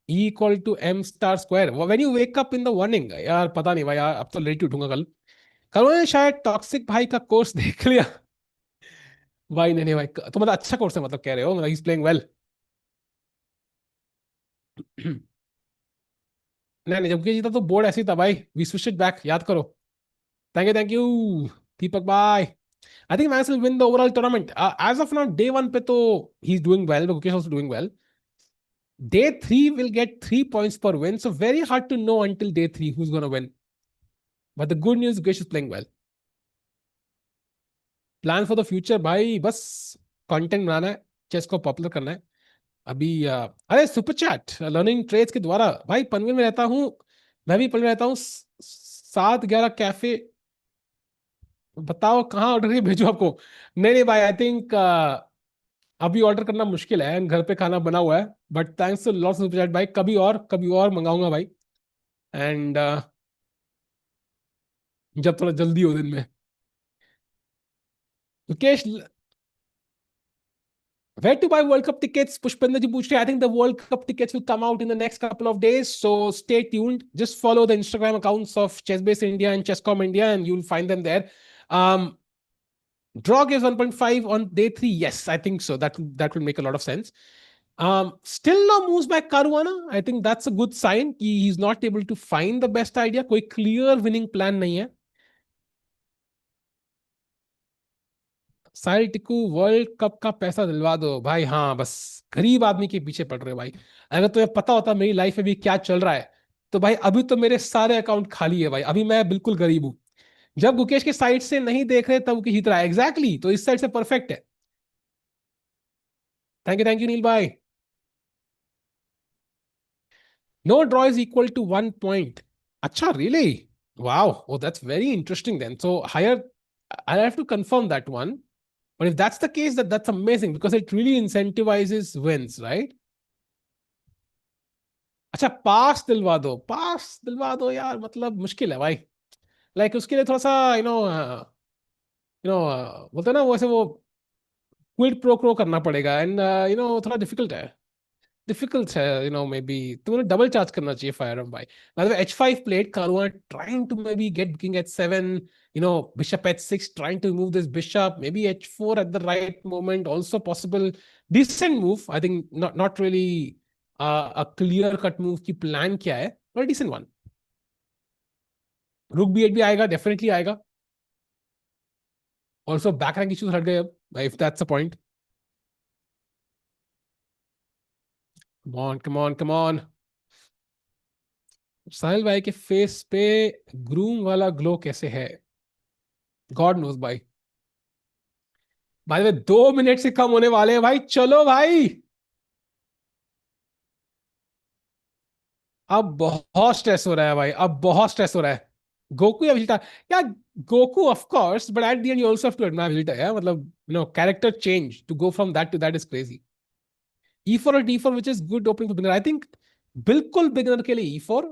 E equal to M star square when you wake up in the morning. यार पता नहीं भाई, यार अब तो लेट ही उठूंगा कल. कल मैंने शायद टॉक्सिक भाई का कोर्स देख लिया. भाई नहीं नहीं भाई, तो मतलब अच्छा कोर्स है, मतलब कह रहे हो, मतलब ही इज प्लेइंग वेल. नहीं नहीं, जबकि जीता तो बोर्ड ऐसी था भाई. वी स्विच इट बैक, याद करो. थैंक यू दीपक भाई. I think Max will win the overall tournament as of now. Day one पे तो he is doing well, Gukesh also doing well. Day three will get 3 points per win. So very hard to know until day three who's going to win. But the good news, Gukesh is playing well. Plan for the future, भाई बस content बनाना है, chess को popular करना है. अभी अरे super chat learning trades के द्वारा. भाई पनवेल में रहता हूँ, मैं भी पनवेल में रहता हूँ. 711 कैफे. बताओ कहाँ ऑर्डर ही भेजो आपको. नहीं नहीं भाई, आई थिंक अभी ऑर्डर करना मुश्किल है, घर पे खाना बना हुआ है. But thanks to lots super chat भाई. कभी और मंगाऊंगा भाई. एंड जब थोड़ा जल्दी हो दिन में. Mukesh, where to buy World Cup tickets? Pushpender ji पूछ रहे हैं. I think the World Cup tickets will come out in the next couple of days, so stay tuned. Just follow the Instagram accounts of Chessbase India and Chesscom India, and you'll find them there. Um, Draw gives 1.5 on day three. Yes, I think so. That will make a lot of sense. Still no moves by Caruana. I think that's a good sign. He's not able to find the best idea. कोई clear winning plan नहीं है. साहिल Tikku, world cup का पैसा दिलवा दो भाई. हाँ बस गरीब आदमी के पीछे पड़ रहे हो भाई. अगर तुम्हें पता होता मेरी लाइफ में भी क्या चल रहा है, तो भाई अभी तो मेरे सारे अकाउंट खाली है भाई. अभी मैं बिल्कुल गरीब हूं. जब गुकेश के साइड से नहीं देख रहे तब की जीत रहा है. एग्जैक्टली, तो इस साइड से परफेक्ट है. थैंक यू नील भाई. No draw is equal to 1 point. अच्छा really. Wow, oh that's very interesting then. So higher, I have to confirm that one. But if that's the case, that's amazing because it really incentivizes wins, right? अच्छा, पास दिलवा दो यार, मतलब मुश्किल है भाई. Like उसके लिए थोड़ा सा बोलते हैं ना, वैसे वो क्विड प्रो क्रो करना पड़ेगा. एंड थोड़ा डिफिकल्ट है. मे बी तुम्हें डबल चार्ज करना चाहिए फायर भाई. h5 played Karuna trying to maybe get king at 7, bishop h6, trying to move this bishop, maybe h4 at the right moment, also possible. Decent move, I think. Not really a clear cut move की plan क्या है, but a decent one. रुक b8 भी आएगा, definitely आएगा. Also back rank issues हट गए अब, if that's the point. Come on. साहिल भाई के फेस पे ग्रूम वाला ग्लो कैसे है? गॉड नोज भाई. भाई वे 2 मिनट से कम होने वाले हैं भाई. चलो भाई, अब बहुत स्ट्रेस हो रहा है भाई, अब बहुत स्ट्रेस हो रहा है. गोकू या Vegeta? Yeah Goku of course, but at the end you also have to admire Vegeta. Yeah मतलब character change to go from that to that is crazy. E4 और D4 which is good opening for beginner. I think बिल्कुल beginner के लिए E4.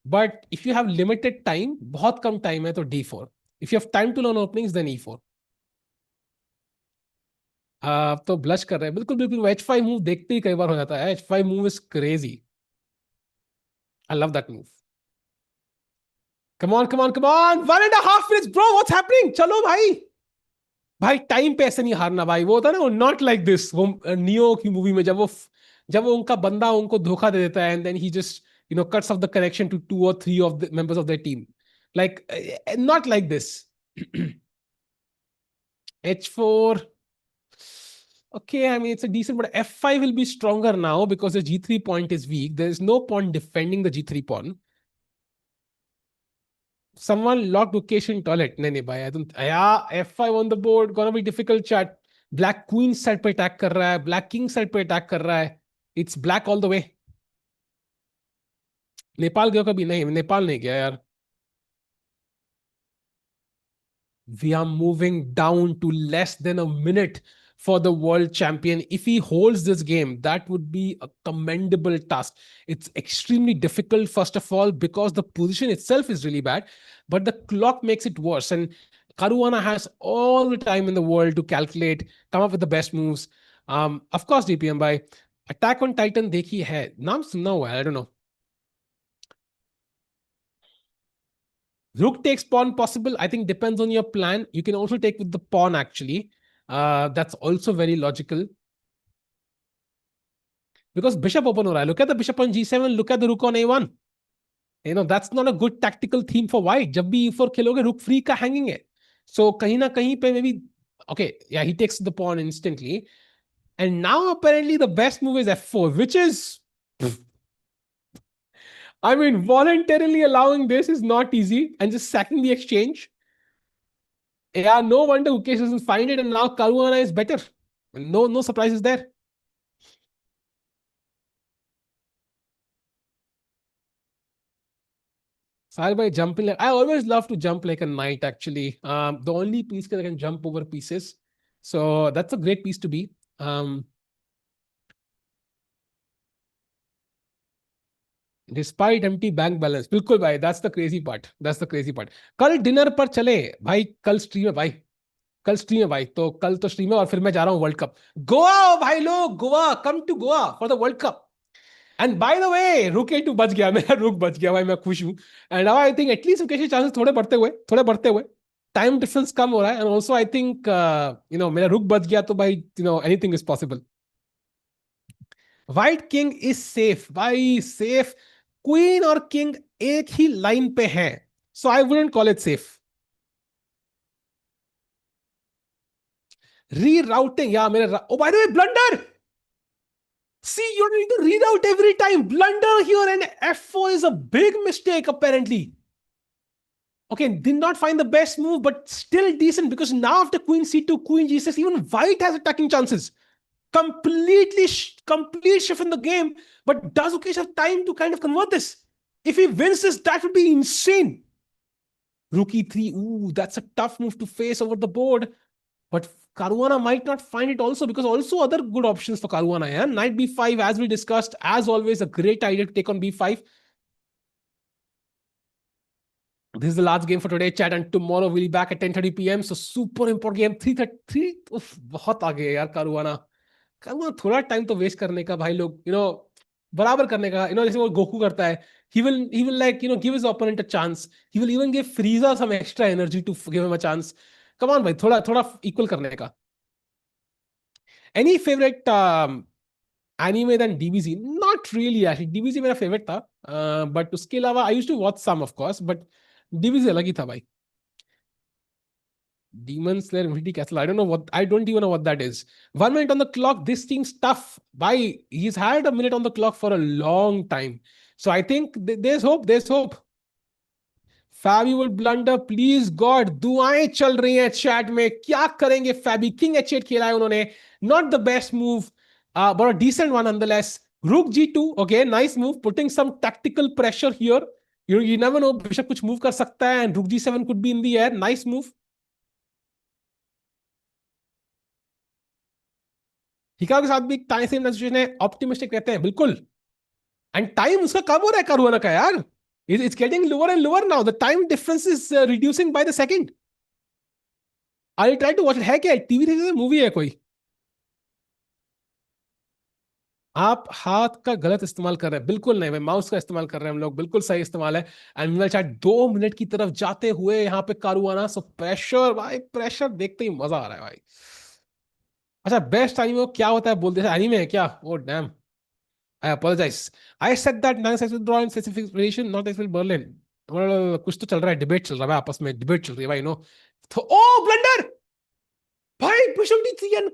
But if you have limited time, बहुत कम time है, तो D4. If you have time to learn openings then E4. आप तो ब्लश कर रहे हैं. बिल्कुल बिल्कुल, H5 मूव देखते ही कई बार हो जाता है. H5 move is crazy. I love that move. Come on 1.5 minutes bro, what's happening? चलो भाई. भाई टाइम पे ऐसे नहीं हारना भाई. वो होता है ना, वो नॉट लाइक दिस. वो नियो की मूवी में जब वो उनका बंदा उनको धोखा दे देता है, and then he just cuts off the connection to 2 or 3 of the members of the team. Like not like this. H4. Okay, I mean, it's a decent, but F5 will be stronger now because the G3 point is weak. There is no pawn defending the G3 pawn. Someone locked Gukesh in toilet. नहीं नहीं भाई, I don't. Yeah, F5 on the board, gonna be difficult chat. Black Queen side पे attack कर रहा है, Black King side पे attack कर रहा है. It's black all the way. Nepal गया कभी? नहीं, नेपाल नहीं गया यार. We are moving down to less than a minute for the world champion. If he holds this game, that would be a commendable task. It's extremely difficult, first of all, because the position itself is really bad, but the clock makes it worse. And Caruana has all the time in the world to calculate, come up with the best moves. Of course, DPM by Attack on Titan देखी है, नाम सुना हुआ है, I don't know. Rook takes pawn possible. I think depends on your plan. You can also take with the pawn actually. That's also very logical. Because bishop open ho raha hai. Look at the bishop on g7. Look at the rook on a1. That's not a good tactical theme for white. जब भी e4 खेलोगे, rook free का hanging है. So कहीं ना कहीं पे maybe, okay, yeah, he takes the pawn instantly. And now apparently the best move is f4, which is, I mean, voluntarily allowing this is not easy and just sacking the exchange. Yeah, no wonder Gukesh doesn't find it, and now Caruana is better. No surprises there. Sahil by jumping, I always love to jump like a knight actually. The only piece that I can jump over pieces. So that's a great piece to be. Despite empty bank balance. बिल्कुल भाई, that's the crazy part. That's the crazy part. कल dinner पर चले भाई, कल stream है भाई. कल स्ट्रीम है भाई, तो कल तो स्ट्रीम है और फिर मैं जा रहा हूँ वर्ल्ड कप. गोवा भाई लोग, Goa, come to Goa for the world cup. And by the way, रुके टू बच गया, मेरा रुक बच गया भाई, मैं खुश हूं. And now I think at least Rukesh के चांसेस थोड़े बढ़ते हुए टाइम डिफरेंस कम हो रहा है. एंड ऑल्सो आई थिंक मेरा रुक बच गया तो भाई anything is possible. White king is safe भाई, सेफ. क्वीन और किंग एक ही लाइन पे है, so I wouldn't call it safe. Rerouting, या मेरे, oh by the way, blunder. See, you need to read out every time. Blunder here, and f4 is a big mistake apparently. Okay, did not find the best move, but still decent, because now after queen c2, queen g6, even white has attacking chances. Complete shift in the game. But does Gukesh have time to kind of convert this? If he wins this, that would be insane. Rook e3, ooh, that's a tough move to face over the board. But Caruana might not find it also, because also other good options for Caruana. Yeah? Knight b5, as we discussed, as always, a great idea to take on b5. This is the last game for today, chat, and tomorrow we'll be back at 10:30 p.m. So super important game. 3:33, बहुत आगे है यार Caruana. Caruana थोड़ा time तो waste करने का भाई लोग, बराबर करने का, जैसे वो गोकू करता है. He will like, give his opponent a chance. He will even give Frieza some extra energy to give him a chance. Come on भाई, थोड़ा equal करने का. Any favorite anime than DBZ? Not really actually. DBZ मेरा favorite था, but उसके अलावा I used to watch some of course, but DBZ अलग ही था भाई. Demon Slayer Infinity Castle. I don't even know what that is. 1 minute on the clock. This seems tough. Bye. He's had a minute on the clock for a long time. So I think there's hope. There's hope. Fabi will blunder. Please God, दुआएं चल रही हैं chat में. क्या करेंगे Fabi? King h8 खेला है उन्होंने. Not the best move, but a decent one nonetheless. Rook g2. Okay, nice move. Putting some tactical pressure here. You never know. Bishop कुछ move कर सकता है, and Rook g7 could be in the air. Nice move. हिकागो के साथ भी time same situation है, optimistic रहते हैं बिल्कुल. एंड टाइम उसका कम हो रहा है Caruana का यार. It's getting lower and lower now. The time difference is reducing by the second. I'll try to watch it. है क्या टीवी देखते, मूवी है कोई? आप हाथ का गलत इस्तेमाल कर रहे हैं. बिल्कुल नहीं भाई, माउस का इस्तेमाल कर रहे हैं हम लोग. बिल्कुल सही इस्तेमाल है. एंड विल चैट 2 मिनट की तरफ जाते हुए यहाँ पे Caruana. सो प्रेशर भाई, प्रेशर देखते ही मजा आ रहा है भाई. अच्छा, बेस्ट एनीमे क्या होता है बोलते हैं? एनीमे है क्या? Oh damn, I apologize. I said that nine sides will draw in specific relation, not specific Berlin. कुछ तो चल रहा है, डिबेट चल रहा है आपस में, डिबेट चल रही है भाई. तो ओ ब्लंडर भाई, bishop d3 and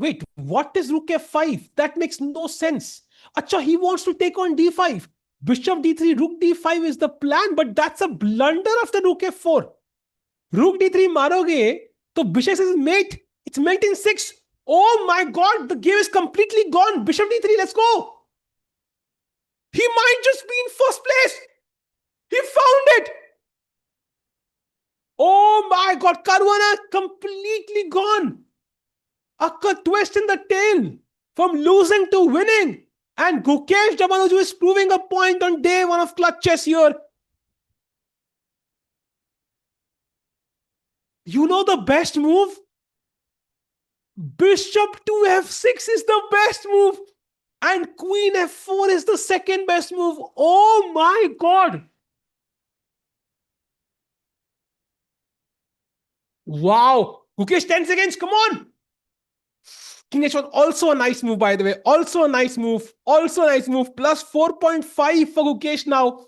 wait, what is rook f5? That makes no sense. अच्छा, he wants to take on d5. Bishop d3, rook d5 is the plan, but that's a blunder of the rook f4. Rook d3 मारोगे तो bishop is mate. It's mate in 6. Oh my god, the game is completely gone. Bishop d3, let's go. He might just be in first place. He found it. Oh my god, Caruana completely gone. A twist in the tail from losing to winning. And Gukesh Damanaju is proving a point on day one of clutch chess here. You know the best move? Bishop to f6 is the best move. And Queen f4 is the second best move. Oh my god. Wow. Gukesh, 10 seconds. Come on. King h1, also a nice move, by the way. Also a nice move. Also a nice move. Plus 4.5 for Gukesh now.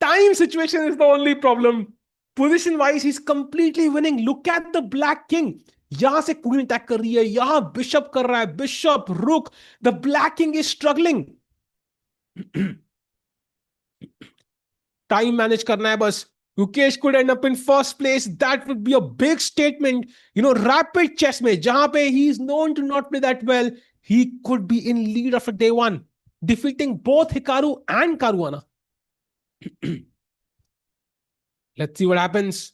Time situation is the only problem. Position wise, he's completely winning. Look at the black king. यहाँ से queen attack कर रही है, यहाँ bishop कर रहा है, bishop, rook. The black king is struggling. Time manage करना है बस. Gukesh could end up in first place. That would be a big statement. You know, rapid chess में जहां पे he is known to not play that well, he could be in lead after day one, defeating both Hikaru and Caruana. Let's see what happens.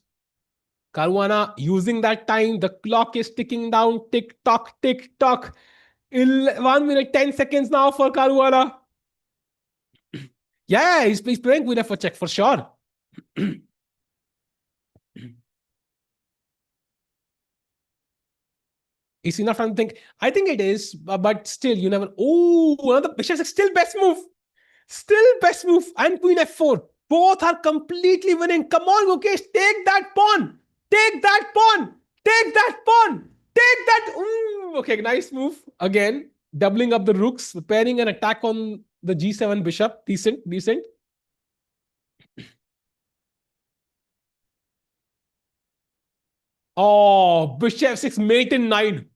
Caruana using that time. The clock is ticking down. Tick tock, tick tock. 1 minute 10 seconds now for Caruana. Yeah, he's playing with for check for sure. Is enough time to think? I think it is, but still, you never. Oh, another bishop is still best move. Still best move. And queen f4. Both are completely winning. Come on, Gukesh. Take that pawn. Take that pawn. Take that pawn. Take that. Ooh, okay, nice move. Again, doubling up the rooks, preparing an attack on the g7 bishop. Decent, decent. Oh, bishop f6, mate in 9.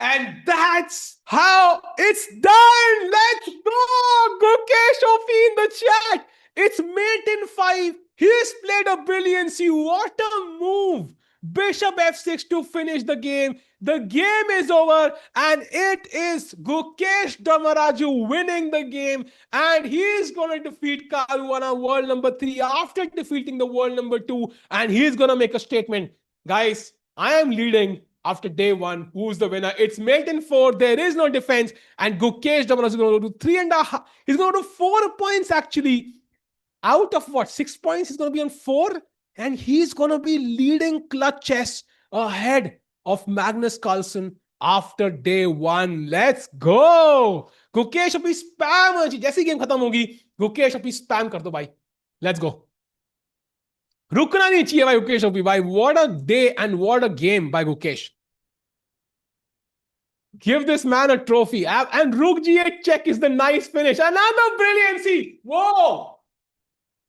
And that's how it's done. Let's go. Gukesh Ofi in the chat. It's mate in 5. He's played a brilliancy. What a move. Bishop f6 to finish the game. The game is over. And it is Gukesh Damaraju winning the game. And he's going to defeat Caruana world number 3 after defeating the world number 2. And he's going to make a statement. Guys, I am leading after day one. Who's the winner? It's mate in 4. There is no defense. And Gukesh Damaraju is going to do 3.5. He's going to do 4 points actually. Out of what? 6 points? He's going to be on 4. And he's going to be leading clutch chess ahead of Magnus Carlsen after day 1. Let's go. Gukesh अपनी spam जैसी game खत्म होगी, Gukesh अपनी spam कर दो भाई. Let's go. रुकना नहीं चाहिए भाई Gukesh अपनी भाई. What a day and what a game by Gukesh. Give this man a trophy. And Rook G8 check is the nice finish. Another brilliancy. Whoa.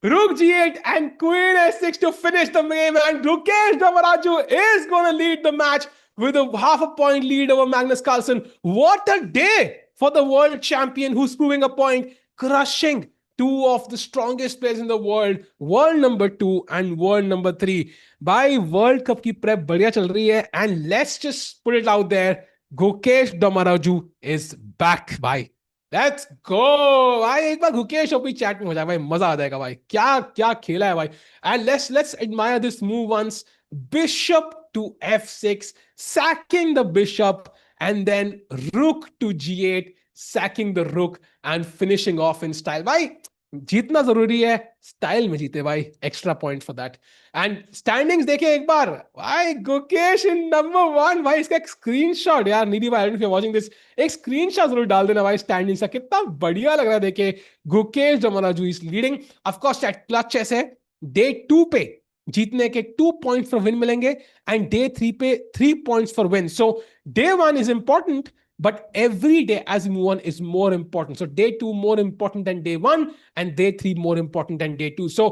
Rook G8 and Queen S6 to finish the game. And Gukesh Damaraju is going to lead the match with a half a point lead over Magnus Carlsen. What a day for the world champion who's proving a point, crushing 2 of the strongest players in the world, world number 2 and world number 3. By World Cup की prep बढ़िया चल रही है. And let's just put it out there. Gukesh Damaraju is back, bhai. Let's go. भाई एक बार Gukesh OP chat में हो जाए भाई, मजा आ जाएगा भाई. क्या क्या खेला है भाई. And let's admire this move once. Bishop to f6, sacking the bishop, and then rook to g8, sacking the rook and finishing off in style. भाई जीतना जरूरी है, स्टाइल में जीते भाई. Extra point for that. And standings देखे एक बार भाई. गुकेश इन नंबर 1 भाई. इसका एक स्क्रीनशॉट यार निधि भाई, if you are watching this, एक स्क्रीनशॉट जरूर डाल देना भाई स्टैंडिंग्स का. कितना बढ़िया लग रहा है देखे. Gukesh Damaraju is leading. Of course chat clutch chess है. डे 2 पे जीतने के 2 पॉइंट्स फॉर विन मिलेंगे एंड डे 3 पे 3 points for win. So day 1 is important, but every day as we move on is more important. So day 2 more important than day 1 and day 3 more important than day 2. So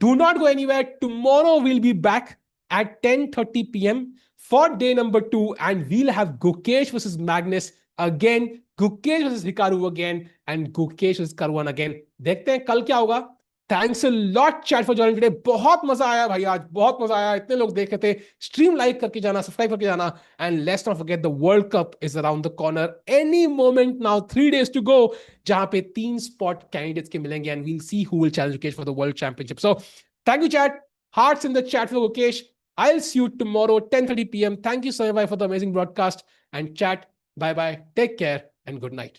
do not go anywhere. Tomorrow we'll be back at 10:30 p.m. for day number 2 and we'll have Gukesh versus Magnus again Gukesh versus Hikaru again and Gukesh versus Caruana again. देखते हैं कल क्या होगा। Thanks a lot chat for joining today. बहुत मजा आया भाई, आज बहुत मजा आया, इतने लोग देखे थे। स्ट्रीम लाइक करके जाना, सब्सक्राइब करके जाना, and let's not forget the world cup is around the corner any moment now, 3 days to go, जहां पे 3 स्पॉट कैंडिडेट्स के मिलेंगे and we'll see who will challenge Gukesh for the world championship. So thank you chat, hearts in the chat for Gukesh. I'll see you tomorrow 10:30 p.m. Thank you so much for the amazing broadcast, and chat. Bye bye, take care and good night.